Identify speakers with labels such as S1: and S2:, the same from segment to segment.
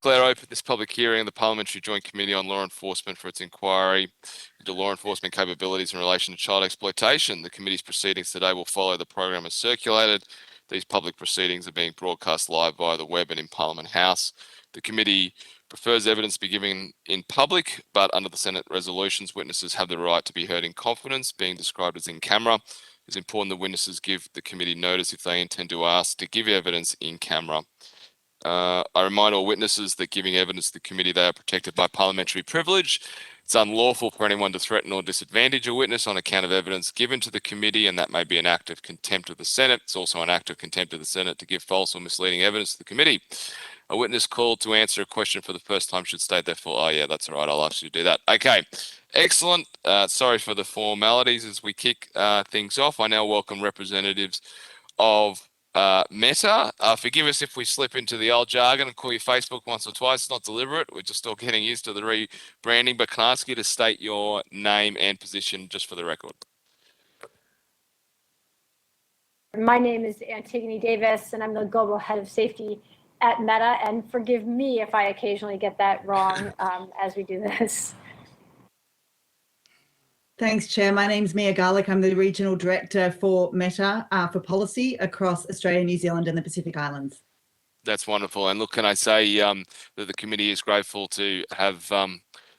S1: Declare open this public hearing of the Parliamentary Joint Committee on Law Enforcement for its inquiry into law enforcement capabilities in relation to child exploitation. The committee's proceedings today will follow the program as circulated. These public proceedings are being broadcast live via the web and in Parliament House. The committee prefers evidence be given in public, but under the Senate resolutions, witnesses have the right to be heard in confidence, being described as in camera. It's important that witnesses give the committee notice if they intend to ask to give evidence in camera. I remind all witnesses that giving evidence to the committee, they are protected by parliamentary privilege. It's unlawful for anyone to threaten or disadvantage a witness on account of evidence given to the committee, and that may be an act of contempt of the Senate. It's also an act of contempt of the Senate to give false or misleading evidence to the committee. A witness called to answer a question for the first time should state their full. Oh yeah, that's all right. I'll ask you to do that. Okay, excellent. Sorry for the formalities as we kick things off. I now welcome representatives of Meta. Forgive us if we slip into the old jargon and call you Facebook once or twice. It's not deliberate. We're just still getting used to the rebranding. But can I ask you to state your name and position just for the record?
S2: My name is Antigone Davis, and I'm the Global Head of Safety at Meta. And forgive me if I occasionally get that wrong as we do this.
S3: Thanks, Chair. My name's Mia Garlick. I'm the Regional Director for Meta for policy across Australia, New Zealand and the Pacific Islands.
S1: That's wonderful. And look, can I say that the committee is grateful to have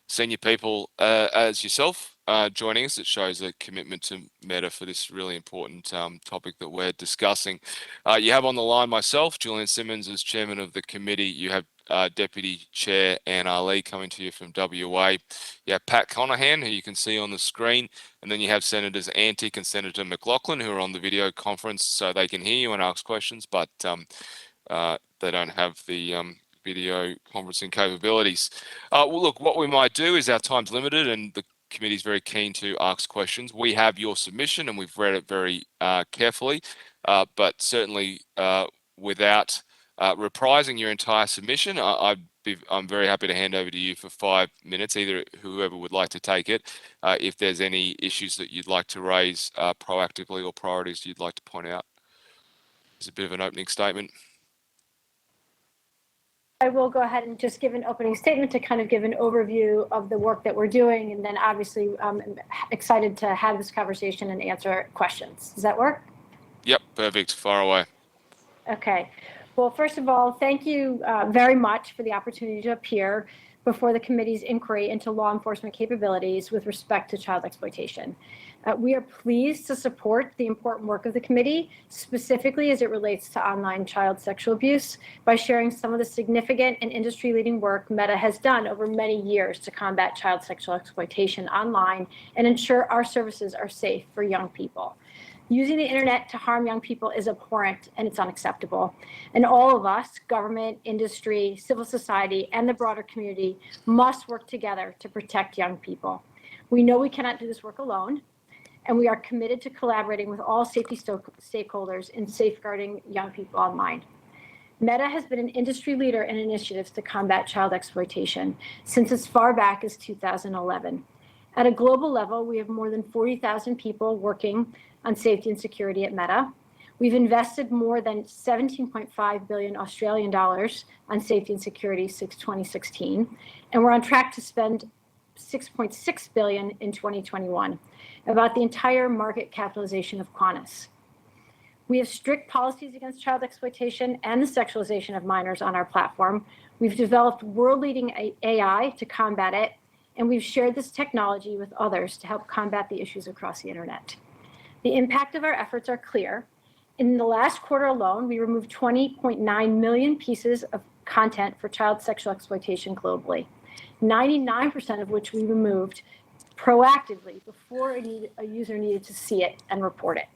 S1: senior people as yourself joining us. It shows a commitment to Meta for this really important topic that we're discussing. You have on the line myself, Julian Simmons, as chairman of the committee. You have Deputy Chair Anne Ali coming to you from WA. You have Pat Conahan, who you can see on the screen, and then you have Senators Antic and Senator McLaughlin, who are on the video conference so they can hear you and ask questions, but they don't have the video conferencing capabilities. Well, look, what we might do is our time's limited and the committee's very keen to ask questions. We have your submission and we've read it very carefully, but certainly without reprising your entire submission, I'm very happy to hand over to you for 5 minutes, either whoever would like to take it, if there's any issues that you'd like to raise proactively or priorities you'd like to point out. It's a bit of an opening statement.
S2: I will go ahead and just give an opening statement to kind of give an overview of the work that we're doing, and then obviously I'm excited to have this conversation and answer questions. Does that work?
S1: Yep, perfect. Far away.
S2: Okay. Well, first of all, thank you very much for the opportunity to appear before the committee's inquiry into law enforcement capabilities with respect to child exploitation. We are pleased to support the important work of the committee, specifically as it relates to online child sexual abuse, by sharing some of the significant and industry-leading work Meta has done over many years to combat child sexual exploitation online and ensure our services are safe for young people. Using the internet to harm young people is abhorrent and it's unacceptable. And all of us, government, industry, civil society, and the broader community must work together to protect young people. We know we cannot do this work alone, and we are committed to collaborating with all safety stakeholders in safeguarding young people online. Meta has been an industry leader in initiatives to combat child exploitation since as far back as 2011. At a global level, we have more than 40,000 people working on safety and security at Meta. We've invested more than 17.5 billion Australian dollars on safety and security since 2016, and we're on track to spend 6.6 billion in 2021, about the entire market capitalization of Qantas. We have strict policies against child exploitation and the sexualization of minors on our platform. We've developed world-leading AI to combat it, and we've shared this technology with others to help combat the issues across the internet. The impact of our efforts are clear. In the last quarter alone, we removed 20.9 million pieces of content for child sexual exploitation globally, 99% of which we removed proactively before a user needed to see it and report it.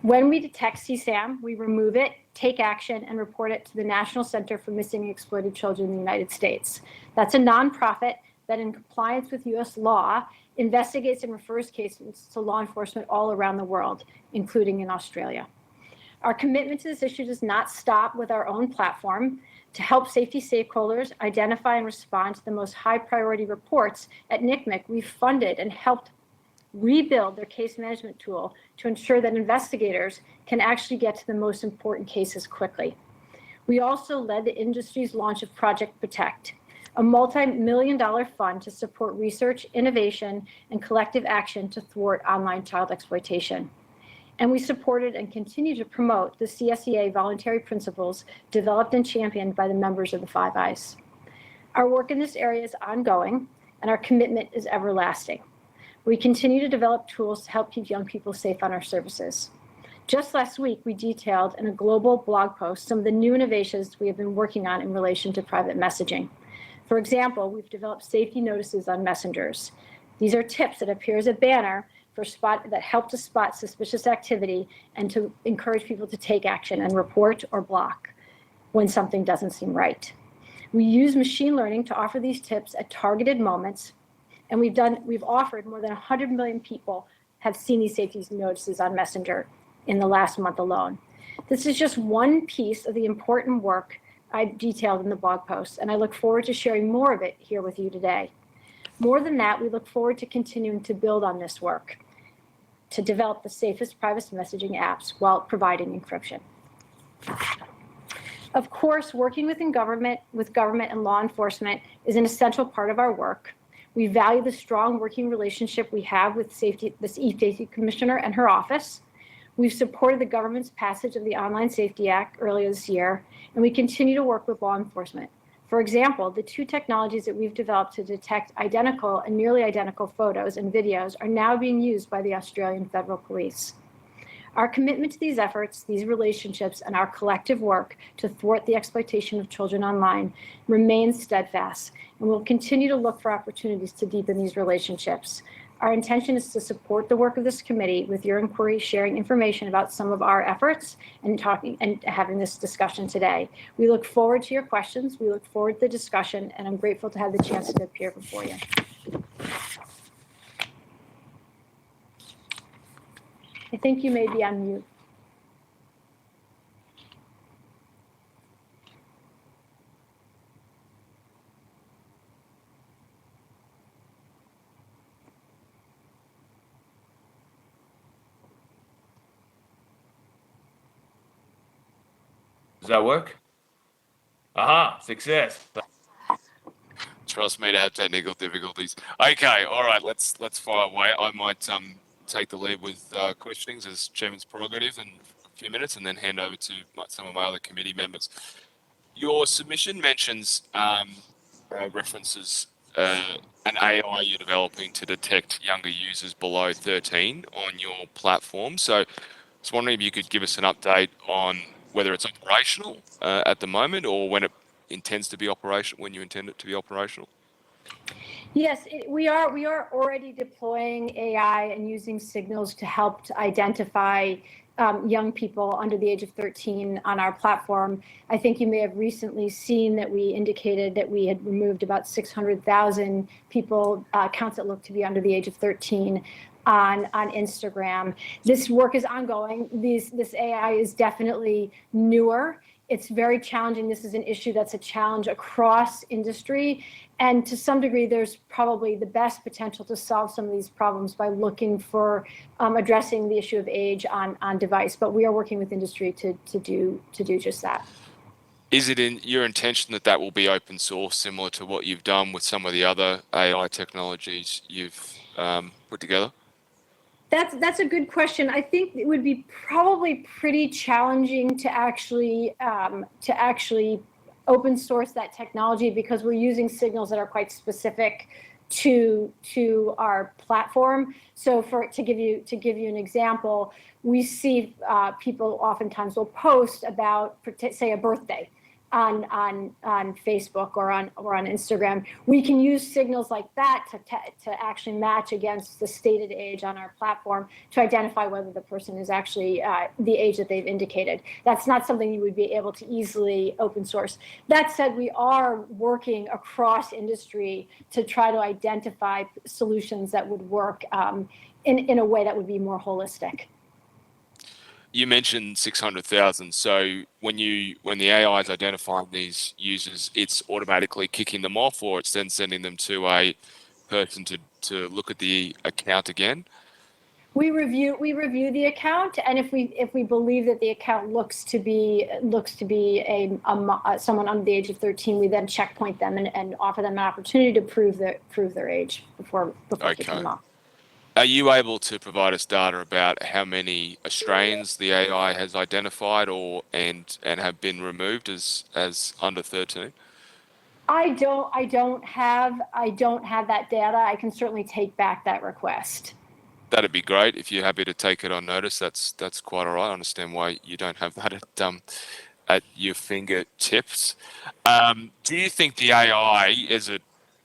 S2: When we detect CSAM, we remove it, take action, and report it to the National Center for Missing and Exploited Children in the United States. That's a nonprofit that, in compliance with US law, investigates and refers cases to law enforcement all around the world, including in Australia. Our commitment to this issue does not stop with our own platform. To help safety stakeholders identify and respond to the most high priority reports, at NCMEC, we've funded and helped rebuild their case management tool to ensure that investigators can actually get to the most important cases quickly. We also led the industry's launch of Project Protect, a multi-million-dollar fund to support research, innovation, and collective action to thwart online child exploitation. And we supported and continue to promote the CSEA voluntary principles developed and championed by the members of the Five Eyes. Our work in this area is ongoing, and our commitment is everlasting. We continue to develop tools to help keep young people safe on our services. Just last week, we detailed in a global blog post some of the new innovations we have been working on in relation to private messaging. For example, we've developed safety notices on messengers. These are tips that appear as a banner that help to spot suspicious activity and to encourage people to take action and report or block when something doesn't seem right. We use machine learning to offer these tips at targeted moments, and we've offered more than 100 million people have seen these safety notices on Messenger in the last month alone. This is just one piece of the important work I detailed in the blog post, and I look forward to sharing more of it here with you today. More than that, we look forward to continuing to build on this work to develop the safest private messaging apps while providing encryption. Of course, working with government and law enforcement is an essential part of our work. We value the strong working relationship we have with this e-Safety Commissioner and her office. We've supported the government's passage of the Online Safety Act earlier this year, and we continue to work with law enforcement. For example, the two technologies that we've developed to detect identical and nearly identical photos and videos are now being used by the Australian Federal Police. Our commitment to these efforts, these relationships, and our collective work to thwart the exploitation of children online remains steadfast, and we'll continue to look for opportunities to deepen these relationships. Our intention is to support the work of this committee with your inquiry, sharing information about some of our efforts and having this discussion today. We look forward to your questions. We look forward to the discussion, and I'm grateful to have the chance to appear before you. I think you may be on mute.
S4: Does that work? Aha, success.
S1: Trust me to have technical difficulties. Okay, all right, let's fire away. I might take the lead with questionings as chairman's prerogative in a few minutes, and then hand over to some of my other committee members. Your submission mentions references an AI you're developing to detect younger users below 13 on your platform. So I was wondering if you could give us an update on whether it's operational at the moment, or when it intends to be operational, when you intend it to be operational.
S2: Yes, we are already deploying AI and using signals to help to identify young people under the age of 13 on our platform. I think you may have recently seen that we indicated that we had removed about 600,000 people, accounts that look to be under the age of 13 on Instagram. This work is ongoing. This AI is definitely newer. It's very challenging. This is an issue that's a challenge across industry. And to some degree, there's probably the best potential to solve some of these problems by looking for addressing the issue of age on device. But we are working with industry to do just that.
S1: Is it in your intention that will be open source, similar to what you've done with some of the other AI technologies you've put together?
S2: That's a good question. I think it would be probably pretty challenging to actually open source that technology, because we're using signals that are quite specific to our platform. So to give you an example, we see people oftentimes will post about, say, a birthday on Facebook or on Instagram. We can use signals like that to actually match against the stated age on our platform to identify whether the person is actually the age that they've indicated. That's not something you would be able to easily open source. That said, we are working across industry to try to identify solutions that would work in a way that would be more holistic.
S1: You mentioned 600,000. So when the AI is identifying these users, it's automatically kicking them off, or it's then sending them to a person to look at the account again?
S2: We review the account, and if we believe that the account looks to be someone under the age of 13, we then checkpoint them and offer them an opportunity to prove their age before kicking
S1: Okay.
S2: them off.
S1: Are you able to provide us data about how many Australians the AI has identified and have been removed as under 13?
S2: I don't have that data. I can certainly take back that request.
S1: That'd be great if you're happy to take it on notice. That's quite all right. I understand why you don't have that at your fingertips. Do you think the AI is it?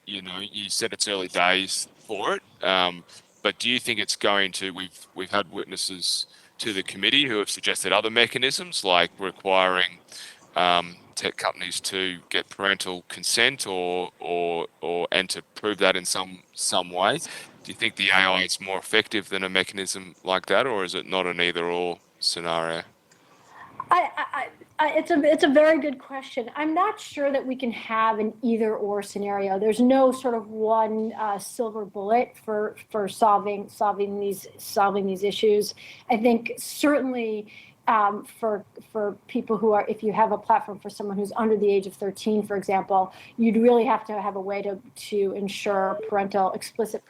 S1: You said it's early days for it, but do you think it's going to? We've had witnesses to the committee who have suggested other mechanisms like requiring tech companies to get parental consent or and to prove that in some way. Do you think the AI is more effective than a mechanism like that, or is it not an either-or scenario?
S2: It's a very good question. I'm not sure that we can have an either-or scenario. There's no sort of one silver bullet for solving these issues. I think certainly for people who are, if you have a platform for someone who's under the age of 13, for example, you'd really have to have a way to ensure explicit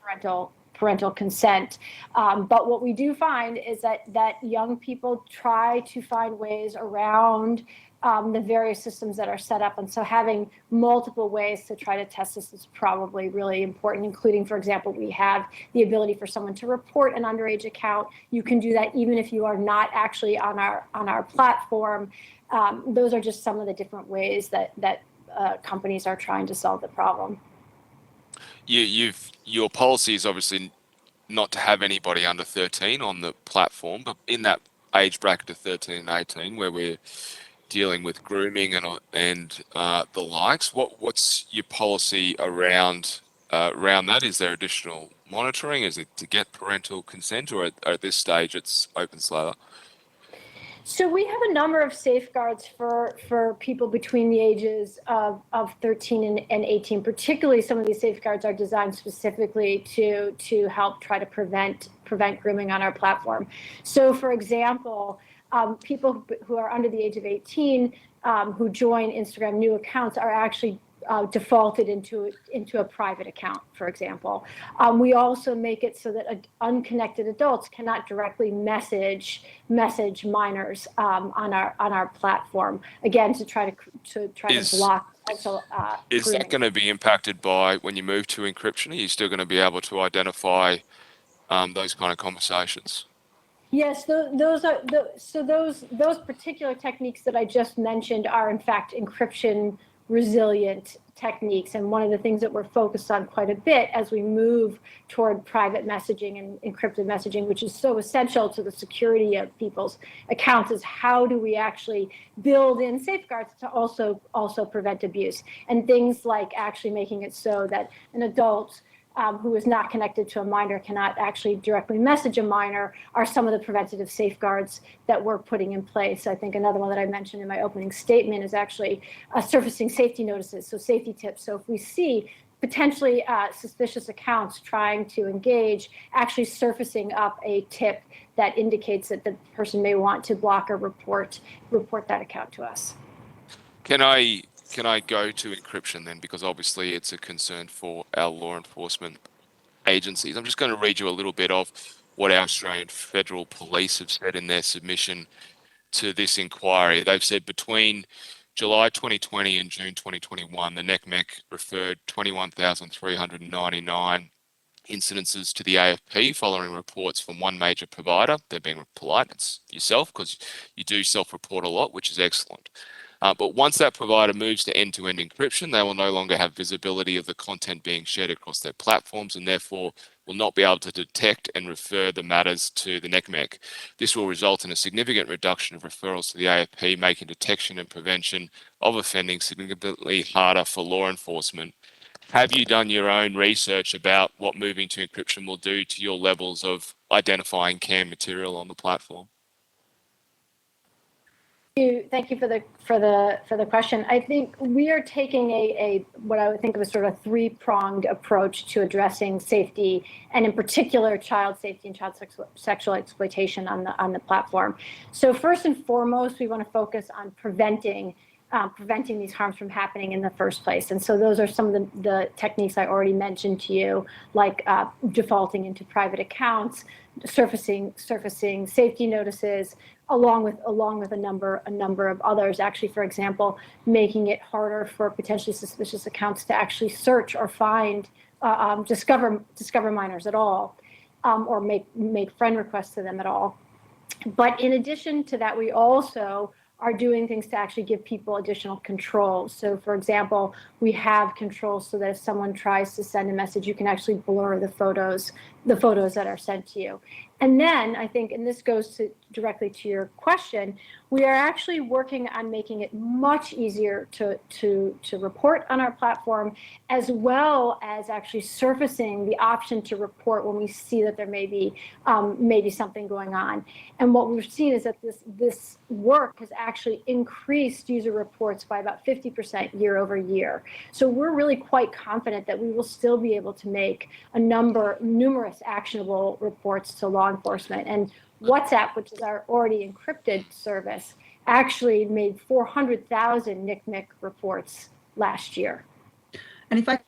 S2: parental consent. But what we do find is that young people try to find ways around the various systems that are set up. And so having multiple ways to try to test this is probably really important, including, for example, we have the ability for someone to report an underage account. You can do that even if you are not actually on our platform. Those are just some of the different ways that companies are trying to solve the problem.
S1: Your policy is obviously not to have anybody under 13 on the platform, but in that age bracket of 13 and 18, where we're dealing with grooming and the likes, what's your policy around that? Is there additional monitoring? Is it to get parental consent, or at this stage it's open slather?
S2: So we have a number of safeguards for people between the ages of 13 and 18. Particularly, some of these safeguards are designed specifically to help try to prevent grooming on our platform. So, for example, people who are under the age of 18 who join Instagram new accounts are actually defaulted into a private account, for example. We also make it so that unconnected adults cannot directly message minors on our platform. Again, to try to block also.
S1: Is that going to be impacted by when you move to encryption? Are you still going to be able to identify those kind of conversations?
S2: Yes, those particular techniques that I just mentioned are in fact encryption resilient techniques, and one of the things that we're focused on quite a bit as we move toward private messaging and encrypted messaging, which is so essential to the security of people's accounts, is how do we actually build in safeguards to also prevent abuse, and things like actually making it so that an adult who is not connected to a minor cannot actually directly message a minor are some of the preventative safeguards that we're putting in place. I think another one that I mentioned in my opening statement is actually surfacing safety notices, so safety tips. So if we see potentially suspicious accounts trying to engage, actually surfacing up a tip that indicates that the person may want to block or report that account to us.
S1: Can I go to encryption then? Because obviously it's a concern for our law enforcement agencies. I'm just going to read you a little bit of what our Australian Federal Police have said in their submission to this inquiry. They've said between July 2020 and June 2021, the NCMEC referred 21,399 incidences to the AFP following reports from one major provider. They're being polite. It's yourself, because you do self-report a lot, which is excellent. But once that provider moves to end-to-end encryption, they will no longer have visibility of the content being shared across their platforms, and therefore will not be able to detect and refer the matters to the NCMEC. This will result in a significant reduction of referrals to the AFP, making detection and prevention of offending significantly harder for law enforcement. Have you done your own research about what moving to encryption will do to your levels of identifying canned material on the platform?
S2: Thank you for the question. I think we are taking a what I would think of as sort of a three-pronged approach to addressing safety, and in particular, child safety and child sexual exploitation on the platform. So first and foremost, we want to focus on preventing these harms from happening in the first place. And so those are some of the techniques I already mentioned to you, like defaulting into private accounts, surfacing safety notices, along with a number of others. Actually, for example, making it harder for potentially suspicious accounts to actually search or find, discover minors at all, or make friend requests to them at all. But in addition to that, we also are doing things to actually give people additional control. So for example, we have controls so that if someone tries to send a message, you can actually blur the photos that are sent to you. And then I think, and this goes directly to your question, we are actually working on making it much easier to report on our platform, as well as actually surfacing the option to report when we see that there may be something going on. And what we've seen is that this work has actually increased user reports by about 50% year over year. So we're really quite confident that we will still be able to make numerous actionable reports to law enforcement. And WhatsApp, which is our already encrypted service, actually made 400,000 NCMEC reports last year.
S3: And if I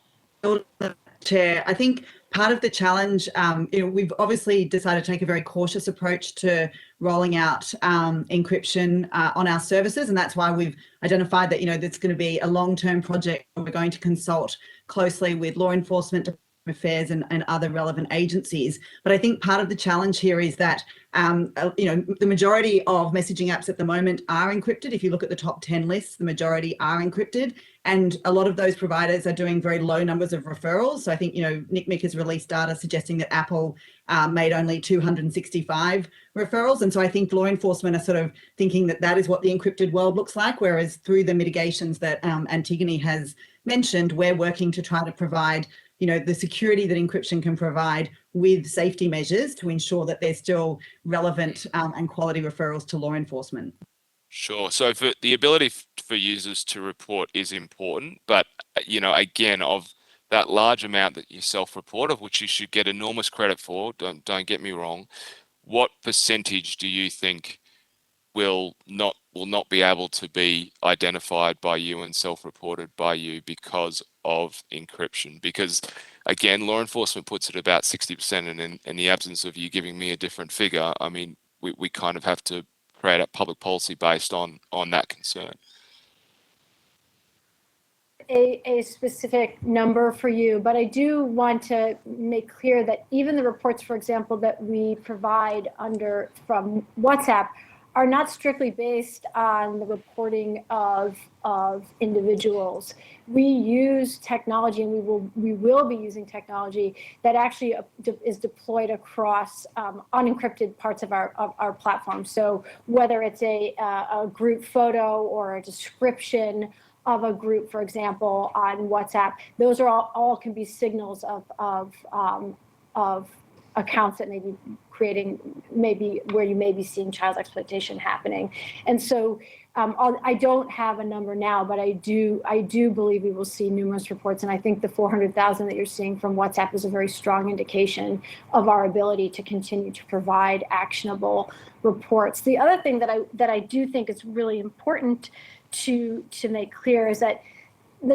S3: build the chair, I think part of the challenge, we've obviously decided to take a very cautious approach to rolling out encryption on our services, and that's why we've identified that there's going to be a long-term project where we're going to consult closely with law enforcement affairs and other relevant agencies. But I think part of the challenge here is that the majority of messaging apps at the moment are encrypted. If you look at the top 10 lists, the majority are encrypted, and a lot of those providers are doing very low numbers of referrals. So I think NCMEC has released data suggesting that Apple made only 265 referrals, and so I think law enforcement are sort of thinking that is what the encrypted world looks like, whereas through the mitigations that Antigone has mentioned, we're working to try to provide the security that encryption can provide with safety measures to ensure that there's still relevant and quality referrals to law enforcement.
S1: Sure. So for the ability for users to report is important, but again, of that large amount that you self-report, of which you should get enormous credit for, don't get me wrong, what percentage do you think will not be able to be identified by you and self-reported by you because of encryption? Because again, law enforcement puts it about 60%, and in the absence of you giving me a different figure, I mean, we kind of have to create a public policy based on that concern.
S2: A specific number for you, but I do want to make clear that even the reports, for example, that we provide from WhatsApp are not strictly based on the reporting of individuals. We use technology, and we will be using technology that actually is deployed across unencrypted parts of our platform. So whether it's a group photo or a description of a group, for example, on WhatsApp, those are all can be signals of accounts that may be maybe where you may be seeing child exploitation happening. And so I don't have a number now, but I do believe we will see numerous reports. And I think the 400,000 that you're seeing from WhatsApp is a very strong indication of our ability to continue to provide actionable reports. The other thing that I do think is really important to make clear is that the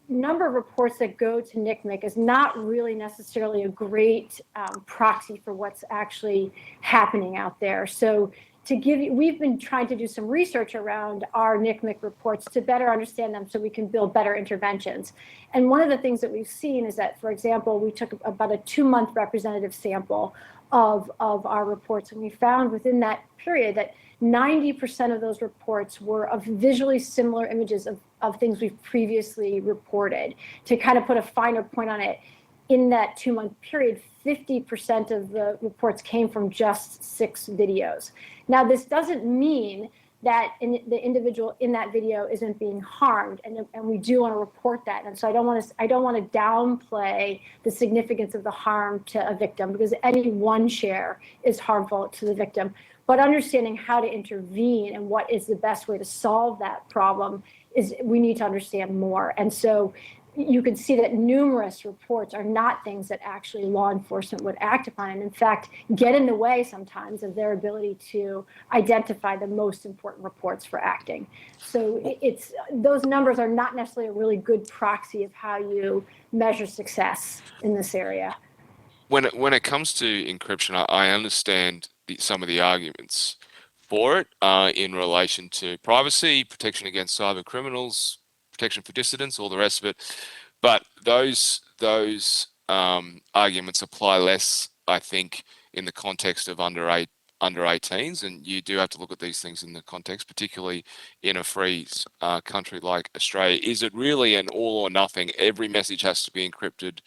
S2: number of reports that go to NCMEC is not really necessarily a great proxy for what's actually happening out there. So we've been trying to do some research around our NCMEC reports to better understand them so we can build better interventions. And one of the things that we've seen is that, for example, we took about a 2-month representative sample of our reports, and we found within that period that 90% of those reports were of visually similar images of things we've previously reported. To kind of put a finer point on it, in that 2-month period, 50% of the reports came from just 6 videos. Now, this doesn't mean that the individual in that video isn't being harmed, and we do want to report that. And so I don't want to downplay the significance of the harm to a victim, because any one share is harmful to the victim. but understanding how to intervene and what is the best way to solve that problem is we need to understand more. And so you can see that numerous reports are not things that actually law enforcement would act upon, and in fact get in the way sometimes of their ability to identify the most important reports for acting. So it's those numbers are not necessarily a really good proxy of how you measure success in this area.
S1: When it comes to encryption, I understand some of the arguments for it in relation to privacy, protection against cyber criminals, protection for dissidents, all the rest of it. But those arguments apply less, I think, in the context of under 18s, and you do have to look at these things in the context, particularly in a free country like Australia. Is it really an all or nothing? Every message has to be encrypted,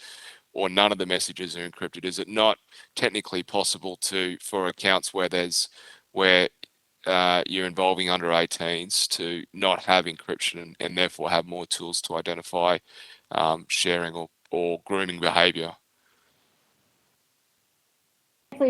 S1: or none of the messages are encrypted? Is it not technically possible for accounts where you're involving under 18s to not have encryption and therefore have more tools to identify sharing or grooming behavior?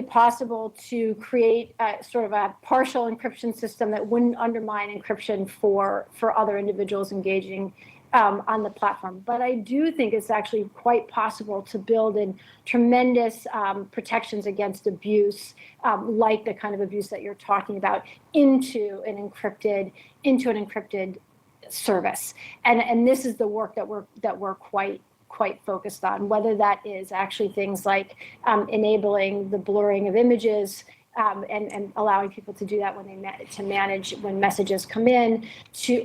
S2: Possible to create sort of a partial encryption system that wouldn't undermine encryption for other individuals engaging on the platform. But I do think it's actually quite possible to build in tremendous protections against abuse, like the kind of abuse that you're talking about, into an encrypted service. And this is the work that we're quite focused on, whether that is actually things like enabling the blurring of images, and allowing people to do that when to manage when messages come in, to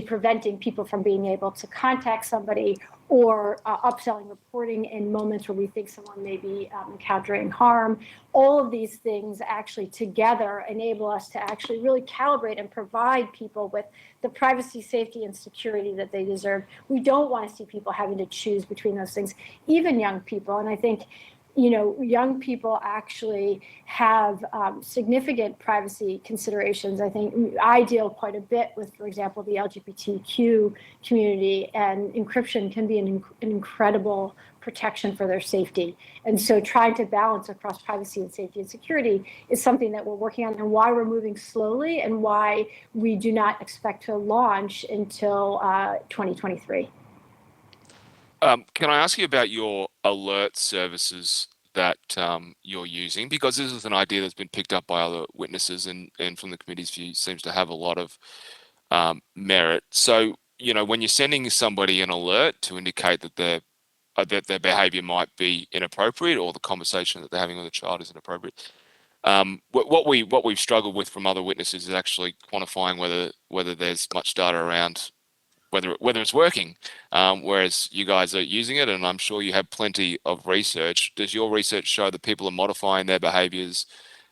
S2: preventing people from being able to contact somebody, or upselling reporting in moments where we think someone may be encountering harm. All of these things actually together enable us to actually really calibrate and provide people with the privacy, safety, and security that they deserve. We don't want to see people having to choose between those things, even young people. And I think young people actually have significant privacy considerations. I think I deal quite a bit with, for example, the LGBTQ community, and encryption can be an incredible protection for their safety. And so trying to balance across privacy and safety and security is something that we're working on, and why we're moving slowly, and why we do not expect to launch until 2023.
S1: Can I ask you about your alert services that you're using? Because this is an idea that's been picked up by other witnesses, and from the committee's view seems to have a lot of merit. So, when you're sending somebody an alert to indicate that their behavior might be inappropriate, or the conversation that they're having with a child is inappropriate, what we've struggled with from other witnesses is actually quantifying whether there's much data around whether it's working, whereas you guys are using it, and I'm sure you have plenty of research. Does your research show that people are modifying their behaviors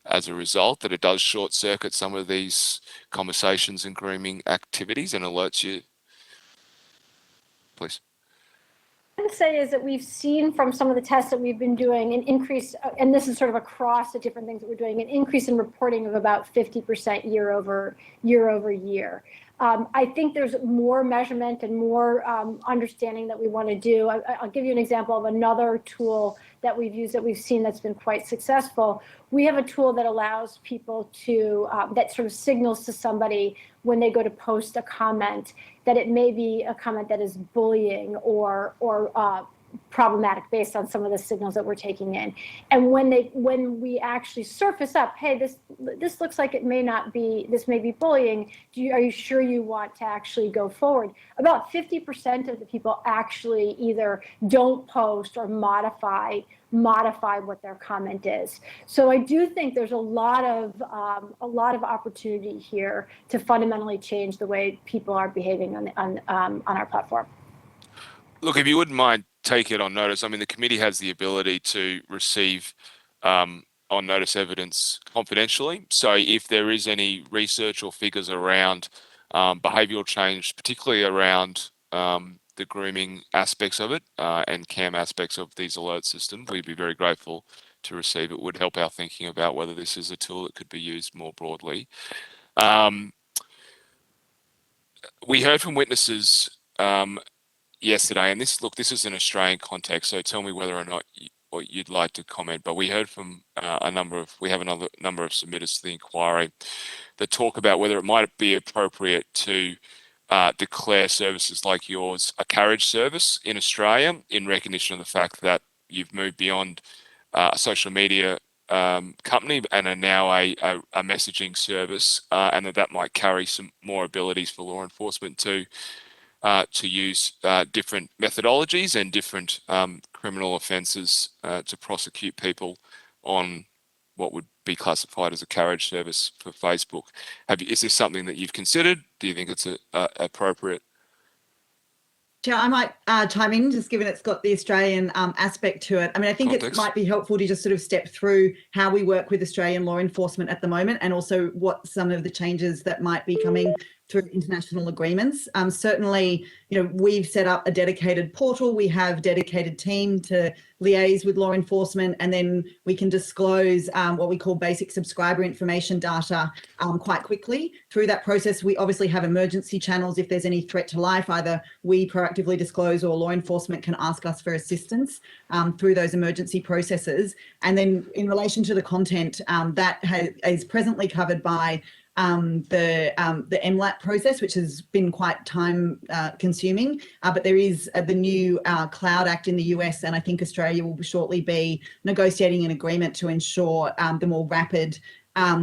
S1: as a result, that it does short circuit some of these conversations and grooming activities, and alerts you? Please.
S2: What I would say is that we've seen from some of the tests that we've been doing an increase, and this is sort of across the different things that we're doing, an increase in reporting of about 50% year over year. I think there's more measurement and more understanding that we want to do. I'll give you an example of another tool that we've used that we've seen that's been quite successful. We have a tool that allows people to, that sort of signals to somebody when they go to post a comment that it may be a comment that is bullying or problematic based on some of the signals that we're taking in. And when we actually surface up, hey, this looks like it may not be, this may be bullying, are you sure you want to actually go forward? About 50% of the people actually either don't post or modify what their comment is. So I do think there's a lot of opportunity here to fundamentally change the way people are behaving on our platform.
S1: Look, if you wouldn't mind, take it on notice. I mean, the committee has the ability to receive on notice evidence confidentially. So if there is any research or figures around behavioural change, particularly around the grooming aspects of it and CAM aspects of these alert systems, we'd be very grateful to receive. It would help our thinking about whether this is a tool that could be used more broadly. We heard from witnesses yesterday, and this is an Australian context, so tell me whether or not what you'd like to comment, but we heard from we have another number of submitters to the inquiry that talk about whether it might be appropriate to declare services like yours a carriage service in Australia in recognition of the fact that you've moved beyond a social media company and are now a messaging service, and that might carry some more abilities for law enforcement to use different methodologies and different criminal offences to prosecute people on what would be classified as a carriage service for Facebook. Is this something that you've considered? Do you think it's appropriate?
S3: Chair, I might chime in, just given it's got the Australian aspect to it. I mean, I think
S1: Context.
S3: it might be helpful to just sort of step through how we work with Australian law enforcement at the moment, and also what some of the changes that might be coming through international agreements. Certainly, we've set up a dedicated portal. We have dedicated team to liaise with law enforcement, and then we can disclose what we call basic subscriber information data quite quickly. Through that process, we obviously have emergency channels if there's any threat to life. Either we proactively disclose or law enforcement can ask us for assistance through those emergency processes. And then in relation to the content, that is presently covered by the MLAT process, which has been quite time consuming, but there is the new Cloud Act in the US, and I think Australia will shortly be negotiating an agreement to ensure the more rapid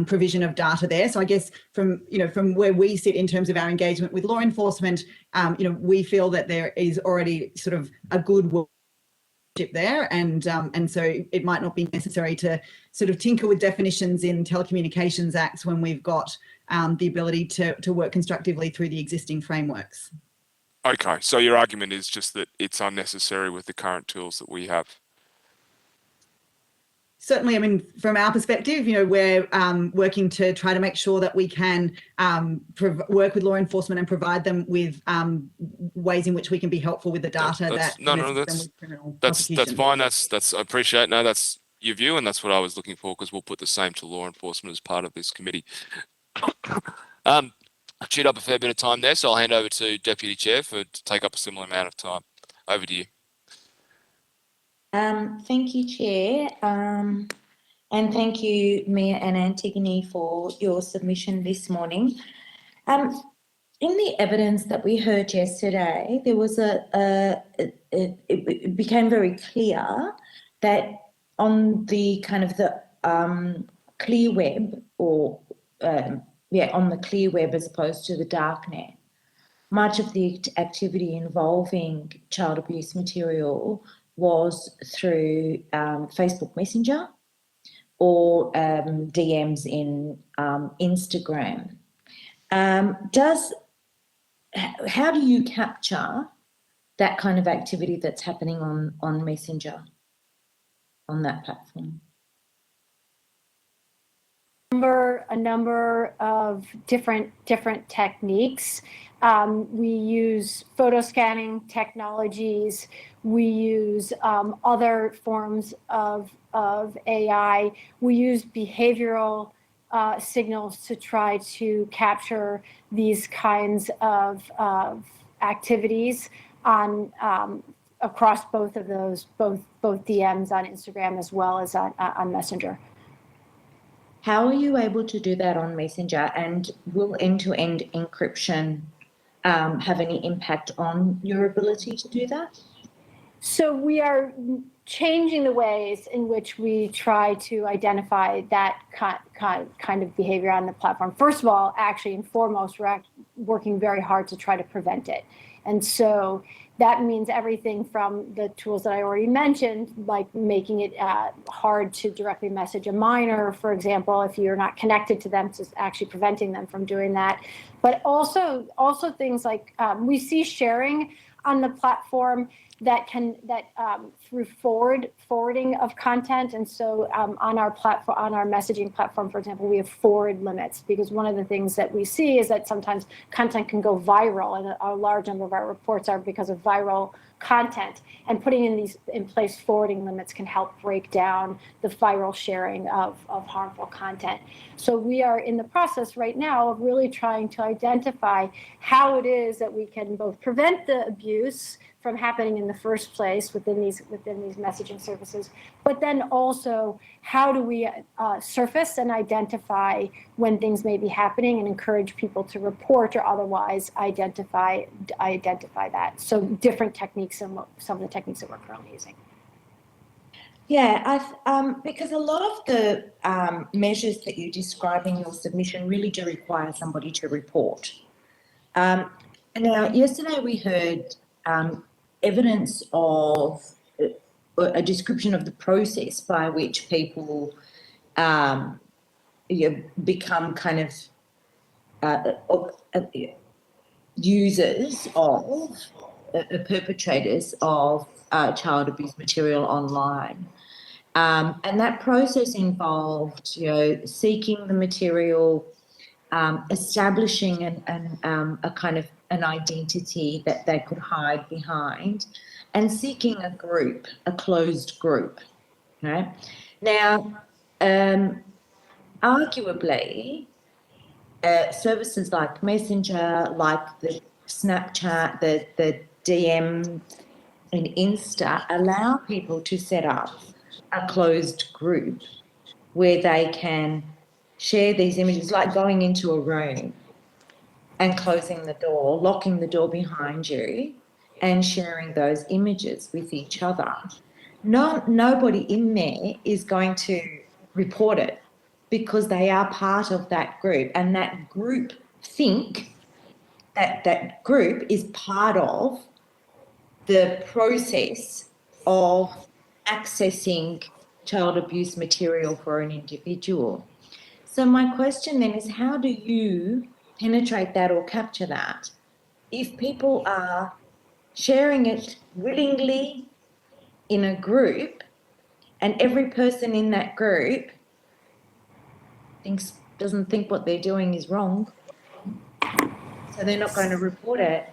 S3: provision of data there. So I guess from where we sit in terms of our engagement with law enforcement, we feel that there is already sort of a good there, and so it might not be necessary to sort of tinker with definitions in telecommunications acts when we've got the ability to work constructively through the existing frameworks.
S1: Okay, so your argument is just that it's unnecessary with the current tools that we have.
S3: Certainly, I mean, from our perspective, we're working to try to make sure that we can work with law enforcement and provide them with ways in which we can be helpful with the data that's
S1: fine. That's I appreciate. No, that's your view, and that's what I was looking for, because we'll put the same to law enforcement as part of this committee. I chewed up a fair bit of time there, so I'll hand over to Deputy Chair to take up a similar amount of time. Over to you.
S5: Thank you, Chair, and thank you, Mia and Antigone, for your submission this morning. In the evidence that we heard yesterday, there was it became very clear that on the kind of the clear web, or on the clear web as opposed to the darknet, much of the activity involving child abuse material was through Facebook Messenger or DMs in Instagram. How do you capture that kind of activity that's happening on Messenger, on that platform?
S2: A number of different techniques. We use photo scanning technologies. We use other forms of AI. We use behavioral signals to try to capture these kinds of activities on across both of those, both DMs on Instagram as well as on Messenger.
S5: How are you able to do that on Messenger, and will end-to-end encryption have any impact on your ability to do that?
S2: So we are changing the ways in which we try to identify that kind of behavior on the platform. First of all, actually and foremost, we're working very hard to try to prevent it. And so that means everything from the tools that I already mentioned, like making it hard to directly message a minor, for example, if you're not connected to them, to actually preventing them from doing that. But also things like we see sharing on the platform that through forwarding of content. And so on our platform, on our messaging platform, for example, we have forward limits, because one of the things that we see is that sometimes content can go viral, and a large number of our reports are because of viral content, and putting in place forwarding limits can help break down the viral sharing of harmful content. So we are in the process right now of really trying to identify how it is that we can both prevent the abuse abuse from happening in the first place within these messaging services, but then also how do we surface and identify when things may be happening and encourage people to report or otherwise identify that. So different techniques and some of the techniques that we're currently using.
S5: Yeah, because a lot of the measures that you describe in your submission really do require somebody to report. Now, yesterday we heard evidence of a description of the process by which people become kind of users of perpetrators of child abuse material online. And that process involved, seeking the material, establishing a kind of an identity that they could hide behind, and seeking a group, a closed group. Okay. Now, arguably, services like Messenger, like the Snapchat, the DM and Insta allow people to set up a closed group where they can share these images, like going into a room and closing the door, locking the door behind you and sharing those images with each other. Nobody in there is going to report it because they are part of that group, and that group think that group is part of the process of accessing child abuse material for an individual. So my question then is, how do you penetrate that or capture that? If people are sharing it willingly in a group and every person in that group doesn't think what they're doing is wrong, so they're not going to report it.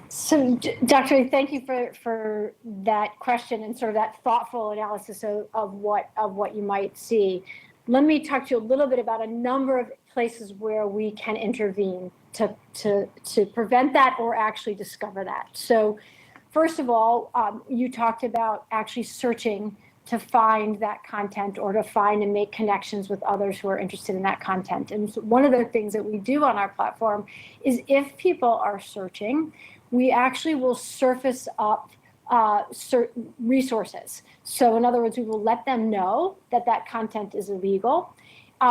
S2: So, Dr. thank you for that question and sort of that thoughtful analysis of what you might see. Let me talk to you a little bit about a number of places where we can intervene to prevent that or actually discover that. So, first of all, you talked about actually searching to find that content or to find and make connections with others who are interested in that content. And so one of the things that we do on our platform is if people are searching, we actually will surface up certain resources. So in other words, we will let them know that that content is illegal.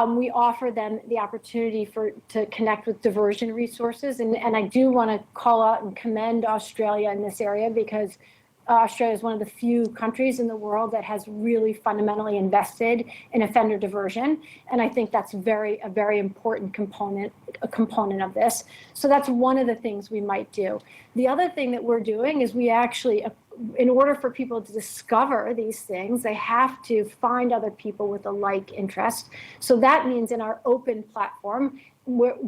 S2: We offer them the opportunity to connect with diversion resources. And I do want to call out and commend Australia in this area, because Australia is one of the few countries in the world that has really fundamentally invested in offender diversion. And I think that's a very important component of this. So that's one of the things we might do. The other thing that we're doing is we actually, in order for people to discover these things, they have to find other people with a like interest. So that means in our open platform,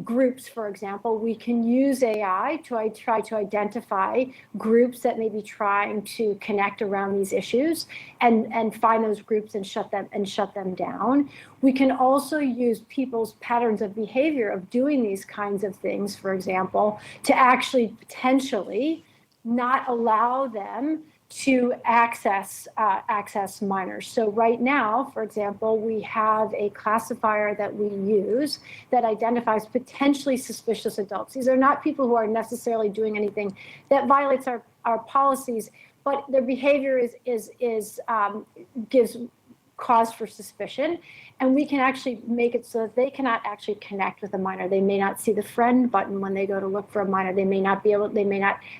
S2: groups, for example, we can use AI to try to identify groups that may be trying to connect around these issues and find those groups and shut them down. We can also use people's patterns of behavior of doing these kinds of things, for example, to actually potentially not allow them to access minors. So right now, for example, we have a classifier that we use that identifies potentially suspicious adults. These are not people who are necessarily doing anything that violates our policies, but their behavior gives cause for suspicion. And we can actually make it so that they cannot actually connect with a minor. They may not see the friend button when they go to look for a minor. They may not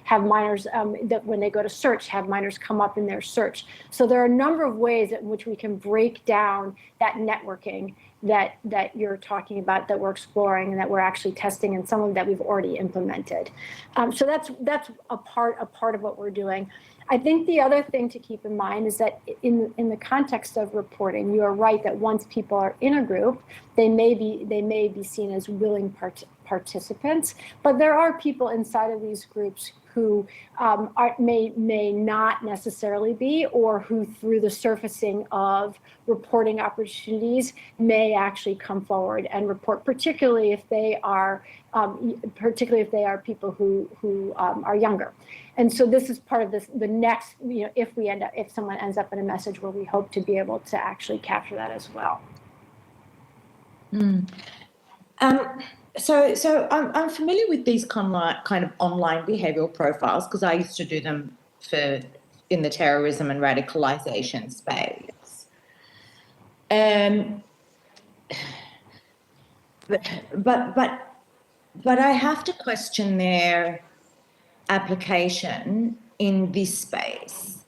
S2: have minors that when they go to search, have minors come up in their search. So there are a number of ways in which we can break down that networking that you're talking about, that we're exploring and that we're actually testing, and some of that we've already implemented. So that's a part of what we're doing. I think the other thing to keep in mind is that in the context of reporting, you are right that once people are in a group, they may be seen as willing participants, but there are people inside of these groups who may not necessarily be, or who through the surfacing of reporting opportunities may actually come forward and report, particularly if they are people who are younger. And so this is part of the next, if someone ends up in a message where we hope to be able to actually capture that as well.
S5: So I'm familiar with these kind of online behavioral profiles because I used to do them in the terrorism and radicalization space. But I have to question their application in this space,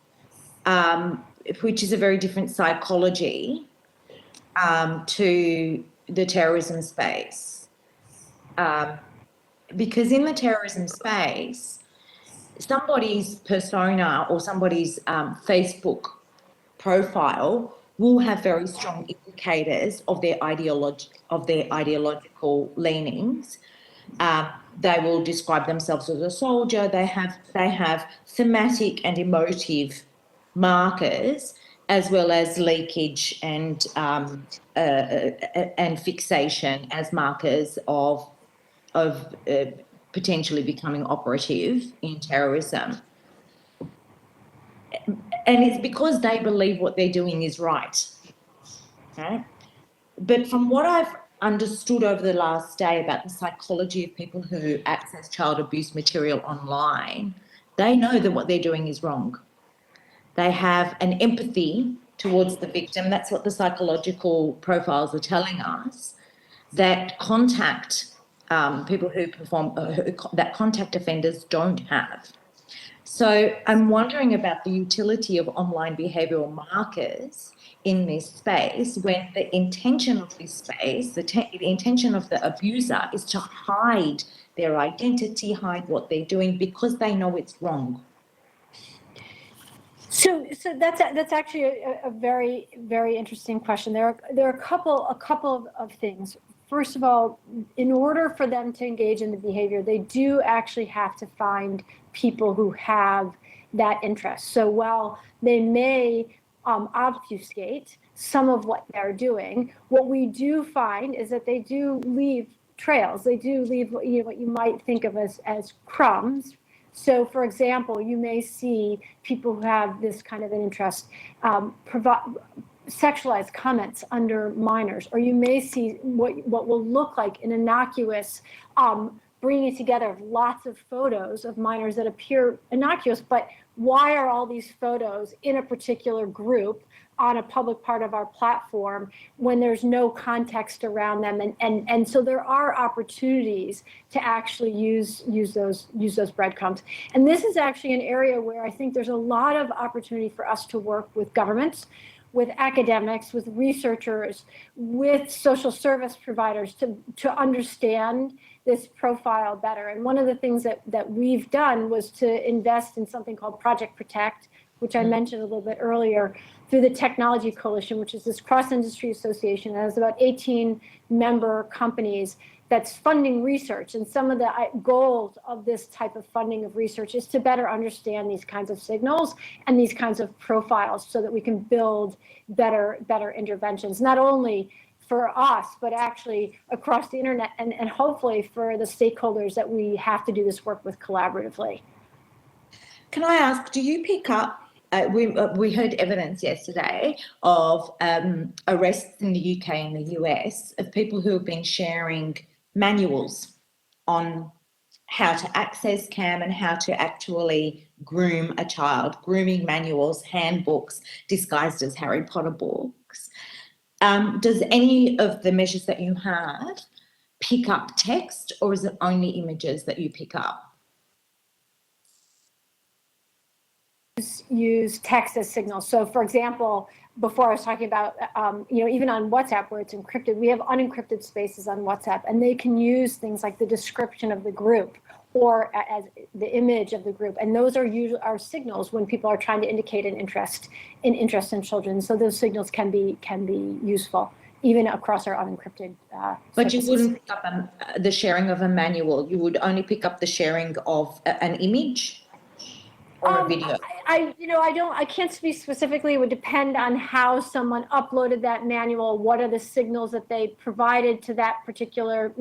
S5: which is a very different psychology to the terrorism space. Because in the terrorism space, somebody's persona or somebody's Facebook profile will have very strong indicators of their ideological leanings. They will describe themselves as a soldier. They have thematic and emotive markers, as well as leakage and fixation as markers of potentially becoming operative in terrorism. And it's because they believe what they're doing is right. Right? But from what I've understood over the last day about the psychology of people who access child abuse material online, they know that what they're doing is wrong. They have an empathy towards the victim. That's what the psychological profiles are telling us, that people who perform, that contact offenders don't have. So I'm wondering about the utility of online behavioural markers in this space when the intention of this space, the intention of the abuser is to hide their identity, hide what they're doing because they know it's wrong.
S2: So that's actually a very, very interesting question. There are a couple of things. First of all, in order for them to engage in the behavior, they do actually have to find people who have that interest. So while they may obfuscate some of what they're doing, what we do find is that they do leave trails. They do leave what you might think of as crumbs. So, for example, you may see people who have this kind of an interest provide sexualized comments under minors, or you may see what will look like an innocuous bringing together of lots of photos of minors that appear innocuous, but why are all these photos in a particular group on a public part of our platform when there's no context around them? And so there are opportunities to actually use those breadcrumbs. And this is actually an area where I think there's a lot of opportunity for us to work with governments, with academics, with researchers, with social service providers to understand this profile better. And one of the things that we've done was to invest in something called Project Protect, which I mentioned a little bit earlier, through the Technology Coalition, which is this cross-industry association that has about 18 member companies that's funding research. And some of the goals of this type of funding of research is to better understand these kinds of signals and these kinds of profiles so that we can build better interventions, not only for us, but actually across the internet and hopefully for the stakeholders that we have to do this work with collaboratively.
S5: Can I ask, do you pick up, we heard evidence yesterday of arrests in the UK and the US of people who have been sharing manuals on how to access CAM and how to actually groom a child, grooming manuals, handbooks disguised as Harry Potter books. Does any of the measures that you have pick up text, or is it only images that you pick up?
S2: Use text as signals. So, for example, before I was talking about, even on WhatsApp where it's encrypted, we have unencrypted spaces on WhatsApp, and they can use things like the description of the group or as the image of the group, and those are usually our signals when people are trying to indicate an interest in children. So those signals can be useful even across our unencrypted.
S5: But you
S2: surfaces.
S5: wouldn't pick up the sharing of a manual. You would only pick up the sharing of an image or a video.
S2: I can't speak specifically. It would depend on how someone uploaded that manual. What are the signals that they provided to that particular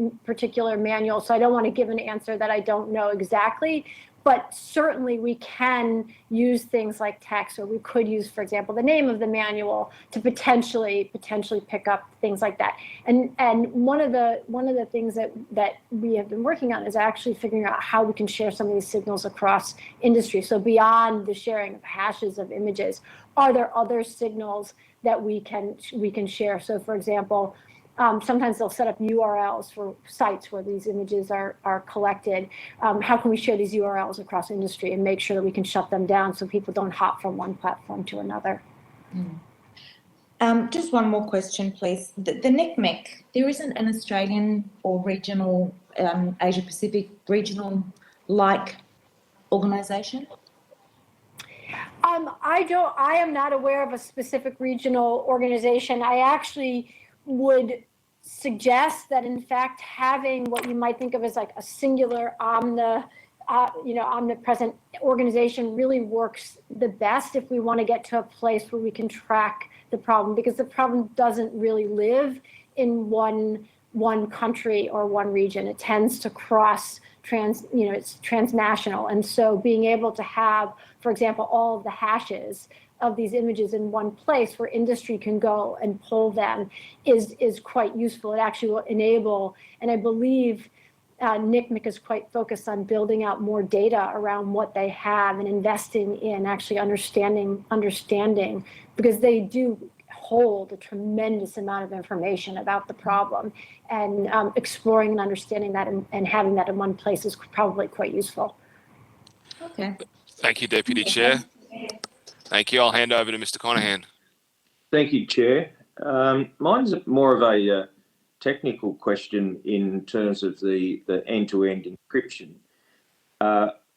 S2: manual? So I don't want to give an answer that I don't know exactly. But certainly we can use things like text, or we could use, for example, the name of the manual to potentially pick up things like that. And one of the things that we have been working on is actually figuring out how we can share some of these signals across industry. So beyond the sharing of hashes of images, are there other signals that we can share? So for example, sometimes they'll set up URLs for sites where these images are collected. How can we share these URLs across industry and make sure that we can shut them down so people don't hop from one platform to another?
S5: Just one more question, please. The NCMEC, there isn't an Australian or regional, Asia Pacific regional like organisation?
S2: I am not aware of a specific regional organization. I actually would suggest that, in fact, having what you might think of as like a singular omnipresent organization really works the best if we want to get to a place where we can track the problem, because the problem doesn't really live in one country or one region. It tends to cross it's transnational. And so being able to have, for example, all of the hashes of these images in one place where industry can go and pull them is quite useful. It actually will enable, and I believe NCMEC is quite focused on building out more data around what they have and investing in actually understanding, because they do hold a tremendous amount of information about the problem, and exploring and understanding that and having that in one place is probably quite useful.
S5: Okay.
S1: Thank you, Deputy Chair. Thank you. I'll hand over to Mr. Conahan.
S6: Thank you, Chair. Mine's more of a technical question in terms of the end-to-end encryption.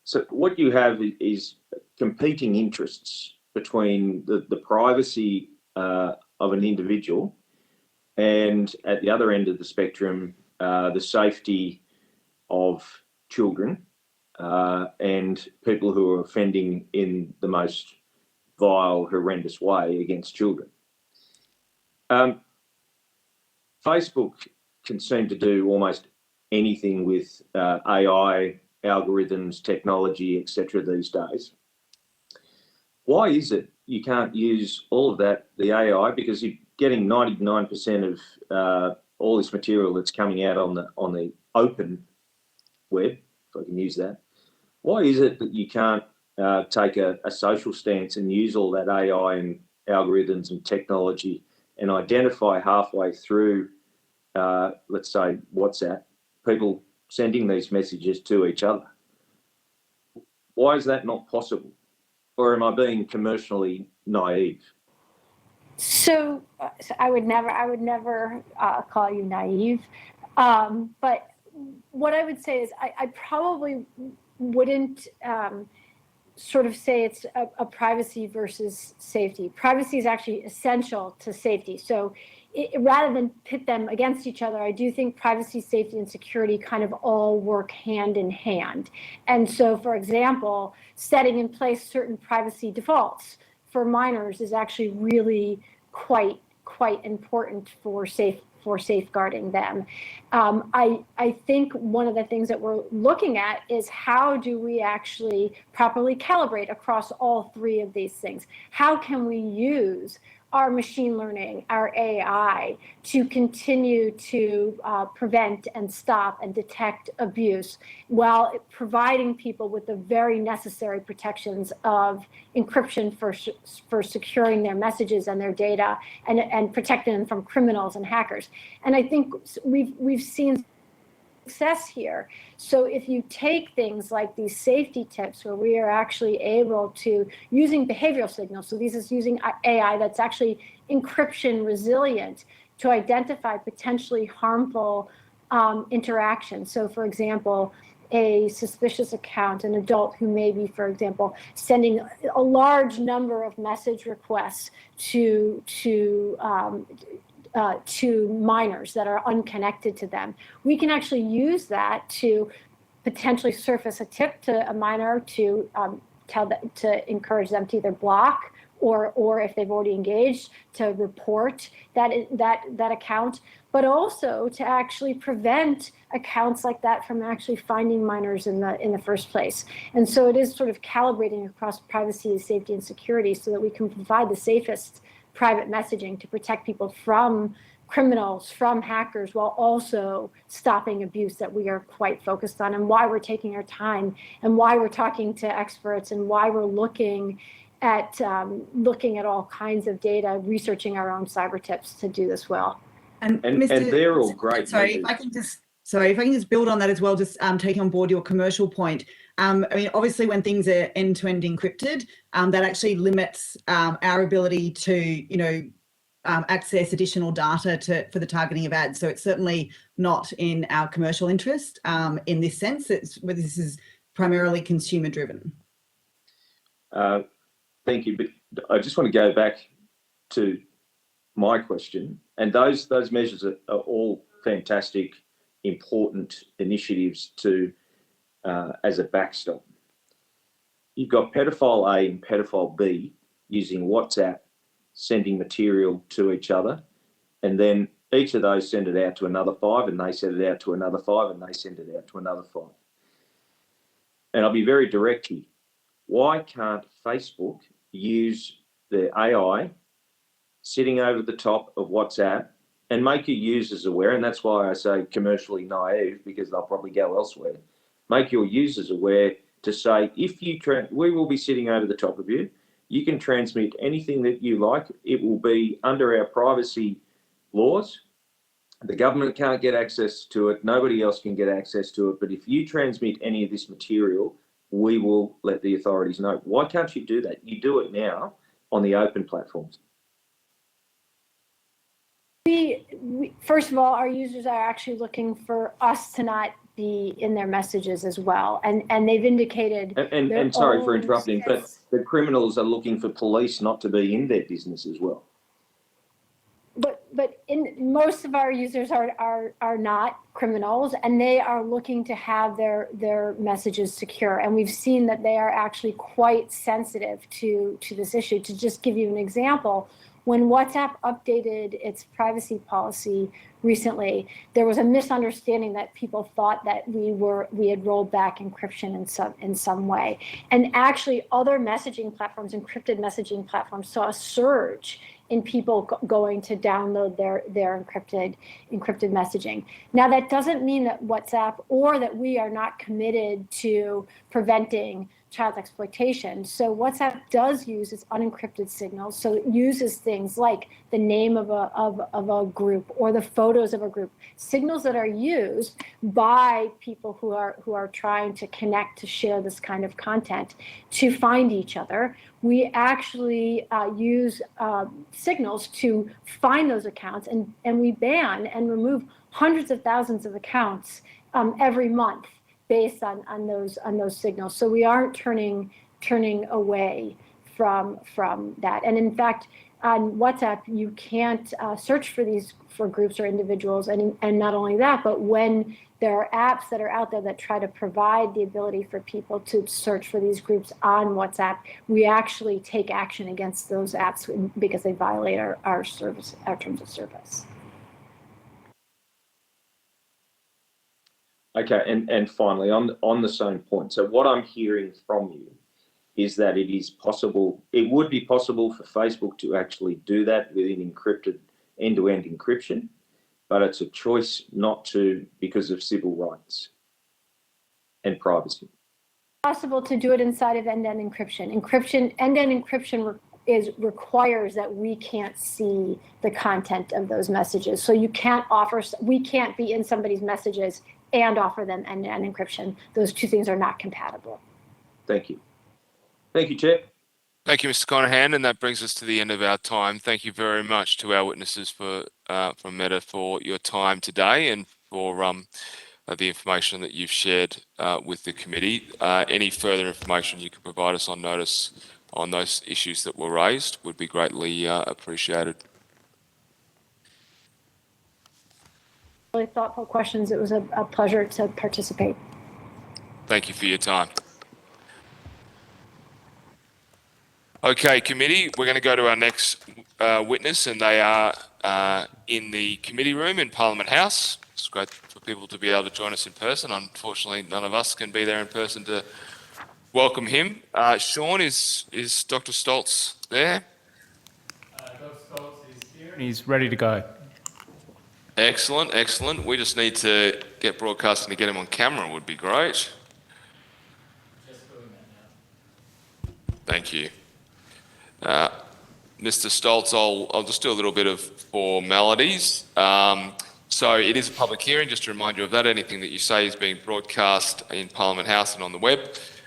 S6: So what you have is competing interests between the privacy of an individual and, at the other end of the spectrum, the safety of children and people who are offending in the most vile, horrendous way against children. Facebook can seem to do almost anything with AI, algorithms, technology, etc. these days. Why is it you can't use all of that, the AI, because you're getting 99% of all this material that's coming out on the open web, if I can use that. Why is it that you can't take a social stance and use all that AI and algorithms and technology and identify halfway through, let's say, WhatsApp, people sending these messages to each other? Why is that not possible? Or am I being commercially naive?
S2: So I would never call you naive. But what I would say is I probably wouldn't sort of say it's a privacy versus safety. Privacy is actually essential to safety. So rather than pit them against each other, I do think privacy, safety, and security kind of all work hand in hand. And so, for example, setting in place certain privacy defaults for minors is actually really quite important for safeguarding them. I think one of the things that we're looking at is how do we actually properly calibrate across all three of these things? How can we use our machine learning, our AI, to continue to prevent and stop and detect abuse while providing people with the very necessary protections of encryption for securing their messages and their data and protecting them from criminals and hackers. And I think we've seen success here. So if you take things like these safety tips where we are actually able to, using behavioral signals, so this is using AI that's actually encryption resilient to identify potentially harmful interactions. So for example, a suspicious account, an adult who may be, for example, sending a large number of message requests to to minors that are unconnected to them. We can actually use that to potentially surface a tip to a minor to to encourage them to either block or if they've already engaged, to report that account, but also to actually prevent accounts like that from actually finding minors in the first place. And so it is sort of calibrating across privacy, safety, and security so that we can provide the safest private messaging to protect people from criminals, from hackers, while also stopping abuse that we are quite focused on, and why we're taking our time, and why we're talking to experts, and why we're looking at all kinds of data, researching our own cyber tips to do this well.
S6: And they're all great.
S3: Sorry, if I can just build on that as well, just taking on board your commercial point. I mean, obviously, when things are end-to-end encrypted, that actually limits our ability to, access additional data for the targeting of ads. So it's certainly not in our commercial interest in this sense. This is primarily consumer-driven.
S6: Thank you, but I just want to go back to my question. And those measures are all fantastic, important initiatives to as a backstop. You've got pedophile A and pedophile B using WhatsApp, sending material to each other, and then each of those send it out to another 5, and they send it out to another 5, and they send it out to another 5. And I'll be very direct here. Why can't Facebook use their AI sitting over the top of WhatsApp and make your users aware? And that's why I say commercially naive, because they'll probably go elsewhere. Make your users aware to say, if you we will be sitting over the top of you. You can transmit anything that you like. It will be under our privacy laws. The government can't get access to it. Nobody else can get access to it. But if you transmit any of this material, we will let the authorities know. Why can't you do that? You do it now on the open platforms.
S2: First of all, our users are actually looking for us to not be in their messages as well, and they've indicated.
S6: And sorry for interrupting, but the criminals are looking for police not to be in their business as well.
S2: But in most of our users are not criminals, and they are looking to have their messages secure. And we've seen that they are actually quite sensitive to this issue. To just give you an example, when WhatsApp updated its privacy policy recently, there was a misunderstanding that people thought that we had rolled back encryption in some way. And actually, other messaging platforms, encrypted messaging platforms, saw a surge in people going to download their encrypted messaging. Now, that doesn't mean that WhatsApp or that we are not committed to preventing child exploitation. So WhatsApp does use its unencrypted signals. So it uses things like the name of a group or the photos of a group, signals that are used by people who are trying to connect, to share this kind of content, to find each other. We actually use signals to find those accounts, and we ban and remove hundreds of thousands of accounts every month based on those signals. So we aren't turning away from that. And in fact, on WhatsApp, you can't search for groups or individuals. And not only that, but when there are apps that are out there that try to provide the ability for people to search for these groups on WhatsApp, we actually take action against those apps because they violate our terms of service.
S6: Okay, and finally, on the same point, so what I'm hearing from you is that it would be possible for Facebook to actually do that with an encrypted end-to-end encryption, but it's a choice not to because of civil rights and privacy.
S2: Possible to do it inside of end-to-end encryption. End-to-end encryption requires that we can't see the content of those messages. So we can't be in somebody's messages and offer them end-to-end encryption. Those two things are not compatible.
S6: Thank you. Thank you, Chair.
S1: Thank you, Mr. Conahan, and that brings us to the end of our time. Thank you very much to our witnesses from Meta for your time today and for the information that you've shared with the committee. Any further information you can provide us on notice on those issues that were raised would be greatly appreciated.
S2: really thoughtful questions. It was a pleasure to participate.
S1: Thank you for your time. Okay, committee, we're going to go to our next witness, and they are in the committee room in Parliament House. It's great for people to be able to join us in person. Unfortunately, none of us can be there in person to welcome him. Sean, is Dr. Stoltz there?
S7: Dr. Stoltz is here and he's ready to go.
S1: Excellent, excellent. We just need to get broadcasting to get him on camera would be great.
S7: Just doing that now.
S1: Thank you. Mr. Stoltz, I'll just do a little bit of formalities. So it is a public hearing, just to remind you of that. Anything that you say is being broadcast in Parliament House and on the web.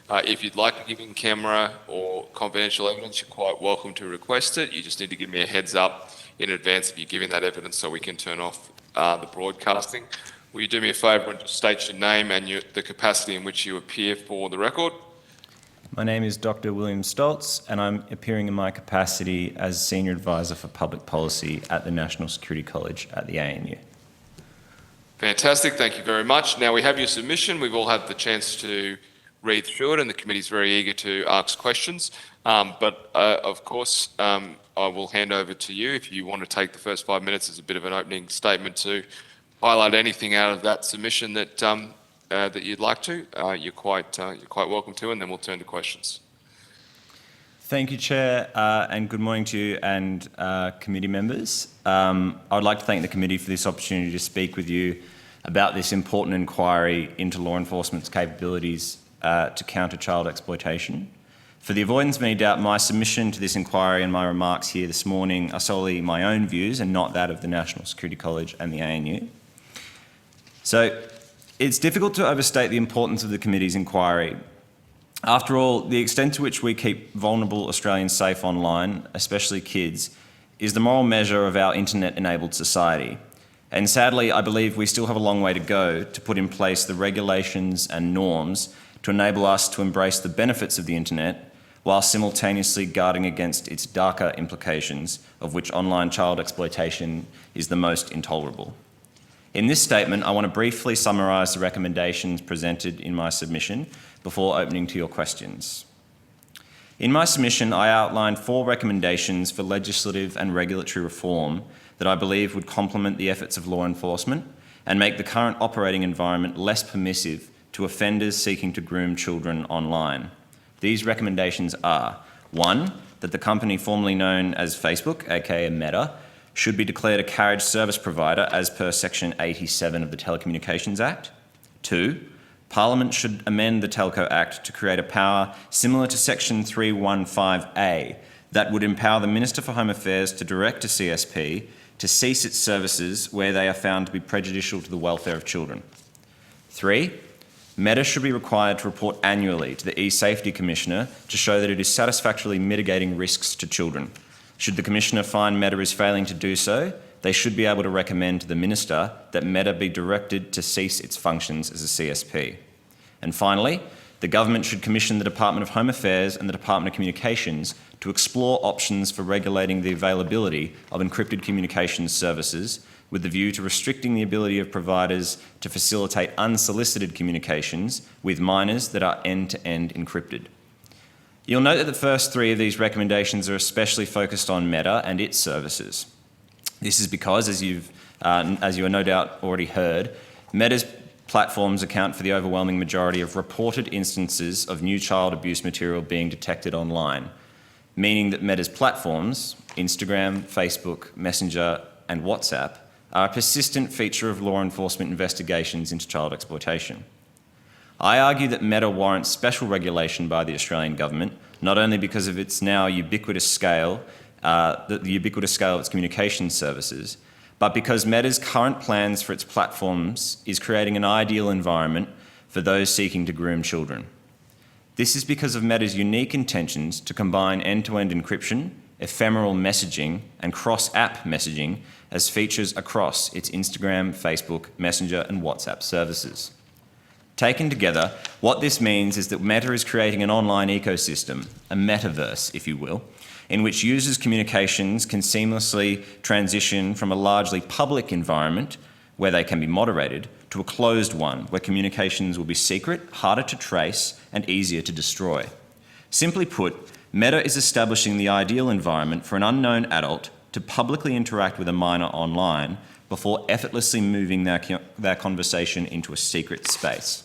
S1: If you'd like to give in camera or confidential evidence, you're quite welcome to request it. You just need to give me a heads up in advance if you're giving that evidence so we can turn off the broadcasting. Will you do me a favour and just state your name and the capacity in which you appear for the record?
S8: My name is Dr. William Stoltz, and I'm appearing in my capacity as Senior Advisor for Public Policy at the National Security College at the ANU.
S1: Fantastic, thank you very much. Now we have your submission. We've all had the chance to read through it, and the committee's very eager to ask questions. Of course, I will hand over to you if you want to take the first 5 minutes as a bit of an opening statement to highlight anything out of that submission that that you'd like to. You're quite welcome to, and then we'll turn to questions.
S8: Thank you, Chair, and good morning to you and committee members. I'd like to thank the committee for this opportunity to speak with you about this important inquiry into law enforcement's capabilities to counter child exploitation. For the avoidance of any doubt, my submission to this inquiry and my remarks here this morning are solely my own views and not that of the National Security College and the ANU. So it's difficult to overstate the importance of the committee's inquiry. After all, the extent to which we keep vulnerable Australians safe online, especially kids, is the moral measure of our internet-enabled society. And sadly, I believe we still have a long way to go to put in place the regulations and norms to enable us to embrace the benefits of the internet while simultaneously guarding against its darker implications, of which online child exploitation is the most intolerable. In this statement, I want to briefly summarise the recommendations presented in my submission before opening to your questions. In my submission, I outlined 4 recommendations for legislative and regulatory reform that I believe would complement the efforts of law enforcement and make the current operating environment less permissive to offenders seeking to groom children online. These recommendations are: 1, that the company formerly known as Facebook, aka Meta, should be declared a carriage service provider as per Section 87 of the Telecommunications Act. 2, Parliament should amend the Telco Act to create a power similar to Section 315A that would empower the Minister for Home Affairs to direct a CSP to cease its services where they are found to be prejudicial to the welfare of children. 3, Meta should be required to report annually to the eSafety Commissioner to show that it is satisfactorily mitigating risks to children. Should the Commissioner find Meta is failing to do so, they should be able to recommend to the Minister that Meta be directed to cease its functions as a CSP. And finally, the Government should commission the Department of Home Affairs and the Department of Communications to explore options for regulating the availability of encrypted communications services with the view to restricting the ability of providers to facilitate unsolicited communications with minors that are end-to-end encrypted. You'll note that the first 3 of these recommendations are especially focused on Meta and its services. This is because, as you are no doubt already heard, Meta's platforms account for the overwhelming majority of reported instances of new child abuse material being detected online, meaning that Meta's platforms, Instagram, Facebook, Messenger, and WhatsApp, are a persistent feature of law enforcement investigations into child exploitation. I argue that Meta warrants special regulation by the Australian government, not only because of its now ubiquitous scale, the ubiquitous scale of its communications services, but because Meta's current plans for its platforms is creating an ideal environment for those seeking to groom children. This is because of Meta's unique intentions to combine end-to-end encryption, ephemeral messaging, and cross-app messaging as features across its Instagram, Facebook, Messenger, and WhatsApp services. Taken together, what this means is that Meta is creating an online ecosystem, a metaverse, if you will, in which users' communications can seamlessly transition from a largely public environment where they can be moderated, to a closed one, where communications will be secret, harder to trace, and easier to destroy. Simply put, Meta is establishing the ideal environment for an unknown adult to publicly interact with a minor online before effortlessly moving their conversation into a secret space.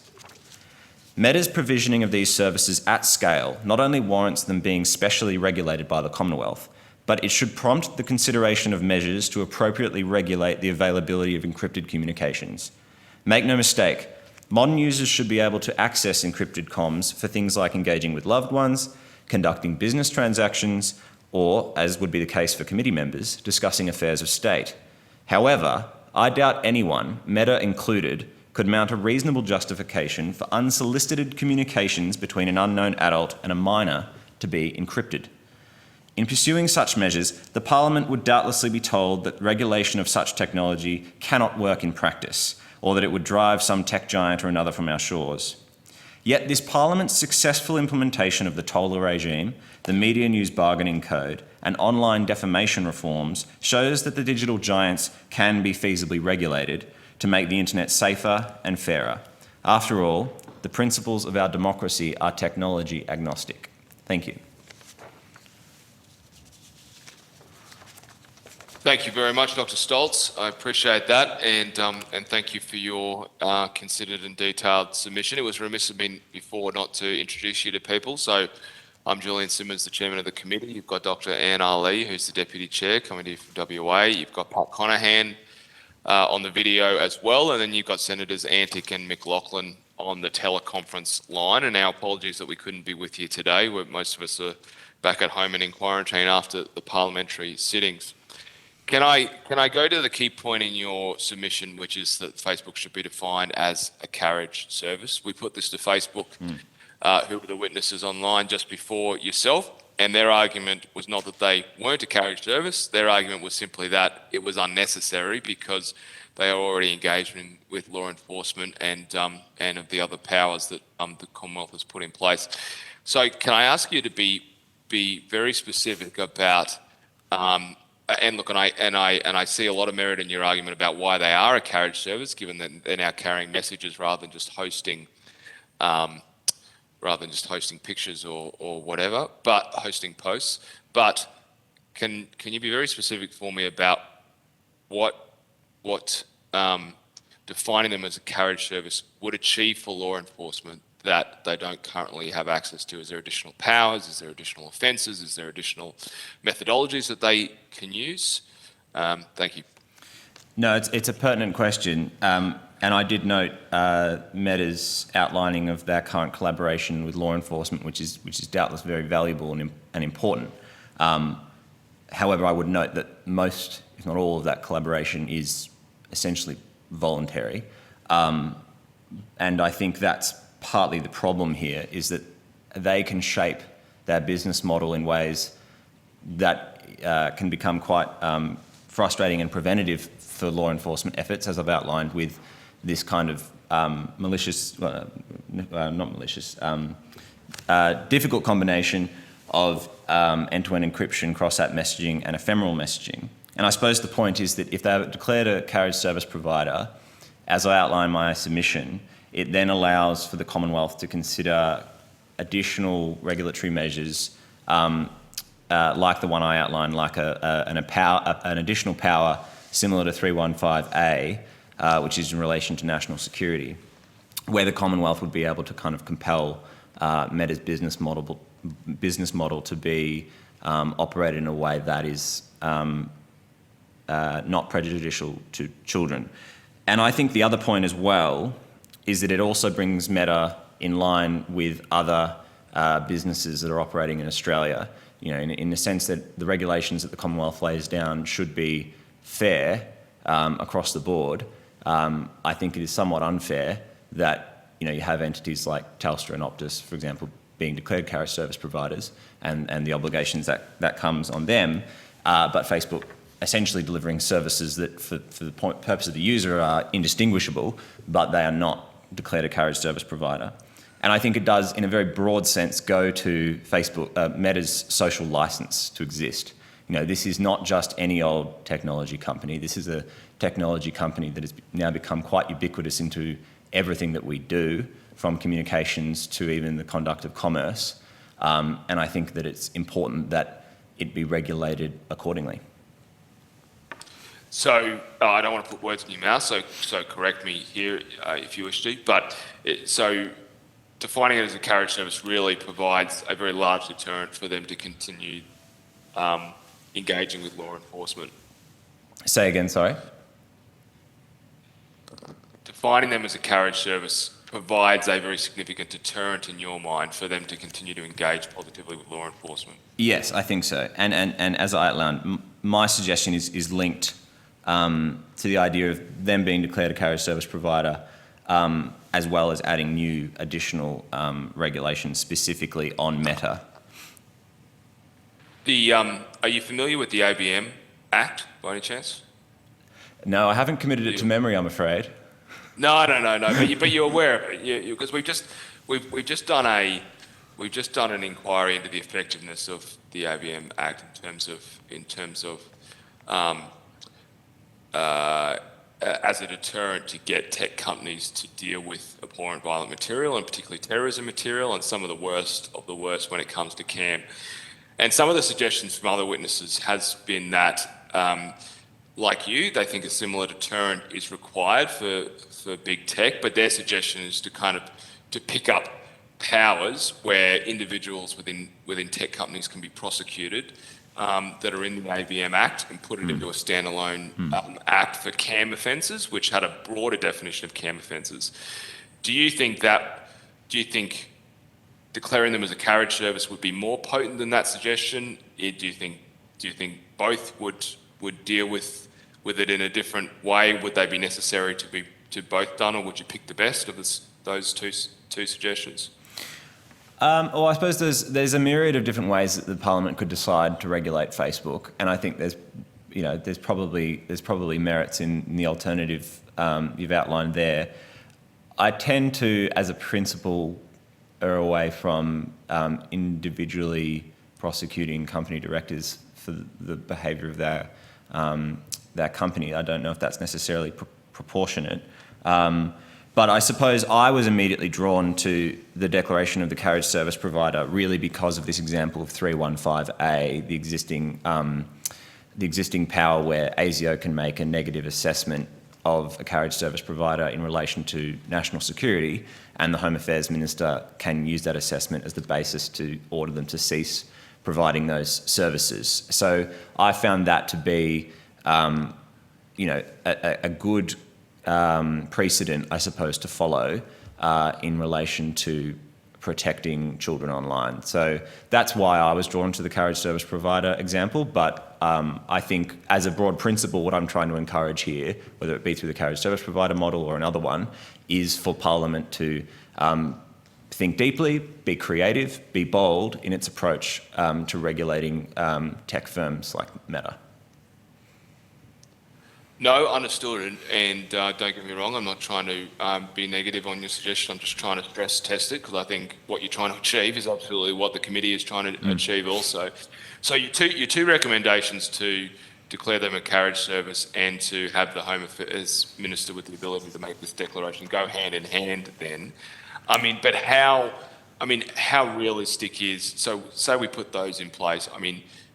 S8: Meta's provisioning of these services at scale not only warrants them being specially regulated by the Commonwealth, but it should prompt the consideration of measures to appropriately regulate the availability of encrypted communications. Make no mistake, modern users should be able to access encrypted comms for things like engaging with loved ones, conducting business transactions, or, as would be the case for committee members, discussing affairs of state. However, I doubt anyone, Meta included, could mount a reasonable justification for unsolicited communications between an unknown adult and a minor to be encrypted. In pursuing such measures, the Parliament would doubtlessly be told that regulation of such technology cannot work in practice, or that it would drive some tech giant or another from our shores. Yet this Parliament's successful implementation of the TOLA regime, the Media News Bargaining Code, and online defamation reforms shows that the digital giants can be feasibly regulated to make the internet safer and fairer. After all, the principles of our democracy are technology agnostic. Thank you.
S1: Thank you very much, Dr. Stoltz. I appreciate that, and thank you for your considered and detailed submission. It was remiss of me before not to introduce you to people. So I'm Julian Simmons, the chairman of the committee. You've got Dr. Anne Ali, who's the deputy chair, coming to you from WA. You've got Pat Conahan on the video as well, and then you've got Senators Antic and McLaughlin on the teleconference line. And our apologies that we couldn't be with you today, where most of us are back at home and in quarantine after the parliamentary sittings. Can I go to the key point in your submission, which is that Facebook should be defined as a carriage service? We put this to Facebook, who were the witnesses online just before yourself, and their argument was not that they weren't a carriage service. Their argument was simply that it was unnecessary because they are already engaged with law enforcement and of the other powers that the Commonwealth has put in place. So can I ask you to be very specific about and look, and I see a lot of merit in your argument about why they are a carriage service, given that they're now carrying messages rather than just hosting pictures or whatever, but hosting posts. But can you be very specific for me about what defining them as a carriage service would achieve for law enforcement that they don't currently have access to? Is there additional powers? Is there additional offences? Is there additional methodologies that they can use? Thank you.
S8: No, it's a pertinent question. And I did note Meta's outlining of their current collaboration with law enforcement, which is doubtless very valuable and important. However, I would note that most, if not all, of that collaboration is essentially voluntary. And I think that's partly the problem here, is that they can shape their business model in ways that can become quite frustrating and preventative for law enforcement efforts, as I've outlined with this kind of difficult combination of end-to-end encryption, cross-app messaging, and ephemeral messaging. And I suppose the point is that if they're declared a carriage service provider, as I outline in my submission, it then allows for the Commonwealth to consider additional regulatory measures like the one I outlined, like an additional power similar to 315A, which is in relation to national security, where the Commonwealth would be able to kind of compel Meta's business model to be operated in a way that is not prejudicial to children. And I think the other point as well is that it also brings Meta in line with other businesses that are operating in Australia, you know, in the sense that the regulations that the Commonwealth lays down should be fair across the board. I think it is somewhat unfair that, you know, you have entities like Telstra and Optus, for example, being declared carriage service providers and the obligations that comes on them, but Facebook essentially delivering services that for the purpose of the user are indistinguishable, but they are not declared a carriage service provider. And I think it does, in a very broad sense, go to Facebook, Meta's social license to exist. this is not just any old technology company. This is a technology company that has now become quite ubiquitous into everything that we do, from communications to even the conduct of commerce. And I think that it's important that it be regulated accordingly.
S1: So I don't want to put words in your mouth, so correct me here if you wish to. But so defining it as a carriage service really provides a very large deterrent for them to continue engaging with law enforcement.
S8: Say again, sorry?
S1: Defining them as a carriage service provides a very significant deterrent in your mind for them to continue to engage positively with law enforcement.
S8: Yes, I think so. And as I outlined, my suggestion is linked to the idea of them being declared a carriage service provider, as well as adding new additional regulations specifically on Meta.
S1: Are you familiar with the ABM Act by any chance?
S8: No, I haven't committed it to memory, I'm afraid.
S1: No. But you're aware of it, because we've just done an inquiry into the effectiveness of the ABM Act in terms of as a deterrent to get tech companies to deal with abhorrent violent material, and particularly terrorism material, and some of the worst when it comes to CAM. And some of the suggestions from other witnesses has been that, like you, they think a similar deterrent is required for big tech, but their suggestion is to pick up powers where individuals within tech companies can be prosecuted that are in the ABM Act, and put it into a standalone act for CAM offences, which had a broader definition of CAM offences. Do you think declaring them as a carriage service would be more potent than that suggestion? Do you think both would deal with it in a different way? Would they be necessary to both done, or would you pick the best of those two suggestions?
S8: Well, I suppose there's a myriad of different ways that the Parliament could decide to regulate Facebook, and I think there's probably merits in the alternative you've outlined there. I tend to, as a principle, err away from individually prosecuting company directors for the behaviour of their company. I don't know if that's necessarily proportionate. But I suppose I was immediately drawn to the declaration of the carriage service provider really because of this example of 315A, the existing power where ASIO can make a negative assessment of a carriage service provider in relation to national security, and the Home Affairs Minister can use that assessment as the basis to order them to cease providing those services. So I found that to be, a good precedent, I suppose, to follow in relation to protecting children online. So that's why I was drawn to the carriage service provider example. But I think as a broad principle, what I'm trying to encourage here, whether it be through the carriage service provider model or another one, is for Parliament to think deeply, be creative, be bold in its approach to regulating tech firms like Meta.
S1: No, understood. And don't get me wrong, I'm not trying to be negative on your suggestion. I'm just trying to stress test it, because I think what you're trying to achieve is absolutely what the committee is trying to achieve also. So your two recommendations, to declare them a carriage service and to have the Home Affairs Minister with the ability to make this declaration, go hand in hand then. But how realistic is, so say we put those in place,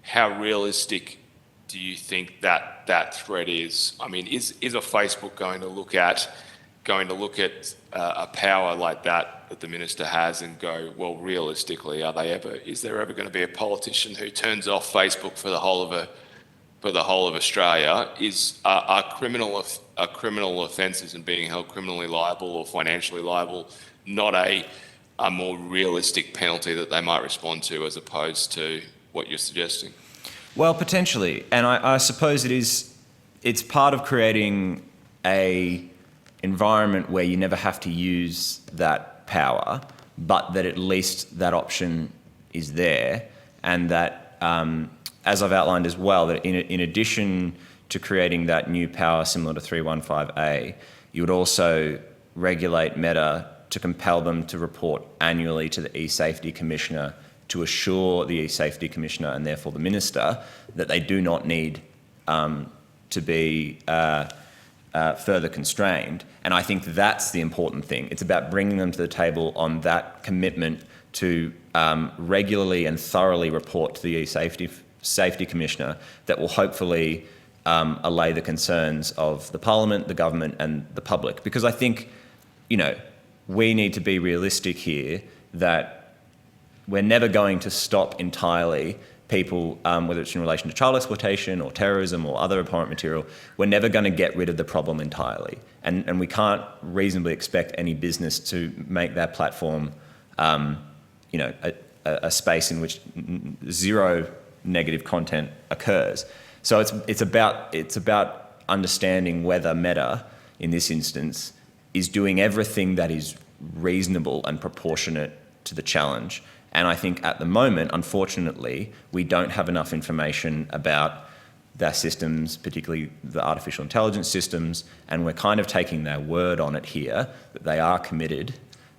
S1: how realistic do you think that threat is? Is a Facebook going to look at a power like that the minister has and go, well, realistically, is there ever going to be a politician who turns off Facebook for the whole of Australia? Are criminal offences and being held criminally liable or financially liable not a more realistic penalty that they might respond to, as opposed to what you're suggesting?
S8: Well, potentially, and I suppose it's part of creating a environment where you never have to use that power, but that at least that option is there, and that, as I've outlined as well, that in addition to creating that new power similar to 315A, you would also regulate Meta to compel them to report annually to the eSafety Commissioner to assure the e-safety commissioner and therefore the minister that they do not need to be further constrained. And I think that's the important thing. It's about bringing them to the table on that commitment to regularly and thoroughly report to the e-safety commissioner that will hopefully allay the concerns of the Parliament, the government and the public. Because I think, we need to be realistic here that we're never going to stop entirely people, whether it's in relation to child exploitation or terrorism or other abhorrent material, we're never going to get rid of the problem entirely. And we can't reasonably expect any business to make their platform, a space in which zero negative content occurs. So it's about understanding whether Meta, in this instance, is doing everything that is reasonable and proportionate to the challenge. And I think at the moment, unfortunately, we don't have enough information about their systems, particularly the artificial intelligence systems, and we're kind of taking their word on it here that they are committed.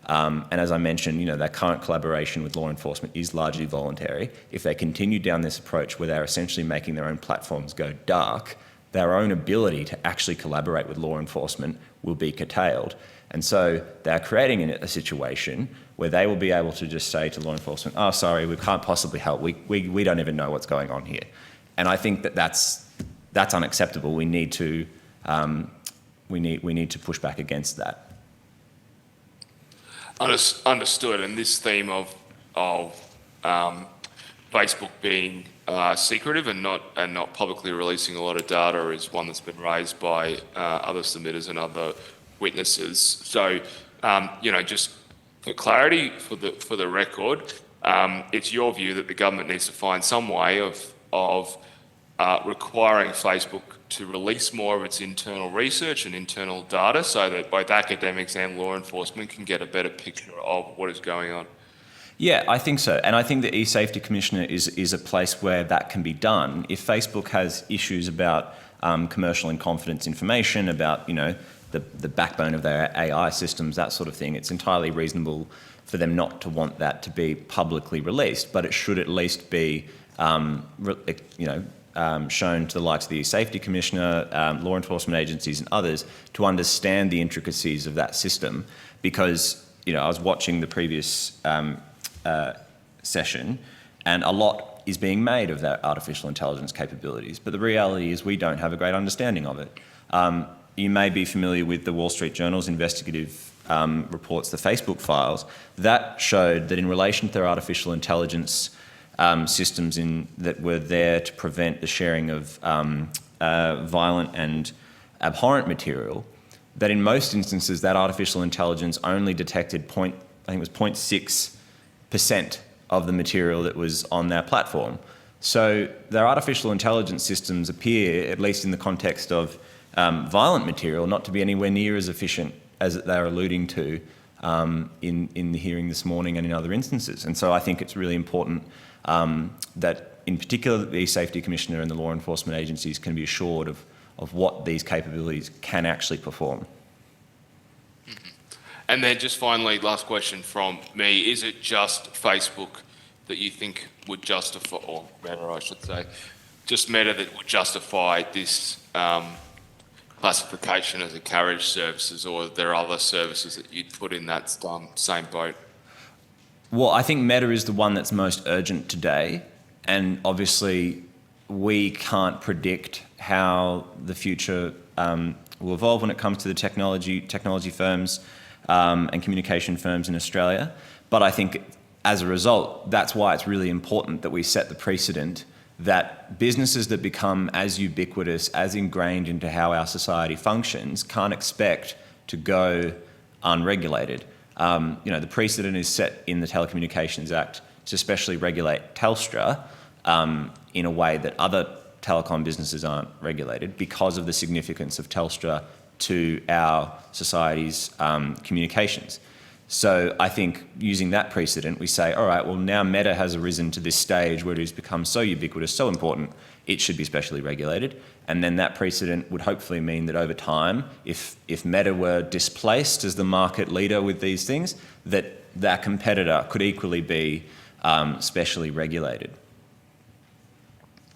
S8: And as I mentioned, their current collaboration with law enforcement is largely voluntary. If they continue down this approach where they're essentially making their own platforms go dark, their own ability to actually collaborate with law enforcement will be curtailed. And so they're creating a situation where they will be able to just say to law enforcement, oh, sorry, we can't possibly help. We don't even know what's going on here. And I think that's unacceptable. We need to push back against that.
S1: Understood. And this theme of Facebook being secretive and not publicly releasing a lot of data is one that's been raised by other submitters and other witnesses. So, just for clarity, for the record, it's your view that the government needs to find some way of requiring Facebook to release more of its internal research and internal data so that both academics and law enforcement can get a better picture of what is going on.
S8: Yeah, I think so. And I think the e-safety commissioner is a place where that can be done. If Facebook has issues about commercial and confidence information, about, the backbone of their AI systems, that sort of thing, it's entirely reasonable for them not to want that to be publicly released, but it should at least be, shown to the likes of the safety commissioner, law enforcement agencies and others to understand the intricacies of that system. Because, I was watching the previous session and a lot is being made of that artificial intelligence capabilities, but the reality is we don't have a great understanding of it. You may be familiar with the Wall Street Journal's investigative reports, the Facebook files, that showed that in relation to their artificial intelligence systems that were there to prevent the sharing of violent and abhorrent material, that in most instances that artificial intelligence only detected 0.6% of the material that was on their platform. So their artificial intelligence systems appear, at least in the context of violent material, not to be anywhere near as efficient as they're alluding to in the hearing this morning and in other instances. And so I think it's really important that in particular the e-safety commissioner and the law enforcement agencies can be assured of what these capabilities can actually perform.
S1: And then just finally, last question from me, is it just Facebook that you think would justify, or Meta I should say, just Meta that would justify this classification as a carriage services, or are there other services that you'd put in that same boat?
S8: Well, I think Meta is the one that's most urgent today, and obviously we can't predict how the future will evolve when it comes to the technology firms and communication firms in Australia. But I think as a result, that's why it's really important that we set the precedent that businesses that become as ubiquitous, as ingrained into how our society functions, can't expect to go unregulated. The precedent is set in the Telecommunications Act to especially regulate Telstra in a way that other telecom businesses aren't regulated because of the significance of Telstra to our society's communications. So I think using that precedent, we say, all right, well, now Meta has arisen to this stage where it has become so ubiquitous, so important, it should be specially regulated. And then that precedent would hopefully mean that over time, if Meta were displaced as the market leader with these things, that competitor could equally be specially regulated.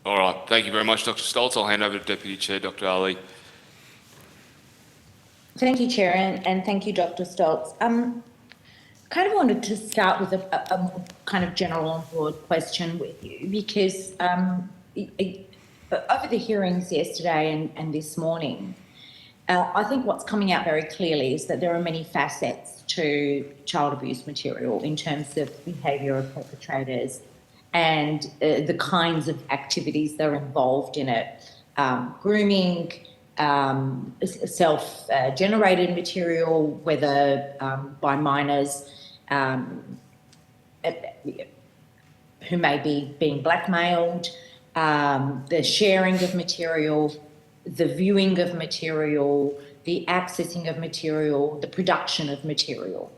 S1: All right. Thank you very much, Dr. Stoltz. I'll hand over to Deputy Chair, Dr. Ali.
S5: Thank you, Chair, and thank you, Dr. Stoltz. Kind of wanted to start with a more kind of general and broad question with you, because over the hearings yesterday and this morning, I think what's coming out very clearly is that there are many facets to child abuse material in terms of behaviour of perpetrators and the kinds of activities that are involved in it. Grooming, self-generated material, whether by minors who may be being blackmailed, the sharing of material, the viewing of material, the accessing of material, the production of material.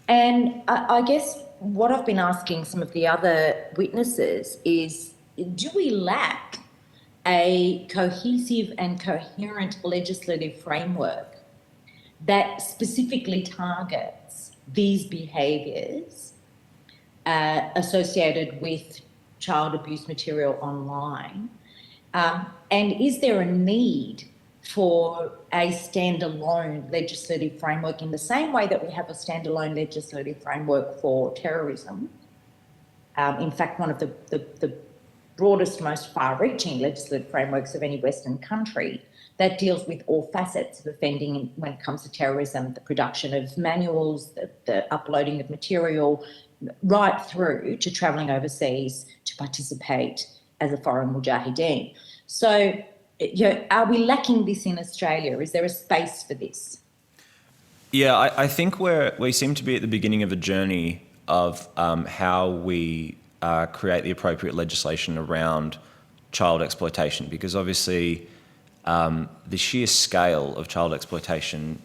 S5: And I guess what I've been asking some of the other witnesses is, do we lack a cohesive and coherent legislative framework that specifically targets these behaviours associated with child abuse material online? And is there a need for a standalone legislative framework in the same way that we have a standalone legislative framework for terrorism? In fact, one of the broadest, most far-reaching legislative frameworks of any Western country that deals with all facets of offending when it comes to terrorism, the production of manuals, the uploading of material, right through to travelling overseas to participate as a foreign mujahideen. So, are we lacking this in Australia? Is there a space for this?
S8: Yeah, I think we seem to be at the beginning of a journey of how we create the appropriate legislation around child exploitation, because obviously the sheer scale of child exploitation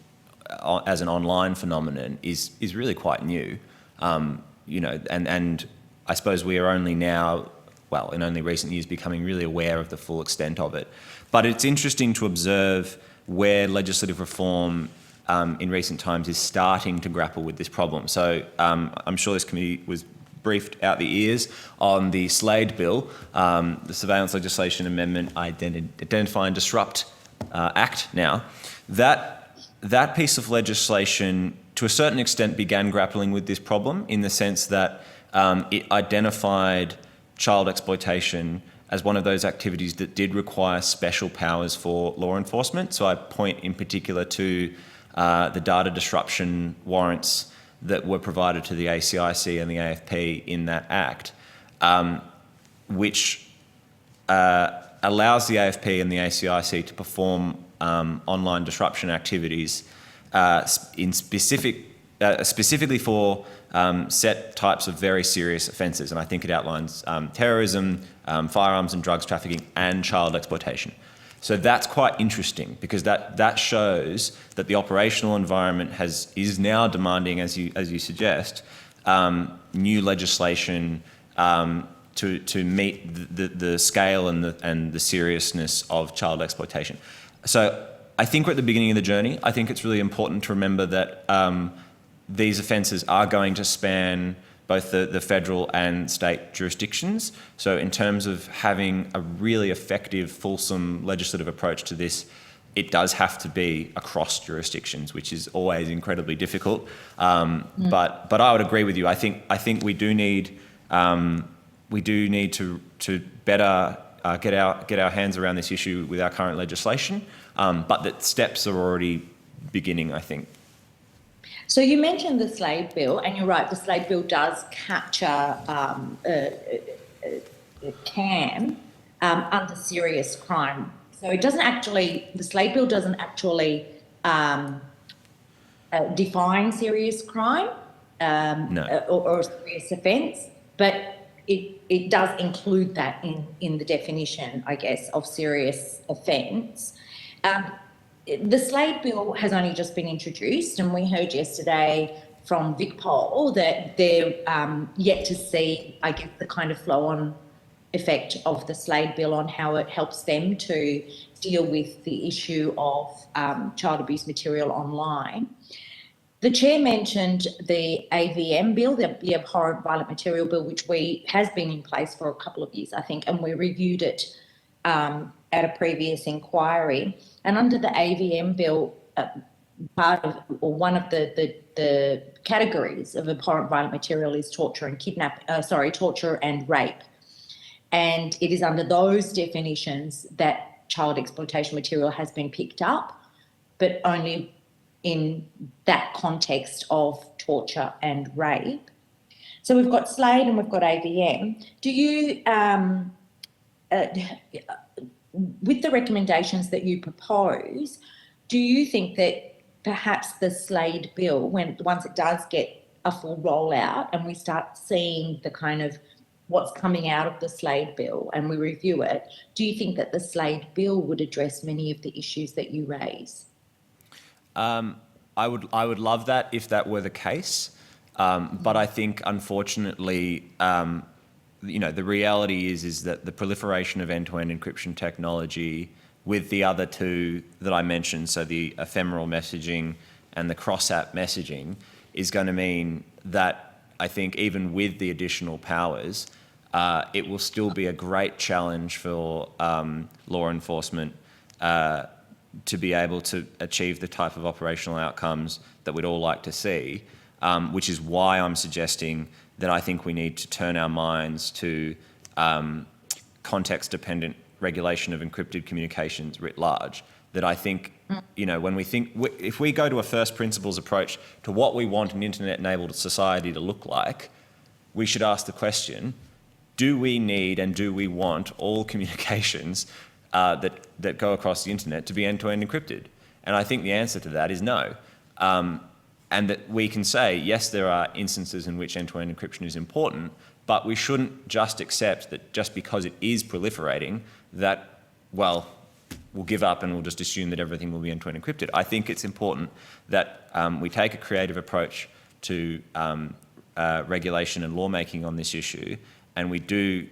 S8: as an online phenomenon is really quite new. And I suppose we are only now, well, in only recent years, becoming really aware of the full extent of it. But it's interesting to observe where legislative reform in recent times is starting to grapple with this problem. So I'm sure this committee was briefed out the ears on the Slade Bill, the Surveillance Legislation Amendment Identify and Disrupt Act now. That piece of legislation, to a certain extent, began grappling with this problem in the sense that it identified child exploitation as one of those activities that did require special powers for law enforcement. So I point in particular to the data disruption warrants that were provided to the ACIC and the AFP in that Act, which allows the AFP and the ACIC to perform online disruption activities in specifically for set types of very serious offences. And I think it outlines terrorism, firearms and drugs trafficking, and child exploitation. So that's quite interesting, because that shows that the operational environment is now demanding, as you suggest, new legislation to meet the scale and the seriousness of child exploitation. So I think we're at the beginning of the journey. I think it's really important to remember that these offences are going to span both the federal and state jurisdictions. So in terms of having a really effective, fulsome legislative approach to this, it does have to be across jurisdictions, which is always incredibly difficult. But I would agree with you. I think we do need to better get our hands around this issue with our current legislation. But that steps are already beginning, I think.
S5: So you mentioned the Slade Bill, and you're right, the Slade Bill does capture CAM under serious crime. So it doesn't actually, the Slade Bill doesn't actually define serious crime or a serious offence, but it does include that in the definition, I guess, of serious offence. The Slade Bill has only just been introduced, and we heard yesterday from VicPol that they're yet to see, I guess, the kind of flow-on effect of the Slade Bill on how it helps them to deal with the issue of child abuse material online. The chair mentioned the AVM bill, the Abhorrent Violent Material Bill, which has been in place for a couple of years, I think, and we reviewed it at a previous inquiry. And under the AVM bill, one of the categories of abhorrent violent material is torture and rape. And it is under those definitions that child exploitation material has been picked up, but only in that context of torture and rape. So we've got Slade and we've got AVM. Do you, with the recommendations that you propose, do you think that perhaps the Slade bill, once it does get a full rollout and we start seeing the kind of what's coming out of the Slade bill and we review it, do you think that the Slade bill would address many of the issues that you raise?
S8: I would love that if that were the case, but I think unfortunately, the reality is that the proliferation of end-to-end encryption technology with the other two that I mentioned, so the ephemeral messaging and the cross-app messaging, is going to mean that I think even with the additional powers, it will still be a great challenge for law enforcement to be able to achieve the type of operational outcomes that we'd all like to see, which is why I'm suggesting that I think we need to turn our minds to context-dependent regulation of encrypted communications writ large. That I think, when we think, if we go to a first principles approach to what we want an internet-enabled society to look like, we should ask the question, do we need and do we want all communications that go across the internet to be end-to-end encrypted? And I think the answer to that is no. And that we can say, yes, there are instances in which end-to-end encryption is important, but we shouldn't just accept that just because it is proliferating, that, well, we'll give up and we'll just assume that everything will be end-to-end encrypted. I think it's important that we take a creative approach to regulation and lawmaking on this issue, and we do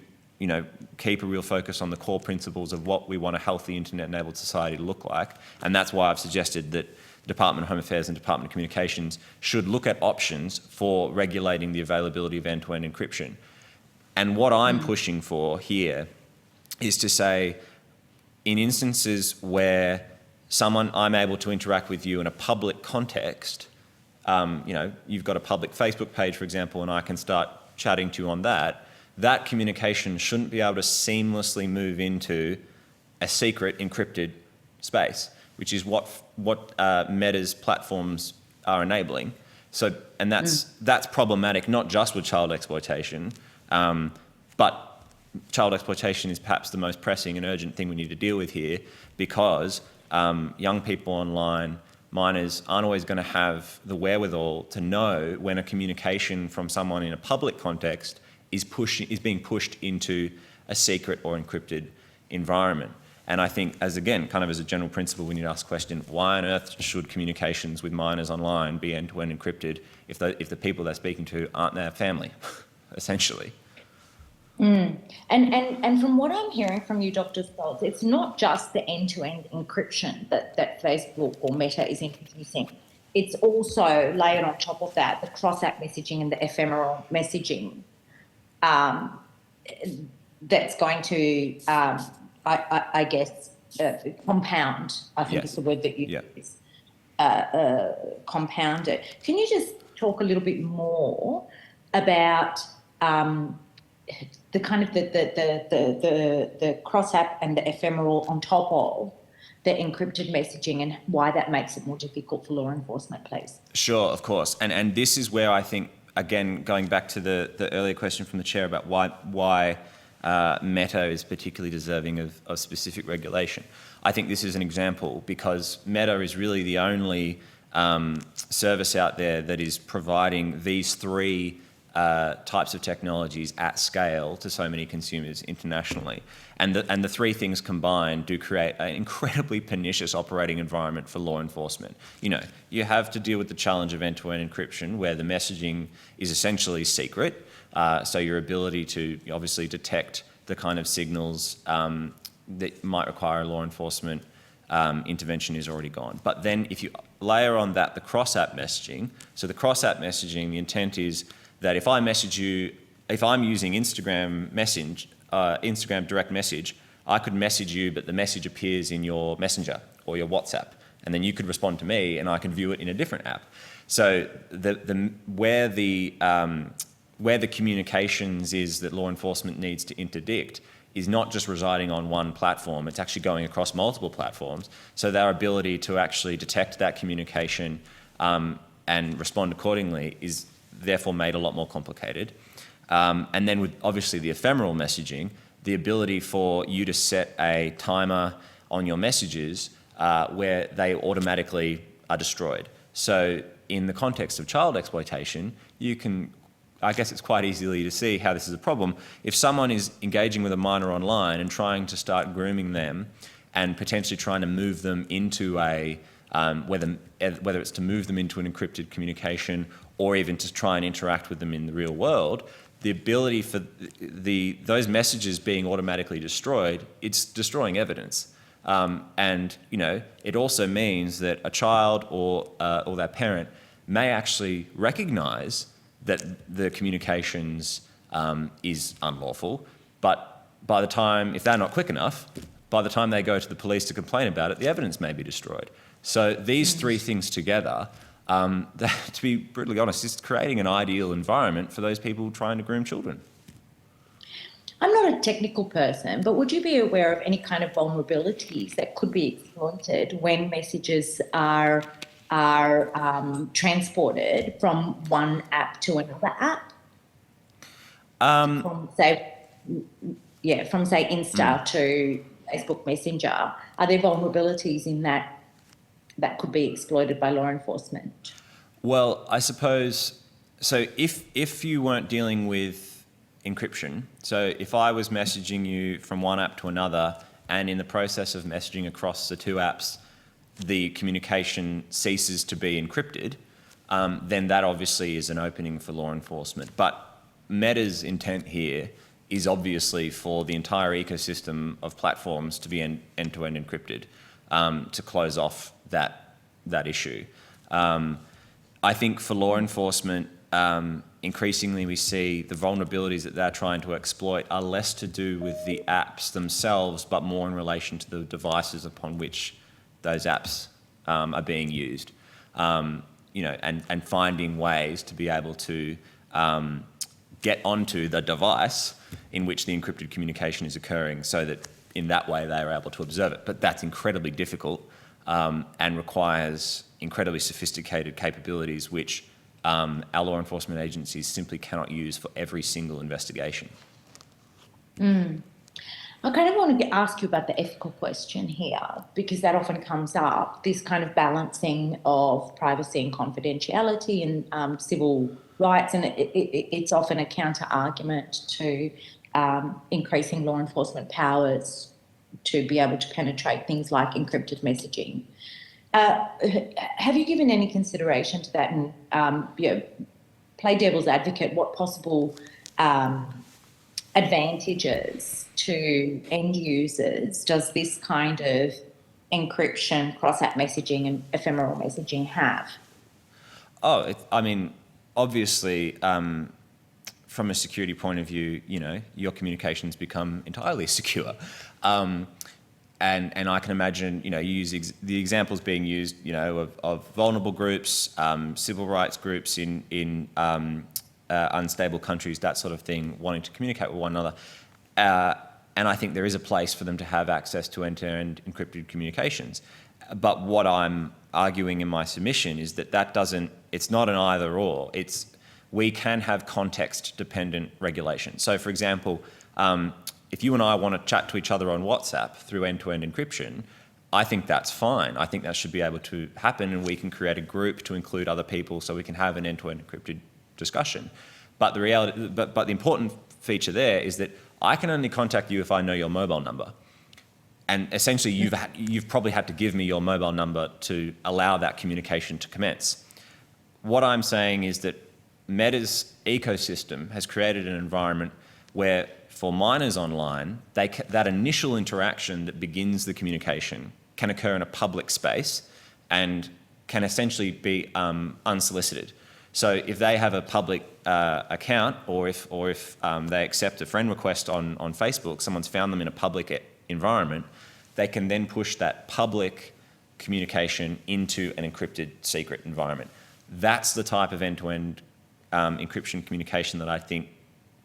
S8: keep a real focus on the core principles of what we want a healthy internet-enabled society to look like. And that's why I've suggested that the Department of Home Affairs and Department of Communications should look at options for regulating the availability of end-to-end encryption. And what I'm pushing for here is to say, in instances where I'm able to interact with you in a public context, you've got a public Facebook page, for example, and I can start chatting to you on that communication shouldn't be able to seamlessly move into a secret encrypted space, which is what Meta's platforms are enabling. So, and that's problematic, not just with child exploitation, but child exploitation is perhaps the most pressing and urgent thing we need to deal with here, because young people online, minors, aren't always going to have the wherewithal to know when a communication from someone in a public context is being pushed into a secret or encrypted environment. And I think, as a general principle, we need to ask the question, why on earth should communications with minors online be end-to-end encrypted if the people they're speaking to aren't their family, essentially?
S5: And from what I'm hearing from you, Dr. Stoltz, it's not just the end-to-end encryption that Facebook or Meta is introducing. It's also layered on top of that, the cross-app messaging and the ephemeral messaging that's going to, I guess, compound, I think is the word that you use, compound it. Can you just talk a little bit more about the kind of the cross-app and the ephemeral on top of the encrypted messaging and why that makes it more difficult for law enforcement, please?
S8: Sure, of course. And this is where I think, again, going back to the earlier question from the chair about why Meta is particularly deserving of specific regulation. I think this is an example because Meta is really the only service out there that is providing these three types of technologies at scale to so many consumers internationally. And the three things combined do create an incredibly pernicious operating environment for law enforcement. You have to deal with the challenge of end-to-end encryption where the messaging is essentially secret. So your ability to obviously detect the kind of signals that might require law enforcement intervention is already gone. But then if you layer on that the cross-app messaging. So the cross-app messaging, the intent is that if I message you, if I'm using Instagram direct message, I could message you, but the message appears in your Messenger or your WhatsApp, and then you could respond to me, and I can view it in a different app. So where the communications is that law enforcement needs to interdict is not just residing on one platform, it's actually going across multiple platforms. So their ability to actually detect that communication and respond accordingly is therefore made a lot more complicated. And then with obviously the ephemeral messaging, the ability for you to set a timer on your messages where they automatically are destroyed. So in the context of child exploitation, you can, I guess it's quite easily to see how this is a problem. If someone is engaging with a minor online and trying to start grooming them and potentially trying to move them into a, whether it's to move them into an encrypted communication or even to try and interact with them in the real world, the ability for those messages being automatically destroyed, it's destroying evidence. And it also means that a child or their parent may actually recognise that the communications is unlawful, but by the time, if they're not quick enough, by the time they go to the police to complain about it, the evidence may be destroyed. So these three things together, to be brutally honest, is creating an ideal environment for those people trying to groom children.
S5: I'm not a technical person, but would you be aware of any kind of vulnerabilities that could be exploited when messages are transported from one app to another app? From say Insta to Facebook Messenger, are there vulnerabilities in that could be exploited by law enforcement?
S8: Well, I suppose, so if you weren't dealing with encryption, so if I was messaging you from one app to another and in the process of messaging across the two apps, the communication ceases to be encrypted, then that obviously is an opening for law enforcement. But Meta's intent here is obviously for the entire ecosystem of platforms to be end-to-end encrypted, to close off that issue. I think for law enforcement, increasingly we see the vulnerabilities that they're trying to exploit are less to do with the apps themselves, but more in relation to the devices upon which those apps are being used. And finding ways to be able to get onto the device in which the encrypted communication is occurring so that in that way they are able to observe it. But that's incredibly difficult and requires incredibly sophisticated capabilities which our law enforcement agencies simply cannot use for every single investigation.
S5: I kind of want to ask you about the ethical question here, because that often comes up, this kind of balancing of privacy and confidentiality and civil rights, and it's often a counter-argument to increasing law enforcement powers to be able to penetrate things like encrypted messaging. Have you given any consideration to that and play devil's advocate, what possible advantages to end users does this kind of encryption, cross-app messaging and ephemeral messaging have?
S8: Obviously, from a security point of view, your communications become entirely secure. And I can imagine, you use the examples being used, of vulnerable groups, civil rights groups in unstable countries, that sort of thing, wanting to communicate with one another. And I think there is a place for them to have access to end-to-end encrypted communications. But what I'm arguing in my submission is that it's not an either or. We can have context-dependent regulation. So, for example, if you and I want to chat to each other on WhatsApp through end-to-end encryption, I think that's fine. I think that should be able to happen, and we can create a group to include other people so we can have an end-to-end encrypted discussion. But the important feature there is that I can only contact you if I know your mobile number. And essentially, you've probably had to give me your mobile number to allow that communication to commence. What I'm saying is that Meta's ecosystem has created an environment where, for minors online, that initial interaction that begins the communication can occur in a public space, and can essentially be unsolicited. So if they have a public account, or if they accept a friend request on Facebook, someone's found them in a public environment, they can then push that public communication into an encrypted secret environment. That's the type of end-to-end encryption communication that I think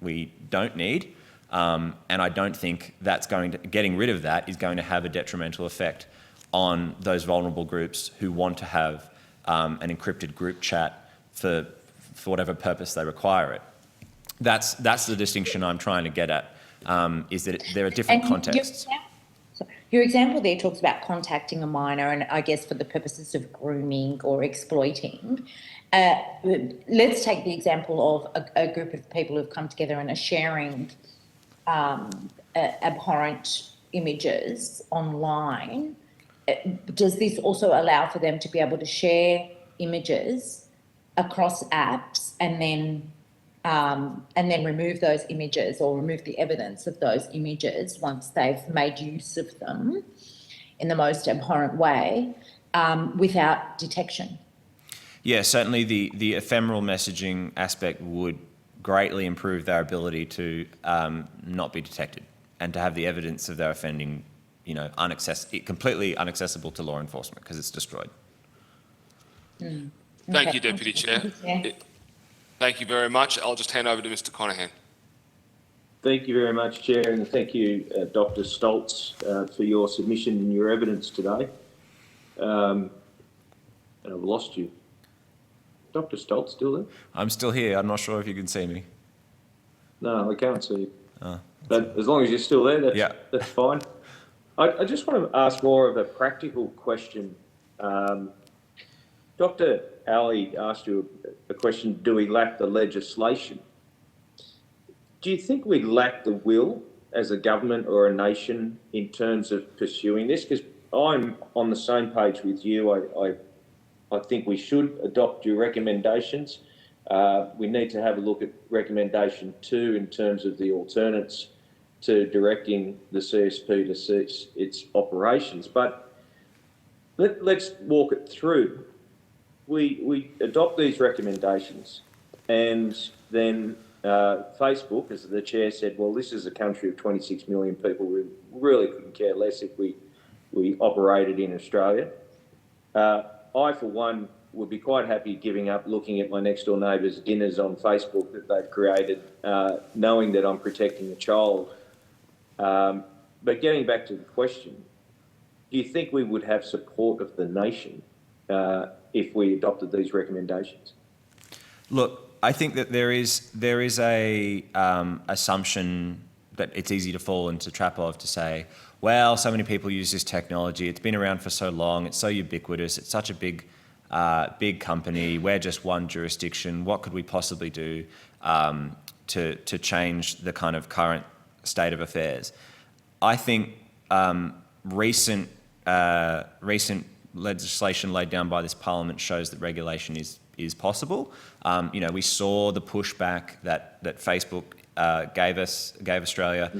S8: we don't need. And I don't think that's getting rid of that is going to have a detrimental effect on those vulnerable groups who want to have an encrypted group chat for whatever purpose they require it. That's the distinction I'm trying to get at, is that there are different contexts.
S5: Your example there talks about contacting a minor, and I guess for the purposes of grooming or exploiting. Let's take the example of a group of people who've come together and are sharing abhorrent images online. Does this also allow for them to be able to share images across apps and then remove those images or remove the evidence of those images once they've made use of them in the most abhorrent way, without detection?
S8: Yeah, certainly the ephemeral messaging aspect would greatly improve their ability to not be detected and to have the evidence of their offending, completely inaccessible to law enforcement because it's destroyed.
S1: Thank you, Deputy Chair. Thank you very much. I'll just hand over to Mr. Conahan.
S6: Thank you very much, Chair, and thank you, Dr. Stoltz, for your submission and your evidence today. And I've lost you. Dr. Stoltz, still there?
S8: I'm still here. I'm not sure if you can see me.
S6: No, I can't see you. But as long as you're still there, that's fine. I just want to ask more of a practical question. Dr. Ali asked you a question, do we lack the legislation? Do you think we lack the will as a government or a nation in terms of pursuing this? Because I'm on the same page with you. I think we should adopt your recommendations. We need to have a look at recommendation 2 in terms of the alternates to directing the CSP to cease its operations. But let's walk it through. We adopt these recommendations, and then Facebook, as the chair said, well, this is a country of 26 million people. We really couldn't care less if we operated in Australia. I, for one, would be quite happy giving up looking at my next door neighbour's dinners on Facebook that they've created, knowing that I'm protecting the child. But getting back to the question, do you think we would have support of the nation if we adopted these recommendations?
S8: Look, I think that there is a assumption that it's easy to fall into the trap of to say, well, so many people use this technology. It's been around for so long. It's so ubiquitous. It's such a big company. We're just one jurisdiction. What could we possibly do to change the kind of current state of affairs? I think recent legislation laid down by this Parliament shows that regulation is possible. We saw the pushback that Facebook gave Australia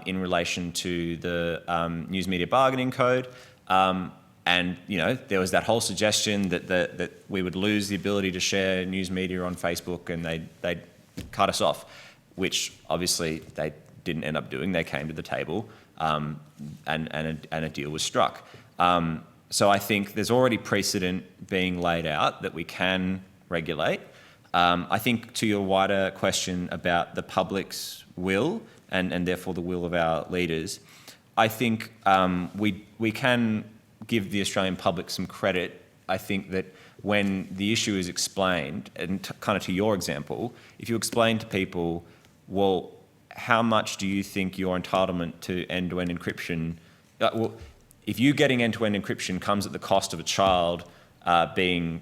S8: in relation to the News Media Bargaining Code. And there was that whole suggestion that we would lose the ability to share news media on Facebook, and they'd cut us off, which obviously they didn't end up doing. They came to the table, and a deal was struck. So I think there's already precedent being laid out that we can regulate. I think to your wider question about the public's will and therefore the will of our leaders, I think we can give the Australian public some credit. I think that when the issue is explained, and kind of to your example, if you explain to people, well, how much do you think your entitlement to end-to-end encryption, if you getting end-to-end encryption comes at the cost of a child being,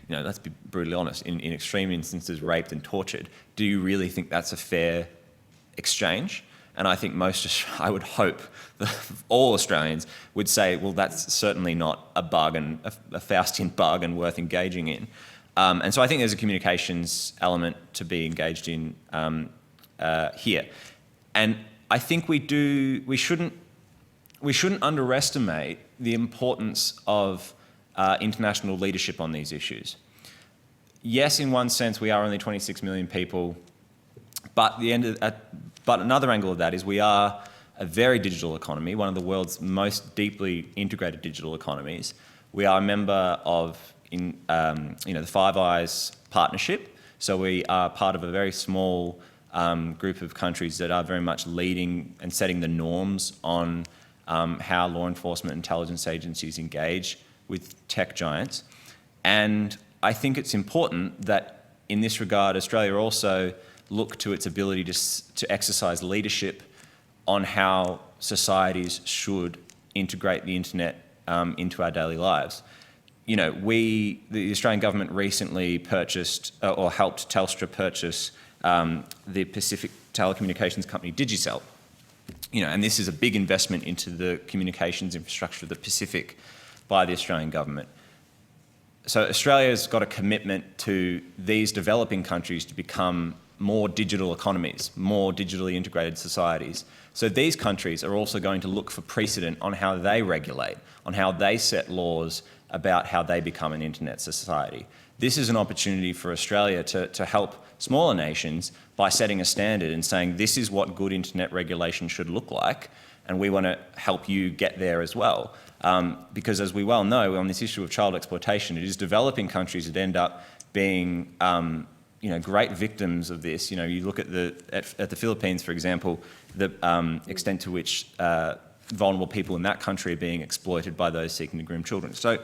S8: let's be brutally honest, in extreme instances raped and tortured, do you really think that's a fair exchange? And I think I would hope that all Australians would say, well, that's certainly not a bargain, a Faustian bargain worth engaging in. And so I think there's a communications element to be engaged in here. And I think we shouldn't underestimate the importance of international leadership on these issues. Yes, in one sense, we are only 26 million people, but but another angle of that is we are a very digital economy, one of the world's most deeply integrated digital economies. We are a member of the Five Eyes partnership, so we are part of a very small group of countries that are very much leading and setting the norms on how law enforcement intelligence agencies engage with tech giants. And I think it's important that in this regard, Australia also look to its ability to exercise leadership on how societies should integrate the internet into our daily lives. You know, the Australian government recently purchased or helped Telstra purchase the Pacific telecommunications company Digicel. You know, and this is a big investment into the communications infrastructure of the Pacific by the Australian government. So Australia's got a commitment to these developing countries to become more digital economies, more digitally integrated societies. So these countries are also going to look for precedent on how they regulate, on how they set laws about how they become an internet society. This is an opportunity for Australia to help smaller nations by setting a standard and saying this is what good internet regulation should look like, and we want to help you get there as well. Because as we well know, on this issue of child exploitation, it is developing countries that end up being great victims of this. You know, you look at the Philippines, for example, the extent to which vulnerable people in that country are being exploited by those seeking to groom children. So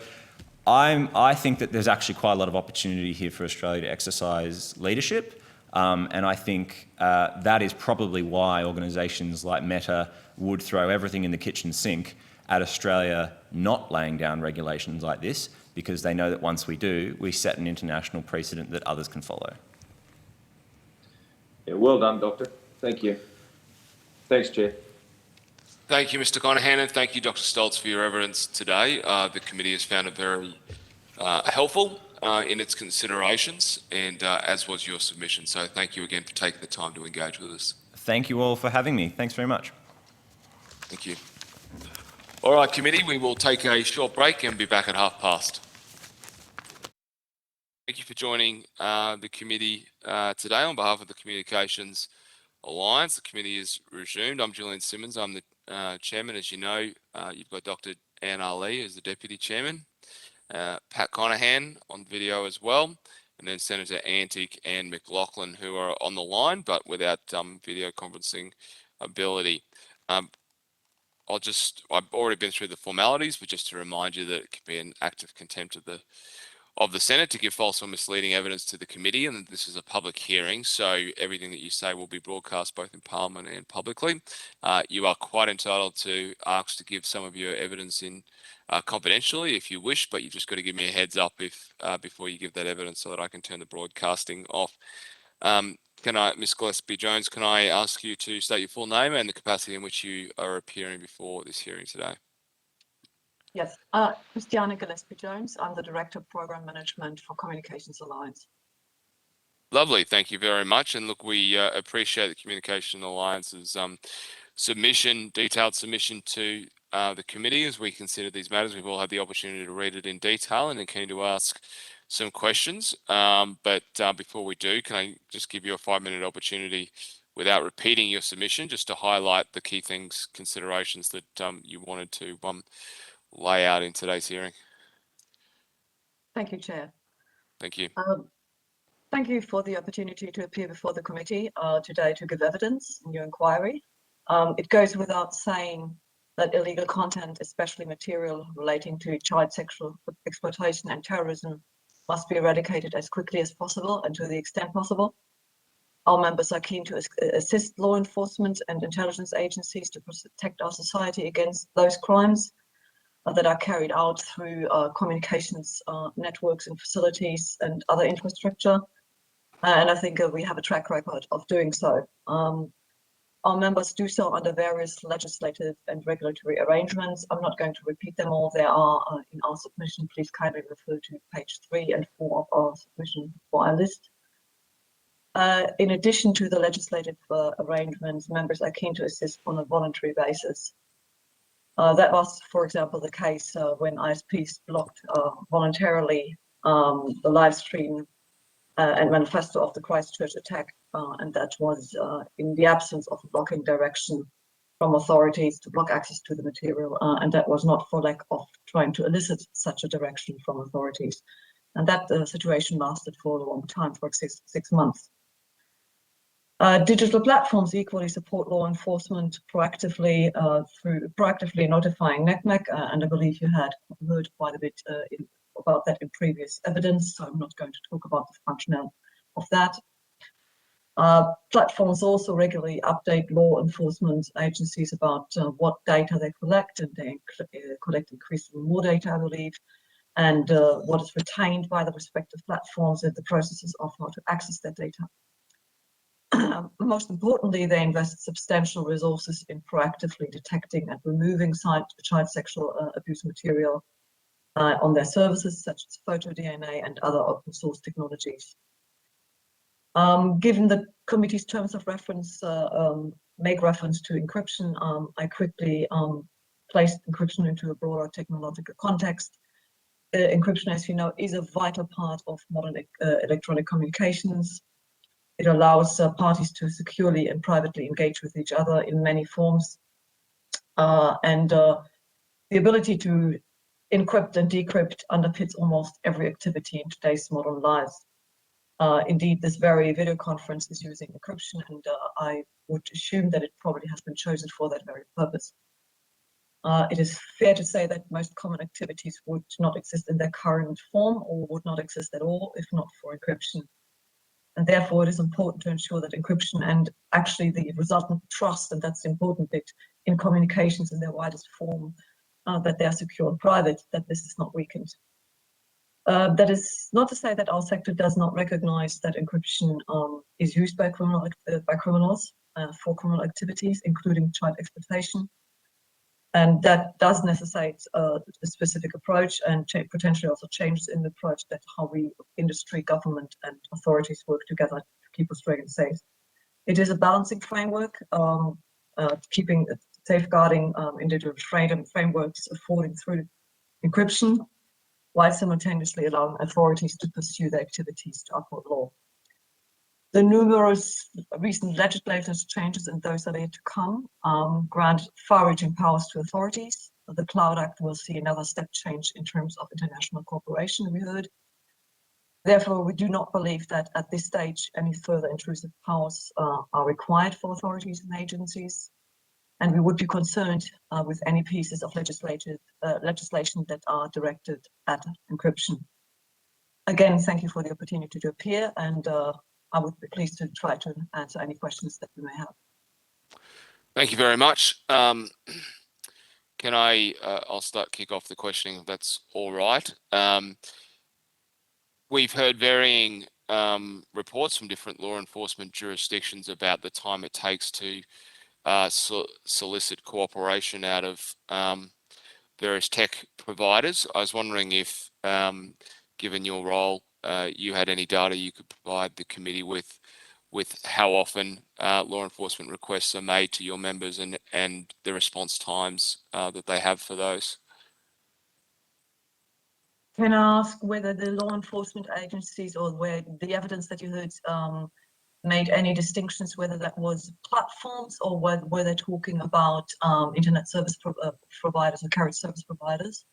S8: I think that there's actually quite a lot of opportunity here for Australia to exercise leadership. And I think that is probably why organisations like Meta would throw everything in the kitchen sink at Australia not laying down regulations like this, because they know that once we do, we set an international precedent that others can follow.
S6: Yeah, well done, Doctor. Thank you. Thanks, Chair.
S1: Thank you, Mr. Conahan, and thank you, Dr. Stoltz, for your evidence today. The committee has found it very helpful in its considerations, and as was your submission. So thank you again for taking the time to engage with us.
S8: Thank you all for having me. Thanks very much.
S1: Thank you. All right, committee, we will take a short break and be back at past. Thank you for joining the committee today on behalf of the Communications Alliance. The committee is resumed. I'm Julian Simmons. I'm the chairman. As you know, you've got Dr. Anne Ali as the deputy chairman, Pat Conahan on video as well, and then Senator Antic and McLaughlin, who are on the line but without video conferencing ability. I've already been through the formalities, but just to remind you that it could be an act of contempt of the Senate to give false or misleading evidence to the committee, and this is a public hearing, so everything that you say will be broadcast both in Parliament and publicly. You are quite entitled to ask to give some of your evidence in confidentially if you wish, but you've just got to give me a heads up if before you give that evidence so that I can turn the broadcasting off. Ms. Gillespie-Jones, can I ask you to state your full name and the capacity in which you are appearing before this hearing today?
S9: Yes, Christiana Gillespie-Jones. I'm the Director of Program Management for Communications Alliance.
S1: Lovely, thank you very much. And look, we appreciate the Communication Alliance's detailed submission to the committee as we consider these matters. We've all had the opportunity to read it in detail and are keen to ask some questions. But before we do, can I just give you a 5-minute opportunity without repeating your submission, just to highlight the key things, considerations that you wanted to lay out in today's hearing?
S9: Thank you, Chair.
S1: Thank you.
S9: Thank you for the opportunity to appear before the committee today to give evidence in your inquiry. It goes without saying that illegal content, especially material relating to child sexual exploitation and terrorism, must be eradicated as quickly as possible and to the extent possible. Our members are keen to assist law enforcement and intelligence agencies to protect our society against those crimes that are carried out through communications networks and facilities and other infrastructure. And I think we have a track record of doing so. Our members do so under various legislative and regulatory arrangements. I'm not going to repeat them all. They are in our submission. Please kindly refer to page 3 and 4 of our submission for our list. In addition to the legislative arrangements, members are keen to assist on a voluntary basis. That was, for example, the case when ISPs blocked voluntarily the live stream and manifesto of the Christchurch attack, and that was in the absence of a blocking direction from authorities to block access to the material, and that was not for lack of trying to elicit such a direction from authorities. And that situation lasted for a long time, for 6 months. Digital platforms equally support law enforcement proactively through proactively notifying NCMEC, and I believe you had heard quite a bit about that in previous evidence, so I'm not going to talk about the functionality of that. Platforms also regularly update law enforcement agencies about what data they collect, and they collect increasingly more data, I believe, and what is retained by the respective platforms and the processes of how to access that data. Most importantly, they invest substantial resources in proactively detecting and removing child sexual abuse material on their services, such as photo DNA and other open source technologies. Given the committee's terms of reference make reference to encryption, I quickly placed encryption into a broader technological context. Encryption, as you know, is a vital part of modern electronic communications. It allows parties to securely and privately engage with each other in many forms. And the ability to encrypt and decrypt underpins almost every activity in today's modern lives. Indeed, this very video conference is using encryption, and I would assume that it probably has been chosen for that very purpose. It is fair to say that most common activities would not exist in their current form or would not exist at all if not for encryption. And therefore, it is important to ensure that encryption and actually the resultant trust, and that's the important bit, in communications in their widest form, that they are secure and private, that this is not weakened. That is not to say that our sector does not recognize that encryption is used by criminals for criminal activities, including child exploitation. And that does necessitate a specific approach and potentially also changes in the approach that how we, industry, government and authorities work together to keep Australians safe. It is a balancing framework, safeguarding individual frameworks affording through encryption, while simultaneously allowing authorities to pursue their activities to uphold law. The numerous recent legislative changes and those that are yet to come grant far-reaching powers to authorities. The Cloud Act will see another step change in terms of international cooperation, we heard. Therefore, we do not believe that at this stage any further intrusive powers are required for authorities and agencies. And we would be concerned with any pieces of legislation that are directed at encryption. Again, thank you for the opportunity to appear, and I would be pleased to try to answer any questions that you may have.
S1: Thank you very much. Can I'll kick off the questioning if that's all right. We've heard varying reports from different law enforcement jurisdictions about the time it takes to solicit cooperation out of various tech providers. I was wondering if, given your role, you had any data you could provide the committee with how often law enforcement requests are made to your members and the response times that they have for those.
S9: Can I ask whether the law enforcement agencies or where the evidence that you heard made any distinctions, whether that was platforms or were they talking about internet service providers or carriage service providers?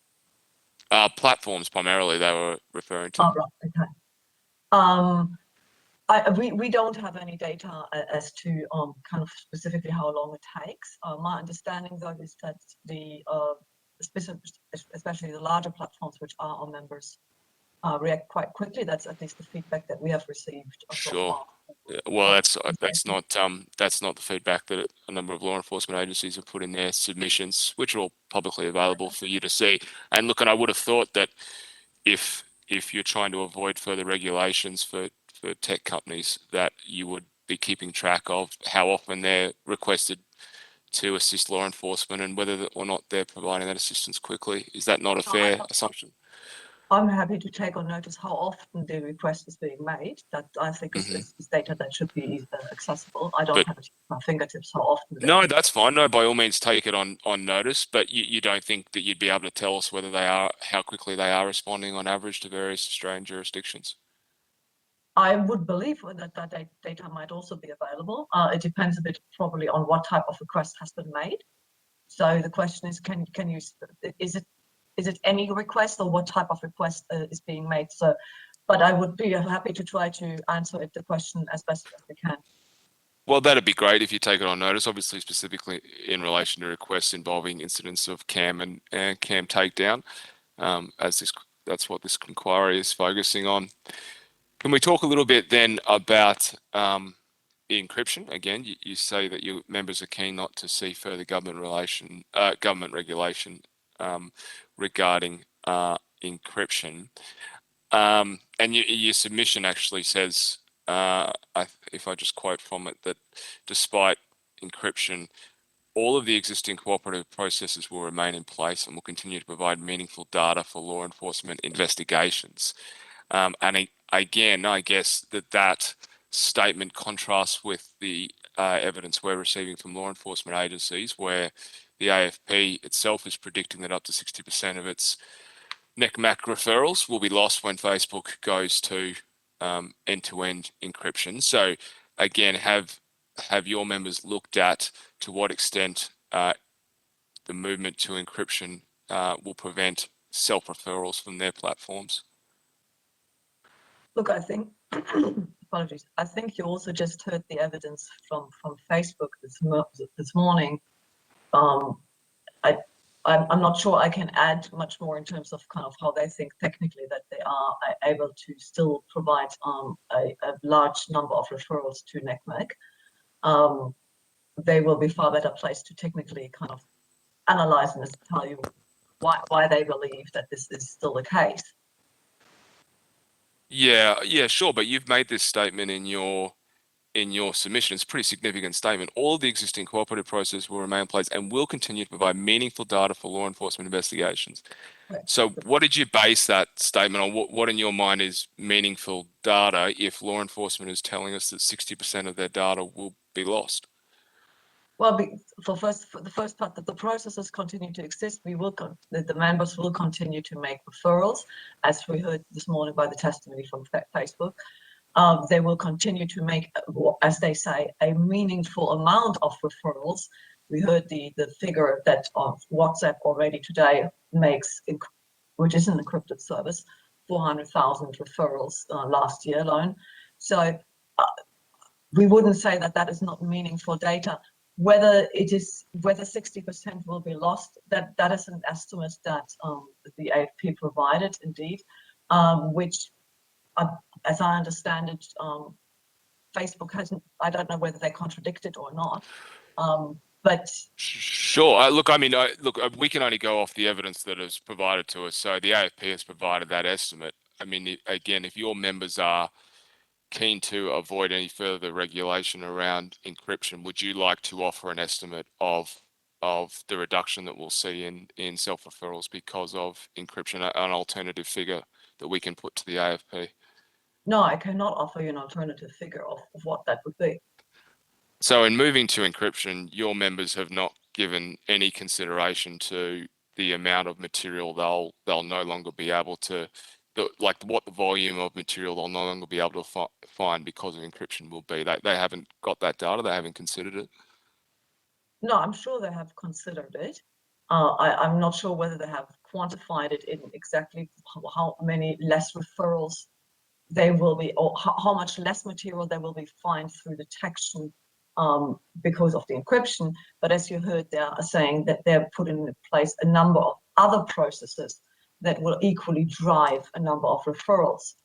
S1: Platforms primarily they were referring to.
S9: Oh, right, okay. We don't have any data as to kind of specifically how long it takes. My understanding though is that the especially the larger platforms which are our members react quite quickly. That's at least the feedback that we have received.
S1: Sure. Well, that's not the feedback that a number of law enforcement agencies have put in their submissions, which are all publicly available for you to see. And look, and I would have thought that if you're trying to avoid further regulations for tech companies, that you would be keeping track of how often they're requested to assist law enforcement and whether or not they're providing that assistance quickly. Is that not a fair assumption?
S9: I'm happy to take on notice how often the request is being made. That I think is data that should be accessible. I don't
S1: But-
S9: have it at my fingertips how often.
S1: No, that's fine. No, by all means, take it on notice. But you don't think that you'd be able to tell us whether they are, how quickly they are responding on average to various Australian jurisdictions?
S9: I would believe that data might also be available. It depends a bit probably on what type of request has been made. So the question is, can you, is it any request or what type of request is being made? So, but I would be happy to try to answer the question as best as we can.
S1: Well, that'd be great if you take it on notice, obviously specifically in relation to requests involving incidents of CAM and CAM takedown, as that's what this inquiry is focusing on. Can we talk a little bit then about the encryption? Again, you say that your members are keen not to see further government regulation regarding encryption. And your submission actually says, if I just quote from it, that despite encryption, all of the existing cooperative processes will remain in place and will continue to provide meaningful data for law enforcement investigations. And again, I guess that statement contrasts with the evidence we're receiving from law enforcement agencies, where the AFP itself is predicting that up to 60% of its NECMAC referrals will be lost when Facebook goes to end-to-end encryption. So again, have your members looked at to what extent the movement to encryption will prevent self-referrals from their platforms?
S9: Look, I think, apologies. I think you also just heard the evidence from Facebook this morning. I'm not sure I can add much more in terms of kind of how they think technically that they are able to still provide a large number of referrals to NECMAC. They will be far better placed to technically kind of analyze and tell you why they believe that this is still the case.
S1: Yeah, sure. But you've made this statement in your submission. It's a pretty significant statement. All of the existing cooperative processes will remain in place and will continue to provide meaningful data for law enforcement investigations.
S9: Right.
S1: So what did you base that statement on? What in your mind is meaningful data if law enforcement is telling us that 60% of their data will be lost?
S9: Well, for the first part, that the processes continue to exist, the members will continue to make referrals, as we heard this morning by the testimony from Facebook. They will continue to make, as they say, a meaningful amount of referrals. We heard the figure that WhatsApp already today makes, which is an encrypted service, 400,000 referrals last year alone. So we wouldn't say that is not meaningful data. Whether 60% will be lost, that is an estimate that the AFP provided, indeed, which, as I understand it, Facebook hasn't. I don't know whether they contradict it or not, but
S1: Sure. Look, I mean, we can only go off the evidence that is provided to us. So the AFP has provided that estimate. I mean, again, if your members are keen to avoid any further regulation around encryption, would you like to offer an estimate of the reduction that we'll see in self-referrals because of encryption, an alternative figure that we can put to the AFP?
S9: no, I cannot offer you an alternative figure of what that would be.
S1: So in moving to encryption, your members have not given any consideration to the amount of material they'll no longer be able to, what the volume of material they'll no longer be able to find because of encryption will be. They haven't got that data. They haven't considered it.
S9: No, I'm sure they have considered it. I'm not sure whether they have quantified it in exactly how many less referrals they will be, or how much less material they will be find through detection because of the encryption. But as you heard, they are saying that they're putting in place a number of other processes that will equally drive a number of referrals.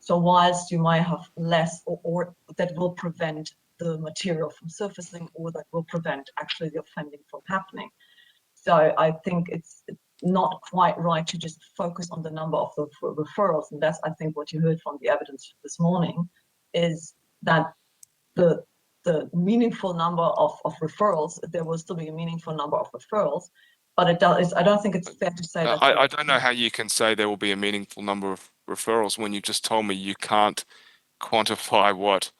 S9: So whilst you might have less or that will prevent the material from surfacing, or that will prevent actually the offending from happening. So I think it's not quite right to just focus on the number of the referrals. And that's, I think, what you heard from the evidence this morning, is that the meaningful number of referrals, there will still be a meaningful number of referrals, but it does. I don't think it's fair to say that.
S1: I don't know how you can say there will be a meaningful number of referrals when you just told me you can't quantify what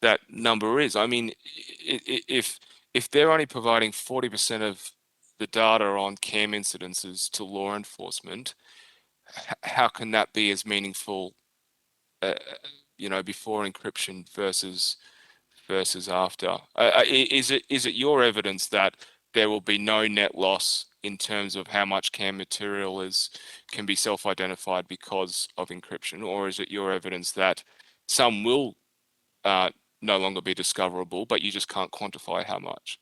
S1: that number is. I mean, if they're only providing 40% of the data on CAM incidences to law enforcement, how can that be as meaningful, before encryption versus after? Is it your evidence that there will be no net loss in terms of how much CAM material can be self-identified because of encryption, or is it your evidence that some will no longer be discoverable, but you just can't quantify how much?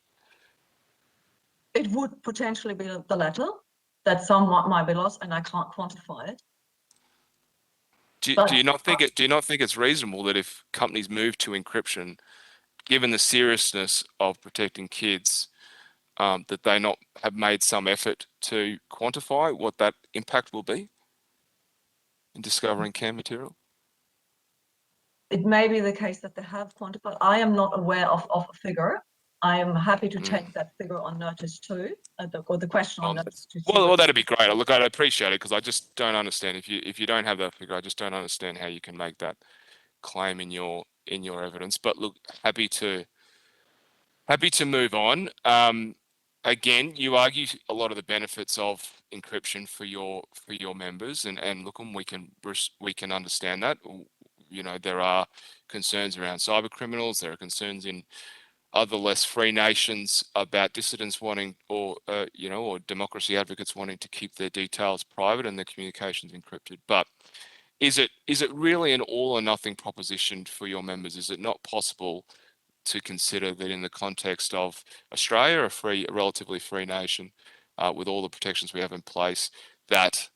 S9: It would potentially be the latter, that some might be lost, and I can't quantify it.
S1: Do
S9: But-
S1: you not think it's reasonable that if companies move to encryption, given the seriousness of protecting kids, that they not have made some effort to quantify what that impact will be in discovering CAM material?
S9: It may be the case that they have quantified. I am not aware of a figure. I am happy to take that figure on notice too, or the question on notice.
S1: Well, that'd be great. Look, I'd appreciate it because I just don't understand if you don't have that figure. I just don't understand how you can make that claim in your evidence. But look, happy to move on. Again, you argue a lot of the benefits of encryption for your members, and look, we can understand that. There are concerns around cyber criminals. There are concerns in other less free nations about dissidents wanting, or democracy advocates wanting to keep their details private and their communications encrypted. But is it really an all or nothing proposition for your members? Is it not possible to consider that in the context of Australia, a relatively free nation, with all the protections we have in place, that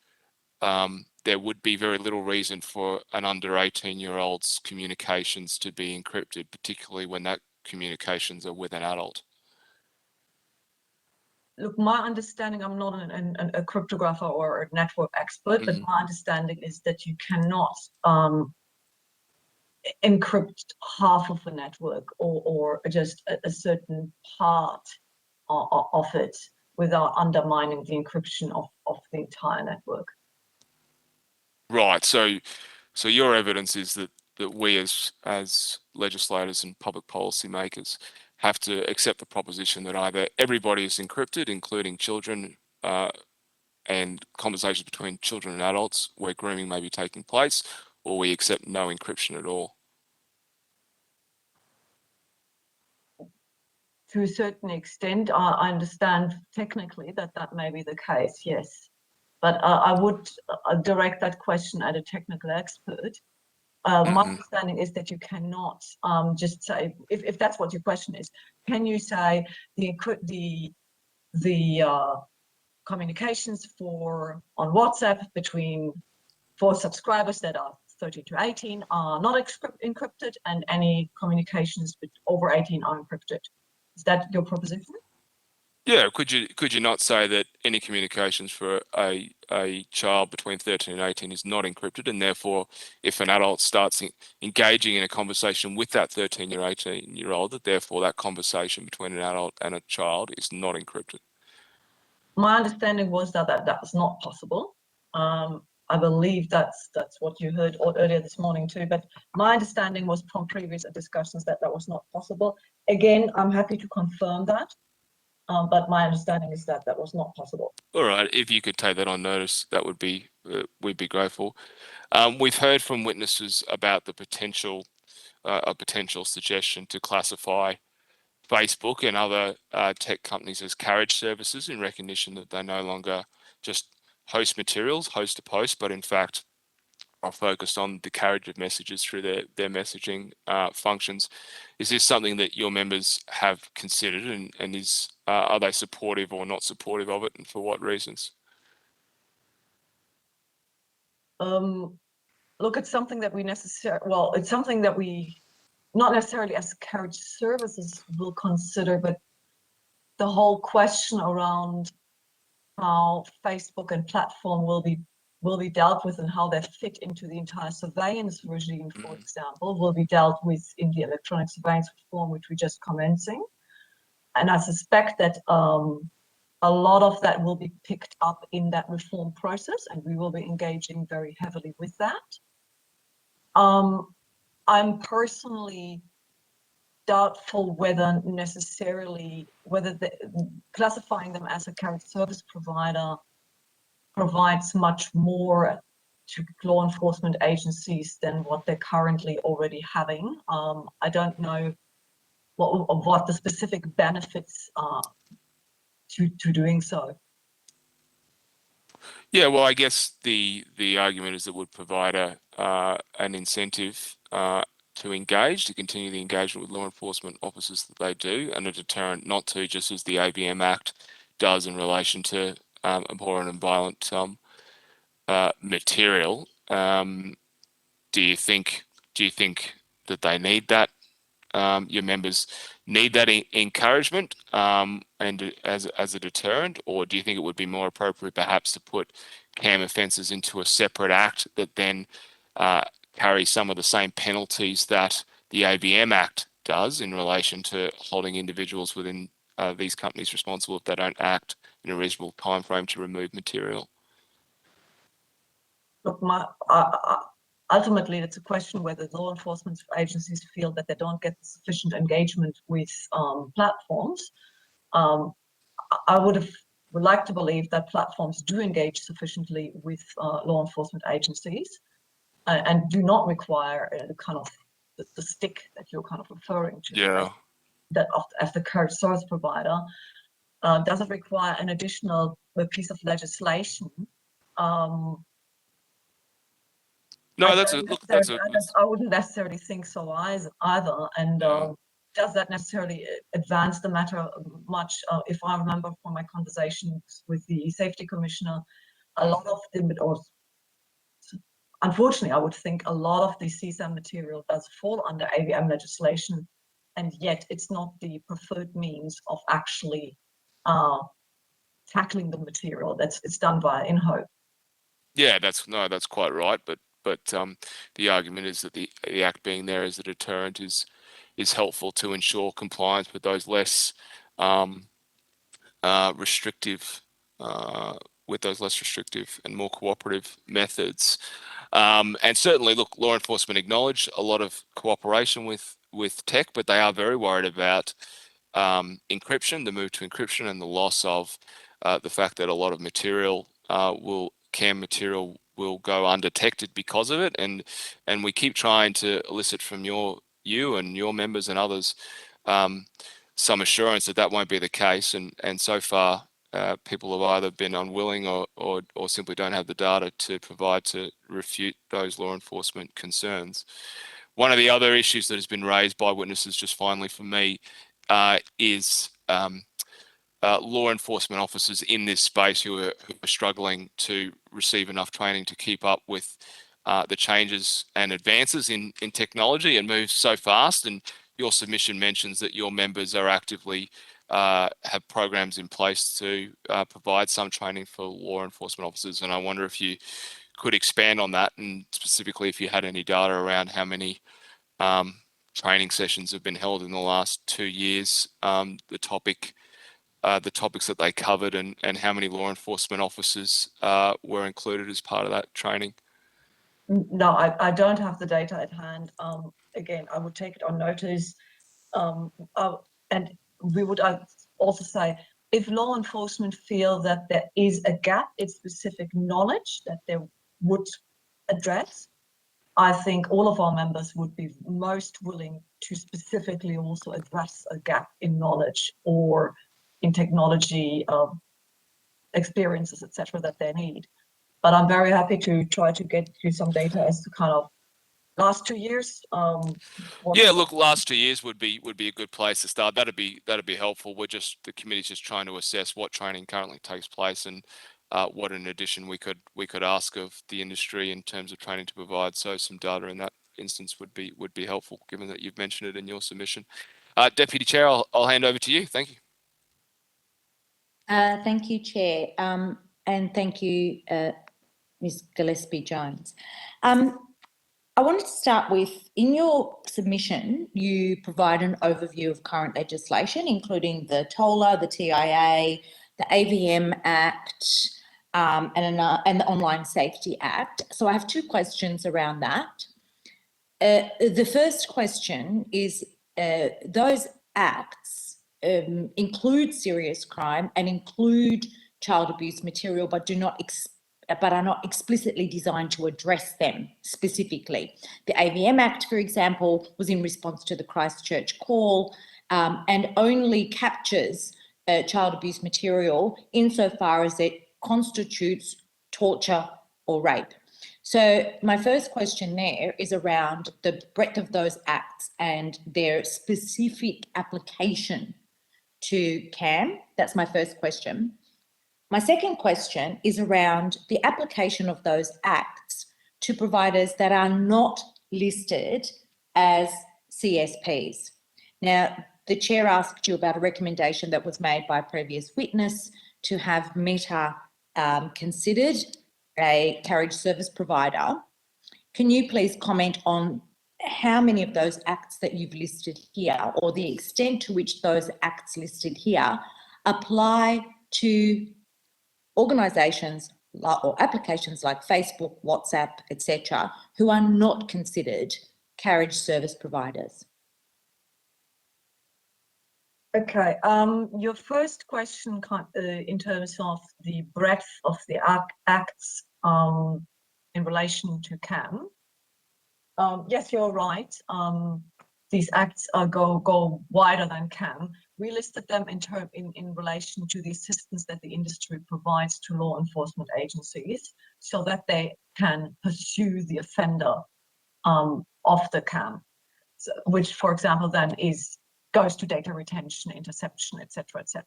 S1: there would be very little reason for an under 18-year-old's communications to be encrypted, particularly when that communications are with an adult?
S9: Look, my understanding, I'm not a cryptographer or a network expert, but my understanding is that you cannot encrypt half of a network or just a certain part of it without undermining the encryption of the entire network.
S1: Right. So your evidence is that we as legislators and public policy makers have to accept the proposition that either everybody is encrypted, including children, and conversations between children and adults where grooming may be taking place, or we accept no encryption at all.
S9: To a certain extent, I understand technically that may be the case, yes. But I would direct that question at a technical expert. My understanding is that you cannot just say, if that's what your question is, can you say the communications on WhatsApp for subscribers that are 13 to 18 are not encrypted, and any communications over 18 are encrypted? Is that your proposition?
S1: Yeah, could you not say that any communications for a child between 13 and 18 is not encrypted, and therefore if an adult starts engaging in a conversation with that 13 or 18-year-old, that therefore that conversation between an adult and a child is not encrypted?
S9: My understanding was that was not possible. I believe that's what you heard earlier this morning too, but my understanding was from previous discussions that was not possible. Again, I'm happy to confirm that. But my understanding is that was not possible.
S1: All right, if you could take that on notice, that would be we'd be grateful. We've heard from witnesses about the potential suggestion to classify Facebook and other tech companies as carriage services in recognition that they no longer just host materials, host to post, but in fact are focused on the carriage of messages through their messaging functions. Is this something that your members have considered, and are they supportive or not supportive of it, and for what reasons?
S9: Look, it's something that it's something that we not necessarily as carriage services will consider, but the whole question around how Facebook and platform will be dealt with and how they fit into the entire surveillance regime, for example, will be dealt with in the electronic surveillance reform, which we're just commencing. And I suspect that a lot of that will be picked up in that reform process, and we will be engaging very heavily with that. I'm personally doubtful whether classifying them as a current service provider provides much more to law enforcement agencies than what they're currently already having. I don't know what the specific benefits are to doing so.
S1: Yeah, well, I guess the argument is it would provide an incentive to engage, to continue the engagement with law enforcement officers that they do, and a deterrent not to, just as the ABM Act does in relation to abhorrent and violent material. Do you think that they need that? Your members need that encouragement and as a deterrent, or do you think it would be more appropriate perhaps to put CAM offences into a separate act that then carry some of the same penalties that the ABM Act does in relation to holding individuals within these companies responsible if they don't act in a reasonable time frame to remove material?
S9: Look, ultimately, it's a question whether law enforcement agencies feel that they don't get sufficient engagement with platforms. I would like to believe that platforms do engage sufficiently with law enforcement agencies and do not require the kind of the stick that you're kind of referring to.
S1: Yeah.
S9: That as the current service provider doesn't require an additional piece of legislation.
S1: No,
S9: I wouldn't necessarily think so either. And does that necessarily advance the matter much? If I remember from my conversations with the safety commissioner, a lot of them, or unfortunately, I would think a lot of the CSAM material does fall under ABM legislation, and yet it's not the preferred means of actually tackling the material. It's done via INHO.
S1: Yeah, that's quite right. But the argument is that the Act being there as a deterrent is helpful to ensure compliance with those less restrictive and more cooperative methods. And certainly, look, law enforcement acknowledge a lot of cooperation with tech, but they are very worried about encryption, the move to encryption, and the loss of the fact that a lot of material CAM material will go undetected because of it. And we keep trying to elicit from you and your members and others some assurance that won't be the case. And so far, people have either been unwilling or simply don't have the data to provide to refute those law enforcement concerns. One of the other issues that has been raised by witnesses, just finally for me, is law enforcement officers in this space who are struggling to receive enough training to keep up with the changes and advances in technology and moves so fast. And your submission mentions that your members are actively have programs in place to provide some training for law enforcement officers. And I wonder if you could expand on that, and specifically if you had any data around how many training sessions have been held in the last 2 years, the topics that they covered, and how many law enforcement officers were included as part of that training.
S9: No, I don't have the data at hand. Again, I would take it on notice. And we would also say, if law enforcement feel that there is a gap in specific knowledge that they would address, I think all of our members would be most willing to specifically also address a gap in knowledge or in technology experiences, etc., that they need. But I'm very happy to try to get you some data as to kind of last 2 years.
S1: Yeah, look, last 2 years would be a good place to start. That'd be helpful. The committee's just trying to assess what training currently takes place and what in addition we could ask of the industry in terms of training to provide. So some data in that instance would be helpful, given that you've mentioned it in your submission. Deputy Chair, I'll hand over to you. Thank you.
S5: Thank you, Chair, and thank you, Ms. Gillespie-Jones. I wanted to start with, in your submission, you provide an overview of current legislation, including the TOLA, the TIA, the AVM Act, and the Online Safety Act. So I have two questions around that. The first question is, those acts include serious crime and include child abuse material, but are not explicitly designed to address them specifically. The AVM Act, for example, was in response to the Christchurch call, and only captures child abuse material insofar as it constitutes torture or rape. So my first question there is around the breadth of those acts and their specific application to CAM. That's my first question. My second question is around the application of those acts to providers that are not listed as CSPs. Now, the chair asked you about a recommendation that was made by a previous witness to have Meta considered a carriage service provider. Can you please comment on how many of those acts that you've listed here, or the extent to which those acts listed here apply to organisations or applications like Facebook, WhatsApp, etc., who are not considered carriage service providers?
S9: Okay, your first question in terms of the breadth of the acts in relation to CAM. Yes, you're right. These acts go wider than CAM. We listed them in relation to the assistance that the industry provides to law enforcement agencies so that they can pursue the offender of the CAM, so, which, for example, then goes to data retention, interception, etc., etc.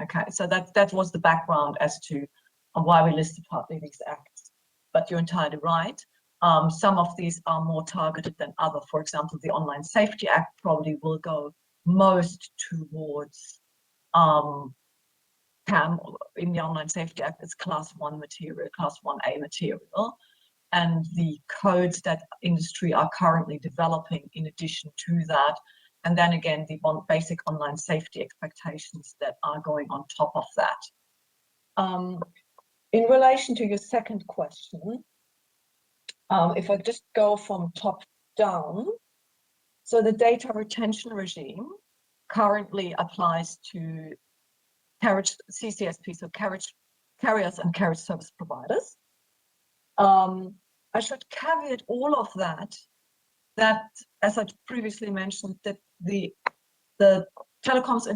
S9: Okay, so that was the background as to why we listed partly these acts. But you're entirely right. Some of these are more targeted than other. For example, the Online Safety Act probably will go most towards CAM. In the Online Safety Act, it's Class 1 material, Class 1A material. And the codes that industry are currently developing in addition to that. And then again, the basic online safety expectations that are going on top of that. In relation to your second question, if I just go from top down, so the data retention regime currently applies to CCSP, so carriers and carriage service providers. I should caveat all of that, as I previously mentioned, that the Telecoms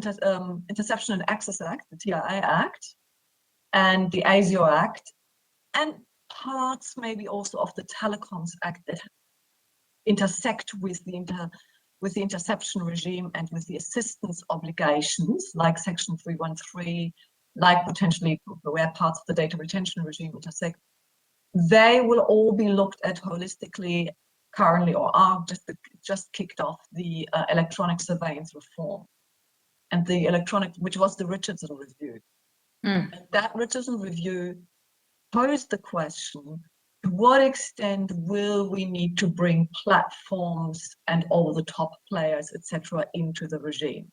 S9: Interception and Access Act, the TIA Act, and the ASIO Act, and parts maybe also of the Telecoms Act that intersect with the interception regime and with the assistance obligations, like Section 313, like potentially where parts of the data retention regime intersect, they will all be looked at holistically currently, or are just kicked off the electronic surveillance reform, and the electronic, which was the Richardson Review. And that Richardson Review posed the question, to what extent will we need to bring platforms and all the top players, etc., into the regime?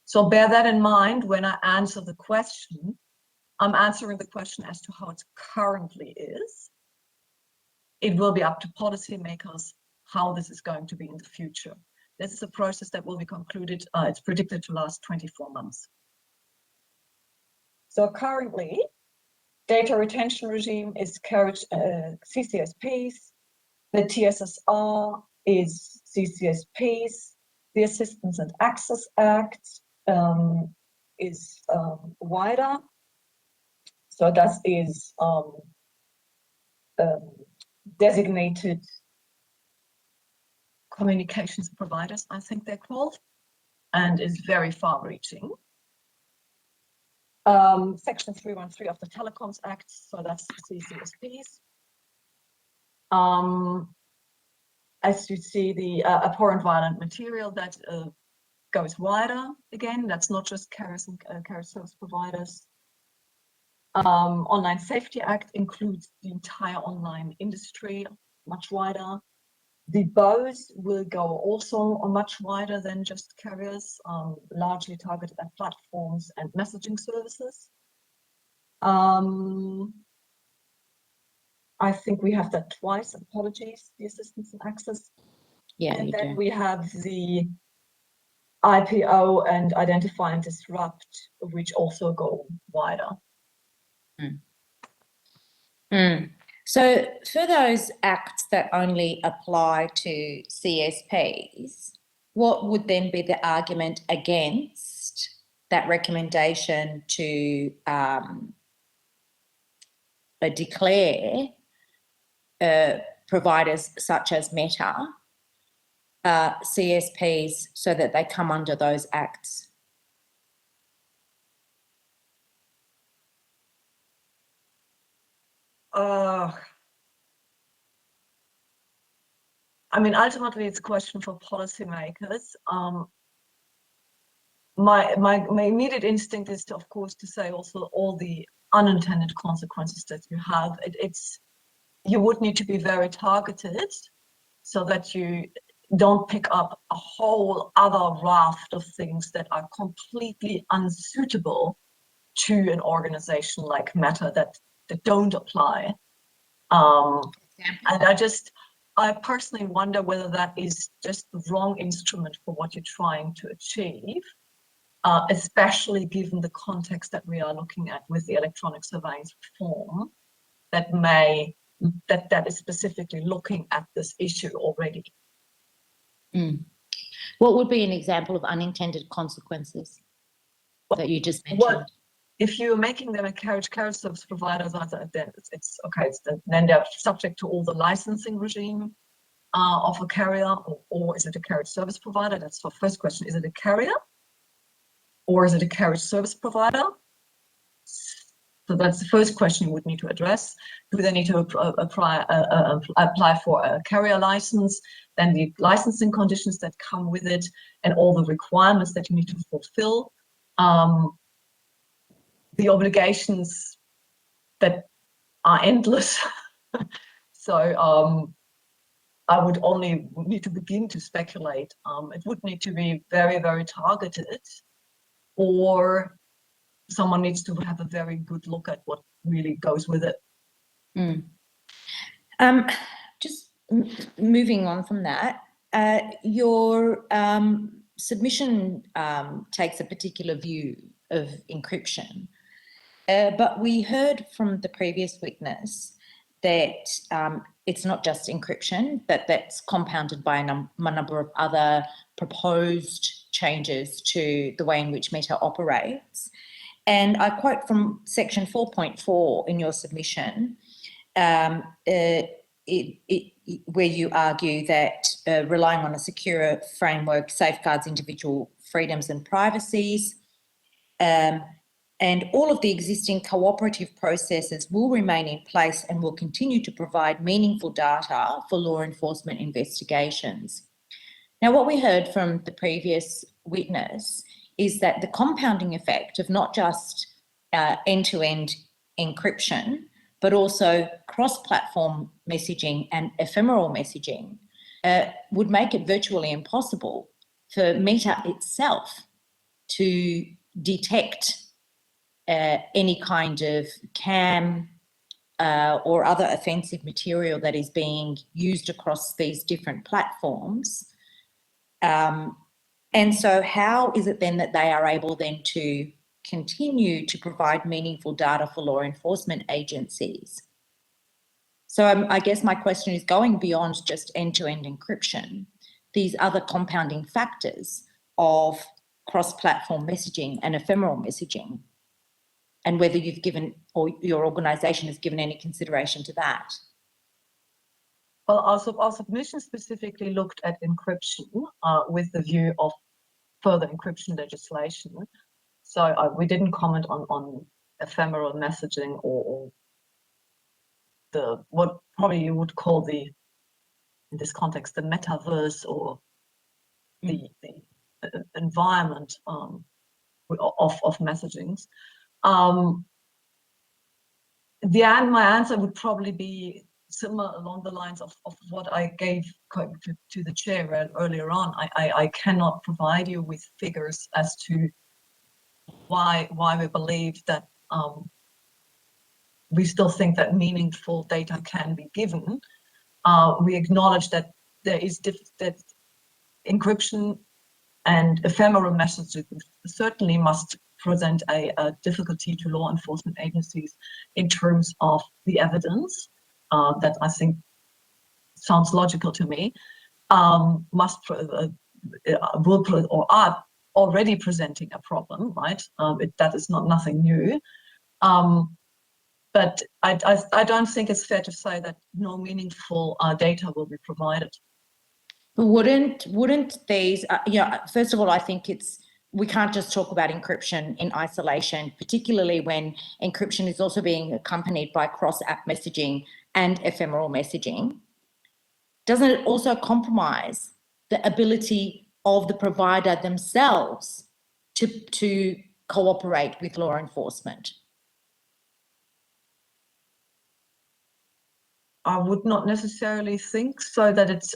S9: So bear that in mind when I answer the question. I'm answering the question as to how it currently is. It will be up to policymakers how this is going to be in the future. This is a process that will be concluded, it's predicted to last 24 months. So currently, data retention regime is CCSPs, the TSSR is CCSPs, the Assistance and Access Act is wider. So that is designated communications providers, I think they're called, and is very far-reaching. Section 313 of the Telecoms Act, so that's CCSPs. As you see, the abhorrent violent material that goes wider again. That's not just carriers and carriage service providers. Online Safety Act includes the entire online industry, much wider. The bows will go also much wider than just carriers, largely targeted at platforms and messaging services. I think we have that twice, apologies, the assistance and access.
S5: Yeah,
S9: And
S5: you
S9: then
S5: do.
S9: we have the IPO and identify and disrupt, which also go wider.
S5: So for those acts that only apply to CSPs, what would then be the argument against that recommendation to declare providers such as Meta CSPs so that they come under those acts?
S9: I mean, ultimately, it's a question for policymakers. My immediate instinct is to, of course, to say also all the unintended consequences that you have. You would need to be very targeted so that you don't pick up a whole other raft of things that are completely unsuitable to an organization like Meta that don't apply. And I personally wonder whether that is just the wrong instrument for what you're trying to achieve, especially given the context that we are looking at with the electronic surveillance reform that is specifically looking at this issue already.
S5: What would be an example of unintended consequences that you just mentioned?
S9: If you're making them a carriage service provider, then it's okay. Then they're subject to all the licensing regime of a carrier, or is it a carriage service provider? That's the first question. Is it a carrier, or is it a carriage service provider? So that's the first question you would need to address. Do they need to apply for a carrier license? Then the licensing conditions that come with it, and all the requirements that you need to fulfill. The obligations that are endless. So I would only need to begin to speculate. It would need to be very, very targeted, or someone needs to have a very good look at what really goes with it.
S5: Just moving on from that, your submission takes a particular view of encryption. But we heard from the previous witness that it's not just encryption, but that's compounded by a number of other proposed changes to the way in which Meta operates. And I quote from section 4.4 in your submission, where you argue that relying on a secure framework safeguards individual freedoms and privacies. And all of the existing cooperative processes will remain in place and will continue to provide meaningful data for law enforcement investigations. Now, what we heard from the previous witness is that the compounding effect of not just end-to-end encryption, but also cross-platform messaging and ephemeral messaging would make it virtually impossible for Meta itself to detect any kind of CAM or other offensive material that is being used across these different platforms. And so how is it then that they are able then to continue to provide meaningful data for law enforcement agencies? So I guess my question is, going beyond just end-to-end encryption, these other compounding factors of cross-platform messaging and ephemeral messaging, and whether you've given, or your organisation has given, any consideration to that.
S9: Well, our submission specifically looked at encryption with the view of further encryption legislation. So we didn't comment on ephemeral messaging or the, what probably you would call in this context, the metaverse, or the environment of messagings. My answer would probably be similar along the lines of what I gave to the chair earlier on. I cannot provide you with figures as to why we believe that we still think that meaningful data can be given. We acknowledge that there is that encryption and ephemeral messages certainly must present a difficulty to law enforcement agencies in terms of the evidence that I think sounds logical to me, or are already presenting a problem, right? That is nothing new. But I don't think it's fair to say that no meaningful data will be provided.
S5: Wouldn't these, first of all, I think we can't just talk about encryption in isolation, particularly when encryption is also being accompanied by cross-app messaging and ephemeral messaging. Doesn't it also compromise the ability of the provider themselves to cooperate with law enforcement?
S9: I would not necessarily think so, that it's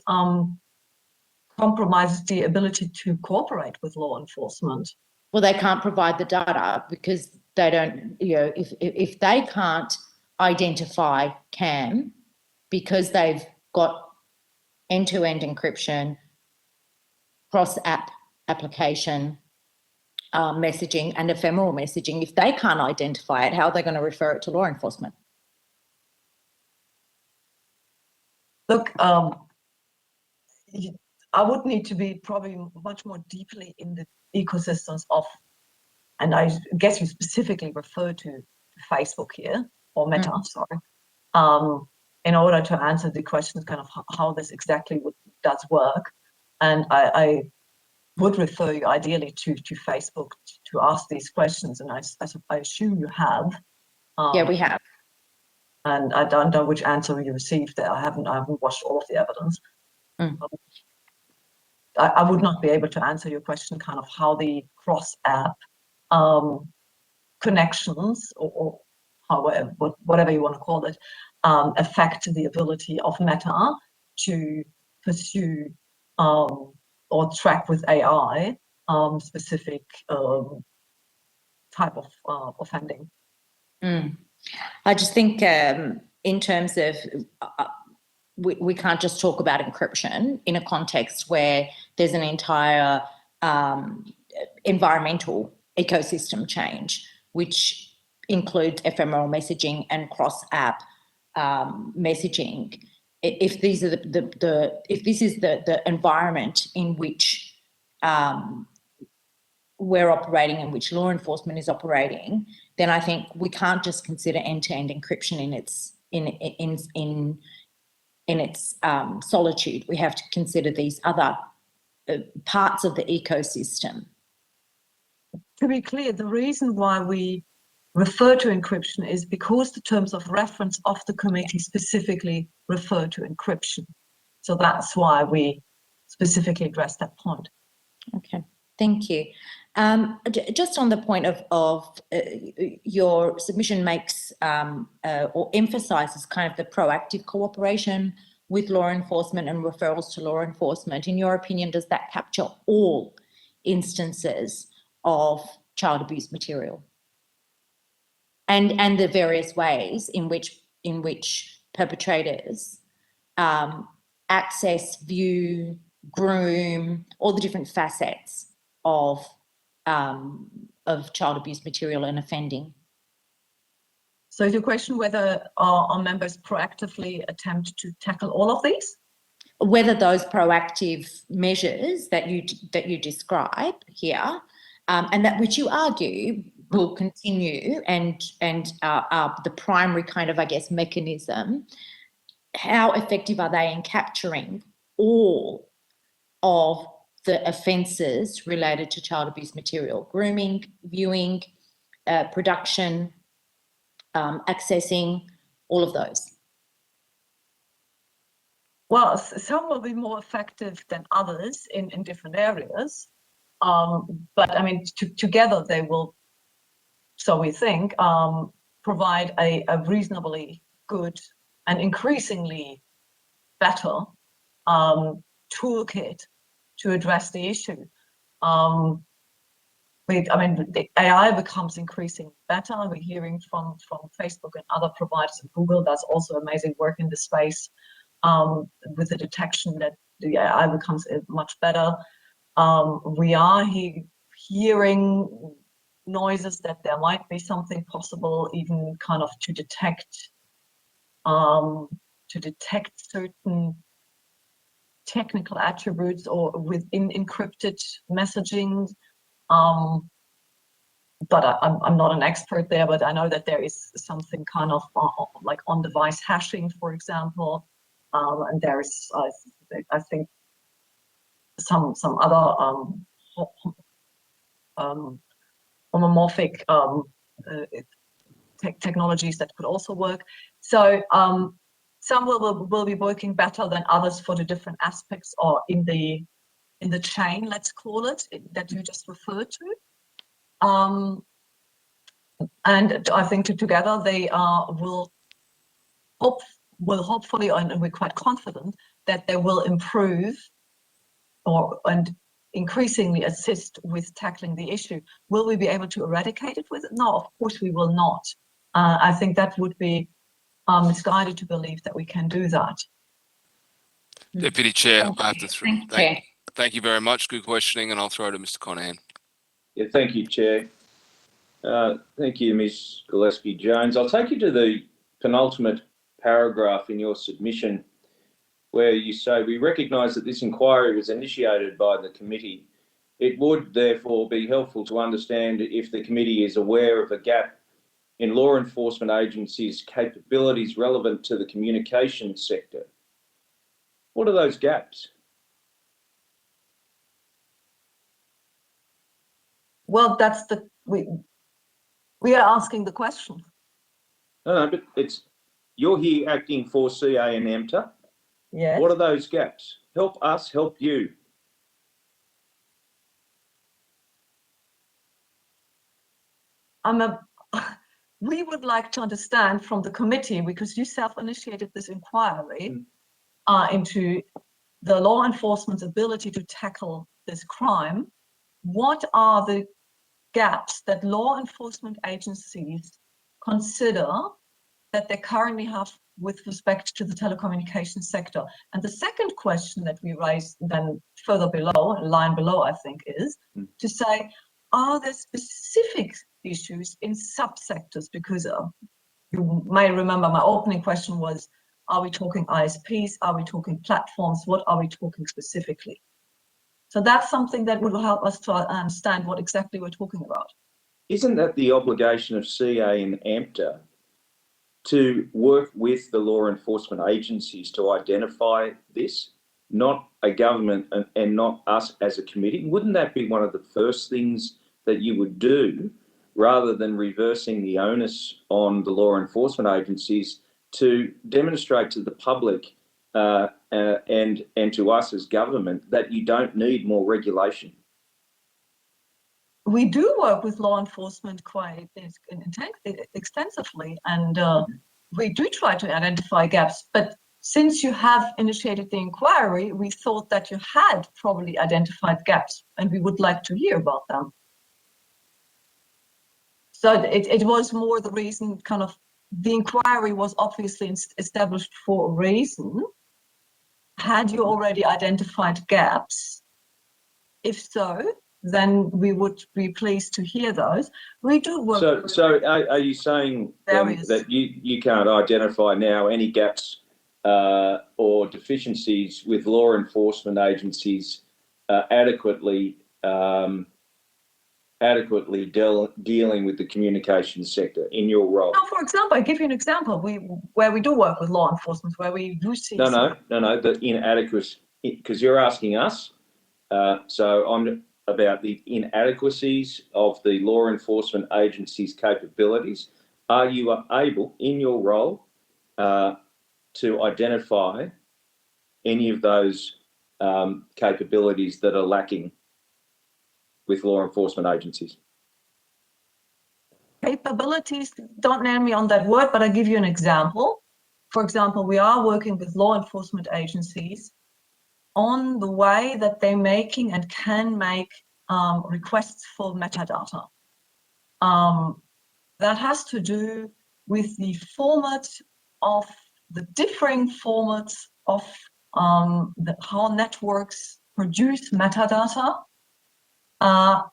S9: compromises the ability to cooperate with law enforcement.
S5: Well, they can't provide the data because they don't, if they can't identify CAM because they've got end-to-end encryption, cross-app application, messaging and ephemeral messaging, if they can't identify it, how are they going to refer it to law enforcement?
S9: Look, I would need to be probably much more deeply in the ecosystems of, and I guess you specifically refer to Facebook here, or Meta, sorry, in order to answer the question kind of how this exactly does work. And I would refer you ideally to Facebook to ask these questions, and I assume you have.
S5: Yeah, we have.
S9: And I don't know which answer you received there. I haven't watched all of the evidence. I would not be able to answer your question kind of how the cross-app connections or however, whatever you want to call it, affect the ability of Meta to pursue or track with AI specific type of offending.
S5: I just think in terms of we can't just talk about encryption in a context where there's an entire environmental ecosystem change, which includes ephemeral messaging and cross-app messaging. If these are if this is the environment in which we're operating, in which law enforcement is operating, then I think we can't just consider end-to-end encryption in its solitude. We have to consider these other parts of the ecosystem.
S9: To be clear, the reason why we refer to encryption is because the terms of reference of the committee specifically refer to encryption. So that's why we specifically address that point.
S5: Okay, thank you. Just on the point of your submission makes or emphasises kind of the proactive cooperation with law enforcement and referrals to law enforcement. In your opinion, does that capture all instances of child abuse material and the various ways in which perpetrators access, view, groom, all the different facets of child abuse material and offending?
S9: So is your question whether our members proactively attempt to tackle all of these?
S5: Whether those proactive measures that you describe here, and that which you argue will continue and are the primary kind of, I guess, mechanism, how effective are they in capturing all of the offences related to child abuse material? Grooming, viewing, production, accessing, all of those.
S9: Well, some will be more effective than others in different areas. But I mean, together they will, so we think, provide a reasonably good and increasingly better toolkit to address the issue. The AI becomes increasingly better. We're hearing from Facebook and other providers, and Google does also amazing work in this space with the detection that the AI becomes much better. We are hearing noises that there might be something possible, even kind of to detect certain technical attributes or within encrypted messaging. But I'm not an expert there, but I know that there is something kind of like on-device hashing, for example, and there is, I think, some other homomorphic technologies that could also work. So some will be working better than others for the different aspects or in the chain, let's call it, that you just referred to. And I think together they will hopefully, and we're quite confident that they will improve and increasingly assist with tackling the issue. Will we be able to eradicate it with it? No, of course we will not. I think that would be misguided to believe that we can do that.
S1: Deputy Chair, I have to
S5: Thank
S1: thank you very much. Good questioning, and I'll throw to Mr. Conahan.
S6: Yeah, thank you, Chair. Thank you, Ms. Gillespie-Jones. I'll take you to the penultimate paragraph in your submission, where you say, we recognise that this inquiry was initiated by the committee. It would therefore be helpful to understand if the committee is aware of a gap in law enforcement agencies' capabilities relevant to the communications sector. What are those gaps?
S9: Well, that's we are asking the question.
S6: No, but you're here acting for CA and EMTA.
S9: Yes.
S6: What are those gaps? Help us help you.
S9: We would like to understand from the committee, because you self-initiated this inquiry into the law enforcement's ability to tackle this crime. What are the gaps that law enforcement agencies consider that they currently have with respect to the telecommunications sector? And the second question that we raised then further below, a line below, I think, is to say, are there specific issues in subsectors? Because you may remember my opening question was, are we talking ISPs? Are we talking platforms? What are we talking specifically? So that's something that will help us to understand what exactly we're talking about.
S6: Isn't that the obligation of CA and EMTA to work with the law enforcement agencies to identify this, not a government and not us as a committee? Wouldn't that be one of the first things that you would do, rather than reversing the onus on the law enforcement agencies to demonstrate to the public and to us as government that you don't need more regulation?
S9: We do work with law enforcement quite extensively, and we do try to identify gaps. But since you have initiated the inquiry, we thought that you had probably identified gaps, and we would like to hear about them. So it was more the reason, kind of, the inquiry was obviously established for a reason. Had you already identified gaps? If so, then we would be pleased to hear those. We do work.
S6: So are you saying that you can't identify now any gaps or deficiencies with law enforcement agencies adequately dealing with the communications sector in your role?
S9: No, for example, I give you an example. Where we do work with law enforcement, where we do see.
S6: No, the inadequacy, because you're asking us. So I'm about the inadequacies of the law enforcement agency's capabilities. Are you able, in your role, to identify any of those capabilities that are lacking with law enforcement agencies?
S9: Capabilities, don't nail me on that word, but I'll give you an example. for example, we are working with law enforcement agencies on the way that they're making and can make requests for metadata. That has to do with the format of the differing formats of how networks produce metadata, how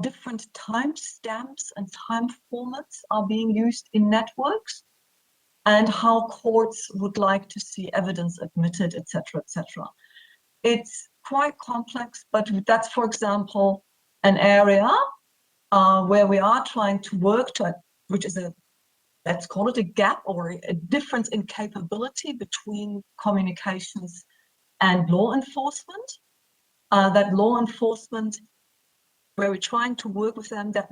S9: different timestamps and time formats are being used in networks, and how courts would like to see evidence admitted, etc., etc. It's quite complex, but that's, for example, an area where we are trying to work to, which is let's call it a gap or a difference in capability between communications and law enforcement. That law enforcement, where we're trying to work with them, that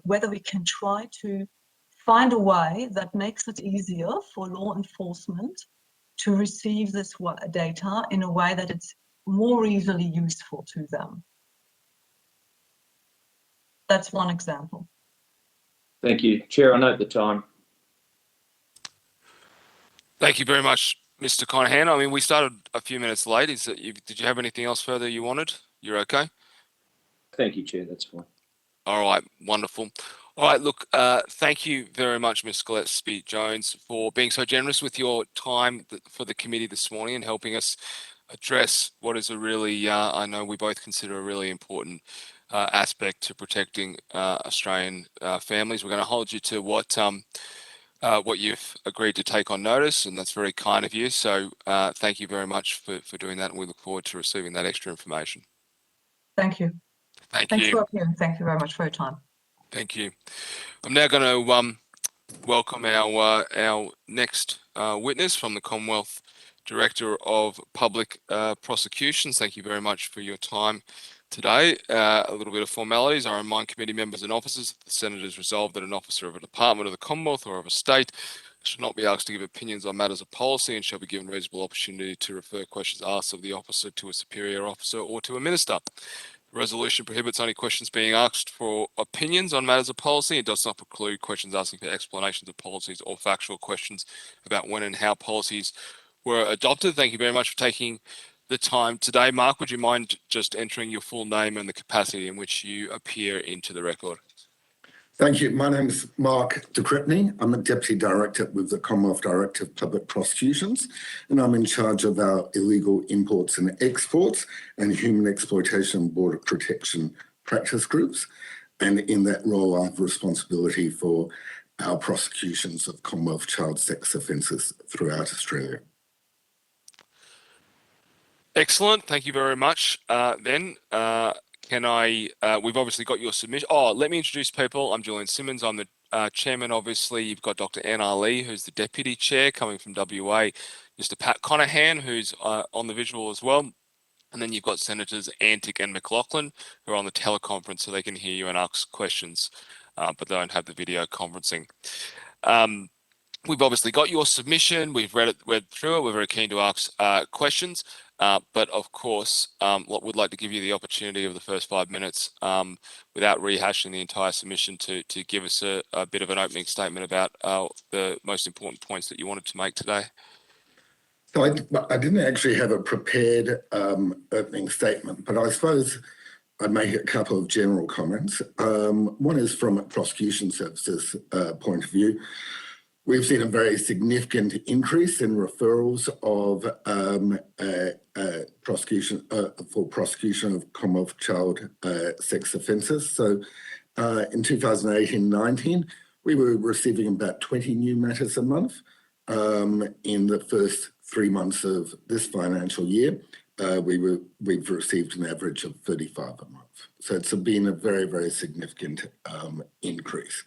S9: whether we can try to find a way that makes it easier for law enforcement to receive this data in a way that it's more easily useful to them. That's one example.
S6: Thank you. Chair, I note the time.
S1: Thank you very much, Mr. Conahan. I mean, we started a few minutes late. Did you have anything else further you wanted? You're okay?
S6: Thank you, Chair. That's fine.
S1: All right, wonderful. All right, look, thank you very much, Ms. Gillespie-Jones, for being so generous with your time for the committee this morning and helping us address what is a really, I know we both consider a really important aspect to protecting Australian families. We're going to hold you to what you've agreed to take on notice, and that's very kind of you. So thank you very much for doing that, and we look forward to receiving that extra information.
S9: Thank you.
S1: Thanks
S9: for appearing. Thank you very much for your time.
S1: Thank you. I'm now going to welcome our next witness from the Commonwealth Director of Public Prosecutions. Thank you very much for your time today. A little bit of formalities. I remind committee members and officers that the Senate has resolved that an officer of a department of the Commonwealth or of a state should not be asked to give opinions on matters of policy and shall be given reasonable opportunity to refer questions asked of the officer to a superior officer or to a minister. The resolution prohibits only questions being asked for opinions on matters of policy. It does not preclude questions asking for explanations of policies or factual questions about when and how policies were adopted. Thank you very much for taking the time today. Mark, would you mind just entering your full name and the capacity in which you appear into the record?
S10: Thank you. My name is Mark de Crespigny. I'm a Deputy Director with the Commonwealth Director of Public Prosecutions, and I'm in charge of our illegal imports and exports and human exploitation border protection practice groups. And in that role, I have responsibility for our prosecutions of Commonwealth child sex offences throughout Australia.
S1: Excellent. Thank you very much. We've obviously got your submission. Oh, let me introduce people. I'm Julian Simmons. I'm the chairman, obviously. You've got Dr. Anna Lee, who's the deputy chair coming from WA. Mr. Pat Conahan, who's on the visual as well. And then you've got Senators Antic and McLaughlin, who are on the teleconference so they can hear you and ask questions, but they don't have the video conferencing. We've obviously got your submission. We've read through it. We're very keen to ask questions. But of course, we'd like to give you the opportunity of the first 5 minutes without rehashing the entire submission to give us a bit of an opening statement about the most important points that you wanted to make today.
S10: So I didn't actually have a prepared opening statement, but I suppose I'd make a couple of general comments. One is from a prosecution services point of view. We've seen a very significant increase in referrals of prosecution of Commonwealth child sex offences. So in 2018-19, we were receiving about 20 new matters a month. In the first 3 months of this financial year, we've received an average of 35 a month. So it's been a very, very significant increase.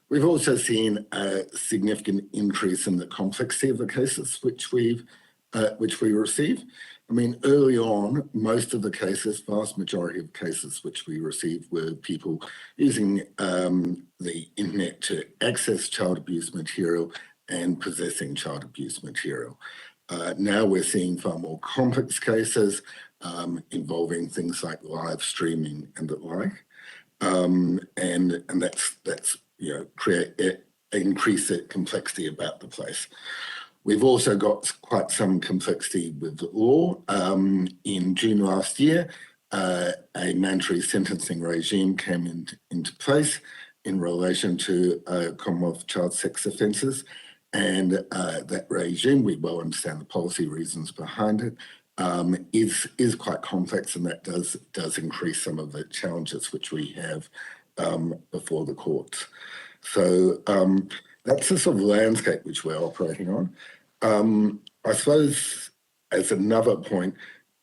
S10: We've also seen a significant increase in the complexity of the cases which we receive. I mean, early on, most of the cases, vast majority of cases which we received were people using the internet to access child abuse material and possessing child abuse material. Now we're seeing far more complex cases involving things like live streaming and the like, and that's increase the complexity about the place. We've also got quite some complexity with the law. In June last year, a mandatory sentencing regime came into place in relation to Commonwealth child sex offences, and that regime, we well understand the policy reasons behind it, is quite complex, and that does increase some of the challenges which we have before the courts. So that's the sort of landscape which we're operating on. I suppose as another point,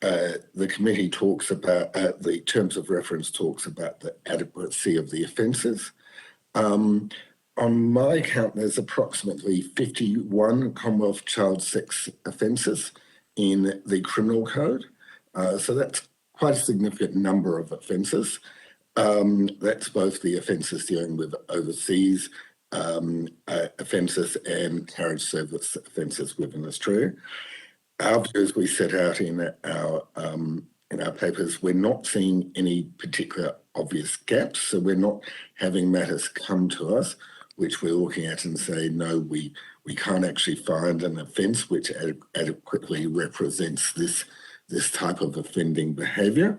S10: the committee talks about, the terms of reference talks about the adequacy of the offences. On my count, there's approximately 51 Commonwealth child sex offences in the criminal code. So that's quite a significant number of offences. That's both the offences dealing with overseas offences and carriage service offences within Australia. Our view, as we set out in our papers, we're not seeing any particular obvious gaps. So we're not having matters come to us which we're looking at and say, no, we can't actually find an offence which adequately represents this type of offending behaviour.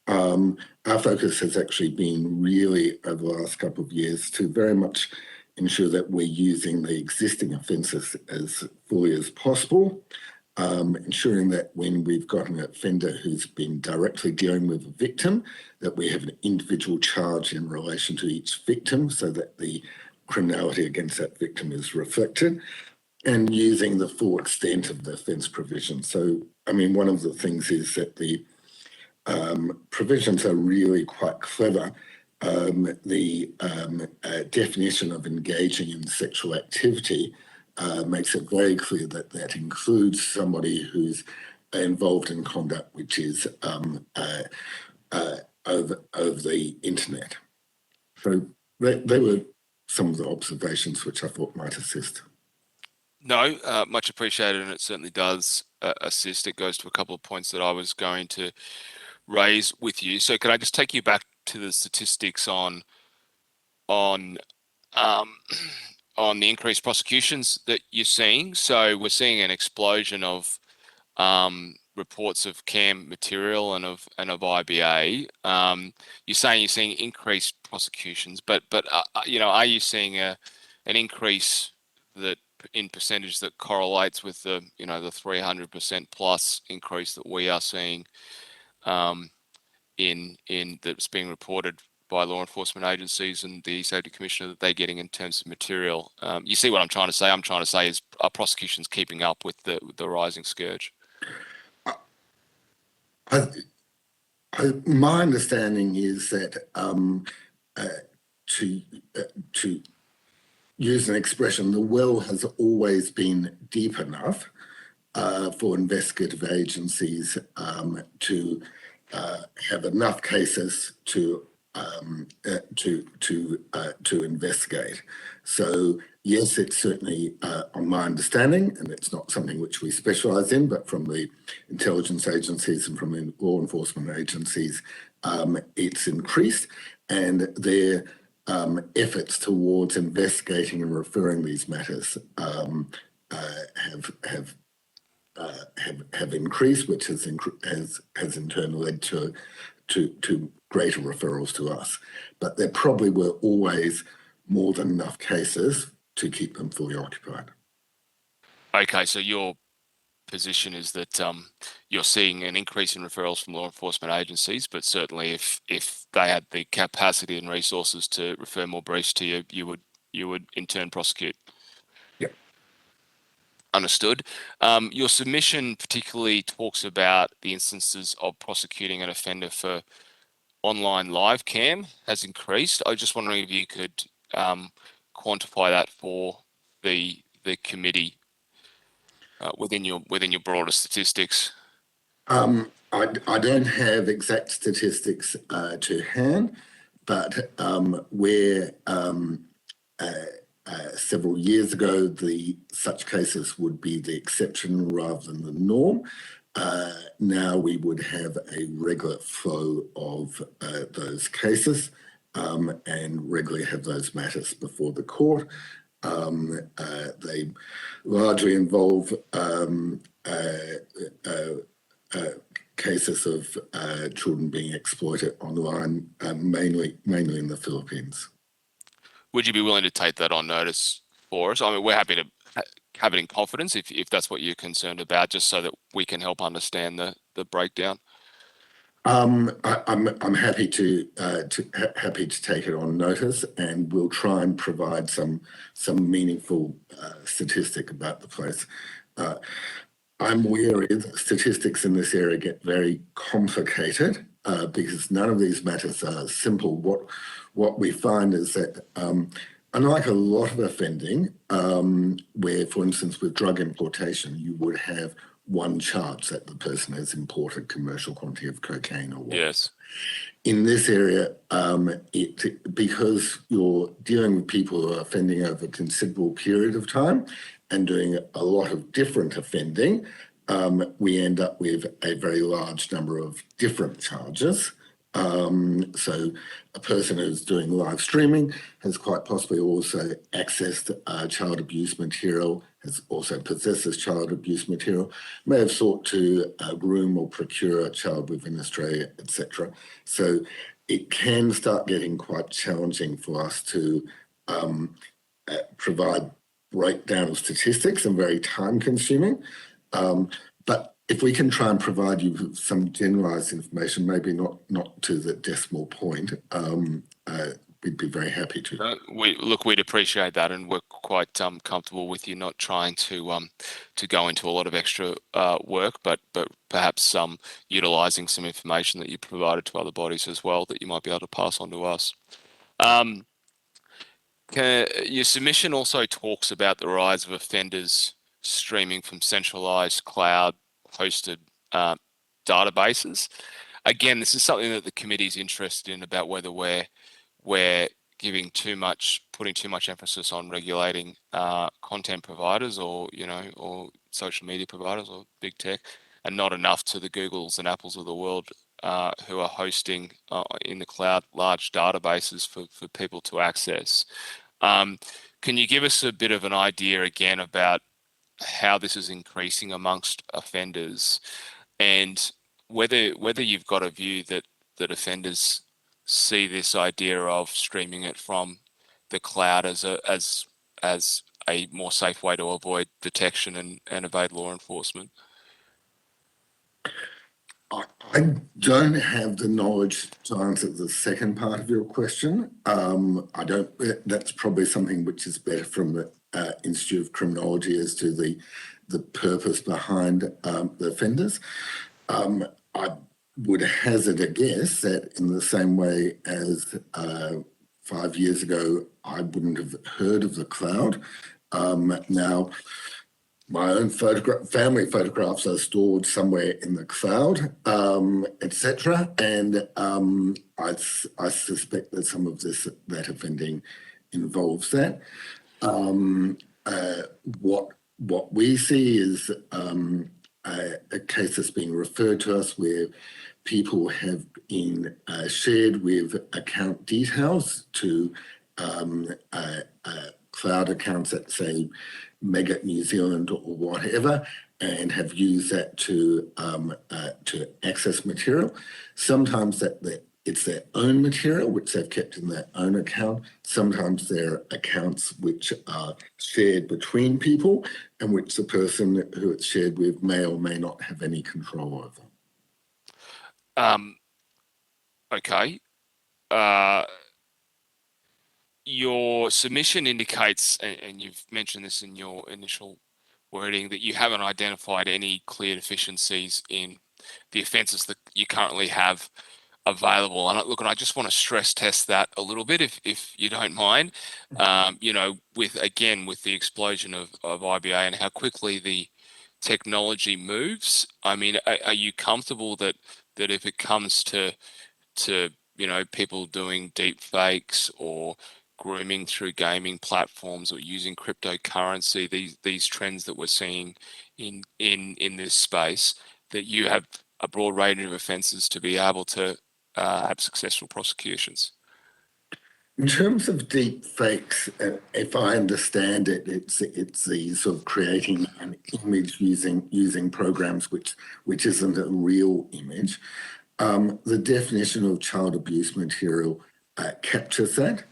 S10: Our focus has actually been really over the last couple of years to very much ensure that we're using the existing offences as fully as possible, ensuring that when we've got an offender who's been directly dealing with a victim, that we have an individual charge in relation to each victim so that the criminality against that victim is reflected, and using the full extent of the offence provision. So, I mean, one of the things is that the provisions are really quite clever. The definition of engaging in sexual activity makes it very clear that that includes somebody who's involved in conduct which is over the internet. So they were some of the observations which I thought might assist.
S1: No, much appreciated, and it certainly does assist. It goes to a couple of points that I was going to raise with you. So can I just take you back to the statistics on the increased prosecutions that you're seeing? So we're seeing an explosion of reports of CAM material and of IBA. You're saying you're seeing increased prosecutions, but are you seeing an increase that in percentage that correlates with the the 300% plus increase that we are seeing in that's being reported by law enforcement agencies and the Safety Commissioner that they're getting in terms of material? You see what I'm trying to say? I'm trying to say is, are prosecutions keeping up with the rising scourge?
S10: My understanding is that to use an expression, the well has always been deep enough for investigative agencies to have enough cases to investigate. So yes, it's certainly on my understanding, and it's not something which we specialise in, but from the intelligence agencies and from the law enforcement agencies, it's increased, and their efforts towards investigating and referring these matters have increased, which has in turn led to greater referrals to us. But there probably were always more than enough cases to keep them fully occupied.
S1: Okay, so your position is that you're seeing an increase in referrals from law enforcement agencies, but certainly if they had the capacity and resources to refer more briefs to you, you would in turn prosecute.
S10: Yep.
S1: Understood. Your submission particularly talks about the instances of prosecuting an offender for online live cam has increased. I was just wondering if you could quantify that for the committee within your broader statistics.
S10: I don't have exact statistics to hand, but where several years ago such cases would be the exception rather than the norm. Now we would have a regular flow of those cases, and regularly have those matters before the court. They largely involve cases of children being exploited online, mainly in the Philippines.
S1: Would you be willing to take that on notice for us? I mean, we're happy to have it in confidence if that's what you're concerned about, just so that we can help understand the breakdown.
S10: I'm happy to take it on notice, and we'll try and provide some meaningful statistic about the place. I'm wary that statistics in this area get very complicated because none of these matters are simple. What we find is that unlike a lot of offending, where, for instance, with drug importation, you would have one charge that the person has imported commercial quantity of cocaine or what.
S1: Yes.
S10: In this area, because you're dealing with people who are offending over a considerable period of time and doing a lot of different offending, we end up with a very large number of different charges. So a person who's doing live streaming has quite possibly also accessed child abuse material, has also possesses child abuse material, may have sought to groom or procure a child within Australia, etc. So it can start getting quite challenging for us to provide breakdown of statistics and very time consuming. But if we can try and provide you with some generalised information, maybe not to the decimal point, we'd be very happy to.
S1: We'd appreciate that, and we're quite comfortable with you not trying to go into a lot of extra work, but perhaps utilising some information that you provided to other bodies as well that you might be able to pass on to us. Your submission also talks about the rise of offenders streaming from centralised cloud-hosted databases. Again, this is something that the committee is interested in, about whether we're putting too much emphasis on regulating content providers or social media providers or big tech, and not enough to the Googles and Apples of the world who are hosting in the cloud large databases for people to access. Can you give us a bit of an idea again about how this is increasing amongst offenders, and whether you've got a view that offenders see this idea of streaming it from the cloud as a more safe way to avoid detection and evade law enforcement?
S10: I don't have the knowledge to answer the second part of your question. I don't. That's probably something which is better from the Institute of Criminology as to the purpose behind the offenders. I would hazard a guess that in the same way as 5 years ago, I wouldn't have heard of the cloud. Now, my own family photographs are stored somewhere in the cloud, etc. And I suspect that some of that offending involves that. What we see is a case that's being referred to us where people have been shared with account details to cloud accounts at, say, Megit New Zealand or whatever, and have used that to access material. Sometimes it's their own material, which they've kept in their own account. Sometimes they're accounts which are shared between people and which the person who it's shared with may or may not have any control over.
S1: Okay. Your submission indicates, and you've mentioned this in your initial wording, that you haven't identified any clear deficiencies in the offences that you currently have available. And I just want to stress test that a little bit, if you don't mind. With the explosion of IBA and how quickly the technology moves. I mean, are you comfortable that if it comes to people doing deep fakes or grooming through gaming platforms or using cryptocurrency, these trends that we're seeing in this space, that you have a broad range of offences to be able to have successful prosecutions?
S10: In terms of deep fakes, if I understand it, it's the sort of creating an image using programs which isn't a real image. The definition of child abuse material captures that,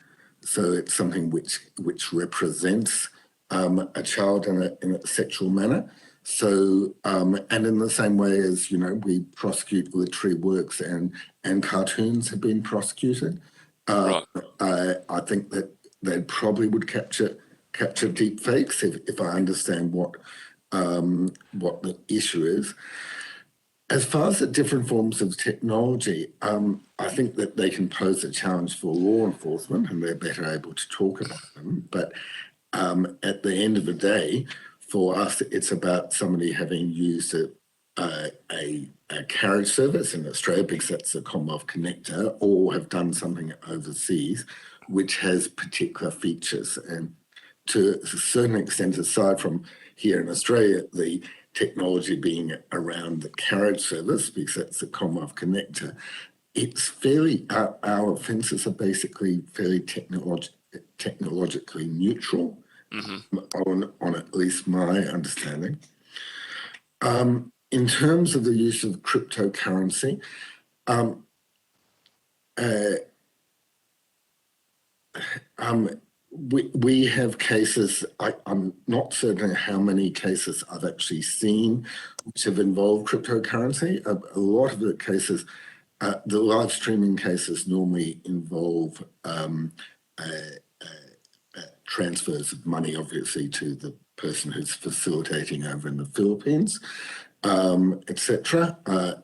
S10: so it's something which represents a child in a sexual manner. So, and in the same way as, you know, we prosecute literary works and cartoons have been prosecuted.
S1: Right.
S10: I think that they probably would capture deep fakes if I understand what the issue is. As far as the different forms of technology, I think that they can pose a challenge for law enforcement, and they're better able to talk about them. But at the end of the day, for us, it's about somebody having used a carriage service in Australia, because that's a Commonwealth connector, or have done something overseas which has particular features. And to a certain extent, aside from here in Australia, the technology being around the carriage service, because that's the Commonwealth connector, it's fairly, our offences are basically fairly technologically neutral, on at least my understanding. In terms of the use of cryptocurrency, we have cases, I'm not certain how many cases I've actually seen which have involved cryptocurrency. A lot of the cases, the live streaming cases normally involve transfers of money, obviously, to the person who's facilitating over in the Philippines, etc.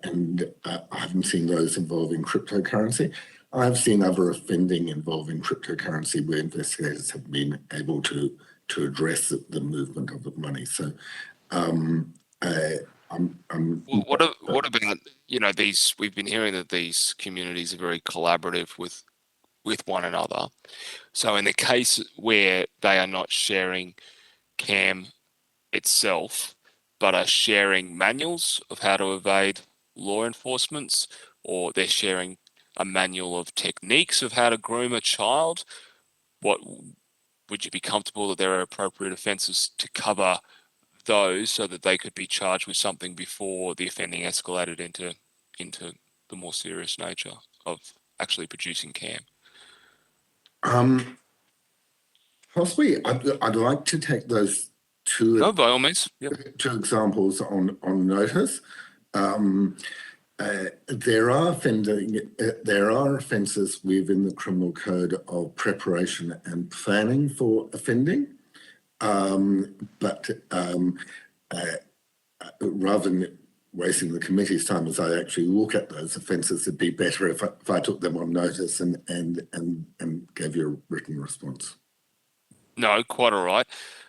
S10: And I haven't seen those involving cryptocurrency. I've seen other offending involving cryptocurrency where investigators have been able to address the movement of the money. So,
S1: What about, you know, these? We've been hearing that these communities are very collaborative with one another. So in the case where they are not sharing CAM itself, but are sharing manuals of how to evade law enforcement, or they're sharing a manual of techniques of how to groom a child, what would you be comfortable that there are appropriate offences to cover those so that they could be charged with something before the offending escalated into the more serious nature of actually producing CAM?
S10: Possibly, I'd like to take those two.
S1: No, by all means. Yep.
S10: Two examples on notice. There are offences within the criminal code of preparation and planning for offending, but rather than wasting the committee's time as I actually look at those offences, it'd be better if I took them on notice and gave you a written response.
S1: No, quite all right.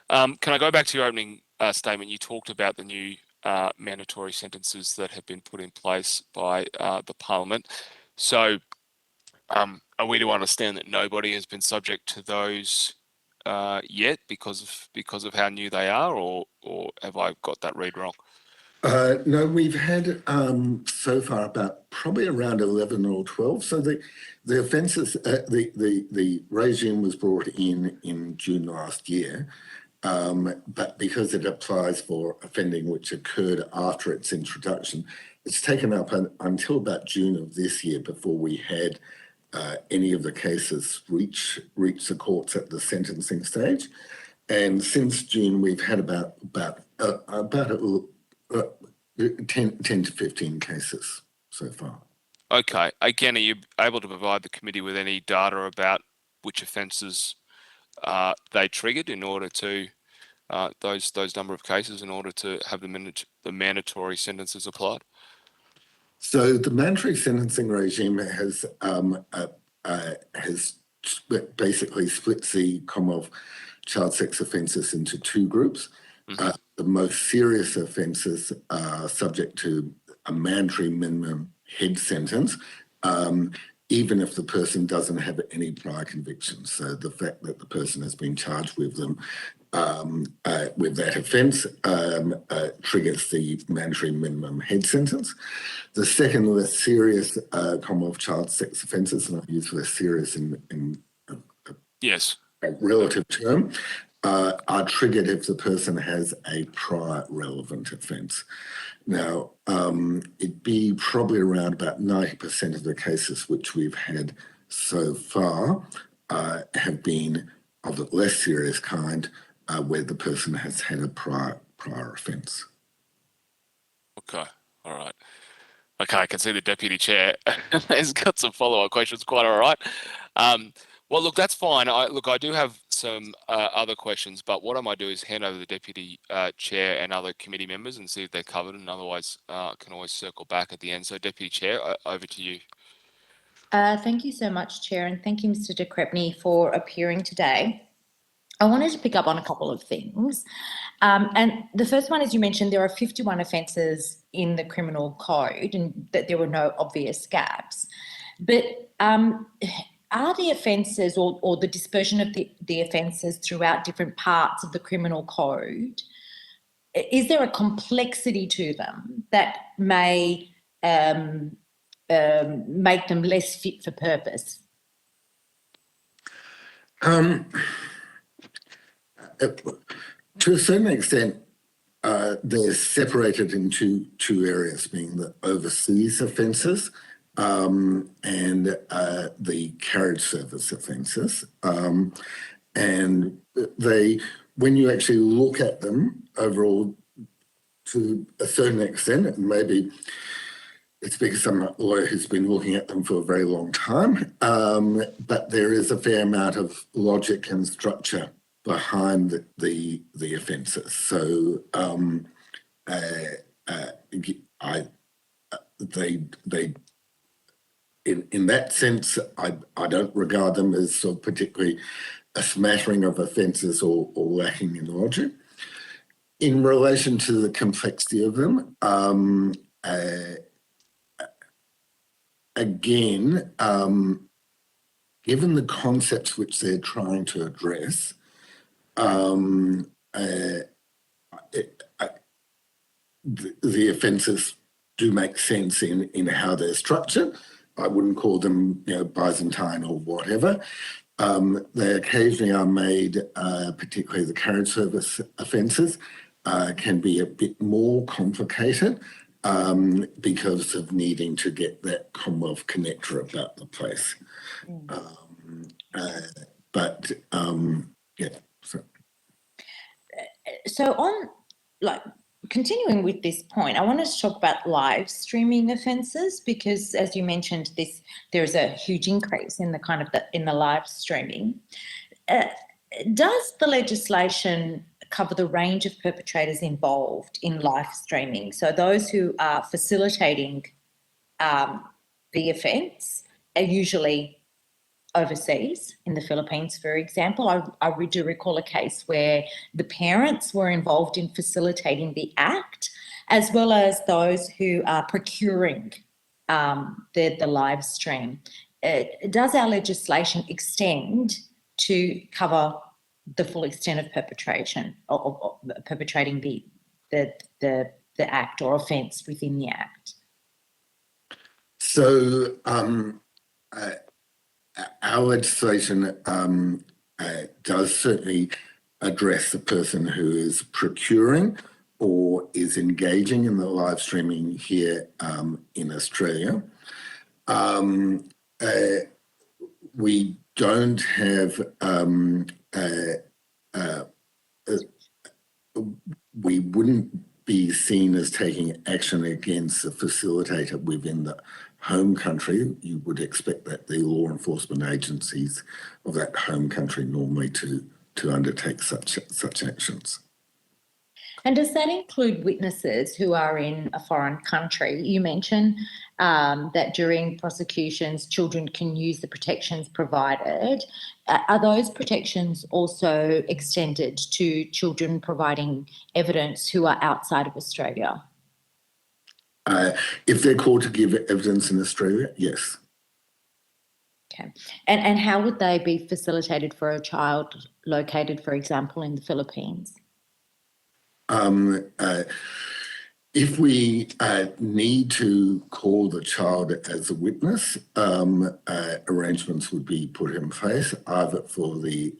S1: Can I go back to your opening statement? You talked about the new mandatory sentences that have been put in place by the Parliament. So are we to understand that nobody has been subject to those yet because of how new they are, or have I got that read wrong?
S10: No, we've had so far probably around 11 or 12. So the offences, the regime was brought in June last year, but because it applies for offending which occurred after its introduction, it's taken up until about June of this year before we had any of the cases reach the courts at the sentencing stage. And since June, we've had about 10 to 15 cases so far.
S1: Okay. Again, are you able to provide the committee with any data about which offences they triggered in order to those number of cases in order to have the mandatory sentences applied?
S10: So the mandatory sentencing regime has basically splits the Commonwealth child sex offences into two groups. The most serious offences are subject to a mandatory minimum head sentence, even if the person doesn't have any prior convictions. So the fact that the person has been charged with them, with that offence, triggers the mandatory minimum head sentence. The second less serious Commonwealth child sex offences, and I use less serious in
S1: Yes.
S10: a relative term, are triggered if the person has a prior relevant offence. Now, it'd be probably around about 90% of the cases which we've had so far have been of the less serious kind, where the person has had a prior offence.
S1: Okay. All right. Okay, I can see the deputy chair has got some follow-up questions. Quite all right. Well, look, that's fine. I do have some other questions, but what I might do is hand over the deputy chair and other committee members and see if they're covered, and otherwise can always circle back at the end. So, deputy chair, over to you.
S5: Thank you so much, Chair, and thank you, Mr. de Crespigny, for appearing today. I wanted to pick up on a couple of things. And the first one is, you mentioned there are 51 offences in the criminal code and that there were no obvious gaps. But are the offences or the dispersion of the offences throughout different parts of the criminal code, is there a complexity to them that may make them less fit for purpose?
S10: To a certain extent, they're separated into two areas, being the overseas offences and the carriage service offences. And they, when you actually look at them overall, to a certain extent, and maybe it's because I'm a lawyer who's been looking at them for a very long time, but there is a fair amount of logic and structure behind the offences. So in that sense, I don't regard them as sort of particularly a smattering of offences or lacking in logic. In relation to the complexity of them, again, given the concepts which they're trying to address, the offences do make sense in how they're structured. I wouldn't call them, Byzantine or whatever. They occasionally are made, particularly the carriage service offences, can be a bit more complicated because of needing to get that Commonwealth connector about the place.
S5: So on, continuing with this point, I wanted to talk about live streaming offences, because as you mentioned, there's a huge increase in the live streaming. Does the legislation cover the range of perpetrators involved in live streaming? So those who are facilitating the offence are usually overseas, in the Philippines, for example. I do recall a case where the parents were involved in facilitating the act, as well as those who are procuring the live stream. Does our legislation extend to cover the full extent of perpetration or perpetrating the act or offence within the act?
S10: So our legislation does certainly address the person who is procuring or is engaging in the live streaming here in Australia. We don't have, we wouldn't be seen as taking action against the facilitator within the home country. You would expect that the law enforcement agencies of that home country normally to undertake such actions.
S5: And does that include witnesses who are in a foreign country? You mentioned that during prosecutions, children can use the protections provided. Are those protections also extended to children providing evidence who are outside of Australia?
S10: If they're called to give evidence in Australia, yes.
S5: Okay. And how would they be facilitated for a child located, for example, in the Philippines?
S10: If we need to call the child as a witness, arrangements would be put in place either for the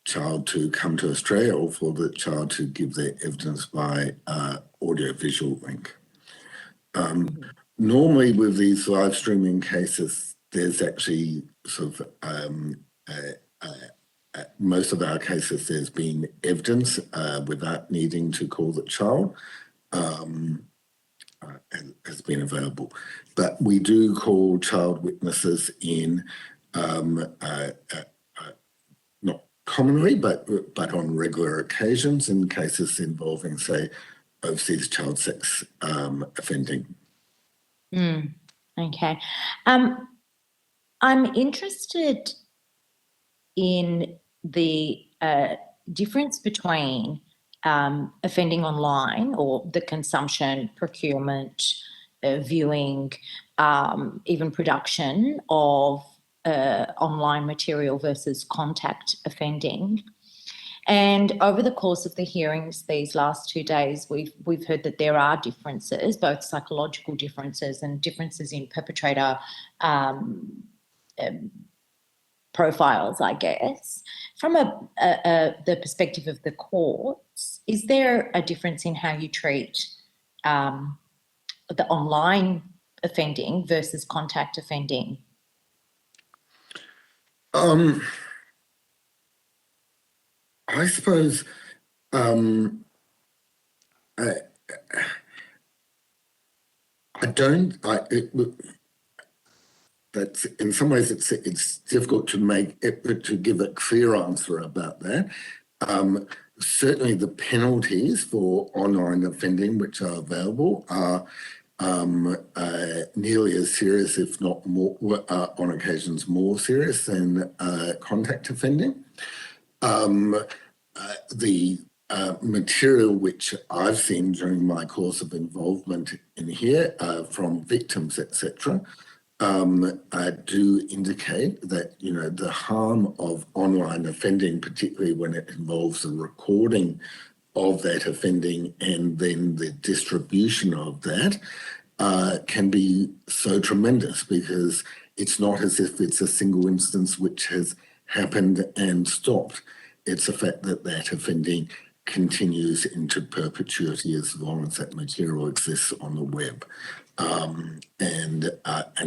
S10: child to come to Australia or for the child to give their evidence by audio-visual link. Normally with these live streaming cases, there's actually sort of most of our cases, there's been evidence without needing to call the child has been available. But we do call child witnesses in, not commonly, but on regular occasions in cases involving, say, overseas child sex offending.
S5: Okay. I'm interested in the difference between offending online or the consumption, procurement, viewing, even production of online material versus contact offending. And over the course of the hearings these last 2 days, we've heard that there are differences, both psychological differences and differences in perpetrator profiles, I guess. From the perspective of the courts, is there a difference in how you treat the online offending versus contact offending?
S10: I suppose that's in some ways it's difficult to give a clear answer about that. Certainly the penalties for online offending which are available are nearly as serious, if not more, on occasions more serious than contact offending. The material which I've seen during my course of involvement in here from victims, etc., do indicate that, you know, the harm of online offending, particularly when it involves the recording of that offending and then the distribution of that, can be so tremendous, because it's not as if it's a single instance which has happened and stopped. It's the fact that that offending continues into perpetuity as long as that material exists on the web. And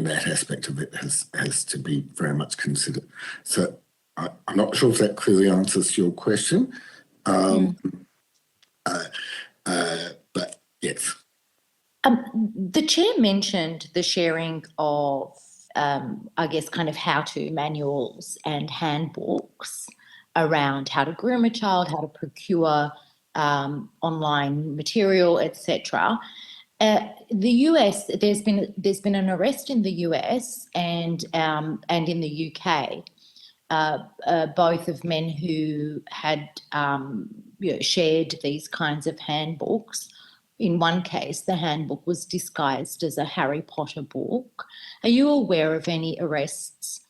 S10: that aspect of it has to be very much considered. So I'm not sure if that clearly answers your question, but yes.
S5: The chair mentioned the sharing of, I guess, kind of how-to manuals and handbooks around how to groom a child, how to procure online material, etc. The US, there's been an arrest in the US and in the UK, both of men who had shared these kinds of handbooks. In one case, the handbook was disguised as a Harry Potter book. Are you aware of any arrests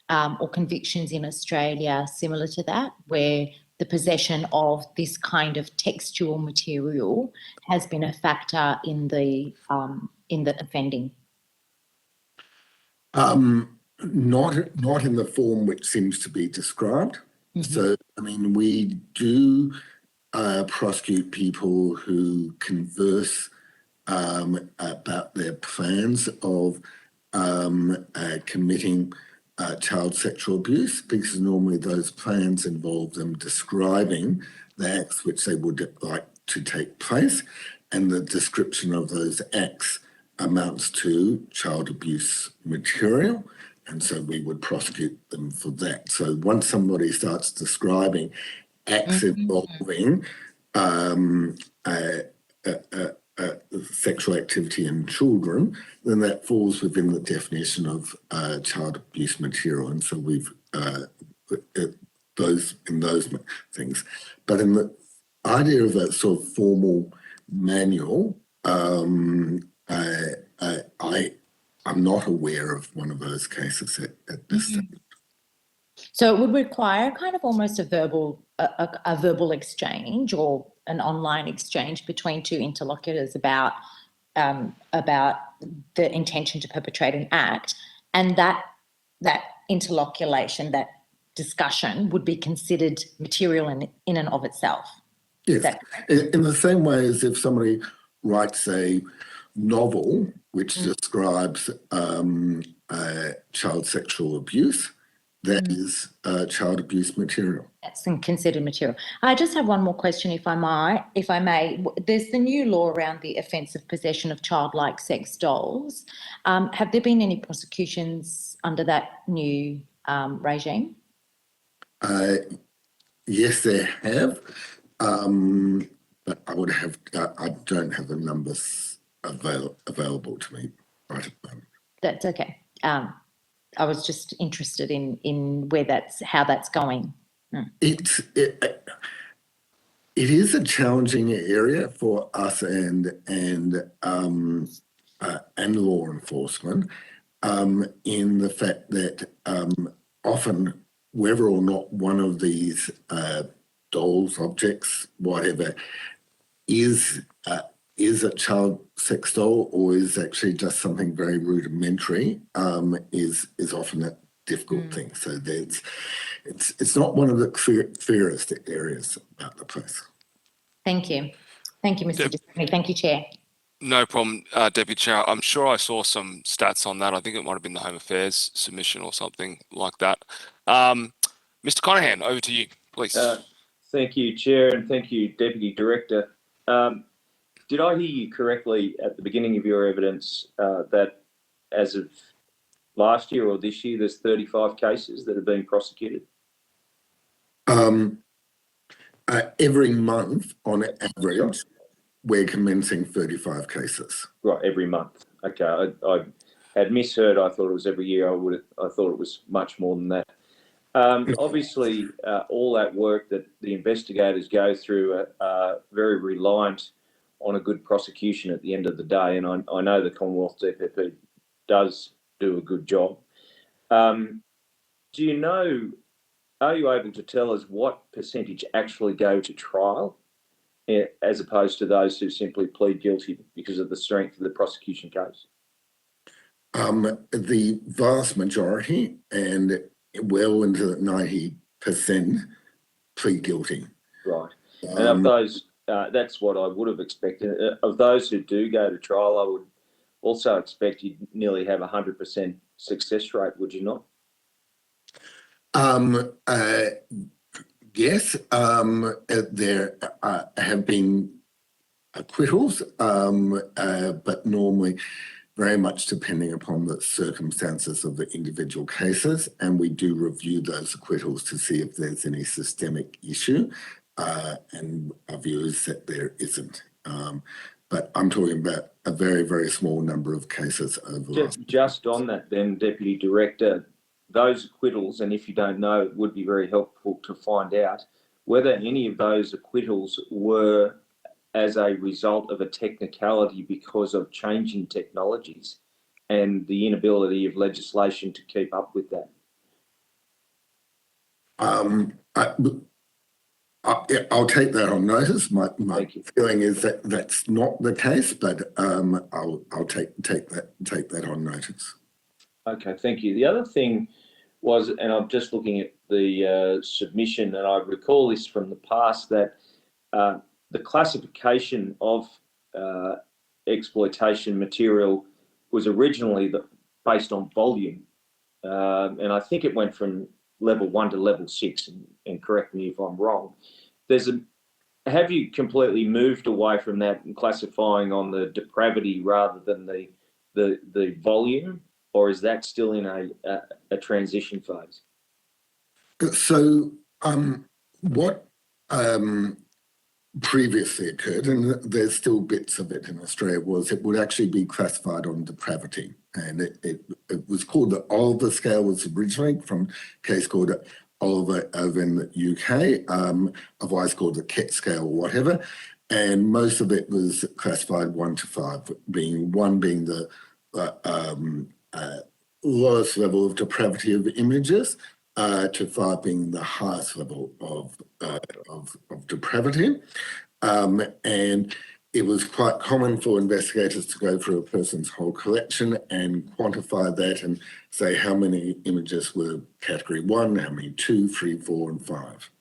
S5: or convictions in Australia similar to that, where the possession of this kind of textual material has been a factor in the offending?
S10: Not in the form which seems to be described. So, I mean, we do prosecute people who converse about their plans of committing child sexual abuse, because normally those plans involve them describing the acts which they would like to take place, and the description of those acts amounts to child abuse material, and so we would prosecute them for that. So once somebody starts describing acts involving sexual activity in children, then that falls within the definition of child abuse material, and so we've those things. But in the idea of a sort of formal manual, I'm not aware of one of those cases at this stage.
S5: So it would require kind of almost a verbal exchange, or an online exchange between two interlocutors about the intention to perpetrate an act, and that interlocution, that discussion, would be considered material in and of itself. Is
S10: Yes,
S5: that correct?
S10: in the same way as if somebody writes a novel which describes child sexual abuse, that is child abuse material.
S5: That's considered material. I just have one more question, if I may. There's the new law around the offence of possession of childlike sex dolls. Have there been any prosecutions under that new regime?
S10: Yes, there have, but I don't have the numbers available to me right at the moment.
S5: That's okay. I was just interested in how that's going.
S10: It is a challenging area for us and law enforcement, in the fact that often, whether or not one of these dolls, objects, whatever, is a child sex doll or is actually just something very rudimentary, is often a difficult thing. So it's not one of the clearest areas about the place.
S5: Thank you. Thank you, Mr. Disraeli. Thank you, Chair.
S1: No problem, Deputy Chair. I'm sure I saw some stats on that. I think it might have been the Home Affairs submission or something like that. Mr. Conahan, over to you, please.
S6: Thank you, Chair, and thank you, Deputy Director. Did I hear you correctly at the beginning of your evidence that as of last year or this year, there's 35 cases that have been prosecuted?
S10: Every month, on average, we're commencing 35 cases.
S6: Right, every month. Okay, I had misheard. I thought it was every year. I thought it was much more than that. Obviously, all that work that the investigators go through are very reliant on a good prosecution at the end of the day, and I know the Commonwealth DPP does do a good job. Do you know, are you able to tell us what percentage actually go to trial, as opposed to those who simply plead guilty because of the strength of the prosecution case?
S10: The vast majority, and well into the 90%, plead guilty.
S6: Right. And of those, that's what I would have expected. Of those who do go to trial, I would also expect you'd nearly have 100% success rate, would you not?
S10: Yes, there have been acquittals, but normally very much depending upon the circumstances of the individual cases, and we do review those acquittals to see if there's any systemic issue, and our view is that there isn't. But I'm talking about a very, very small number of cases over.
S6: Just on that then, Deputy Director, those acquittals, and if you don't know, it would be very helpful to find out whether any of those acquittals were as a result of a technicality because of changing technologies and the inability of legislation to keep up with that.
S10: I'll take that on notice. My feeling is that that's not the case, but I'll take that on notice.
S6: Okay, thank you. The other thing was, and I'm just looking at the submission, and I recall this from the past, that the classification of exploitation material was originally based on volume, and I think it went from level 1 to level 6, and correct me if I'm wrong. Have you completely moved away from that and classifying on the depravity rather than the volume, or is that still in a transition phase?
S10: So what previously occurred, and there's still bits of it in Australia, was it would actually be classified on depravity. And it was called the Oliver scale, was originally from a case called Oliver over in the UK, otherwise called the Kett scale or whatever. And most of it was classified 1 to 5, being 1 being the lowest level of depravity of images, to 5 being the highest level of depravity. And it was quite common for investigators to go through a person's whole collection and quantify that and say how many images were category 1, how many 2, 3, 4, and 5.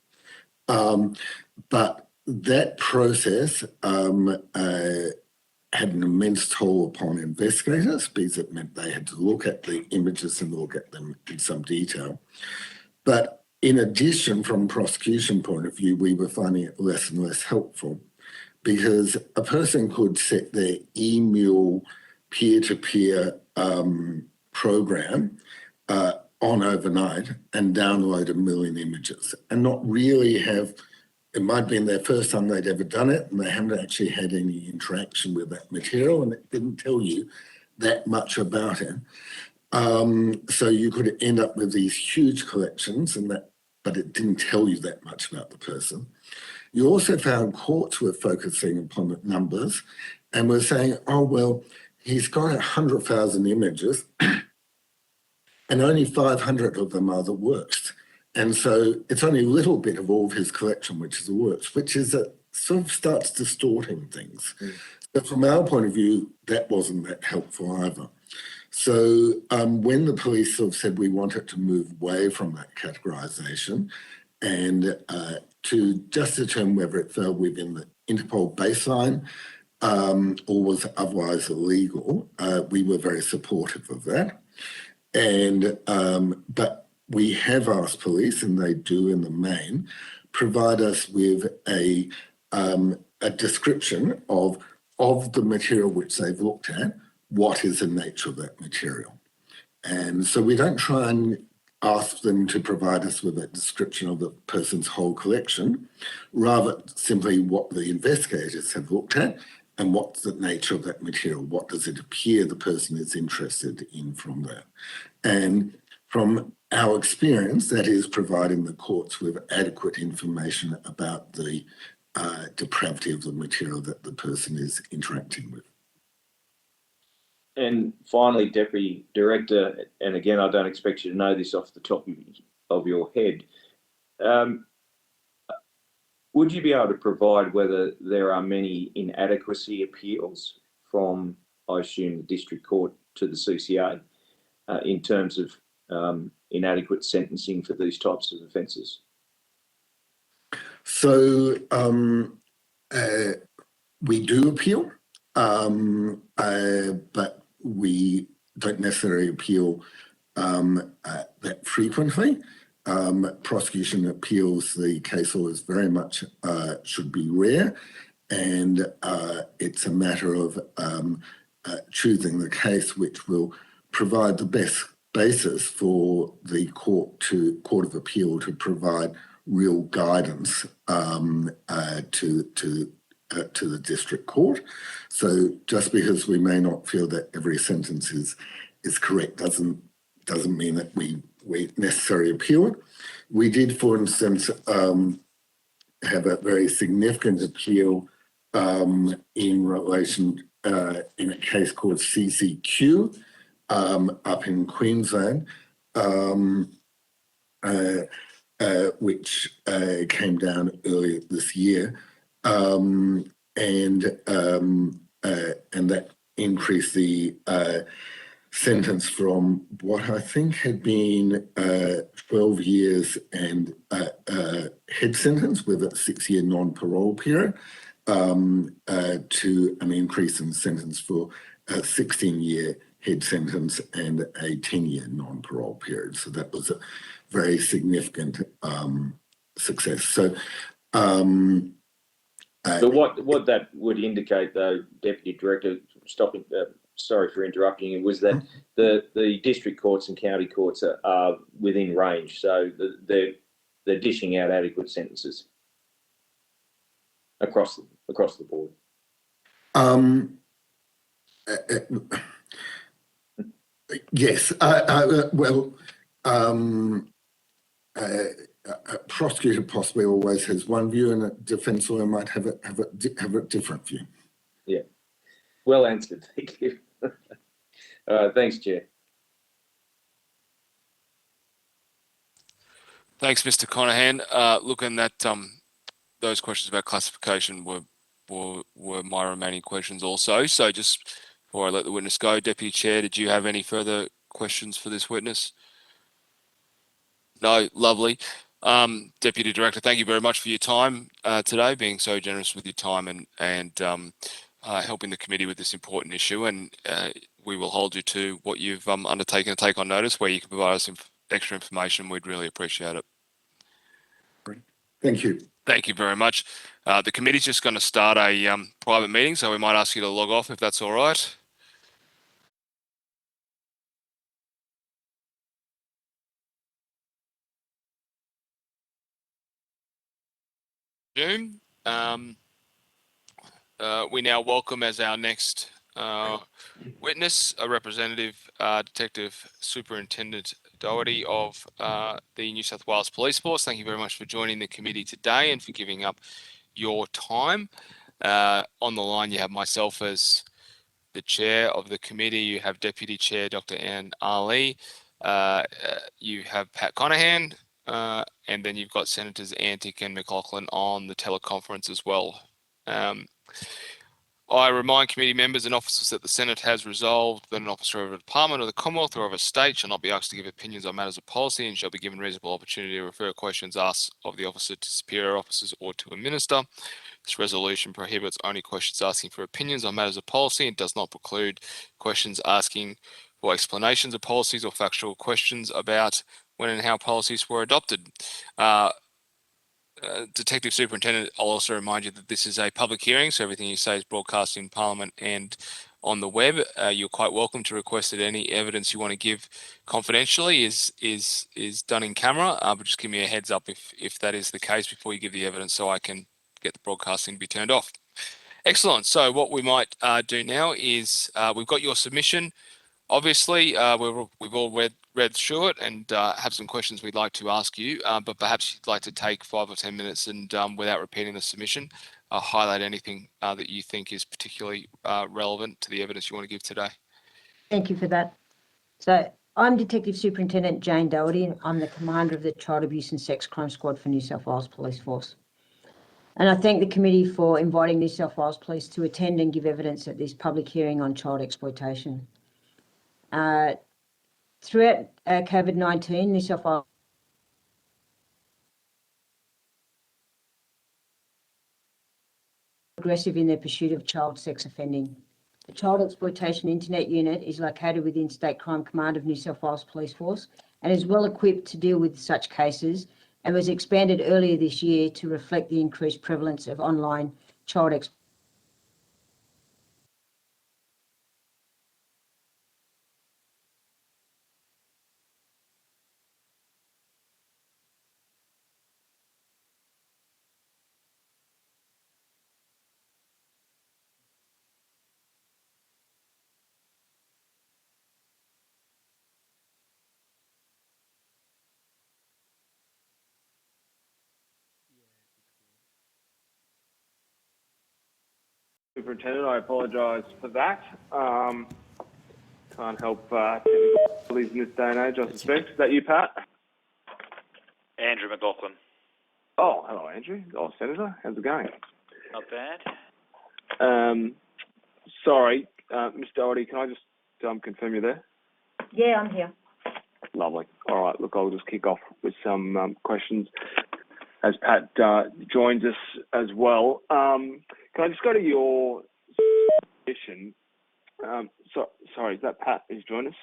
S10: But that process had an immense toll upon investigators because it meant they had to look at the images and look at them in some detail. But in addition, from a prosecution point of view, we were finding it less and less helpful because a person could set their eMule peer-to-peer program on overnight and download 1 million images and not really have, it might have been their first time they'd ever done it and they haven't actually had any interaction with that material and it didn't tell you that much about it. So you could end up with these huge collections but it didn't tell you that much about the person. You also found courts were focusing upon the numbers and were saying, oh, well, he's got 100,000 images and only 500 of them are the worst. And so it's only a little bit of all of his collection, which is the worst, which is that sort of starts distorting things. So from our point of view, that wasn't that helpful either. So when the police sort of said we wanted to move away from that categorization and to just determine whether it fell within the Interpol baseline or was otherwise illegal, we were very supportive of that. And but we have asked police, and they do in the main, provide us with a description of the material which they've looked at, what is the nature of that material. And so we don't try and ask them to provide us with a description of the person's whole collection, rather simply what the investigators have looked at and what's the nature of that material. What does it appear the person is interested in from that? And from our experience, that is providing the courts with adequate information about the depravity of the material that the person is interacting with.
S6: And finally, Deputy Director, and again, I don't expect you to know this off the top of your head, would you be able to provide whether there are many inadequacy appeals from, I assume, the District Court to the CCA in terms of inadequate sentencing for these types of offences?
S10: So we do appeal, but we don't necessarily appeal that frequently. Prosecution appeals, the case law is very much should be rare, and it's a matter of choosing the case which will provide the best basis for the Court of Appeal to provide real guidance to the District Court. So just because we may not feel that every sentence is correct doesn't mean that we necessarily appeal it. We did, for instance, have a very significant appeal in relation in a case called CCQ up in Queensland, which came down earlier this year, and that increased the sentence from what I think had been 12 years and head sentence with a 6-year non-parole period to an increase in sentence for a 16-year head sentence and a 10-year non-parole period. So that was a very significant success. So
S6: what that would indicate, though, Deputy Director, sorry for interrupting you, was that the district courts and county courts are within range, so they're dishing out adequate sentences across the board.
S10: Yes. A prosecutor possibly always has one view, and a defence lawyer might have a different view.
S6: Yeah. Well answered. Thank you. Thanks, Chair.
S1: Thanks, Mr. Conahan. Looking at those questions about classification were were my remaining questions also. So just before I let the witness go, Deputy Chair, did you have any further questions for this witness? No, lovely. Deputy Director, thank you very much for your time today, being so generous with your time and helping the committee with this important issue. And we will hold you to what you've undertaken to take on notice. Where you can provide us extra information, we'd really appreciate it.
S10: Thank you.
S1: Thank you very much. The committee's just going to start a private meeting, so we might ask you to log off if that's all right. June. We now welcome as our next witness a representative, Detective Superintendent Doherty of the New South Wales Police Force. Thank you very much for joining the committee today and for giving up your time. On the line, you have myself as the chair of the committee. You have Deputy Chair Dr. Anne Ali. You have Pat Conahan. And then you've got Senators Antic and McLaughlin on the teleconference as well. I remind committee members and officers that the Senate has resolved that an officer of a department of the Commonwealth or of a state shall not be asked to give opinions on matters of policy and shall be given reasonable opportunity to refer questions asked of the officer to superior officers or to a minister. This resolution prohibits only questions asking for opinions on matters of policy and does not preclude questions asking for explanations of policies or factual questions about when and how policies were adopted. Detective Superintendent, I'll also remind you that this is a public hearing, so everything you say is broadcast in Parliament and on the web. You're quite welcome to request that any evidence you want to give confidentially is done in camera, but just give me a heads up if that is the case before you give the evidence so I can get the broadcasting to be turned off. Excellent. So what we might do now is we've got your submission. Obviously, we've all read through it and have some questions we'd like to ask you, but perhaps you'd like to take 5 or 10 minutes and without repeating the submission, highlight anything that you think is particularly relevant to the evidence you want to give today.
S11: Thank you for that. So I'm Detective Superintendent Jane Doherty, and I'm the Commander of the Child Abuse and Sex Crime Squad for New South Wales Police Force. And I thank the committee for inviting New South Wales Police to attend and give evidence at this public hearing on child exploitation. Throughout COVID-19, New South Wales aggressive in their pursuit of child sex offending. The Child Exploitation Internet Unit is located within State Crime Command of New South Wales Police Force and is well equipped to deal with such cases and was expanded earlier this year to reflect the increased prevalence of online child exploitation.
S12: Superintendent, I apologise for that. Can't help technicalities in this day and age, I suspect. Is that you, Pat?
S13: Andrew McLaughlin.
S12: Oh, hello, Andrew. Oh, Senator. How's it going?
S13: Not bad.
S12: Sorry, Ms. Doherty, can I just confirm you're there?
S11: Yeah, I'm here.
S12: Lovely. All right, look, I'll just kick off with some questions as Pat joins us as well. Can I just go to your submission? Sorry, is that Pat who's joined us?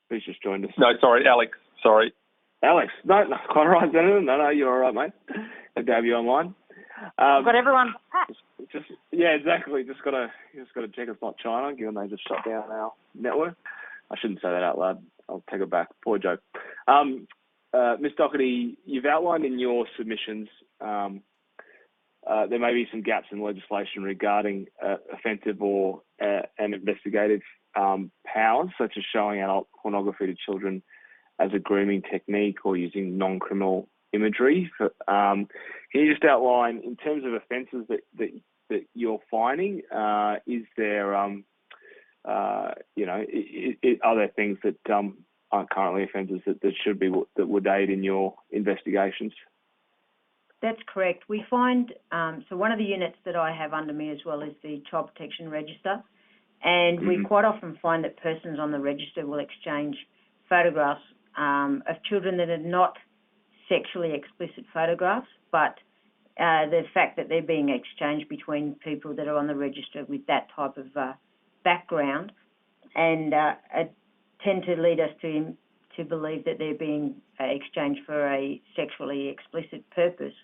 S12: Who's just joined us?
S14: No, sorry, Alex. Sorry.
S12: Alex. No, quite all right, Senator. No, you're all right, mate. Good to have you online.
S11: Got everyone.
S12: Yeah, exactly. Just gotta check it's not China, given they just shut down our network. I shouldn't say that out loud. I'll take it back. Poor joke. Ms. Doherty, you've outlined in your submissions there may be some gaps in legislation regarding offensive or and investigative powers, such as showing adult pornography to children as a grooming technique or using non-criminal imagery. Can you just outline, in terms of offences that you're finding, is there, are there things that aren't currently offences that should be, that would aid in your investigations?
S11: That's correct. We find, so one of the units that I have under me as well is the Child Protection Register. And we quite often find that persons on the register will exchange photographs of children that are not sexually explicit photographs, but the fact that they're being exchanged between people that are on the register with that type of background, and tend to lead us to believe that they're being exchanged for a sexually explicit purpose,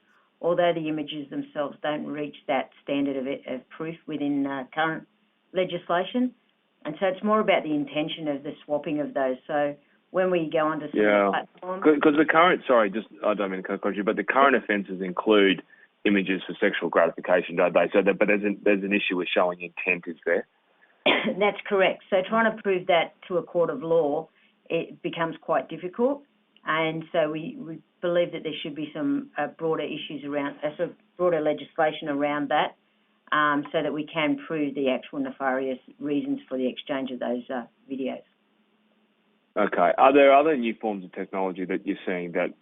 S11: although the images themselves don't reach that standard of proof within current legislation. And so it's more about the intention of the swapping of those. So when we go onto some of the platforms...
S12: Because the current, sorry, just, I don't mean to cut you, but the current offences include images for sexual gratification, don't they? So, but there's an issue with showing intent, is there?
S11: That's correct. So trying to prove that to a court of law, it becomes quite difficult. And so we believe that there should be some broader issues around, sort of broader legislation around that, so that we can prove the actual nefarious reasons for the exchange of those videos.
S12: Okay. Are there other new forms of technology that you're seeing that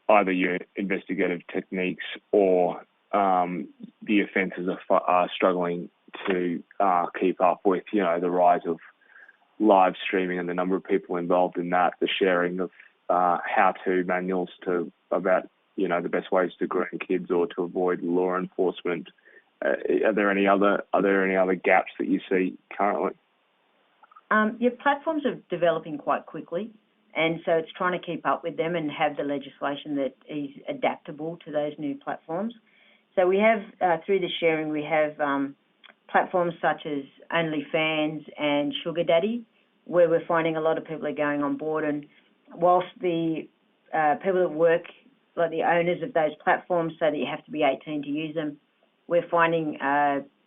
S12: either your investigative techniques or the offences are struggling to keep up with, you know, the rise of live streaming and the number of people involved in that, the sharing of how-to manuals about, you know, the best ways to groom kids or to avoid law enforcement? Are there any other gaps that you see currently?
S11: Your platforms are developing quite quickly, and so it's trying to keep up with them and have the legislation that is adaptable to those new platforms. So we have, through the sharing, we have platforms such as OnlyFans and Sugar Daddy, where we're finding a lot of people are going on board. And whilst the people that work, like the owners of those platforms, say that you have to be 18 to use them, we're finding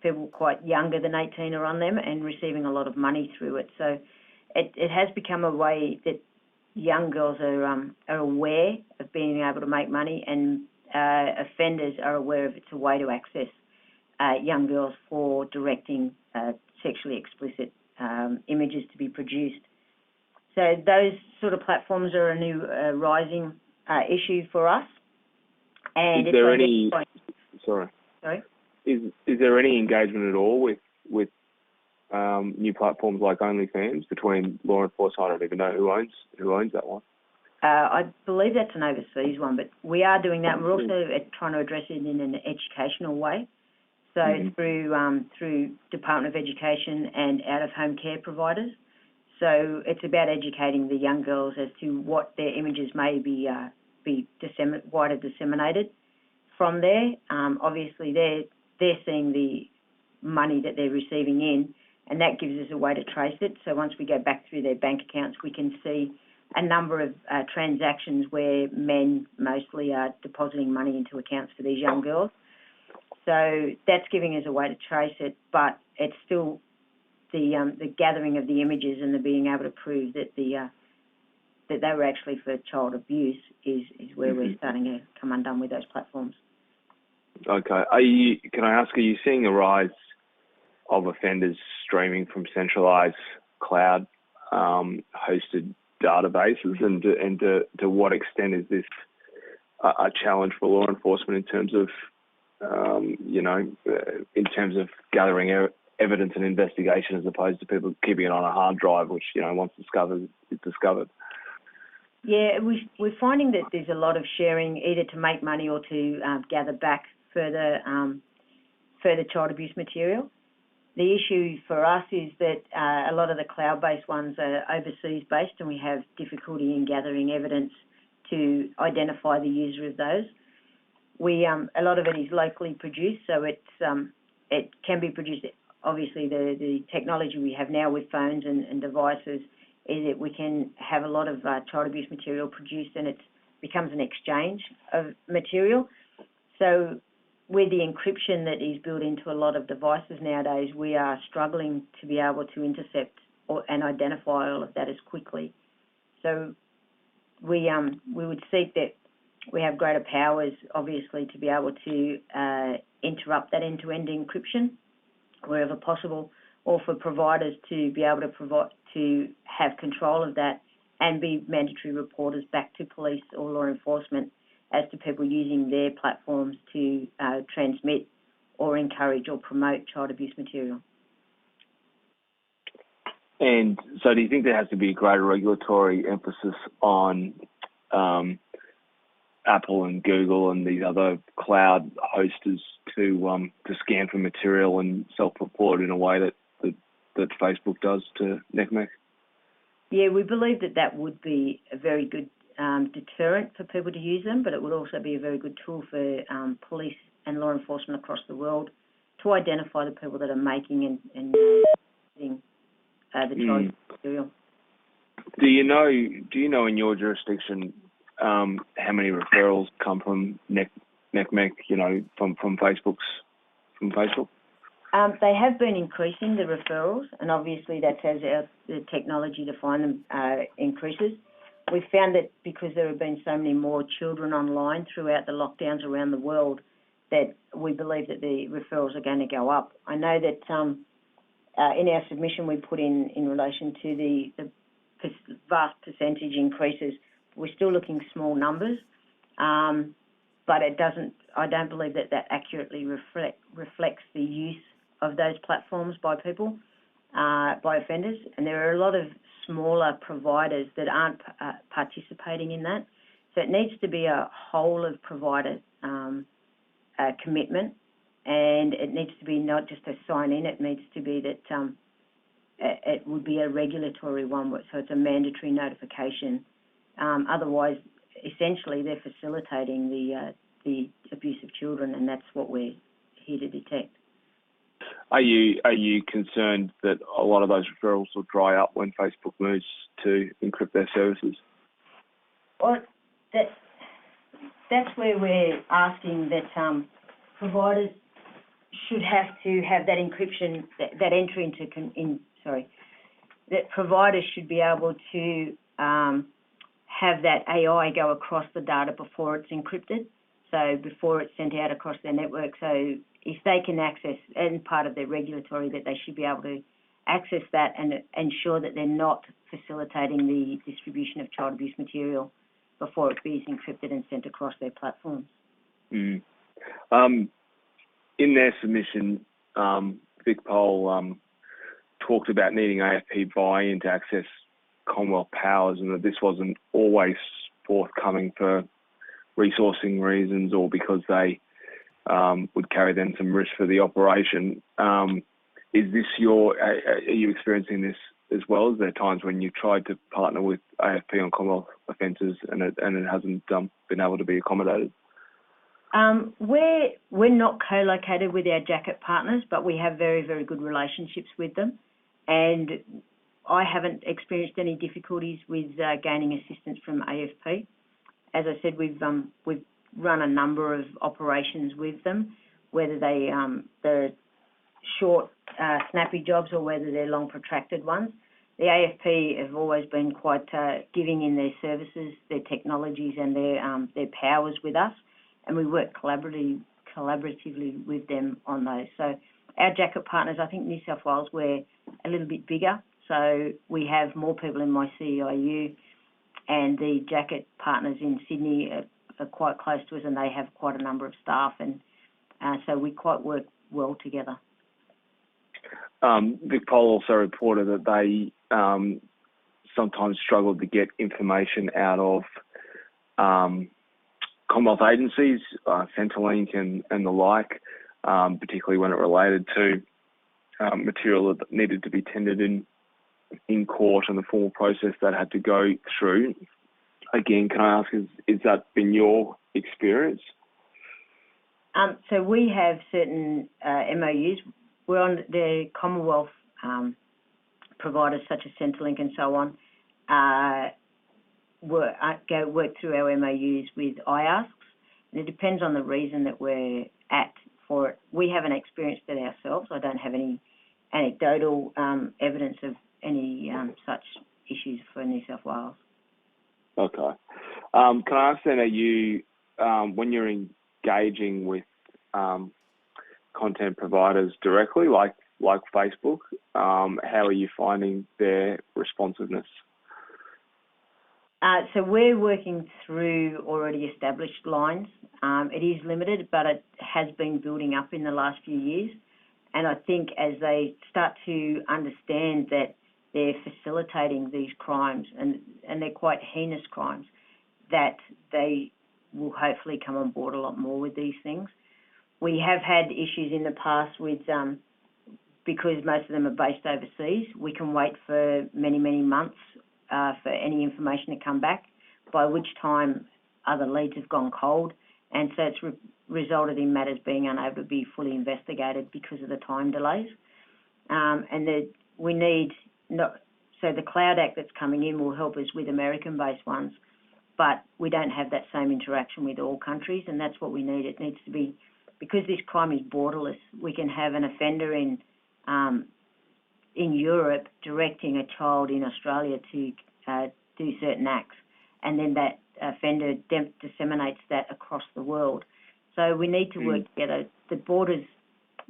S11: people quite younger than 18 are on them and receiving a lot of money through it. So it has become a way that young girls are aware of being able to make money, and offenders are aware of it's a way to access young girls for directing sexually explicit images to be produced. So those sort of platforms are a new rising issue for us. And
S12: is there any? Sorry. Is there any engagement at all with new platforms like OnlyFans between law enforcement? I don't even know who owns that one.
S11: I believe that's an overseas one, but we are doing that. We're also trying to address it in an educational way. So through Department of Education and out-of-home care providers. So it's about educating the young girls as to what their images may be wider disseminated. From there, obviously they're seeing the money that they're receiving in, and that gives us a way to trace it. So once we go back through their bank accounts, we can see a number of transactions where men mostly are depositing money into accounts for these young girls. So that's giving us a way to trace it, but it's still the gathering of the images and the being able to prove that that they were actually for child abuse is where we're starting to come undone with those platforms.
S12: Okay. Can I ask, are you seeing a rise of offenders streaming from centralised cloud hosted databases, and to what extent is this a challenge for law enforcement in terms of in terms of gathering evidence and investigation, as opposed to people keeping it on a hard drive, which, you know, once discovered, it's discovered?
S11: Yeah, we're finding that there's a lot of sharing, either to make money or to gather back further child abuse material. The issue for us is that a lot of the cloud-based ones are overseas-based, and we have difficulty in gathering evidence to identify the user of those. A lot of it is locally produced, so it can be produced. Obviously, the technology we have now with phones and devices is that we can have a lot of child abuse material produced, and it becomes an exchange of material. So with the encryption that is built into a lot of devices nowadays, we are struggling to be able to intercept and identify all of that as quickly. So we would seek that we have greater powers, obviously, to be able to interrupt that end-to-end encryption wherever possible, or for providers to be able to have control of that and be mandatory reporters back to police or law enforcement as to people using their platforms to transmit or encourage or promote child abuse material.
S12: And so do you think there has to be a greater regulatory emphasis on Apple and Google and these other cloud hosters to scan for material and self-report in a way that Facebook does to NCMEC?
S11: Yeah, we believe that would be a very good deterrent for people to use them, but it would also be a very good tool for police and law enforcement across the world to identify the people that are making and using the child material.
S12: Do you know in your jurisdiction how many referrals come from NCMEC, from Facebook?
S11: They have been increasing the referrals, and obviously that's as the technology to find them increases. We've found that because there have been so many more children online throughout the lockdowns around the world, that we believe that the referrals are going to go up. I know that in our submission we put in relation to the vast percentage increases, we're still looking small numbers, but it doesn't. I don't believe that accurately reflects the use of those platforms by people, by offenders, and there are a lot of smaller providers that aren't participating in that. So it needs to be a whole of provider commitment, and it needs to be not just a sign in. It needs to be that it would be a regulatory one, so it's a mandatory notification. Otherwise, essentially, they're facilitating the abuse of children, and that's what we're here to detect.
S12: Are you concerned that a lot of those referrals will dry up when Facebook moves to encrypt their services?
S11: Well, that's where we're asking that providers should have to have that encryption, that entry that providers should be able to have that AI go across the data before it's encrypted, so before it's sent out across their network. So if they can access, and part of their regulatory, that they should be able to access that and ensure that they're not facilitating the distribution of child abuse material before it is encrypted and sent across their platforms.
S12: In their submission, VicPol talked about needing AFP buy-in to access Commonwealth powers, and that this wasn't always forthcoming for resourcing reasons or because they would carry then some risk for the operation. Is this are you experiencing this as well? Is there times when you've tried to partner with AFP on Commonwealth offences and it hasn't been able to be accommodated?
S11: We're not co-located with our jacket partners, but we have very, very good relationships with them, and I haven't experienced any difficulties with gaining assistance from AFP. As I said, we've run a number of operations with them, whether they're short, snappy jobs or whether they're long, protracted ones. The AFP have always been quite giving in their services, their technologies and their powers with us, and we work collaboratively with them on those. So our jacket partners, I think New South Wales, we're a little bit bigger, so we have more people in my CEIU, and the jacket partners in Sydney are quite close to us, and they have quite a number of staff, and so we quite work well together.
S12: VicPol also reported that they sometimes struggled to get information out of Commonwealth agencies, Centrelink and the like, particularly when it related to material that needed to be tendered in court and the formal process that had to go through. Again, can I ask, is that been your experience?
S11: So we have certain MOUs. We're on the Commonwealth providers such as Centrelink and so on. Work through our MOUs with IASCs, and it depends on the reason that we're at for it. We haven't experienced it ourselves. I don't have any anecdotal evidence of any such issues for New South Wales. Okay.
S12: Can I ask then, are you, when you're engaging with content providers directly, like Facebook, how are you finding their responsiveness?
S11: So we're working through already established lines. It is limited, but it has been building up in the last few years. And I think as they start to understand that they're facilitating these crimes and they're quite heinous crimes, that they will hopefully come on board a lot more with these things. We have had issues in the past with, because most of them are based overseas, we can wait for many, many months for any information to come back, by which time other leads have gone cold. And so it's resulted in matters being unable to be fully investigated because of the time delays. We need, so the Cloud Act that's coming in will help us with American-based ones, but we don't have that same interaction with all countries, and that's what we need. It needs to be, because this crime is borderless, we can have an offender in Europe directing a child in Australia to do certain acts, and then that offender disseminates that across the world. So we need to work together. The borders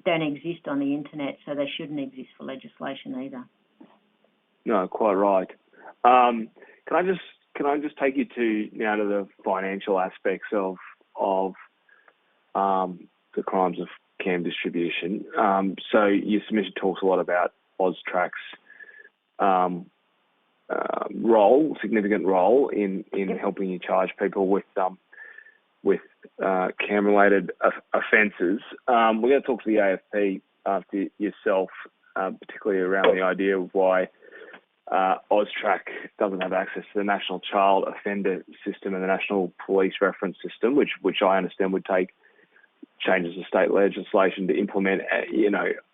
S11: don't exist on the internet, so they shouldn't exist for legislation either.
S12: No, quite right. Can I just take you to the financial aspects of the crimes of cam distribution? So your submission talks a lot about AUSTRAC's significant role in helping you charge people with cam-related offences. We're going to talk to the AFP after yourself, particularly around the idea of why AUSTRAC doesn't have access to the National Child Offender System and the National Police Reference System, which I understand would take changes to state legislation to implement.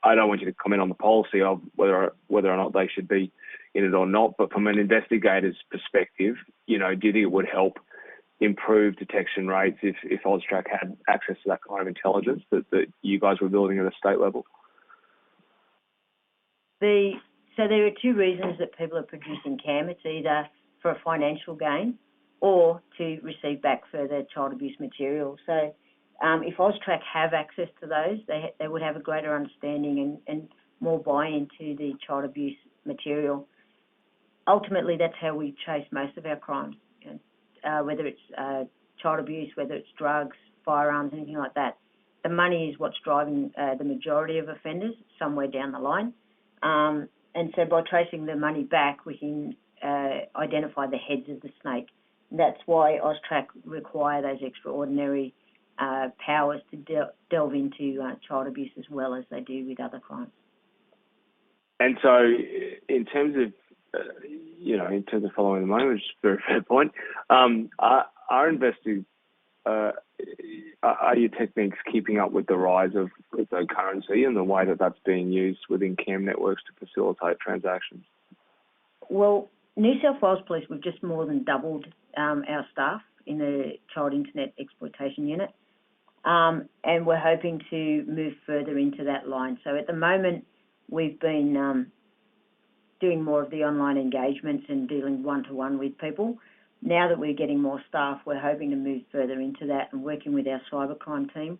S12: I don't want you to comment on the policy of whether or not they should be in it or not, but from an investigator's perspective, do you think it would help improve detection rates if AUSTRAC had access to that kind of intelligence that you guys were building at a state level?
S11: So there are two reasons that people are producing cam. It's either for a financial gain or to receive back further child abuse material. So if AUSTRAC have access to those, they would have a greater understanding and more buy-in to the child abuse material. Ultimately, that's how we chase most of our crimes, whether it's child abuse, whether it's drugs, firearms, anything like that. The money is what's driving the majority of offenders somewhere down the line. And so by tracing the money back, we can identify the heads of the snake. That's why AUSTRAC require those extraordinary powers to delve into child abuse as well as they do with other crimes.
S12: And so in terms of, following the money, which is a very fair point, are your techniques keeping up with the rise of cryptocurrency and the way that that's being used within cam networks to facilitate transactions?
S11: Well, New South Wales Police, we've just more than doubled our staff in the Child Internet Exploitation Unit, and we're hoping to move further into that line. So at the moment, we've been doing more of the online engagements and dealing one-to-one with people. Now that we're getting more staff, we're hoping to move further into that and working with our cybercrime team,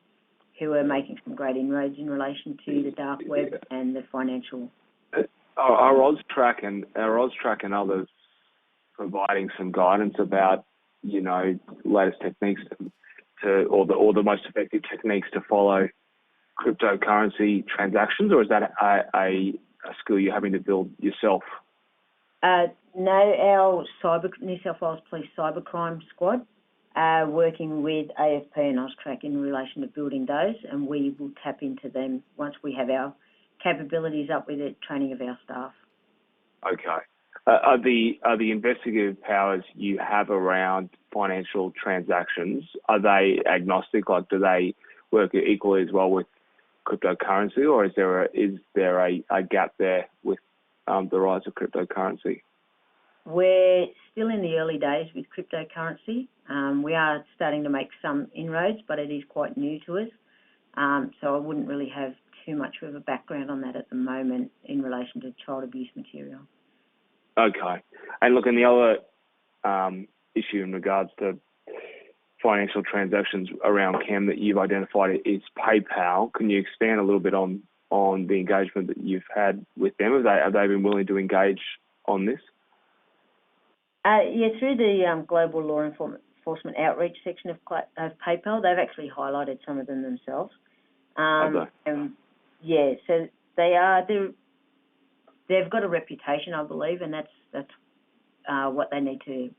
S11: who are making some great inroads in relation to the dark web and the financial.
S12: Are AUSTRAC and others providing some guidance about, latest techniques or the most effective techniques to follow cryptocurrency transactions, or is that a skill you're having to build yourself?
S11: No, our New South Wales Police Cybercrime Squad are working with AFP and AUSTRAC in relation to building those, and we will tap into them once we have our capabilities up with the training of our staff.
S12: Okay. Are the investigative powers you have around financial transactions, are they agnostic? Like, do they work equally as well with cryptocurrency, or is there a gap there with the rise of cryptocurrency?
S11: We're still in the early days with cryptocurrency. We are starting to make some inroads, but it is quite new to us. So I wouldn't really have too much of a background on that at the moment in relation to child abuse material.
S12: Okay. And look, and the other issue in regards to financial transactions around CAM that you've identified is PayPal. Can you expand a little bit on the engagement that you've had with them? Have they been willing to engage on this?
S11: Yeah, through the global law enforcement outreach section of PayPal, they've actually highlighted some of them themselves.
S12: Okay.
S11: And yeah, so they've got a reputation, I believe, and that's what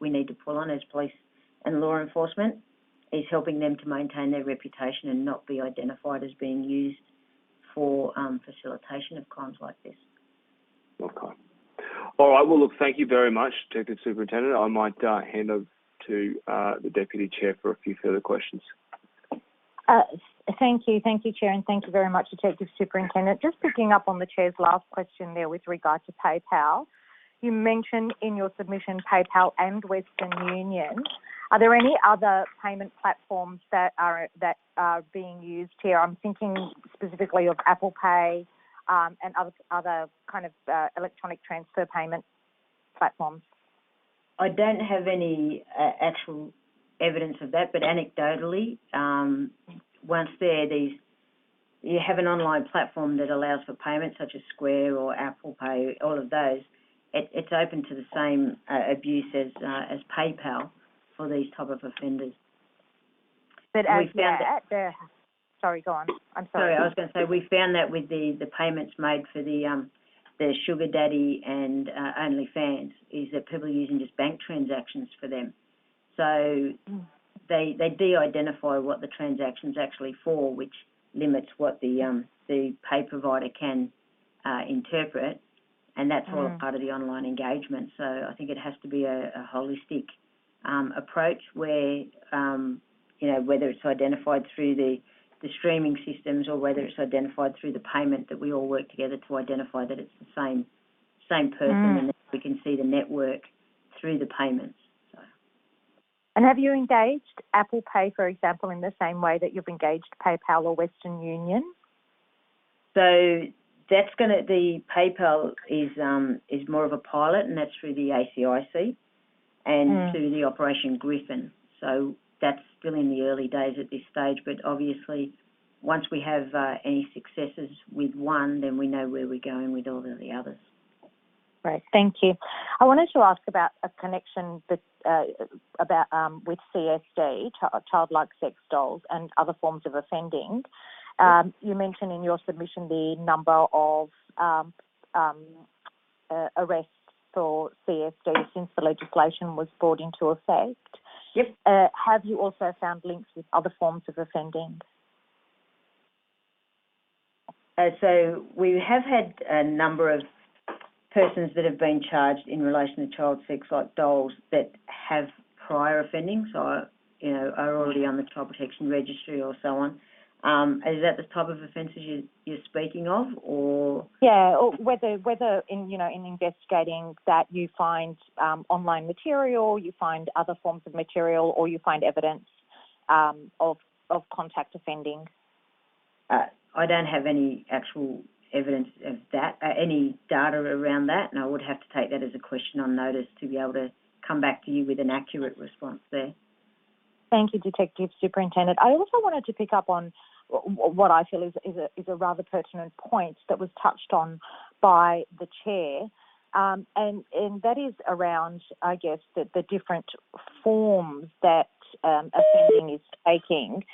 S11: we need to pull on as police and law enforcement, is helping them to maintain their reputation and not be identified as being used for facilitation of crimes like this.
S12: Okay. All right. Well, look, thank you very much, Detective Superintendent. I might hand over to the Deputy Chair for a few further questions.
S14: Thank you, Chair, and thank you very much, Detective Superintendent. Just picking up on the Chair's last question there with regard to PayPal, you mentioned in your submission PayPal and Western Union. Are there any other payment platforms that are being used here? I'm thinking specifically of Apple Pay and other kind of electronic transfer payment platforms.
S11: I don't have any actual evidence of that, but anecdotally, once you have an online platform that allows for payments such as Square or Apple Pay, all of those, it's open to the same abuse as PayPal for these type of offenders.
S14: But sorry, go on. I'm sorry.
S11: I was going to say we found that with the payments made for the Sugar Daddy and OnlyFans, is that people are using just bank transactions for them. So they de-identify what the transaction's actually for, which limits what the pay provider can interpret, and that's all part of the online engagement. So I think it has to be a holistic approach where, whether it's identified through the streaming systems or whether it's identified through the payment, that we all work together to identify that it's the same person, and that we can see the network through the payments.
S14: And have you engaged Apple Pay, for example, in the same way that you've engaged PayPal or Western Union?
S11: So that's the PayPal is more of a pilot, and that's through the ACIC and through the Operation Griffin. So that's still in the early days at this stage, but obviously once we have any successes with one, then we know where we're going with all of the others.
S14: Great, thank you. I wanted to ask about a connection with CSD, child-like sex dolls, and other forms of offending. You mentioned in your submission the number of arrests for CSD since the legislation was brought into effect.
S11: Yep.
S14: Have you also found links with other forms of offending?
S11: So we have had a number of persons that have been charged in relation to child sex-like dolls that have prior offending, so are already on the Child Protection Registry or so on. Is that the type of offences you're speaking of, or? Yeah,
S14: or whether in investigating that you find online material, you find other forms of material, or you find evidence of contact offending.
S11: I don't have any actual evidence of that, any data around that, and I would have to take that as a question on notice to be able to come back to you with an accurate response there.
S14: Thank you, Detective Superintendent. I also wanted to pick up on what I feel is a rather pertinent point that was touched on by the Chair, and that is around, I guess, the different forms that offending is taking,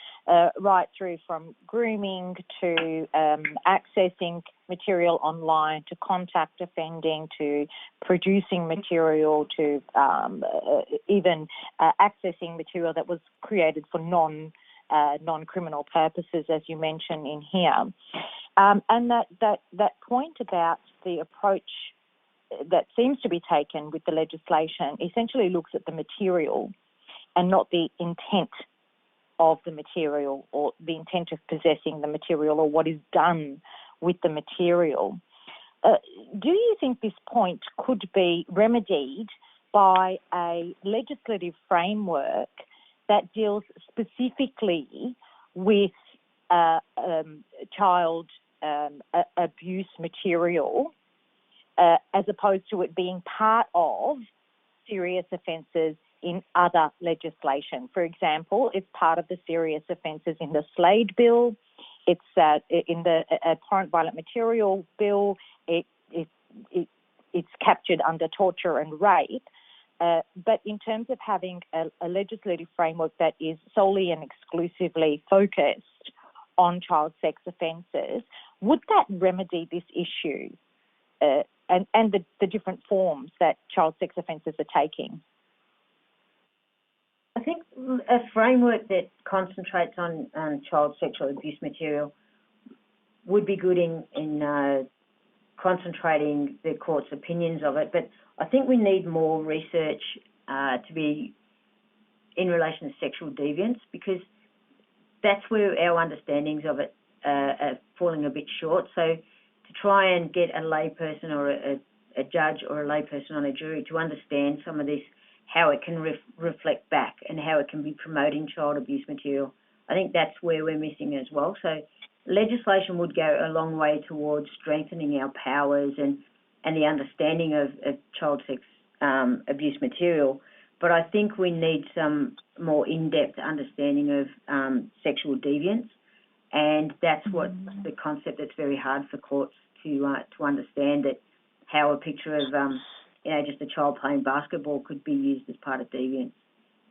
S14: right through from grooming to accessing material online, to contact offending, to producing material, to even accessing material that was created for non-criminal purposes, as you mentioned in here. And that point about the approach that seems to be taken with the legislation essentially looks at the material and not the intent of the material, or the intent of possessing the material, or what is done with the material. Do you think this point could be remedied by a legislative framework that deals specifically with child abuse material, as opposed to it being part of serious offences in other legislation? For example, it's part of the serious offences in the Slade Bill. It's in the Abhorrent Violent Material Bill. It's captured under torture and rape. But in terms of having a legislative framework that is solely and exclusively focused on child sex offences, would that remedy this issue and the different forms that child sex offences are taking?
S11: I think a framework that concentrates on child sexual abuse material would be good in concentrating the court's opinions of it, but I think we need more research to be in relation to sexual deviance, because that's where our understandings of it are falling a bit short. So to try and get a layperson or a judge or a layperson on a jury to understand some of this, how it can reflect back and how it can be promoting child abuse material, I think that's where we're missing as well. So legislation would go a long way towards strengthening our powers and the understanding of child sex abuse material. But I think we need some more in-depth understanding of sexual deviance, and that's what the concept that's very hard for courts to understand, that how a picture of just a child playing basketball could be used as part of deviance,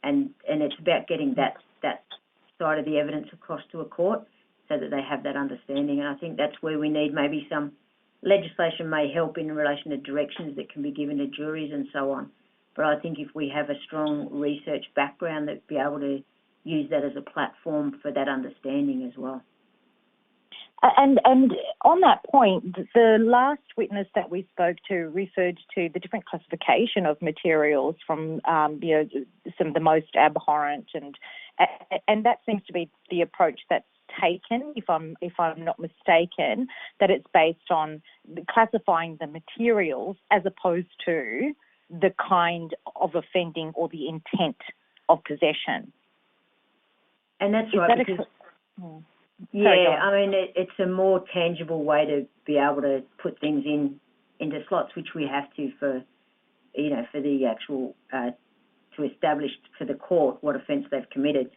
S11: and it's about getting that side of the evidence across to a court so that they have that understanding. And I think that's where we need maybe some legislation may help in relation to directions that can be given to juries and so on. But I think if we have a strong research background, that be able to use that as a platform for that understanding as well.
S14: And on that point, the last witness that we spoke to referred to the different classification of materials from some of the most abhorrent, and that seems to be the approach that's taken, if I'm not mistaken, that it's based on classifying the materials as opposed to the kind of offending or the intent of possession.
S11: And that's
S14: Is
S11: right,
S14: that
S11: because
S14: Sorry,
S11: I mean, it's a more tangible way to be able to put things into slots, which we have to for the actual to establish for the court what offence they've committed.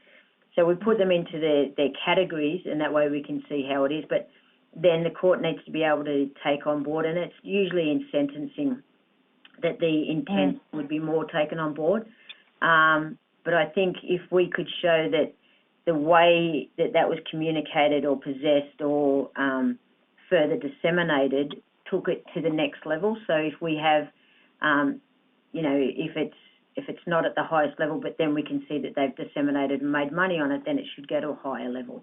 S11: So we put them into their categories, and that way we can see how it is. But then the court needs to be able to take on board, and it's usually in sentencing that the intent would be more taken on board. But I think if we could show that the way that was communicated or possessed or further disseminated took it to the next level. So if we have, if it's not at the highest level, but then we can see that they've disseminated and made money on it, then it should go to a higher level.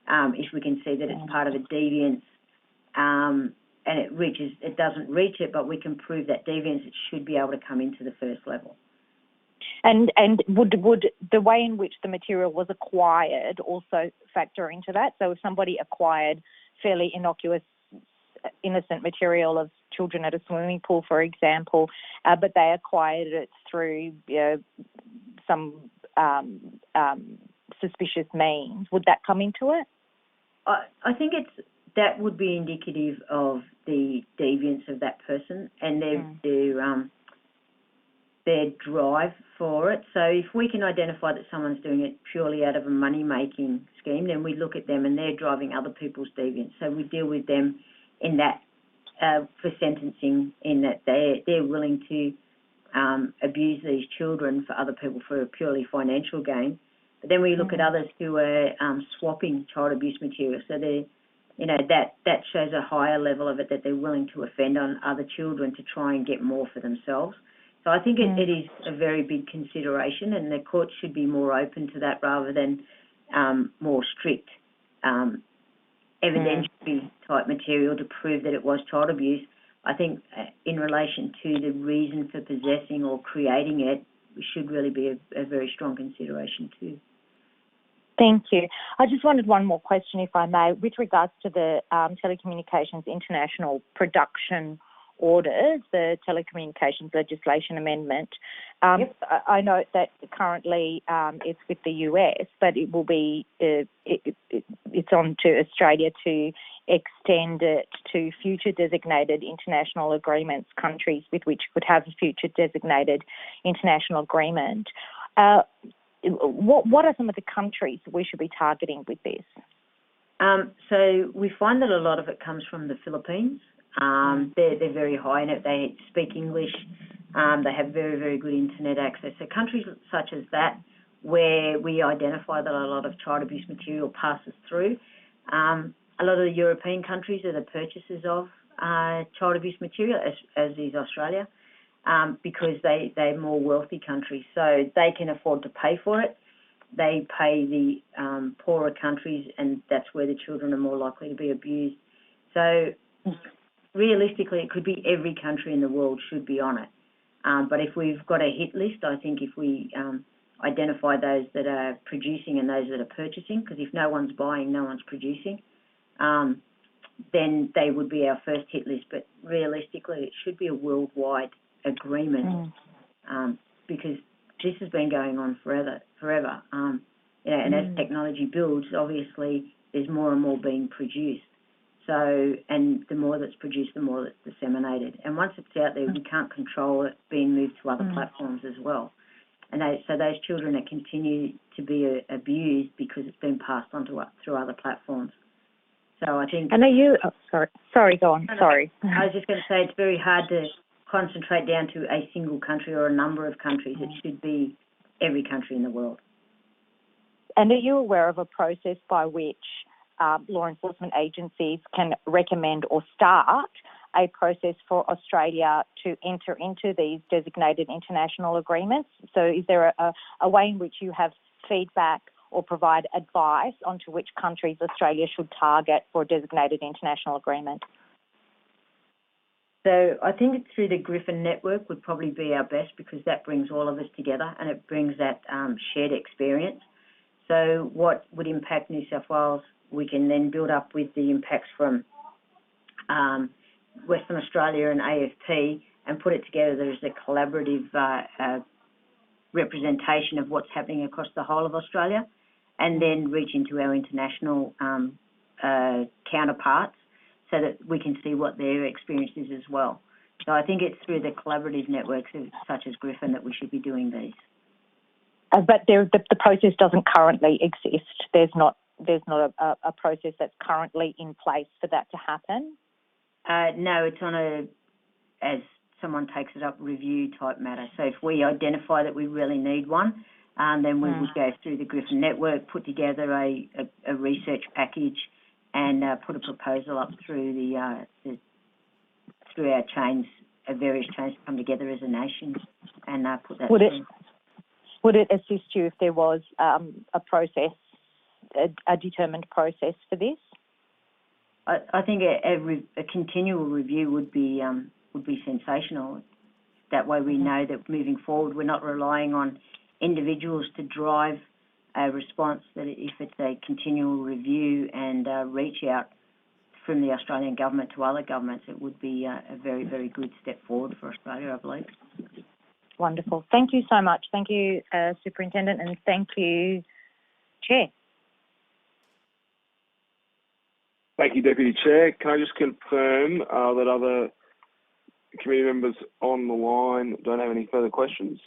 S11: If we can see that it's part of a deviance and it doesn't reach it, but we can prove that deviance, it should be able to come into the first level.
S14: And would the way in which the material was acquired also factor into that? So if somebody acquired fairly innocuous, innocent material of children at a swimming pool, for example, but they acquired it through some suspicious means, would that come into it?
S11: I think that would be indicative of the deviance of that person and their drive for it. So if we can identify that someone's doing it purely out of a money-making scheme, then we look at them and they're driving other people's deviance. So we deal with them in that for sentencing, in that they're willing to abuse these children for other people for a purely financial gain. But then we look at others who are swapping child abuse material. So that shows a higher level of it, that they're willing to offend on other children to try and get more for themselves. So I think it is a very big consideration, and the court should be more open to that rather than more strict evidentiary type material to prove that it was child abuse. I think in relation to the reason for possessing or creating it, should really be a very strong consideration too.
S14: Thank you. I just wanted one more question, if I may, with regards to the Telecommunications International Production Orders, the Telecommunications Legislation Amendment. I note that currently it's with the US, but it will be it's on to Australia to extend it to future designated international agreements, countries with which would have a future designated international agreement. What are some of the countries we should be targeting with this?
S11: So we find that a lot of it comes from the Philippines. They're very high in it. They speak English. They have very, very good internet access. So countries such as that, where we identify that a lot of child abuse material passes through, a lot of the European countries are the purchasers of child abuse material, as is Australia, because they're more wealthy countries. So they can afford to pay for it. They pay the poorer countries, and that's where the children are more likely to be abused. So realistically, it could be every country in the world should be on it. But if we've got a hit list, I think if we identify those that are producing and those that are purchasing, because if no one's buying, no one's producing, then they would be our first hit list. But realistically, it should be a worldwide agreement because this has been going on forever. And as technology builds, obviously there's more and more being produced. So, and the more that's produced, the more that's disseminated. And once it's out there, we can't control it being moved to other platforms as well. And so those children that continue to be abused because it's been passed on through other platforms. So I think.
S14: And are you? Oh, sorry. Go on. Sorry.
S11: I was just going to say it's very hard to concentrate down to a single country or a number of countries. It should be every country in the world.
S14: And are you aware of a process by which law enforcement agencies can recommend or start a process for Australia to enter into these designated international agreements? So is there a way in which you have feedback or provide advice onto which countries Australia should target for a designated international agreement?
S11: So I think it's through the Griffin Network would probably be our best because that brings all of us together and it brings that shared experience. So what would impact New South Wales, we can then build up with the impacts from Western Australia and AFP and put it together as a collaborative representation of what's happening across the whole of Australia, and then reach into our international counterparts so that we can see what their experience is as well. So I think it's through the collaborative networks such as Griffin that we should be doing these.
S14: But the process doesn't currently exist. There's not a process that's currently in place for that to happen?
S11: No, it's on as someone takes it up, review type matter. So if we identify that we really need one, then we would go through the Griffin Network, put together a research package and put a proposal up through through our chains, various chains to come together as a nation and put that through.
S14: Would it assist you if there was a process, a determined process for this?
S11: I think a continual review would be sensational. That way we know that moving forward we're not relying on individuals to drive a response, that if it's a continual review and reach out from the Australian government to other governments, it would be a very, very good step forward for Australia, I believe.
S14: Wonderful. Thank you so much. Thank you, Superintendent, and thank you, Chair.
S12: Thank you, Deputy Chair. Can I just confirm that other committee members on the line don't have any further questions?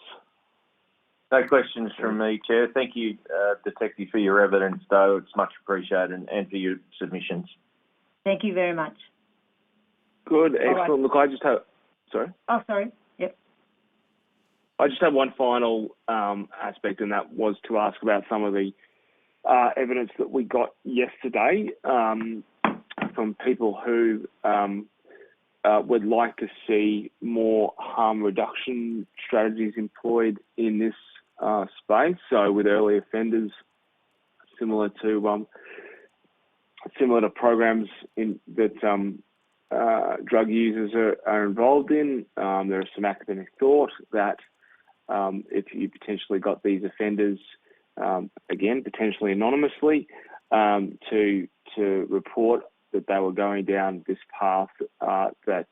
S6: No questions from me, Chair. Thank you, Detective, for your evidence, though. It's much appreciated, and for your submissions.
S11: Thank you very much.
S12: Good, excellent.
S11: Right.
S12: Look, I just have... Sorry?
S11: Oh, sorry. Yep.
S12: I just have one final aspect, and that was to ask about some of the evidence that we got yesterday from people who would like to see more harm reduction strategies employed in this space. So with early offenders, similar to programs that drug users are involved in. There is some academic thought that if you potentially got these offenders, again, potentially anonymously, to report that they were going down this path, that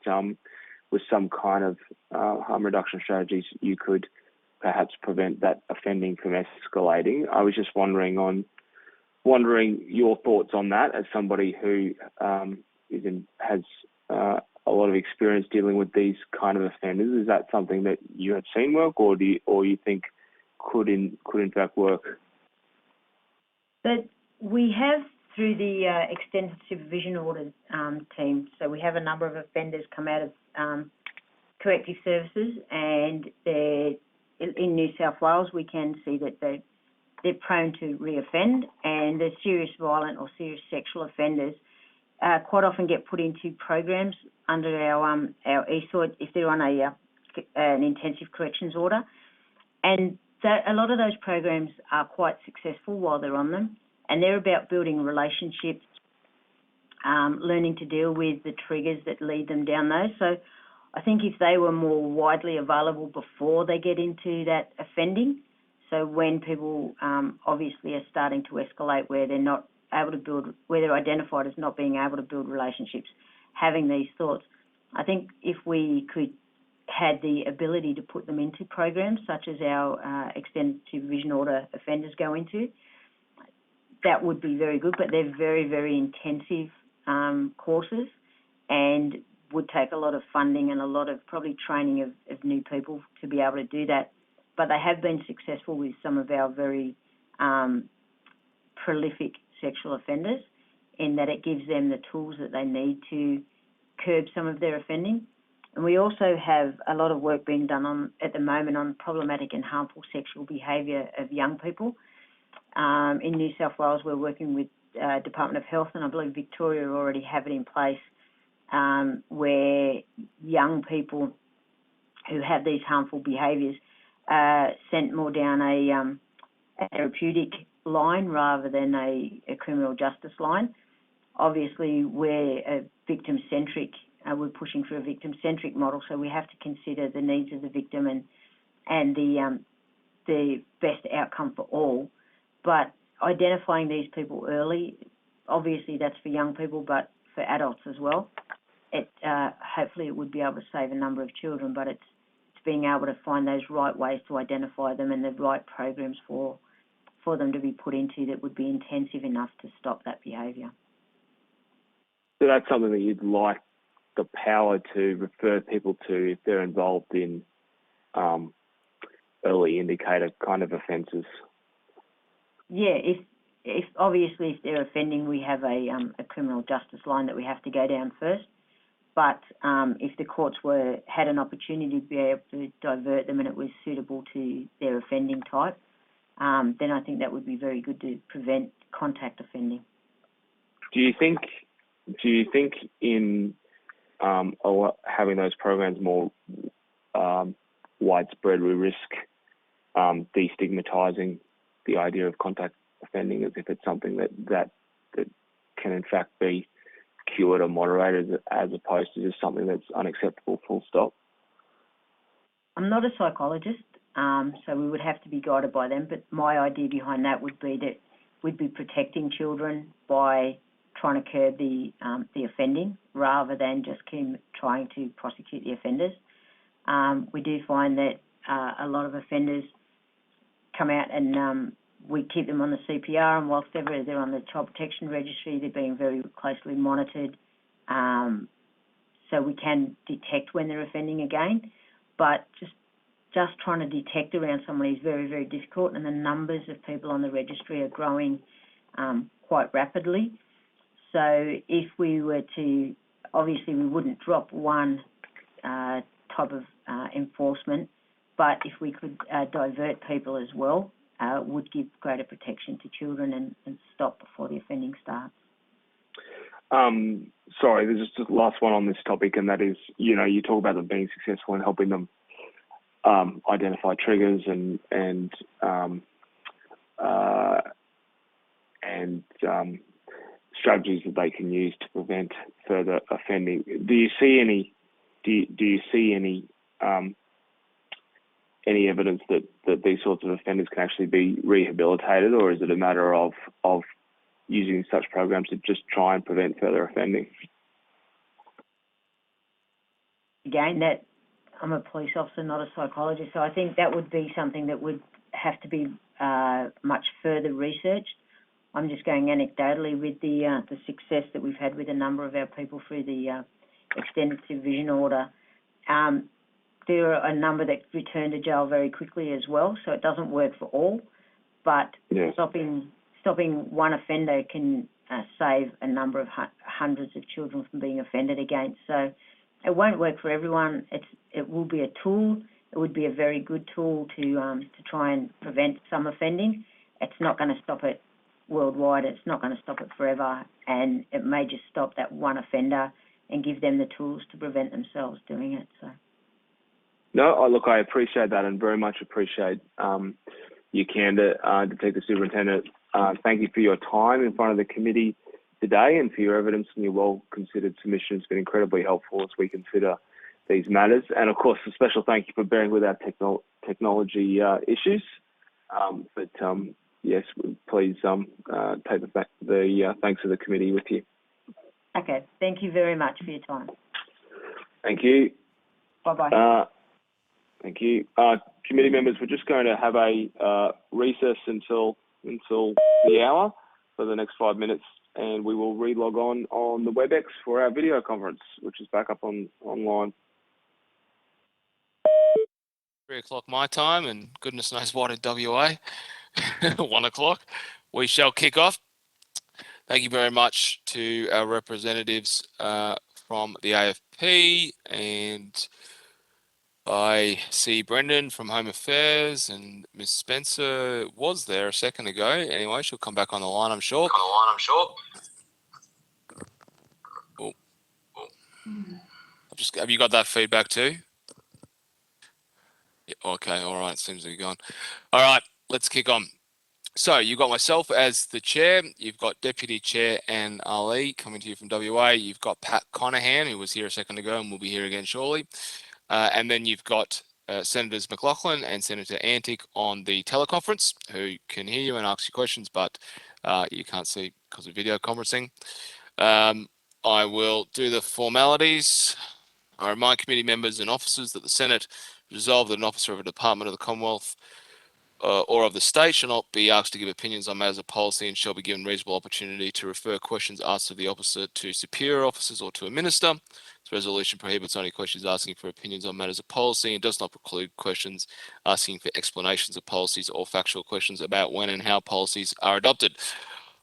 S12: with some kind of harm reduction strategies, you could perhaps prevent that offending from escalating. I was just wondering your thoughts on that as somebody who has a lot of experience dealing with these kind of offenders. Is that something that you have seen work, or you think could in fact work?
S11: But we have, through the Extended Supervision Order team, so we have a number of offenders come out of corrective services, and in New South Wales we can see that they're prone to reoffend, and the serious violent or serious sexual offenders quite often get put into programs under our ESOID if they're on an intensive corrections order, and a lot of those programs are quite successful while they're on them, and they're about building relationships, learning to deal with the triggers that lead them down those. So I think if they were more widely available before they get into that offending, so when people obviously are starting to escalate where they're not able to build, where they're identified as not being able to build relationships, having these thoughts, I think if we could had the ability to put them into programs such as our extended supervision order offenders go into, that would be very good, but they're very, very intensive courses and would take a lot of funding and a lot of probably training of new people to be able to do that. But they have been successful with some of our very prolific sexual offenders in that it gives them the tools that they need to curb some of their offending. And we also have a lot of work being done at the moment on problematic and harmful sexual behaviour of young people. In New South Wales, we're working with Department of Health, and I believe Victoria already have it in place, where young people who have these harmful behaviours sent more down a therapeutic line rather than a criminal justice line. Obviously, we're a victim-centric, we're pushing for a victim-centric model, so we have to consider the needs of the victim and the best outcome for all. But identifying these people early, obviously that's for young people, but for adults as well. Hopefully it would be able to save a number of children, but it's being able to find those right ways to identify them and the right programs for them to be put into that would be intensive enough to stop that behaviour.
S12: So that's something that you'd like the power to refer people to if they're involved in early indicator kind of offences.
S11: Yeah, if obviously if they're offending, we have a criminal justice line that we have to go down first. But if the courts had an opportunity to be able to divert them and it was suitable to their offending type, then I think that would be very good to prevent contact offending.
S12: Do you think in having those programs more widespread, we risk destigmatising the idea of contact offending as if it's something that can in fact be cured or moderated as opposed to just something that's unacceptable, full stop?
S11: I'm not a psychologist, so we would have to be guided by them, but my idea behind that would be that we'd be protecting children by trying to curb the offending rather than just trying to prosecute the offenders. We do find that a lot of offenders come out and we keep them on the CPR, and whilst they're on the Child Protection Registry, they're being very closely monitored, so we can detect when they're offending again. But just trying to detect around someone is very, very difficult, and the numbers of people on the registry are growing quite rapidly. So if we were to, obviously we wouldn't drop one type of enforcement, but if we could divert people as well, would give greater protection to children and stop before the offending starts.
S12: Sorry, there's just the last one on this topic, and that is, you talk about them being successful in helping them identify triggers and strategies that they can use to prevent further offending. Do you see any evidence that these sorts of offenders can actually be rehabilitated, or is it a matter of using such programs to just try and prevent further offending?
S11: Again, I'm a police officer, not a psychologist, so I think that would be something that would have to be much further researched. I'm just going anecdotally with the success that we've had with a number of our people through the extended supervision order. There are a number that return to jail very quickly as well, so it doesn't work for all. But stopping one offender can save a number of hundreds of children from being offended against. So It won't work for everyone. It will be a tool. It would be a very good tool to try and prevent some offending. It's not going to stop it worldwide. It's not going to stop it forever, and it may just stop that one offender and give them the tools to prevent themselves doing it. So.
S12: No, look, I appreciate that and very much appreciate your candor, Detective Superintendent. Thank you for your time in front of the committee today and for your evidence and your well-considered submission. It's been incredibly helpful as we consider these matters. And of course, a special thank you for bearing with our technology issues. Yes, please take the thanks of the committee with you.
S11: Okay, thank you very much for your time.
S12: Thank you.
S11: Bye-bye.
S12: Thank you. Committee members, we're just going to have a recess until the hour for the next 5 minutes, and we will re-log on the WebEx for our video conference, which is back up online.
S1: 3 o'clock my time, and goodness knows what in WA. 1 o'clock. We shall kick off. Thank you very much to our representatives from the AFP, and I see Brendan from Home Affairs, and Ms. Spencer was there a second ago. Anyway, she'll come back on the line, I'm sure. Oh. Have you got that feedback too? Yeah, okay, all right, seems to be gone. All right, let's kick on. So you've got myself as the chair, you've got Deputy Chair Anne Ali coming to you from WA, you've got Pat Conahan, who was here a second ago and will be here again shortly, and then you've got Senators McLaughlin and Senator Antic on the teleconference, who can hear you and ask you questions, but you can't see because of video conferencing. I will do the formalities. I remind committee members and officers that the Senate resolved that an officer of a department of the Commonwealth or of the state shall not be asked to give opinions on matters of policy and shall be given reasonable opportunity to refer questions asked of the officer to superior officers or to a minister. This resolution prohibits only questions asking for opinions on matters of policy and does not preclude questions asking for explanations of policies or factual questions about when and how policies are adopted.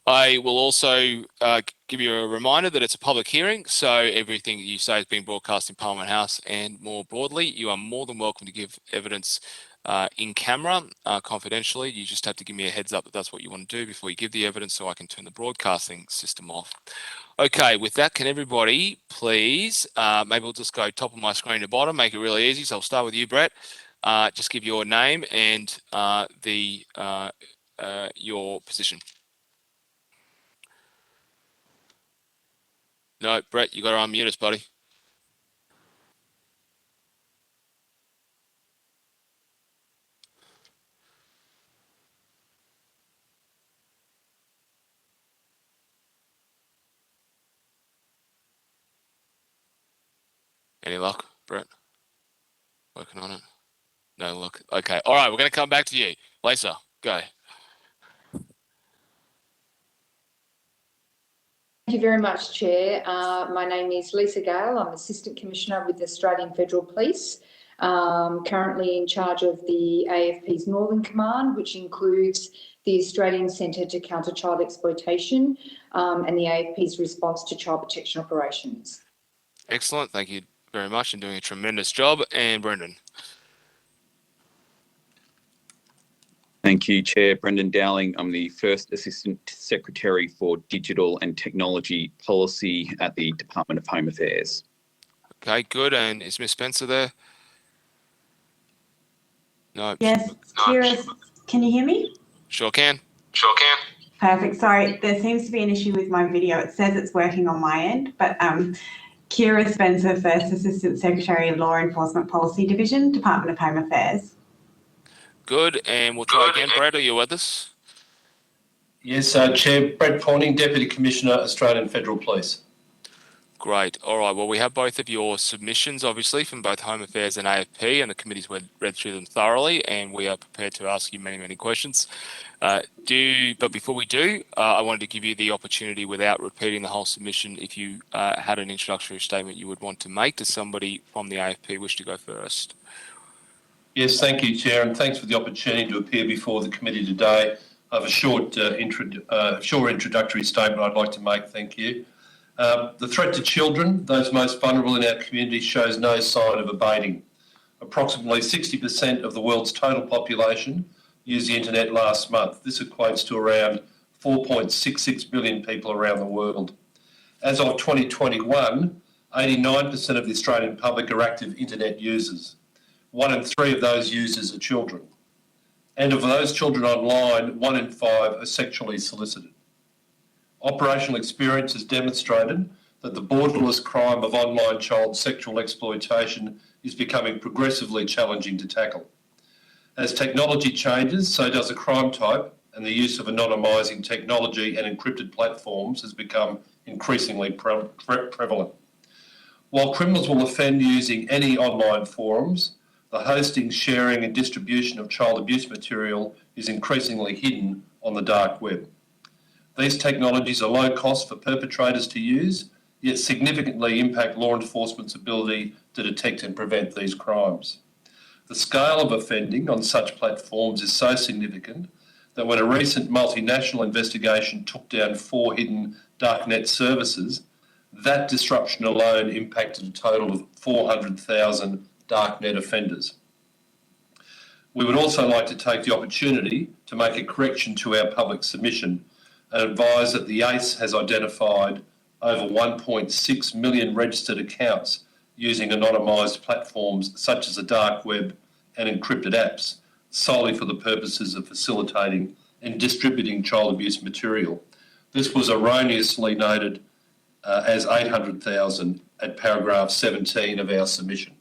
S1: I will also give you a reminder that it's a public hearing, so everything that you say is being broadcast in Parliament House, and more broadly, you are more than welcome to give evidence in camera confidentially. You just have to give me a heads up that that's what you want to do before you give the evidence, so I can turn the broadcasting system off. Okay, with that, can everybody please, maybe we'll just go top of my screen to bottom, make it really easy. So I'll start with you, Brett. Just give your name and your position. No, Brett, you got to unmute us, buddy. Any luck, Brett? Working on it? No luck. Okay. All right, we're going to come back to you. Lisa, go.
S15: Thank you very much, Chair. My name is Lisa Gale. I'm Assistant Commissioner with the Australian Federal Police, currently in charge of the AFP's Northern Command, which includes the Australian Centre to Counter Child Exploitation and the AFP's response to child protection operations.
S1: Excellent. Thank you very much and doing a tremendous job. And Brendan.
S16: Thank you, Chair. Brendan Dowling. I'm the First Assistant Secretary for Digital and Technology Policy at the Department of Home Affairs.
S1: Okay, good. And is Ms. Spencer there? No.
S17: Yes, Kira, can you hear me?
S1: Sure can.
S17: Perfect. Sorry, there seems to be an issue with my video. It says it's working on my end, but Kira Spencer, First Assistant Secretary, Law Enforcement Policy Division, Department of Home Affairs.
S1: Good, and we'll try again. Brad, are you with us?
S18: Yes, Chair. Brett Pawning, Deputy Commissioner, Australian Federal Police.
S1: Great. All right. Well, we have both of your submissions, obviously, from both Home Affairs and AFP, and the committee's read through them thoroughly, and we are prepared to ask you many, many questions. But before we do, I wanted to give you the opportunity, without repeating the whole submission, if you had an introductory statement you would want to make. Does somebody from the AFP wish to go first?
S18: Yes, thank you, Chair, and thanks for the opportunity to appear before the committee today. I have a short introductory statement I'd like to make. Thank you. The threat to children, those most vulnerable in our community, shows no sign of abating. Approximately 60% of the world's total population used the internet last month. This equates to around 4.66 billion people around the world. As of 2021, 89% of the Australian public are active internet users. 1 in 3 of those users are children. And of those children online, 1 in 5 are sexually solicited. Operational experience has demonstrated that the borderless crime of online child sexual exploitation is becoming progressively challenging to tackle. As technology changes, so does the crime type, and the use of anonymising technology and encrypted platforms has become increasingly prevalent. While criminals will offend using any online forums, the hosting, sharing and distribution of child abuse material is increasingly hidden on the dark web. These technologies are low cost for perpetrators to use, yet significantly impact law enforcement's ability to detect and prevent these crimes. The scale of offending on such platforms is so significant that when a recent multinational investigation took down 4 hidden darknet services, that disruption alone impacted a total of 400,000 darknet offenders. We would also like to take the opportunity to make a correction to our public submission and advise that the ACE has identified over 1.6 million registered accounts using anonymised platforms such as the dark web and encrypted apps solely for the purposes of facilitating and distributing child abuse material. This was erroneously noted as 800,000 at paragraph 17 of our submission.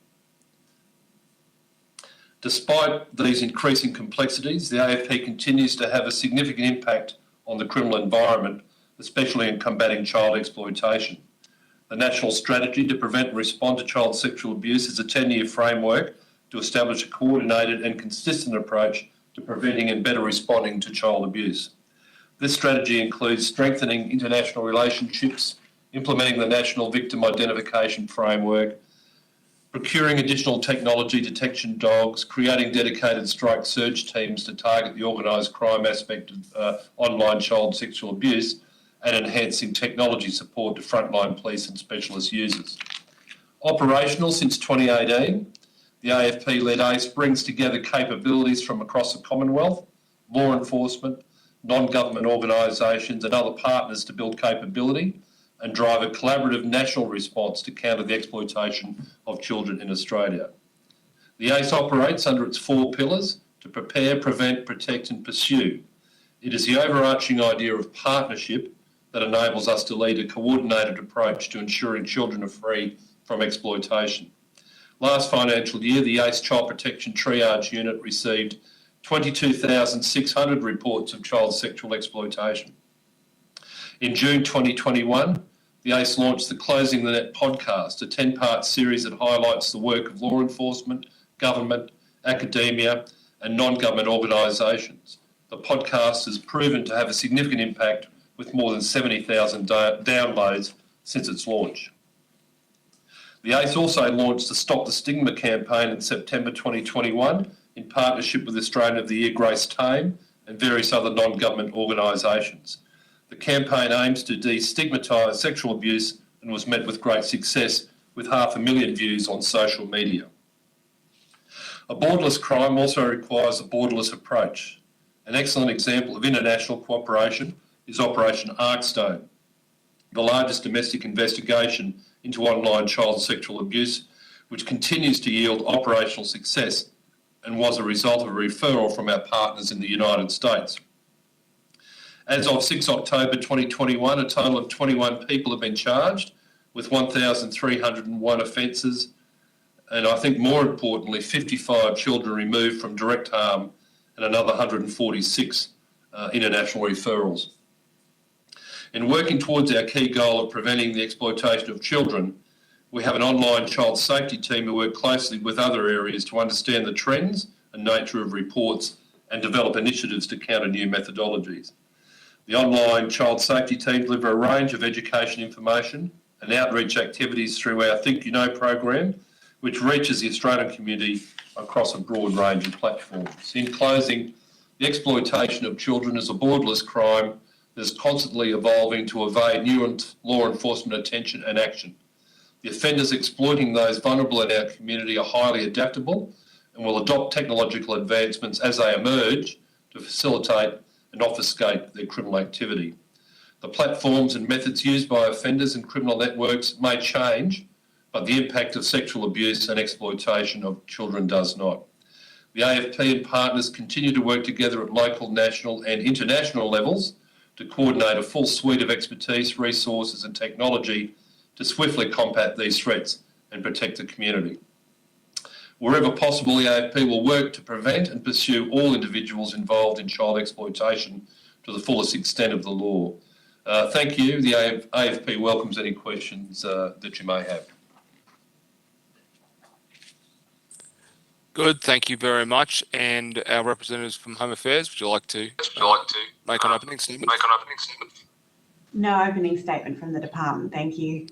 S18: Despite these increasing complexities, the AFP continues to have a significant impact on the criminal environment, especially in combating child exploitation. The National Strategy to Prevent and Respond to Child Sexual Abuse is a 10-year framework to establish a coordinated and consistent approach to preventing and better responding to child abuse. This strategy includes strengthening international relationships, implementing the National Victim Identification Framework, procuring additional technology detection dogs, creating dedicated strike search teams to target the organised crime aspect of online child sexual abuse, and enhancing technology support to frontline police and specialist users. Operational since 2018, the AFP-led ACE brings together capabilities from across the Commonwealth, law enforcement, non-government organisations and other partners to build capability and drive a collaborative national response to counter the exploitation of children in Australia. The ACE operates under its 4 pillars to prepare, prevent, protect and pursue. It is the overarching idea of partnership that enables us to lead a coordinated approach to ensuring children are free from exploitation. Last financial year, the ACE Child Protection Triage Unit received 22,600 reports of child sexual exploitation. In June 2021, the ACE launched the Closing the Net podcast, a 10-part series that highlights the work of law enforcement, government, academia and non-government organisations. The podcast has proven to have a significant impact with more than 70,000 downloads since its launch. The ACE also launched the Stop the Stigma campaign in September 2021 in partnership with Australian of the Year Grace Tame and various other non-government organisations. The campaign aims to destigmatise sexual abuse and was met with great success with 500,000 views on social media. A borderless crime also requires a borderless approach. An excellent example of international cooperation is Operation Arkstone, the largest domestic investigation into online child sexual abuse, which continues to yield operational success and was a result of a referral from our partners in the United States. As of 6 October 2021, a total of 21 people have been charged with 1,301 offences, and I think more importantly, 55 children removed from direct harm and another 146 international referrals. In working towards our key goal of preventing the exploitation of children, we have an online child safety team who work closely with other areas to understand the trends and nature of reports and develop initiatives to counter new methodologies. The online child safety team deliver a range of education information and outreach activities through our Think You Know program, which reaches the Australian community across a broad range of platforms. In closing, the exploitation of children is a borderless crime that is constantly evolving to evade new law enforcement attention and action. The offenders exploiting those vulnerable in our community are highly adaptable and will adopt technological advancements as they emerge to facilitate and obfuscate their criminal activity. The platforms and methods used by offenders and criminal networks may change, but the impact of sexual abuse and exploitation of children does not. The AFP and partners continue to work together at local, national and international levels to coordinate a full suite of expertise, resources and technology to swiftly combat these threats and protect the community. Wherever possible, the AFP will work to prevent and pursue all individuals involved in child exploitation to the fullest extent of the law. Thank you. The AFP welcomes any questions that you may have.
S1: Good, thank you very much. And our representatives from Home Affairs, would you like to make an opening statement?
S17: No opening statement from the department, thank you.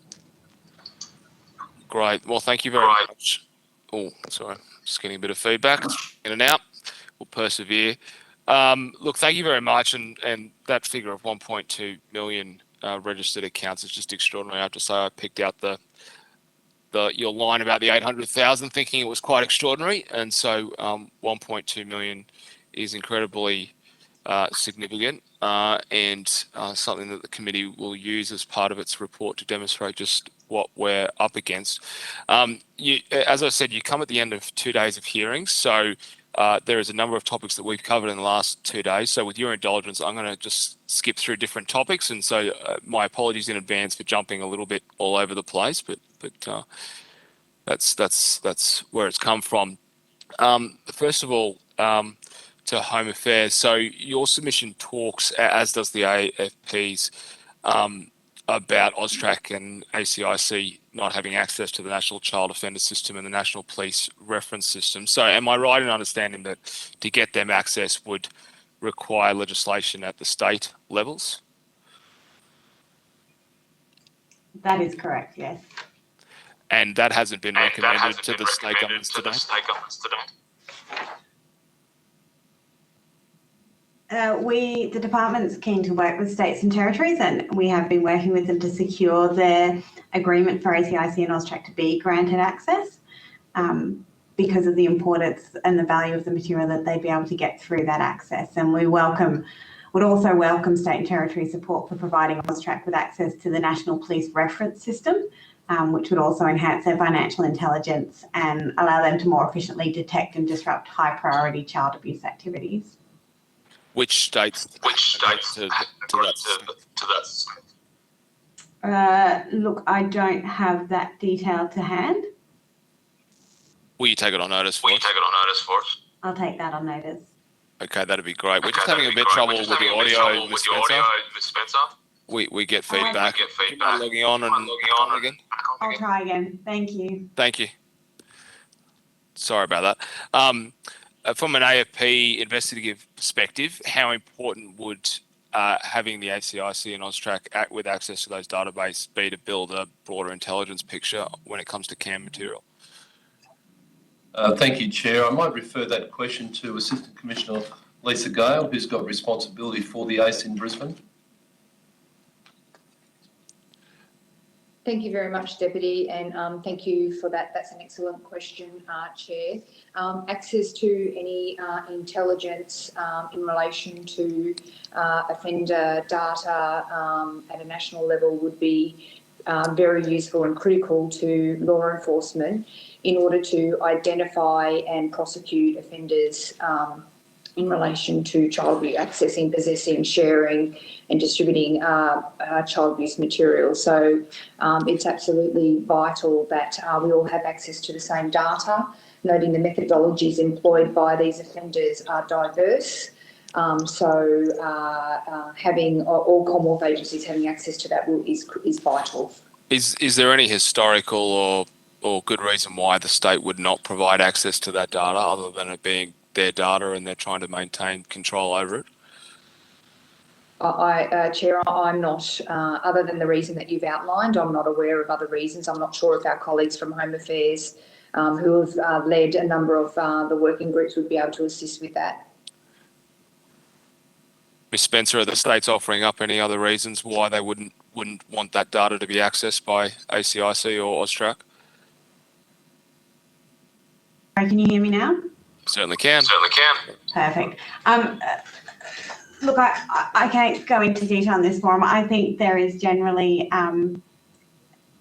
S1: Great. Well, thank you very much. Oh, sorry, just getting a bit of feedback. In and out. We'll persevere. Look, thank you very much. And that figure of 1.2 million registered accounts is just extraordinary. I have to say, I picked out your line about the 800,000, thinking it was quite extraordinary. And so 1.2 million is incredibly significant and something that the committee will use as part of its report to demonstrate just what we're up against. As I said, you come at the end of 2 days of hearings, so there is a number of topics that we've covered in the last 2 days. So with your indulgence, I'm going to just skip through different topics, and so my apologies in advance for jumping a little bit all over the place, but that's where it's come from. First of all, to Home Affairs. So your submission talks, as does the AFP's, about AUSTRAC and ACIC not having access to the National Child Offender System and the National Police Reference System. So am I right in understanding that to get them access would require legislation at the state levels?
S17: That is correct, yes.
S1: And that hasn't been recommended to the state governments today?
S17: The department's keen to work with states and territories, and we have been working with them to secure their agreement for ACIC and AUSTRAC to be granted access because of the importance and the value of the material that they'd be able to get through that access. And we would also welcome state and territory support for providing AUSTRAC with access to the National Police Reference System, which would also enhance their financial intelligence and allow them to more efficiently detect and disrupt high priority child abuse activities.
S1: Which states to that?
S17: Look, I don't have that detail to hand.
S1: Will you take it on notice for us?
S17: I'll take that on notice.
S1: Okay, that'd be great. We're just having a bit of trouble with the audio, Ms. Spencer. We get feedback. Keep on logging on and on again.
S17: I'll try again. Thank you.
S1: Thank you. Sorry about that. From an AFP investigative perspective, how important would having the ACIC and AUSTRAC with access to those databases be to build a broader intelligence picture when it comes to CAM material?
S18: Thank you, Chair. I might refer that question to Assistant Commissioner Lisa Gale, who's got responsibility for the ACE in Brisbane.
S15: Thank you very much, Deputy, and thank you for that. That's an excellent question, Chair. Access to any intelligence in relation to offender data at a national level would be very useful and critical to law enforcement in order to identify and prosecute offenders in relation to child abuse, accessing, possessing, sharing and distributing child abuse material. So it's absolutely vital that we all have access to the same data, noting the methodologies employed by these offenders are diverse. So having all Commonwealth agencies having access to that is vital.
S1: Is there any historical or good reason why the state would not provide access to that data other than it being their data and they're trying to maintain control over it?
S15: Chair, I'm not, other than the reason that you've outlined, I'm not aware of other reasons. I'm not sure if our colleagues from Home Affairs who have led a number of the working groups would be able to assist with that.
S1: Ms. Spencer, are the states offering up any other reasons why they wouldn't want that data to be accessed by ACIC or AUSTRAC?
S17: Can you hear me now?
S1: Certainly can.
S17: Perfect. Look, I can't go into detail on this forum. I think there is generally,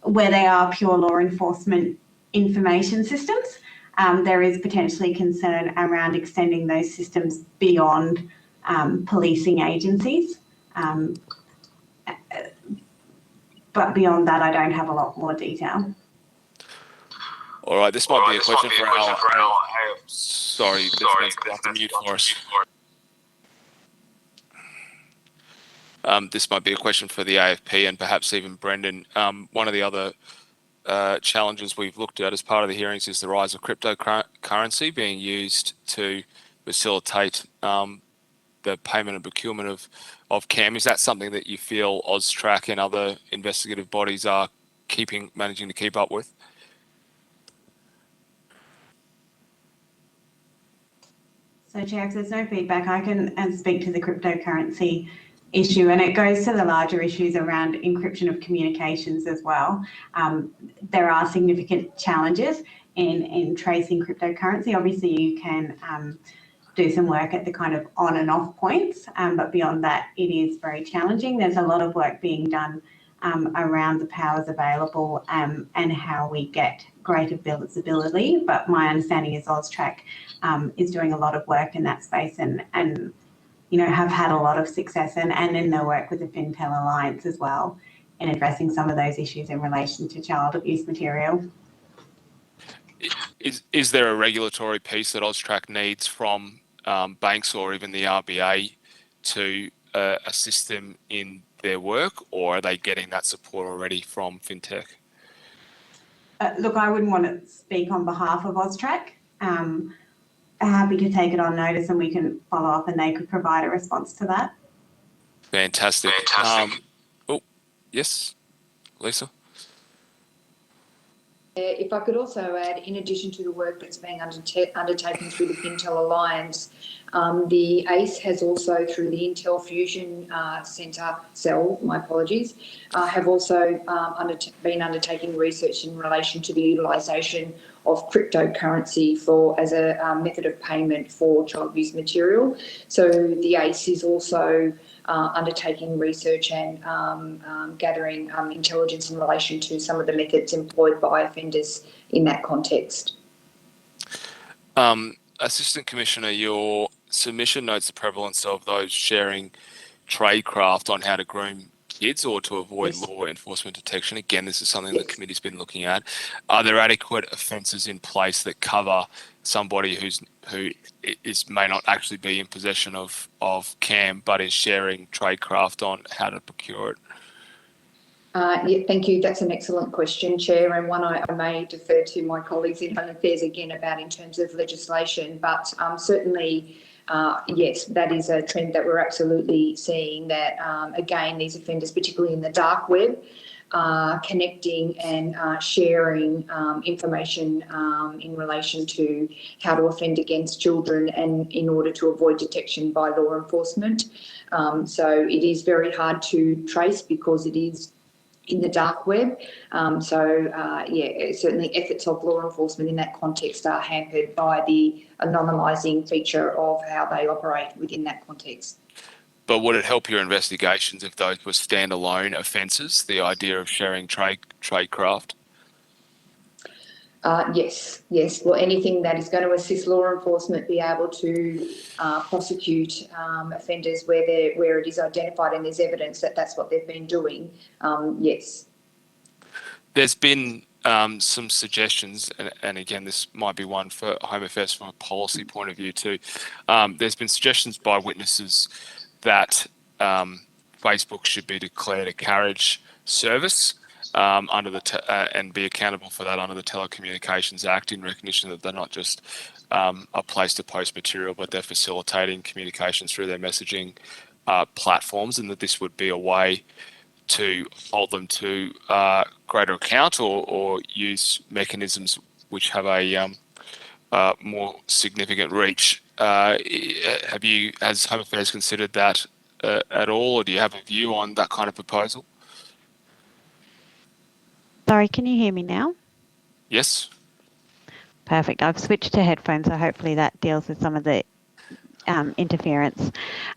S17: where they are pure law enforcement information systems, there is potentially concern around extending those systems beyond policing agencies. But beyond that, I don't have a lot more detail.
S1: All right, this might be a question for Al. Sorry, this man's got the mute for us. This might be a question for the AFP and perhaps even Brendan. One of the other challenges we've looked at as part of the hearings is the rise of cryptocurrency being used to facilitate the payment and procurement of CAM. Is that something that you feel AUSTRAC and other investigative bodies are managing to keep up with?
S17: So, Chair, if there's no feedback, I can speak to the cryptocurrency issue, and it goes to the larger issues around encryption of communications as well. There are significant challenges in tracing cryptocurrency. Obviously, you can do some work at the kind of on and off points, but beyond that, it is very challenging. There's a lot of work being done around the powers available and how we get greater visibility. But my understanding is AUSTRAC is doing a lot of work in that space and you know, have had a lot of success and in their work with the FinTel Alliance as well in addressing some of those issues in relation to child abuse material.
S1: Is there a regulatory piece that AUSTRAC needs from banks or even the RBA to assist them in their work, or are they getting that support already from FinTech?
S17: Look, I wouldn't want to speak on behalf of AUSTRAC. Happy to take it on notice and we can follow up and they could provide a response to that.
S1: Fantastic. Oh, yes, Lisa?
S15: If I could also add, in addition to the work that's being undertaken through the FinTel Alliance, the ACE has also, through the Intel Fusion Cell, my apologies, have also been undertaking research in relation to the utilisation of cryptocurrency as a method of payment for child abuse material. So the ACE is also undertaking research and gathering intelligence in relation to some of the methods employed by offenders in that context.
S1: Assistant Commissioner, your submission notes the prevalence of those sharing tradecraft on how to groom kids or to avoid law enforcement detection. Again, this is something the committee's been looking at. Are there adequate offences in place that cover somebody who may not actually be in possession of CAM but is sharing tradecraft on how to procure it?
S15: Yeah, thank you. That's an excellent question, Chair, and one I may defer to my colleagues in Home Affairs again about in terms of legislation. But certainly, yes, that is a trend that we're absolutely seeing, that, again, these offenders, particularly in the dark web, connecting and sharing information in relation to how to offend against children and in order to avoid detection by law enforcement. So it is very hard to trace because it is in the dark web. Yeah, certainly efforts of law enforcement in that context are hampered by the anonymising feature of how they operate within that context.
S1: But would it help your investigations if those were standalone offences, the idea of sharing tradecraft?
S15: Yes. Well, anything that is going to assist law enforcement be able to prosecute offenders where it is identified and there's evidence that that's what they've been doing, yes.
S1: There's been some suggestions, and again, this might be one for Home Affairs from a policy point of view too. There's been suggestions by witnesses that Facebook should be declared a carriage service under the and be accountable for that under the Telecommunications Act, in recognition that they're not just a place to post material, but they're facilitating communications through their messaging platforms, and that this would be a way to hold them to greater account or use mechanisms which have a more significant reach. Has Home Affairs considered that at all, or do you have a view on that kind of proposal?
S19: Sorry, can you hear me now?
S1: Yes.
S19: Perfect. I've switched to headphones, so hopefully that deals with some of the interference.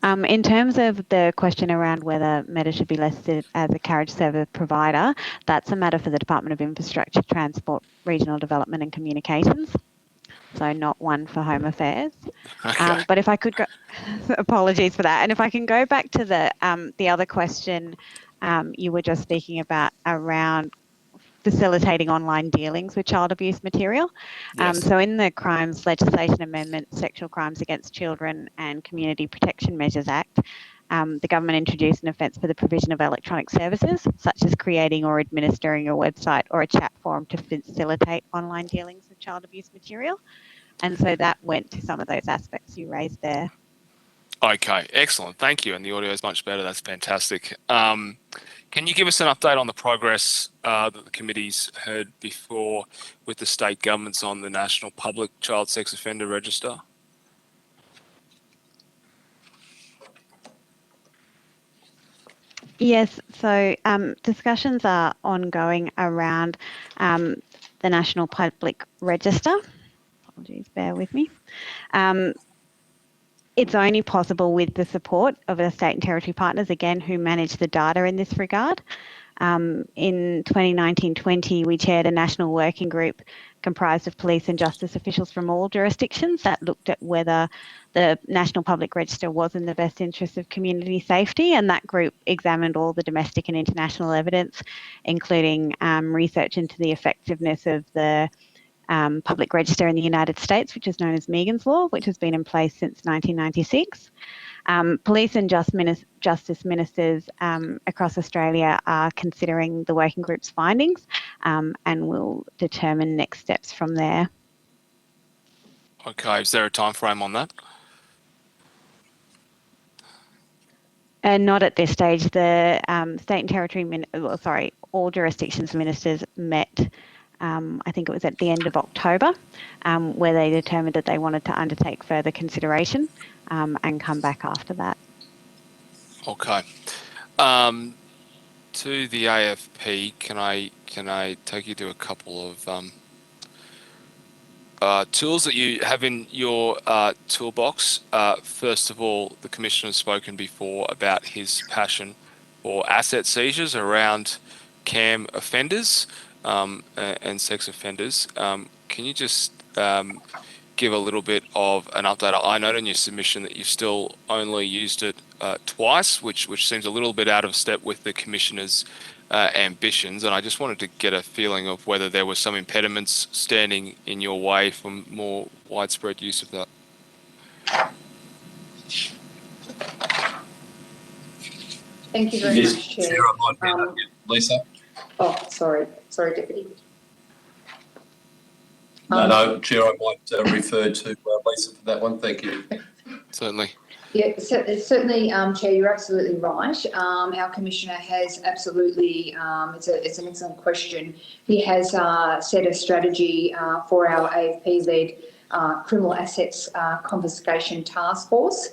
S19: In terms of the question around whether Meta should be listed as a carriage service provider, that's a matter for the Department of Infrastructure, Transport, Regional Development and Communications. So not one for Home Affairs.
S1: Okay.
S19: But if I could go, apologies for that. And if I can go back to the other question you were just speaking about around facilitating online dealings with child abuse material.
S1: Yes.
S19: So in the Crimes Legislation Amendment, Sexual Crimes Against Children and Community Protection Measures Act, the government introduced an offence for the provision of electronic services, such as creating or administering a website or a chat forum to facilitate online dealings with child abuse material. And so that went to some of those aspects you raised there.
S1: Okay, excellent. Thank you. And the audio is much better. That's fantastic. Can you give us an update on the progress that the committee's heard before with the state governments on the National Public Child Sex Offender Register?
S19: Yes, so discussions are ongoing around the National Public Register. Apologies, bear with me. It's only possible with the support of our state and territory partners, again, who manage the data in this regard. In 2019-20, we chaired a national working group comprised of police and justice officials from all jurisdictions that looked at whether the National Public Register was in the best interest of community safety, and that group examined all the domestic and international evidence, including research into the effectiveness of the public register in the United States, which is known as Megan's Law, which has been in place since 1996. Police and justice ministers across Australia are considering the working group's findings and will determine next steps from there.
S1: Okay, is there a time frame on that?
S19: Not at this stage. The state and territory, all jurisdictions ministers met I think it was at the end of October, where they determined that they wanted to undertake further consideration and come back after that.
S1: Okay. To the AFP, can I take you to a couple of tools that you have in your toolbox? First of all, the Commissioner has spoken before about his passion for asset seizures around CAM offenders. And sex offenders. Can you just give a little bit of an update? I noted in your submission that you've still only used it twice, which seems a little bit out of step with the Commissioner's ambitions. And I just wanted to get a feeling of whether there were some impediments standing in your way for more widespread use of that.
S15: Thank you very much, Chair.
S18: Lisa?
S15: Oh, sorry, Deputy.
S18: No, Chair, I might refer to Lisa for that one. Thank you.
S1: Certainly.
S15: Yeah, certainly, Chair, you're absolutely right. Our Commissioner has absolutely, it's an excellent question. He has set a strategy for our AFP-led criminal assets confiscation task force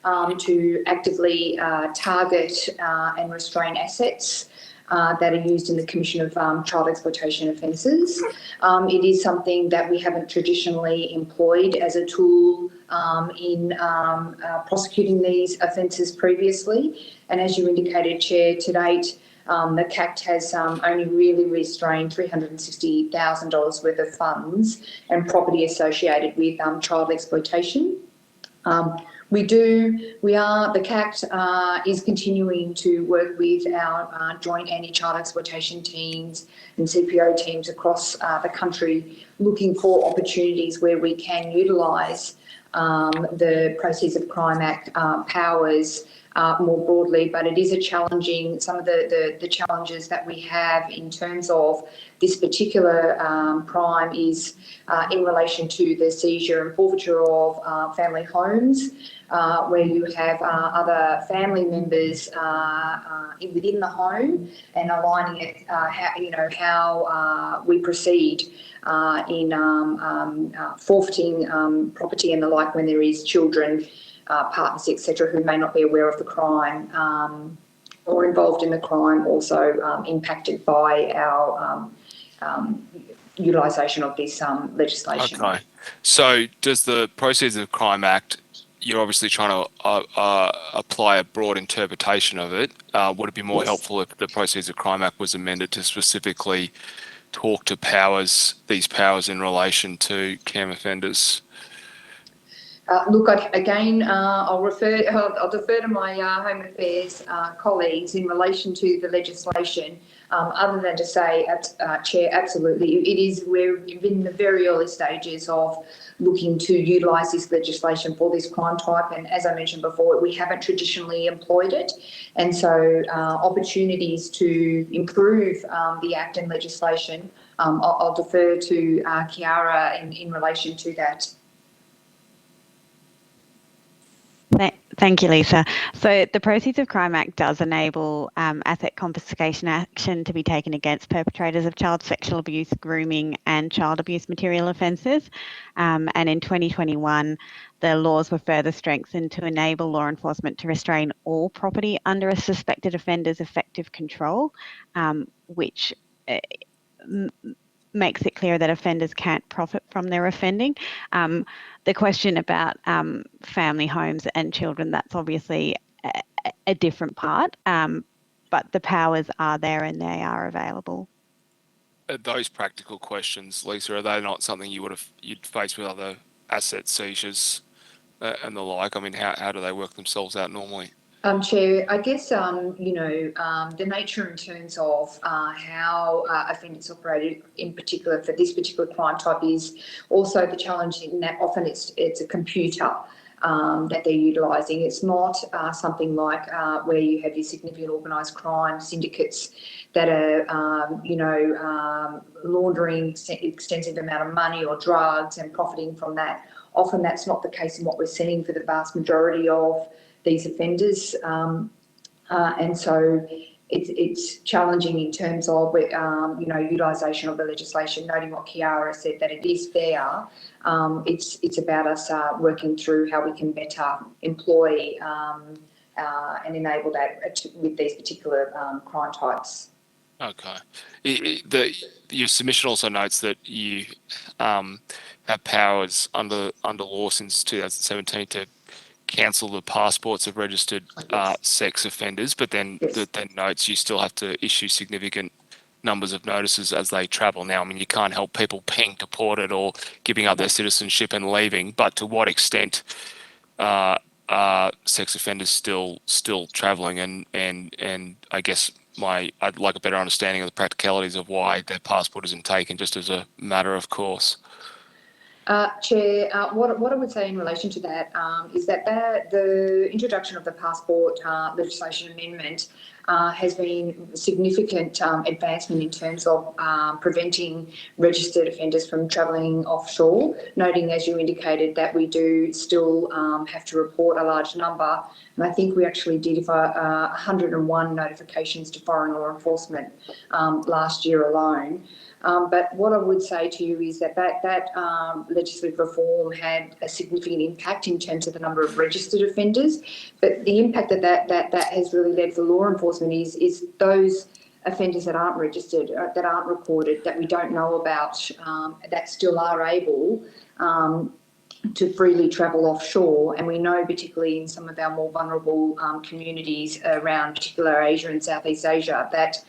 S15: to actively target and restrain assets that are used in the commission of child exploitation offences. It is something that we haven't traditionally employed as a tool in prosecuting these offences previously. And as you indicated, Chair, to date, the CACT has only really restrained $360,000 worth of funds and property associated with child exploitation. The CACT is continuing to work with our joint anti-child exploitation teams and CPO teams across the country, looking for opportunities where we can utilise the Proceeds of Crime Act powers more broadly, but it is some of the challenges that we have in terms of this particular crime is in relation to the seizure and forfeiture of family homes, where you have other family members within the home, and aligning it how we proceed in forfeiting property and the like when there is children partners, etc., who may not be aware of the crime or involved in the crime, also impacted by our utilisation of this legislation.
S1: Okay. So does the Proceeds of Crime Act, you're obviously trying to apply a broad interpretation of it. Would it be more helpful if the Proceeds of Crime Act was amended to specifically talk to these powers in relation to CAM offenders?
S15: Look, again, I'll defer to my Home Affairs colleagues in relation to the legislation, other than to say, Chair, absolutely, we're in the very early stages of looking to utilise this legislation for this crime type, and as I mentioned before, we haven't traditionally employed it, and so opportunities to improve the Act and legislation, I'll defer to Chiara in relation to that.
S19: Thank you, Lisa. So the Proceeds of Crime Act does enable asset confiscation action to be taken against perpetrators of child sexual abuse, grooming and child abuse material offences. And in 2021, the laws were further strengthened to enable law enforcement to restrain all property under a suspected offender's effective control, which makes it clear that offenders can't profit from their offending. The question about family homes and children, that's obviously a different part, but the powers are there and they are available.
S1: Those practical questions, Lisa, are they not something you'd face with other asset seizures and the like? I mean, how do they work themselves out normally?
S15: Chair, I guess, the nature in terms of how offenders operated in particular for this particular crime type is also the challenge in that often it's a computer that they're utilising. It's not something like where you have your significant organised crime syndicates that are, laundering extensive amount of money or drugs and profiting from that. Often that's not the case in what we're seeing for the vast majority of these offenders, and so it's challenging in terms of utilisation of the legislation. Noting what Chiara said, that it is fair. It's about us working through how we can better employ and enable that with these particular crime types.
S1: Okay. Your submission also notes that you have powers under law since 2017 to cancel the passports of registered sex offenders, but then that notes you still have to issue significant numbers of notices as they travel. Now, I mean, you can't help people being deported or giving up their citizenship and leaving, but to what extent are sex offenders still travelling? And I guess I'd like a better understanding of the practicalities of why their passport isn't taken, just as a matter of course.
S15: Chair, what I would say in relation to that is that the introduction of the passport legislation amendment has been significant advancement in terms of preventing registered offenders from travelling offshore, noting, as you indicated, that we do still have to report a large number. And I think we actually did 101 notifications to foreign law enforcement last year alone. But what I would say to you is that legislative reform had a significant impact in terms of the number of registered offenders. But the impact that has really led for law enforcement is those offenders that aren't registered, that aren't recorded, that we don't know about, that still are able to freely travel offshore. And we know, particularly in some of our more vulnerable communities around particular Asia and Southeast Asia, that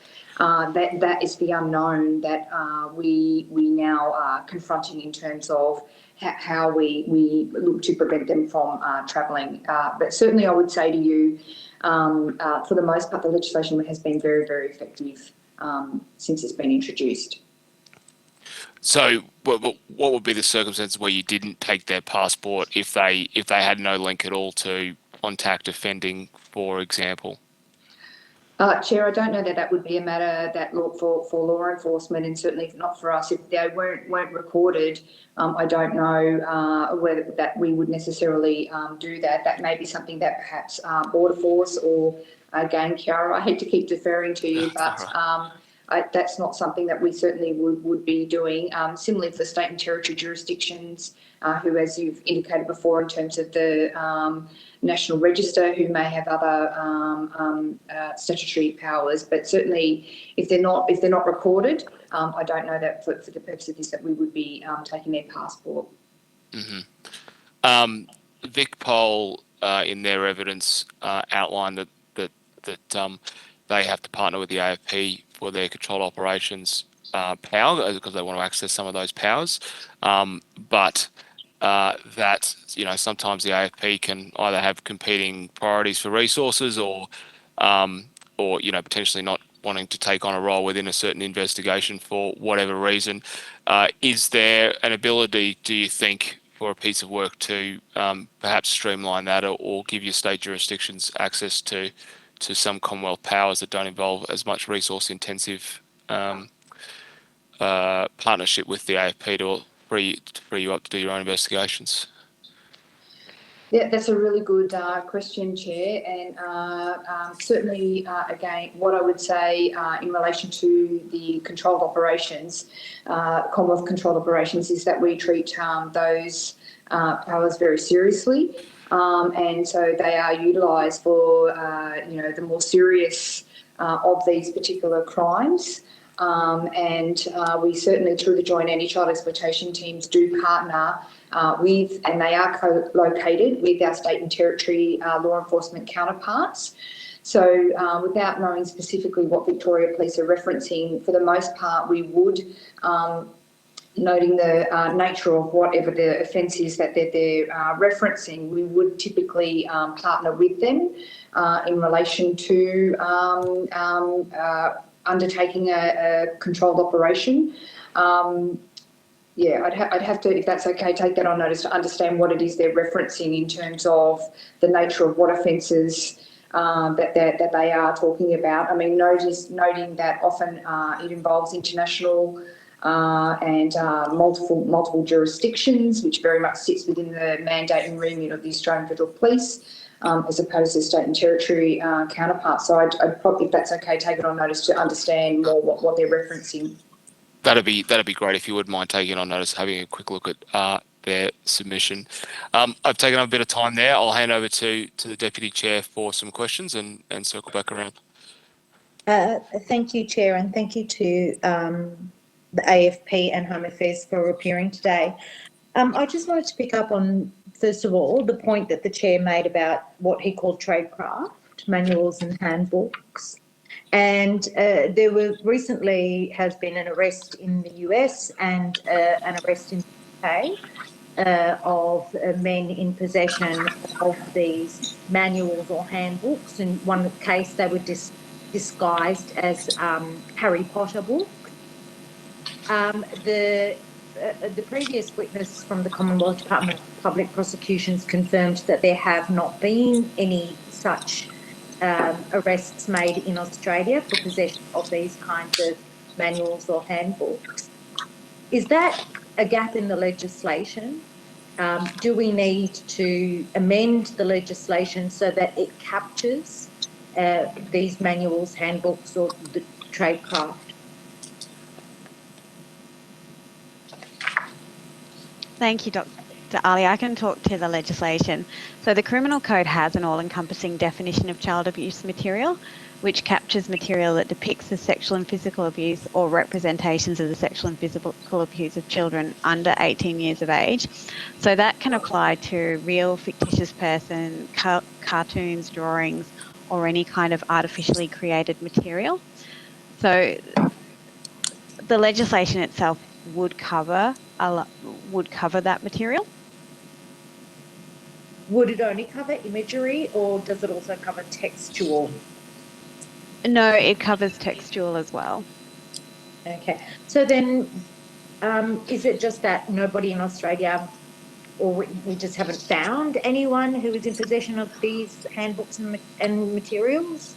S15: is the unknown that we now are confronting in terms of how we look to prevent them from travelling. But certainly I would say to you, for the most part, the legislation has been very, very effective since it's been introduced.
S1: So what would be the circumstances where you didn't take their passport if they had no link at all to contact offending, for example?
S15: Chair, I don't know that would be a matter that for law enforcement, and certainly not for us. If they weren't recorded, I don't know whether that we would necessarily do that. That may be something that perhaps Border Force or, again, Chiara, I hate to keep deferring to you, but that's not something that we certainly would be doing. Similarly for state and territory jurisdictions, who, as you've indicated before, in terms of the National Register, who may have other statutory powers, but certainly if they're not recorded, I don't know that for the purpose of this that we would be taking their passport.
S1: Mm-hmm. VicPol in their evidence outlined that they have to partner with the AFP for their controlled operations power because they want to access some of those powers, but that sometimes the AFP can either have competing priorities for resources or potentially not wanting to take on a role within a certain investigation for whatever reason. Is there an ability, do you think, for a piece of work to perhaps streamline that or give your state jurisdictions access to some Commonwealth powers that don't involve as much resource-intensive partnership with the AFP to free you up to do your own investigations?
S15: Yeah, that's a really good question, Chair. And certainly, again, what I would say in relation to the controlled operations, Commonwealth controlled operations, is that we treat those powers very seriously. And so they are utilised for, the more serious of these particular crimes. And we certainly, through the Joint Anti-Child Exploitation teams, do partner with, and they are co-located with our state and territory law enforcement counterparts. So without knowing specifically what Victoria Police are referencing, for the most part, we would, noting the nature of whatever the offence is that they're referencing, we would typically partner with them in relation to undertaking a controlled operation. I'd have to, if that's okay, take that on notice to understand what it is they're referencing in terms of the nature of what offences that they are talking about. I mean, noting that often it involves international and multiple jurisdictions, which very much sits within the mandate and remit of the Australian Federal Police, as opposed to state and territory counterparts. So I'd probably, if that's okay, take it on notice to understand more what they're referencing.
S1: That'd be great if you wouldn't mind taking on notice, having a quick look at their submission. I've taken up a bit of time there. I'll hand over to the Deputy Chair for some questions and circle back around.
S5: Thank you, Chair, and thank you to the AFP and Home Affairs for appearing today. I just wanted to pick up on, first of all, the point that the Chair made about what he called tradecraft, manuals and handbooks. And there recently has been an arrest in the US and an arrest in the UK of men in possession of these manuals or handbooks. In one case, they were disguised as Harry Potter books. The previous witness from the Commonwealth Department of Public Prosecutions confirmed that there have not been any such arrests made in Australia for possession of these kinds of manuals or handbooks. Is that a gap in the legislation? Do we need to amend the legislation so that it captures these manuals, handbooks, or the tradecraft?
S19: Thank you, Dr. Ali. I can talk to the legislation. So the Criminal Code has an all-encompassing definition of child abuse material, which captures material that depicts the sexual and physical abuse or representations of the sexual and physical abuse of children under 18 years of age. So that can apply to real fictitious person, cartoons, drawings, or any kind of artificially created material. So the legislation itself would cover that material.
S5: Would it only cover imagery, or does it also cover textual?
S19: No, it covers textual as well.
S5: Okay. So then, is it just that nobody in Australia, or we just haven't found anyone who is in possession of these handbooks and materials?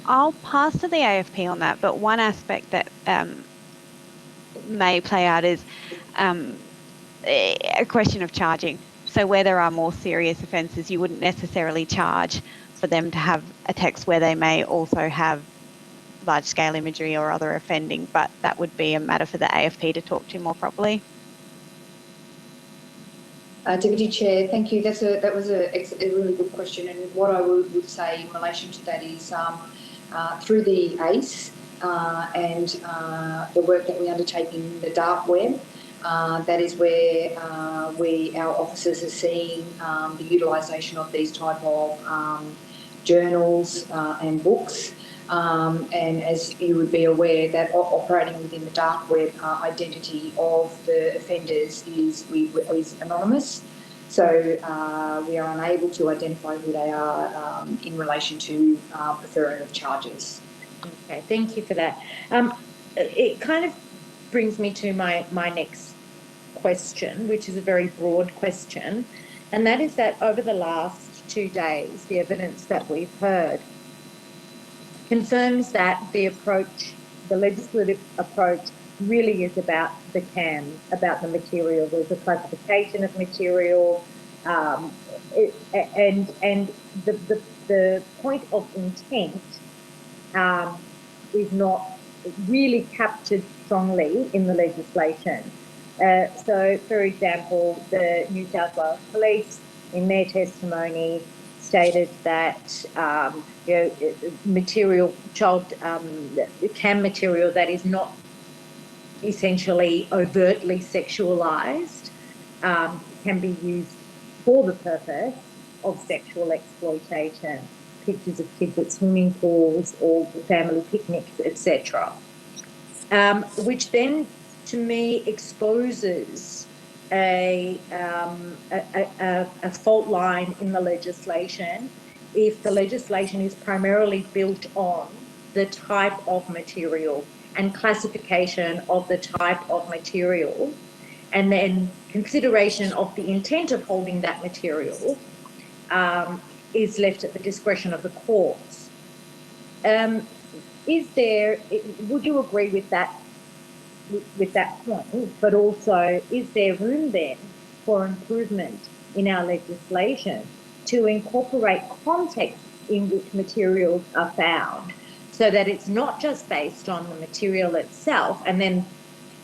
S19: I'll pass to the AFP on that, but one aspect that may play out is a question of charging. So where there are more serious offences, you wouldn't necessarily charge for them to have a text where they may also have large-scale imagery or other offending, but that would be a matter for the AFP to talk to more properly.
S15: Deputy Chair, thank you. That was a really good question, and what I would say in relation to that is through the ACE and the work that we undertake in the dark web, that is where our officers are seeing the utilisation of these type of journals and books. And as you would be aware, that operating within the dark web, identity of the offenders is anonymous. So we are unable to identify who they are in relation to preferring of charges.
S5: Okay, thank you for that. It kind of brings me to my next question, which is a very broad question, and that is that over the last 2 days, the evidence that we've heard confirms that the legislative approach really is about the CAM, about the material. There's a classification of material, and the point of intent is not really captured strongly in the legislation. So, for example, the New South Wales Police, in their testimony, stated that material, CAM material that is not essentially overtly sexualised can be used for the purpose of sexual exploitation. Pictures of kids at swimming pools or family picnics, etc. Which then, to me, exposes a fault line in the legislation if the legislation is primarily built on the type of material and classification of the type of material, and then consideration of the intent of holding that material is left at the discretion of the courts. Would you agree with that point? But also, is there room then for improvement in our legislation to incorporate context in which materials are found, so that it's not just based on the material itself, and then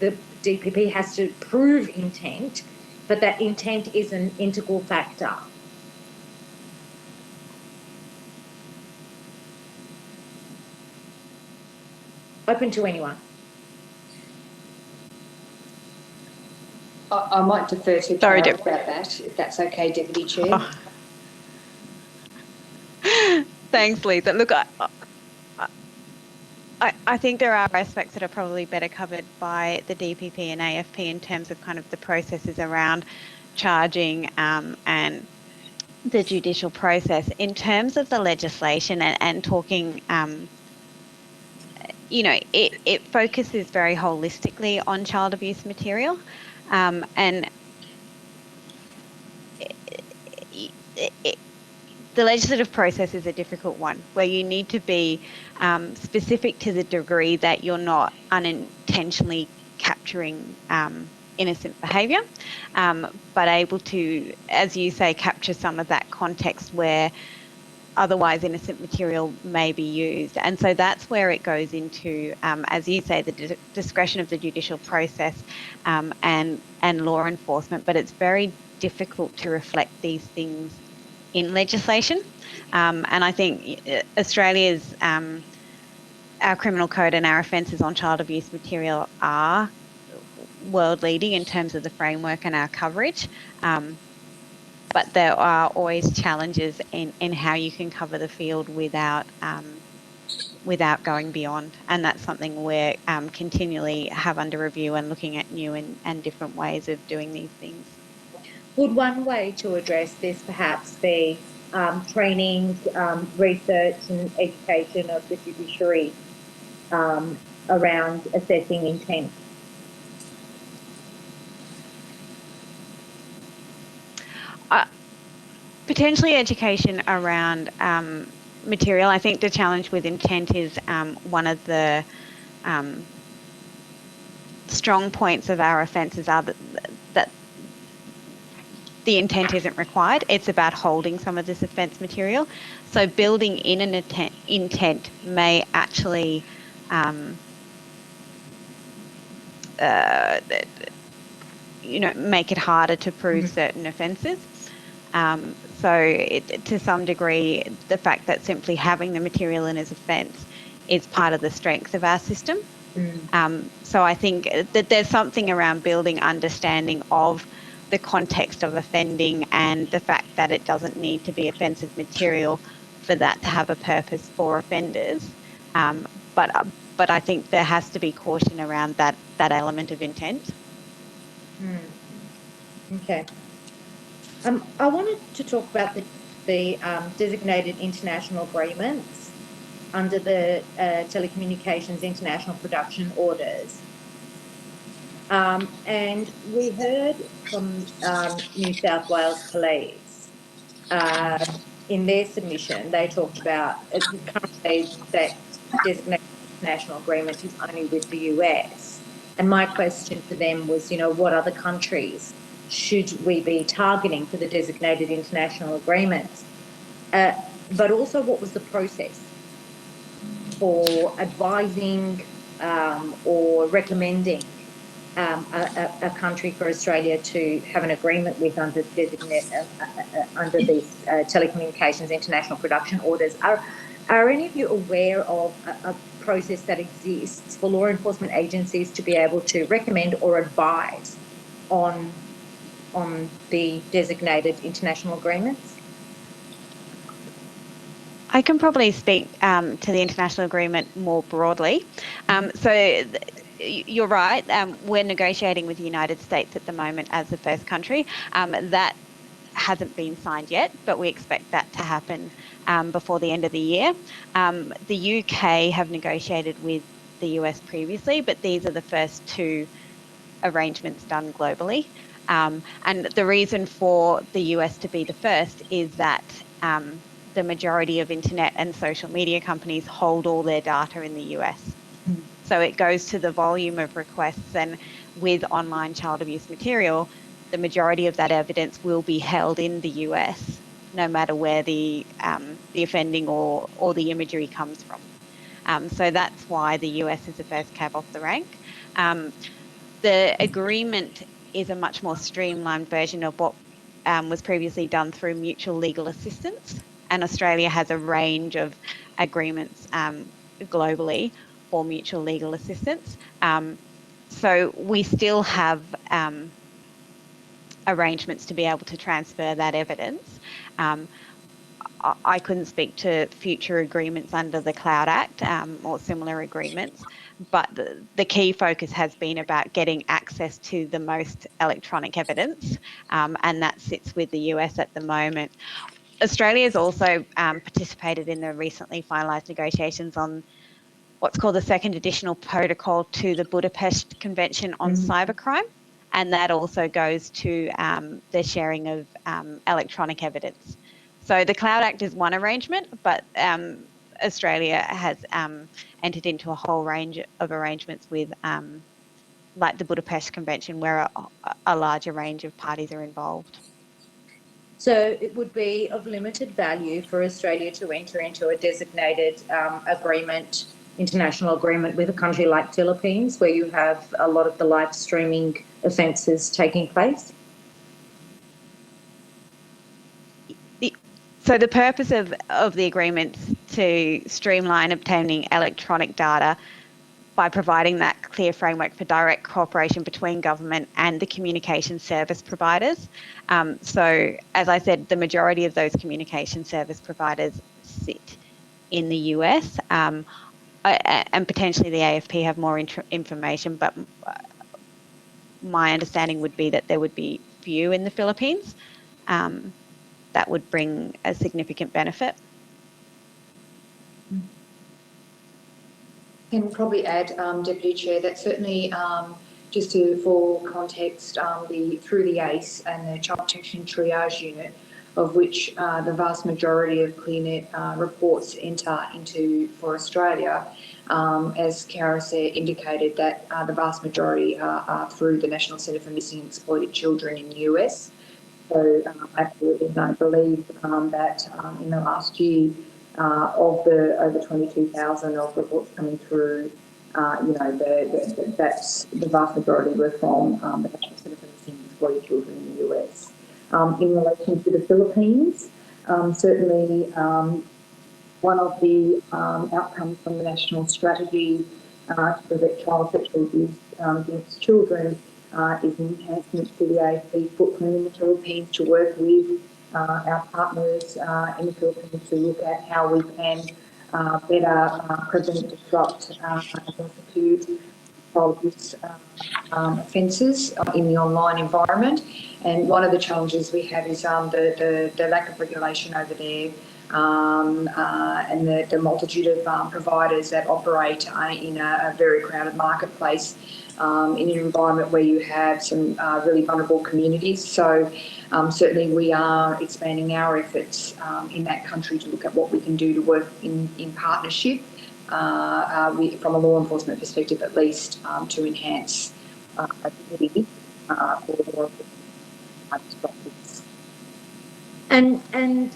S5: the DPP has to prove intent, but that intent is an integral factor? Open to anyone.
S15: I might defer to Karen about that, if that's okay, Deputy Chair.
S19: Thanks, Lisa. Look, I think there are aspects that are probably better covered by the DPP and AFP in terms of kind of the processes around charging and the judicial process. In terms of the legislation and talking, it focuses very holistically on child abuse material, and the legislative process is a difficult one, where you need to be specific to the degree that you're not unintentionally capturing innocent behaviour, but able to, as you say, capture some of that context where otherwise innocent material may be used. And so that's where it goes into, as you say, the discretion of the judicial process and law enforcement, but it's very difficult to reflect these things in legislation. And I think Australia's, our criminal code and our offences on child abuse material are world leading in terms of the framework and our coverage. But there are always challenges in how you can cover the field without going beyond. And that's something we're continually have under review and looking at new and different ways of doing these things.
S5: Would one way to address this perhaps be training, research and education of the judiciary around assessing intent?
S19: Potentially education around material. I think the challenge with intent is one of the strong points of our offences are that the intent isn't required. It's about holding some of this offence material. So building in an intent may actually make it harder to prove certain offences. To some degree, the fact that simply having the material in as offence is part of the strength of our system. So I think that there's something around building understanding of the context of offending and the fact that it doesn't need to be offensive material for that to have a purpose for offenders. But I think there has to be caution around that element of intent.
S5: Okay. I wanted to talk about the designated international agreements under the Telecommunications International Production Orders. And we heard from New South Wales Police in their submission, they talked about currently that designated international agreement is only with the US. And my question for them was, what other countries should we be targeting for the designated international agreements? But also, what was the process for advising or recommending a country for Australia to have an agreement with under these Telecommunications International Production Orders? Are any of you aware of a process that exists for law enforcement agencies to be able to recommend or advise on the designated international agreements?
S19: I can probably speak to the international agreement more broadly. You're right. We're negotiating with the United States at the moment as the first country. That hasn't been signed yet, but we expect that to happen before the end of the year. The UK have negotiated with the US previously, but these are the first two arrangements done globally. And the reason for the US to be the first is that the majority of internet and social media companies hold all their data in the US. So it goes to the volume of requests, and with online child abuse material, the majority of that evidence will be held in the US, no matter where the offending or the imagery comes from. So that's why the US is the first cab off the rank. The agreement is a much more streamlined version of what was previously done through mutual legal assistance, and Australia has a range of agreements globally for mutual legal assistance. So we still have arrangements to be able to transfer that evidence. I couldn't speak to future agreements under the Cloud Act or similar agreements, but the key focus has been about getting access to the most electronic evidence, and that sits with the US at the moment. Australia has also participated in the recently finalised negotiations on what's called the second additional protocol to the Budapest Convention on Cybercrime, and that also goes to the sharing of electronic evidence. So the Cloud Act is one arrangement, but Australia has entered into a whole range of arrangements with, like the Budapest Convention, where a larger range of parties are involved.
S5: So it would be of limited value for Australia to enter into a designated international agreement with a country like Philippines, where you have a lot of the live streaming offences taking place?
S19: So the purpose of the agreement to streamline obtaining electronic data by providing that clear framework for direct cooperation between government and the communication service providers. So as I said, the majority of those communication service providers sit in the US, and potentially the AFP have more information, but my understanding would be that there would be few in the Philippines. That would bring a significant benefit.
S15: Can probably add, Deputy Chair, that certainly just for context, through the ACE and the Child Protection Triage Unit, of which the vast majority of ClearNet reports enter into for Australia, as Kara said, indicated that the vast majority are through the National Centre for Missing and Exploited Children in the US. So absolutely don't believe that in the last year of the over 22,000 of reports coming through, that's the vast majority were from the National Centre for Missing and Exploited Children in the US. In relation to the Philippines, certainly one of the outcomes from the national strategy to prevent child sexual abuse against children is an enhancement to the AFP footprint in the Philippines to work with our partners in the Philippines to look at how we can better prevent, disrupt, and prosecute child abuse offences in the online environment. And one of the challenges we have is the lack of regulation over there, and the multitude of providers that operate in a very crowded marketplace in an environment where you have some really vulnerable communities. So certainly we are expanding our efforts in that country to look at what we can do to work in partnership from a law enforcement perspective at least to enhance ability for law enforcement.
S20: And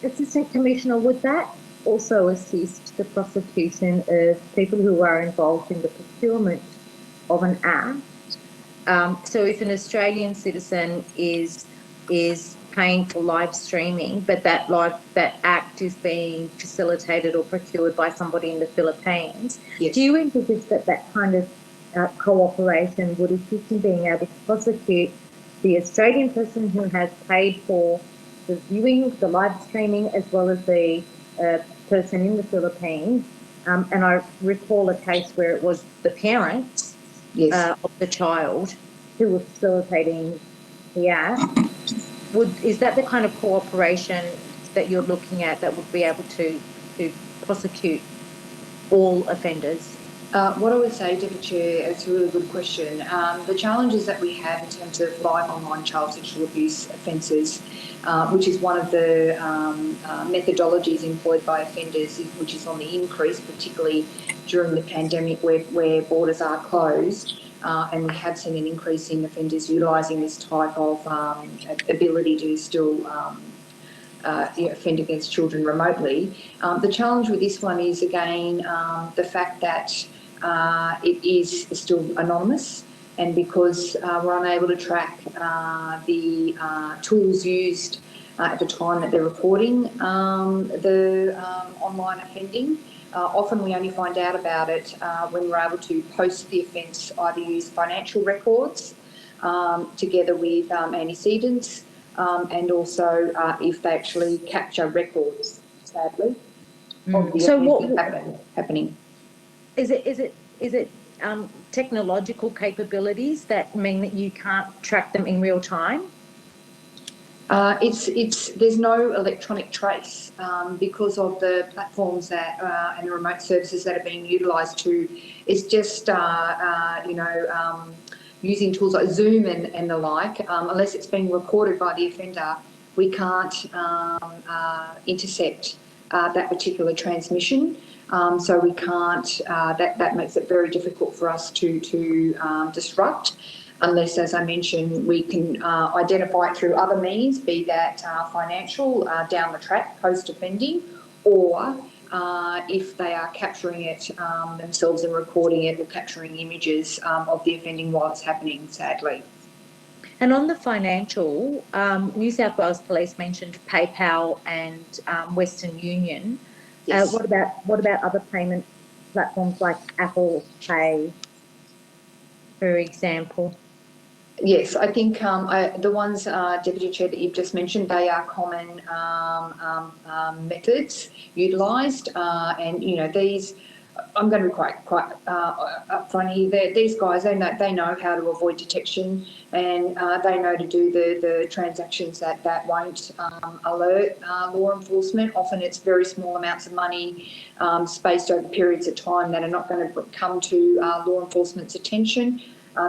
S20: Assistant Commissioner, would that also assist the prosecution of people who are involved in the procurement of an act? So if an Australian citizen is paying for live streaming, but that act is being facilitated or procured by somebody in the Philippines,
S15: yes.
S20: Do you envisage that kind of cooperation would assist in being able to prosecute the Australian person who has paid for the viewing, the live streaming, as well as the person in the Philippines? And I recall a case where it was the parents of the child who were facilitating the act. Is that the kind of cooperation that you're looking at that would be able to prosecute all offenders?
S15: What I would say, Deputy Chair, it's a really good question. The challenges that we have in terms of live online child sexual abuse offences, which is one of the methodologies employed by offenders, which is on the increase, particularly during the pandemic where borders are closed, and we have seen an increase in offenders utilising this type of ability to still offend against children remotely. The challenge with this one is, again, the fact that it is still anonymous, and because we're unable to track the tools used at the time that they're reporting the online offending, often we only find out about it when we're able to post the offence, either use financial records together with antecedents, and also if they actually capture records, sadly, of the offence happening.
S20: Is it technological capabilities that mean that you can't track them in real time?
S15: There's no electronic trace because of the platforms that and the remote services that are being utilised to. It's just using tools like Zoom and the like. Unless it's being recorded by the offender, we can't intercept that particular transmission. So we can't. That makes it very difficult for us to disrupt. Unless, as I mentioned, we can identify it through other means, be that financial down the track, post-offending, or if they are capturing it themselves and recording it or capturing images of the offending while it's happening, sadly.
S20: And on the financial, New South Wales Police mentioned PayPal and Western Union.
S15: Yes.
S20: What about other payment platforms like Apple Pay, for example?
S15: Yes, I think the ones, Deputy Chair, that you've just mentioned, they are common methods utilised, and these. I'm going to be quite upfront here. These guys, they know how to avoid detection, and they know to do the transactions that won't alert law enforcement. Often it's very small amounts of money spaced over periods of time that are not going to come to law enforcement's attention.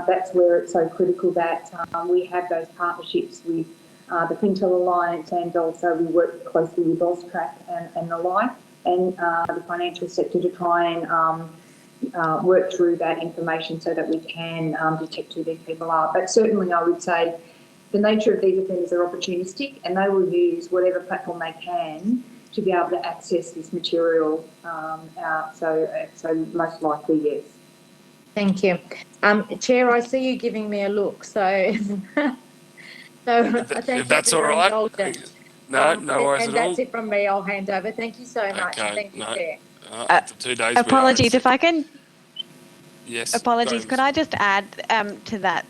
S15: That's where it's so critical that we have those partnerships with the Fintel Alliance, and also we work closely with AUSTRAC and the like, and the financial sector to try and work through that information so that we can detect who these people are. But certainly I would say the nature of these offenders are opportunistic, and they will use whatever platform they can to be able to access this material. So most likely, yes.
S20: Thank you. Chair, I see you giving me a look, so thank you
S1: that's
S20: for
S1: all
S20: your
S1: right.
S20: indulgence.
S1: No worries
S20: And
S1: at all.
S20: that's it from me. I'll hand over. Thank you so much.
S1: Okay,
S20: Thank you,
S1: no.
S20: Chair.
S1: After 2 days,
S19: Apologies, if I can.
S1: Yes.
S19: Apologies. Could I just add to that?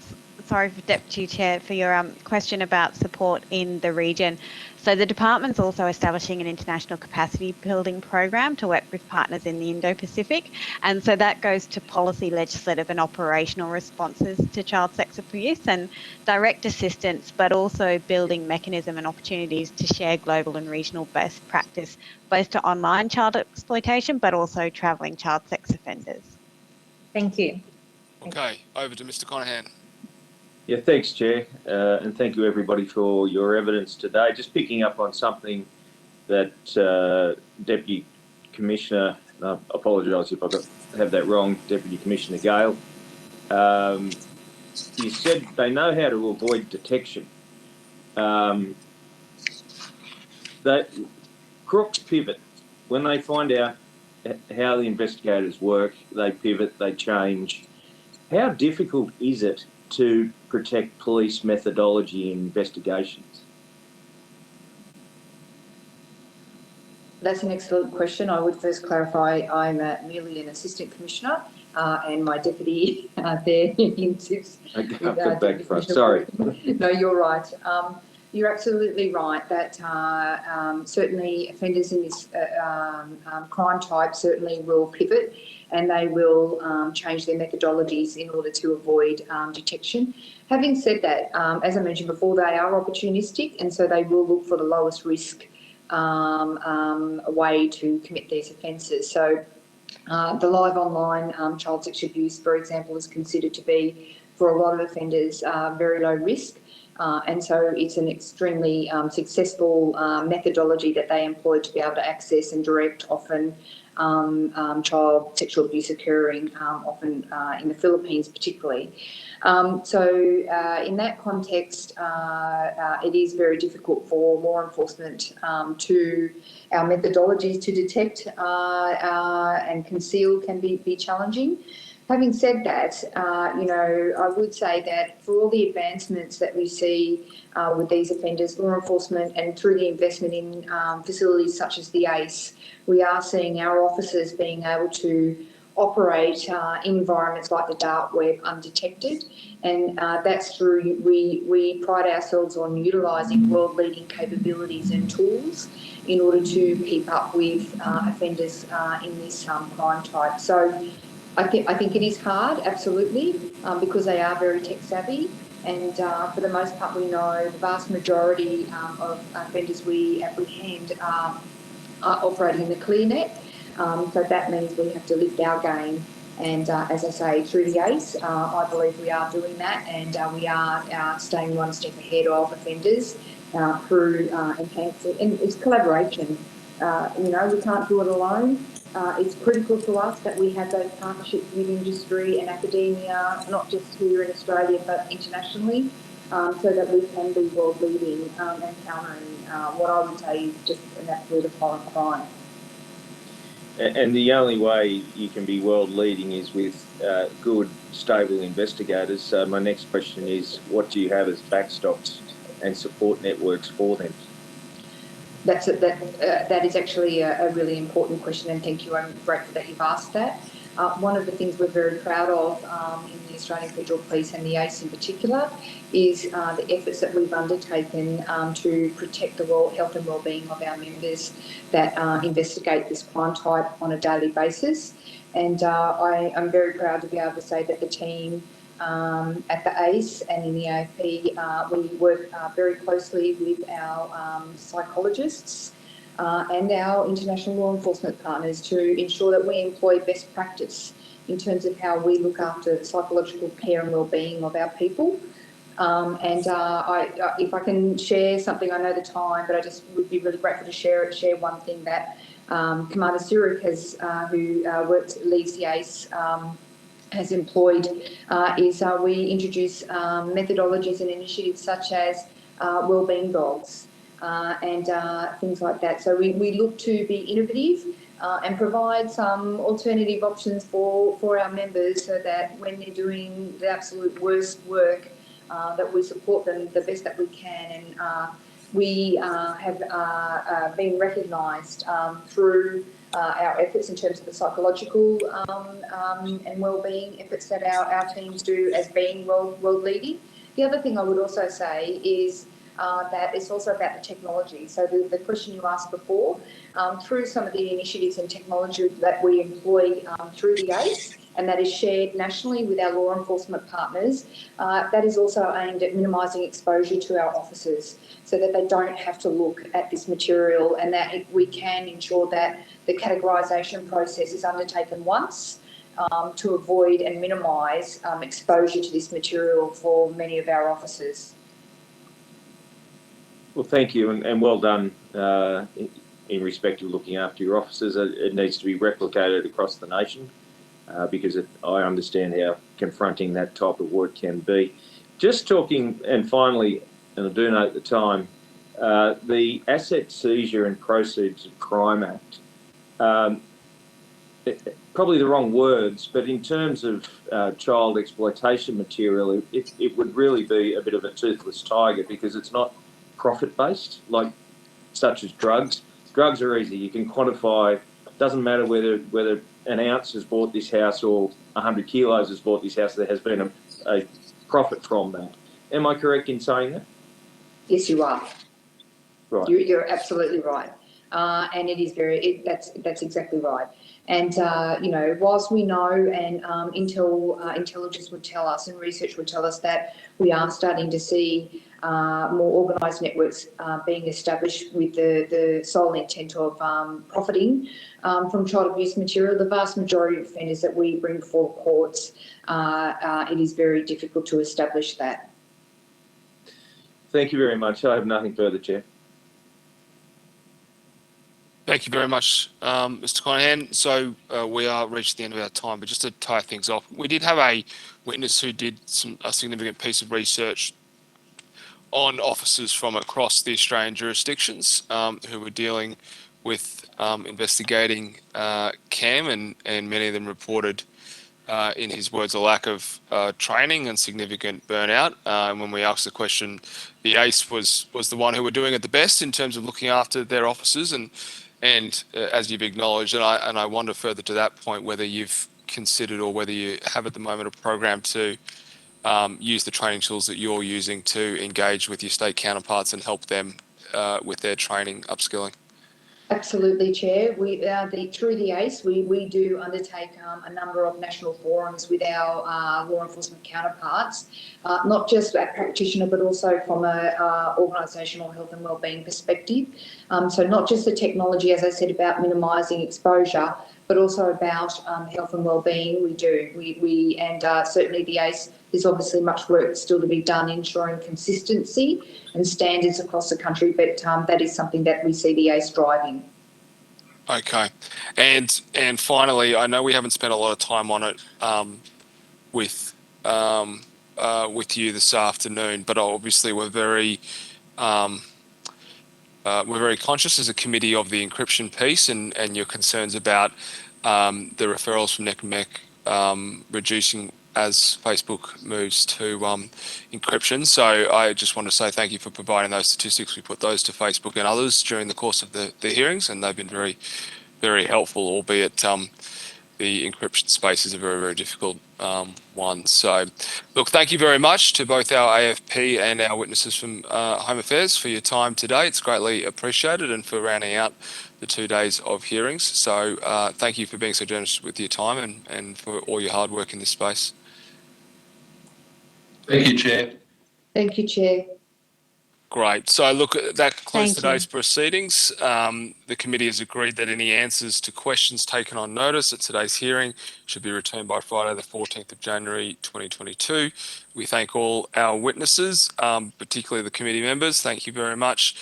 S19: Sorry, for Deputy Chair, for your question about support in the region. So the department's also establishing an international capacity building program to work with partners in the Indo-Pacific. And so that goes to policy, legislative and operational responses to child sex abuse and direct assistance, but also building mechanism and opportunities to share global and regional best practice, both to online child exploitation, but also travelling child sex offenders.
S20: Thank you.
S1: Okay, over to Mr. Conahan.
S6: Yeah, thanks, Chair, and thank you everybody for your evidence today. Just picking up on something that Deputy Commissioner, I apologise if I have that wrong, Deputy Commissioner Gale, you said they know how to avoid detection. Crooks pivot. When they find out how the investigators work, they pivot, they change. How difficult is it to protect police methodology in investigations?
S15: That's an excellent question. I would first clarify I'm merely an assistant commissioner and my deputy there in SIFS.
S6: Back front. Sorry.
S15: No, you're right. You're absolutely right that certainly offenders in this crime type certainly will pivot, and they will change their methodologies in order to avoid detection. Having said that, as I mentioned before, they are opportunistic, and so they will look for the lowest risk way to commit these offences. So the live online child sexual abuse, for example, is considered to be, for a lot of offenders, very low risk. And so it's an extremely successful methodology that they employ to be able to access and direct often child sexual abuse occurring often in the Philippines particularly. So in that context, it is very difficult for law enforcement to, our methodologies to detect and conceal can be challenging. Having said that, I would say that for all the advancements that we see with these offenders, law enforcement, and through the investment in facilities such as the ACE, we are seeing our officers being able to operate in environments like the dark web undetected, and that's through, we pride ourselves on utilising world-leading capabilities and tools in order to keep up with offenders in this crime type. So I think it is hard, absolutely, because they are very tech savvy, and for the most part we know the vast majority of offenders we apprehend are operating in the clear net. So that means we have to lift our game, and as I say, through the ACE, I believe we are doing that, and we are staying one step ahead of offenders through enhancing, and it's collaboration. We can't do it alone. It's critical to us that we have those partnerships with industry and academia, not just here in Australia but internationally, so that we can be world leading and countering what I would say is just an absolute abhorrent crime.
S6: And the only way you can be world leading is with good, stable investigators. So my next question is, what do you have as backstops and support networks for them?
S15: That is actually a really important question, and thank you. I'm grateful that you've asked that. One of the things we're very proud of in the Australian Federal Police and the ACE in particular is the efforts that we've undertaken to protect the health and wellbeing of our members that investigate this crime type on a daily basis. And I'm very proud to be able to say that the team at the ACE and in the AFP, we work very closely with our psychologists and our international law enforcement partners to ensure that we employ best practice in terms of how we look after the psychological care and well-being of our people. If I can share something, I know the time, but I just would be really grateful to share one thing that Commander Zurich has, who leads the ACE, has employed is we introduce methodologies and initiatives such as wellbeing dogs and things like that. So we look to be innovative and provide some alternative options for our members so that when they're doing the absolute worst work, that we support them the best that we can. And we have been recognised through our efforts in terms of the psychological and wellbeing efforts that our teams do as being world leading. The other thing I would also say is that it's also about the technology. So the question you asked before, through some of the initiatives and technology that we employ through the ACE, and that is shared nationally with our law enforcement partners, that is also aimed at minimising exposure to our officers so that they don't have to look at this material, and that we can ensure that the categorisation process is undertaken once to avoid and minimise exposure to this material for many of our officers.
S6: Well, thank you, and well done in respect of looking after your officers. It needs to be replicated across the nation because I understand how confronting that type of work can be. Just talking, and finally, and I do note the time, the Asset Seizure and Proceeds of Crime Act, probably the wrong words, but in terms of child exploitation material, it would really be a bit of a toothless tiger because it's not profit-based, like such as drugs. Drugs are easy. You can quantify. It doesn't matter whether an ounce has bought this house or 100 kilos has bought this house. There has been a profit from that. Am I correct in saying that?
S15: Yes, you are.
S6: Right.
S15: You're absolutely right, and it is that's exactly right. And you know, whilst we know, and intelligence would tell us, and research would tell us that we are starting to see more organised networks being established with the sole intent of profiting from child abuse material, the vast majority of offenders that we bring before courts, it is very difficult to establish that.
S6: Thank you very much. I have nothing further, Chair.
S1: Thank you very much, Mr. Conahan. So we are reached the end of our time, but just to tie things off, we did have a witness who did a significant piece of research on officers from across the Australian jurisdictions who were dealing with investigating CAM, and many of them reported, in his words, a lack of training and significant burnout. And when we asked the question, the ACE was the one who were doing it the best in terms of looking after their officers, and as you've acknowledged, and I wonder further to that point whether you've considered or whether you have at the moment a program to use the training tools that you're using to engage with your state counterparts and help them with their training upskilling.
S15: Absolutely, Chair. Through the ACE, we do undertake a number of national forums with our law enforcement counterparts, not just at practitioner, but also from a organisational health and wellbeing perspective. So not just the technology, as I said, about minimising exposure, but also about health and wellbeing. We do. And certainly the ACE, there's obviously much work still to be done ensuring consistency and standards across the country, but that is something that we see the ACE driving.
S1: Okay. And finally, I know we haven't spent a lot of time on it with you this afternoon, but obviously we're very conscious as a committee of the encryption piece and your concerns about the referrals from NECMEC reducing as Facebook moves to encryption. So I just want to say thank you for providing those statistics. We put those to Facebook and others during the course of the hearings, and they've been very, very helpful, albeit the encryption space is a very, very difficult one. So, look, thank you very much to both our AFP and our witnesses from Home Affairs for your time today. It's greatly appreciated, and for rounding out the 2 days of hearings. So thank you for being so generous with your time and for all your hard work in this space.
S18: Thank you, Chair.
S15: Thank you, Chair.
S1: Great. So look, that concludes
S19: Thank
S1: today's proceedings. The committee has agreed that any answers to questions taken on notice at today's hearing should be returned by Friday the 14th of January 2022. We thank all our witnesses, particularly the committee members. Thank you very much.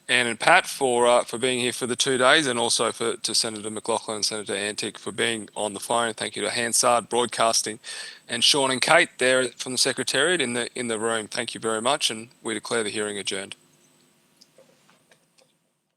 S1: Anne and Pat for being here for the 2 days, and also to Senator McLaughlin and Senator Antic for being on the phone. Thank you to Hansard Broadcasting and Sean and Kate there from the Secretariat in the room. Thank you very much, and we declare the hearing adjourned.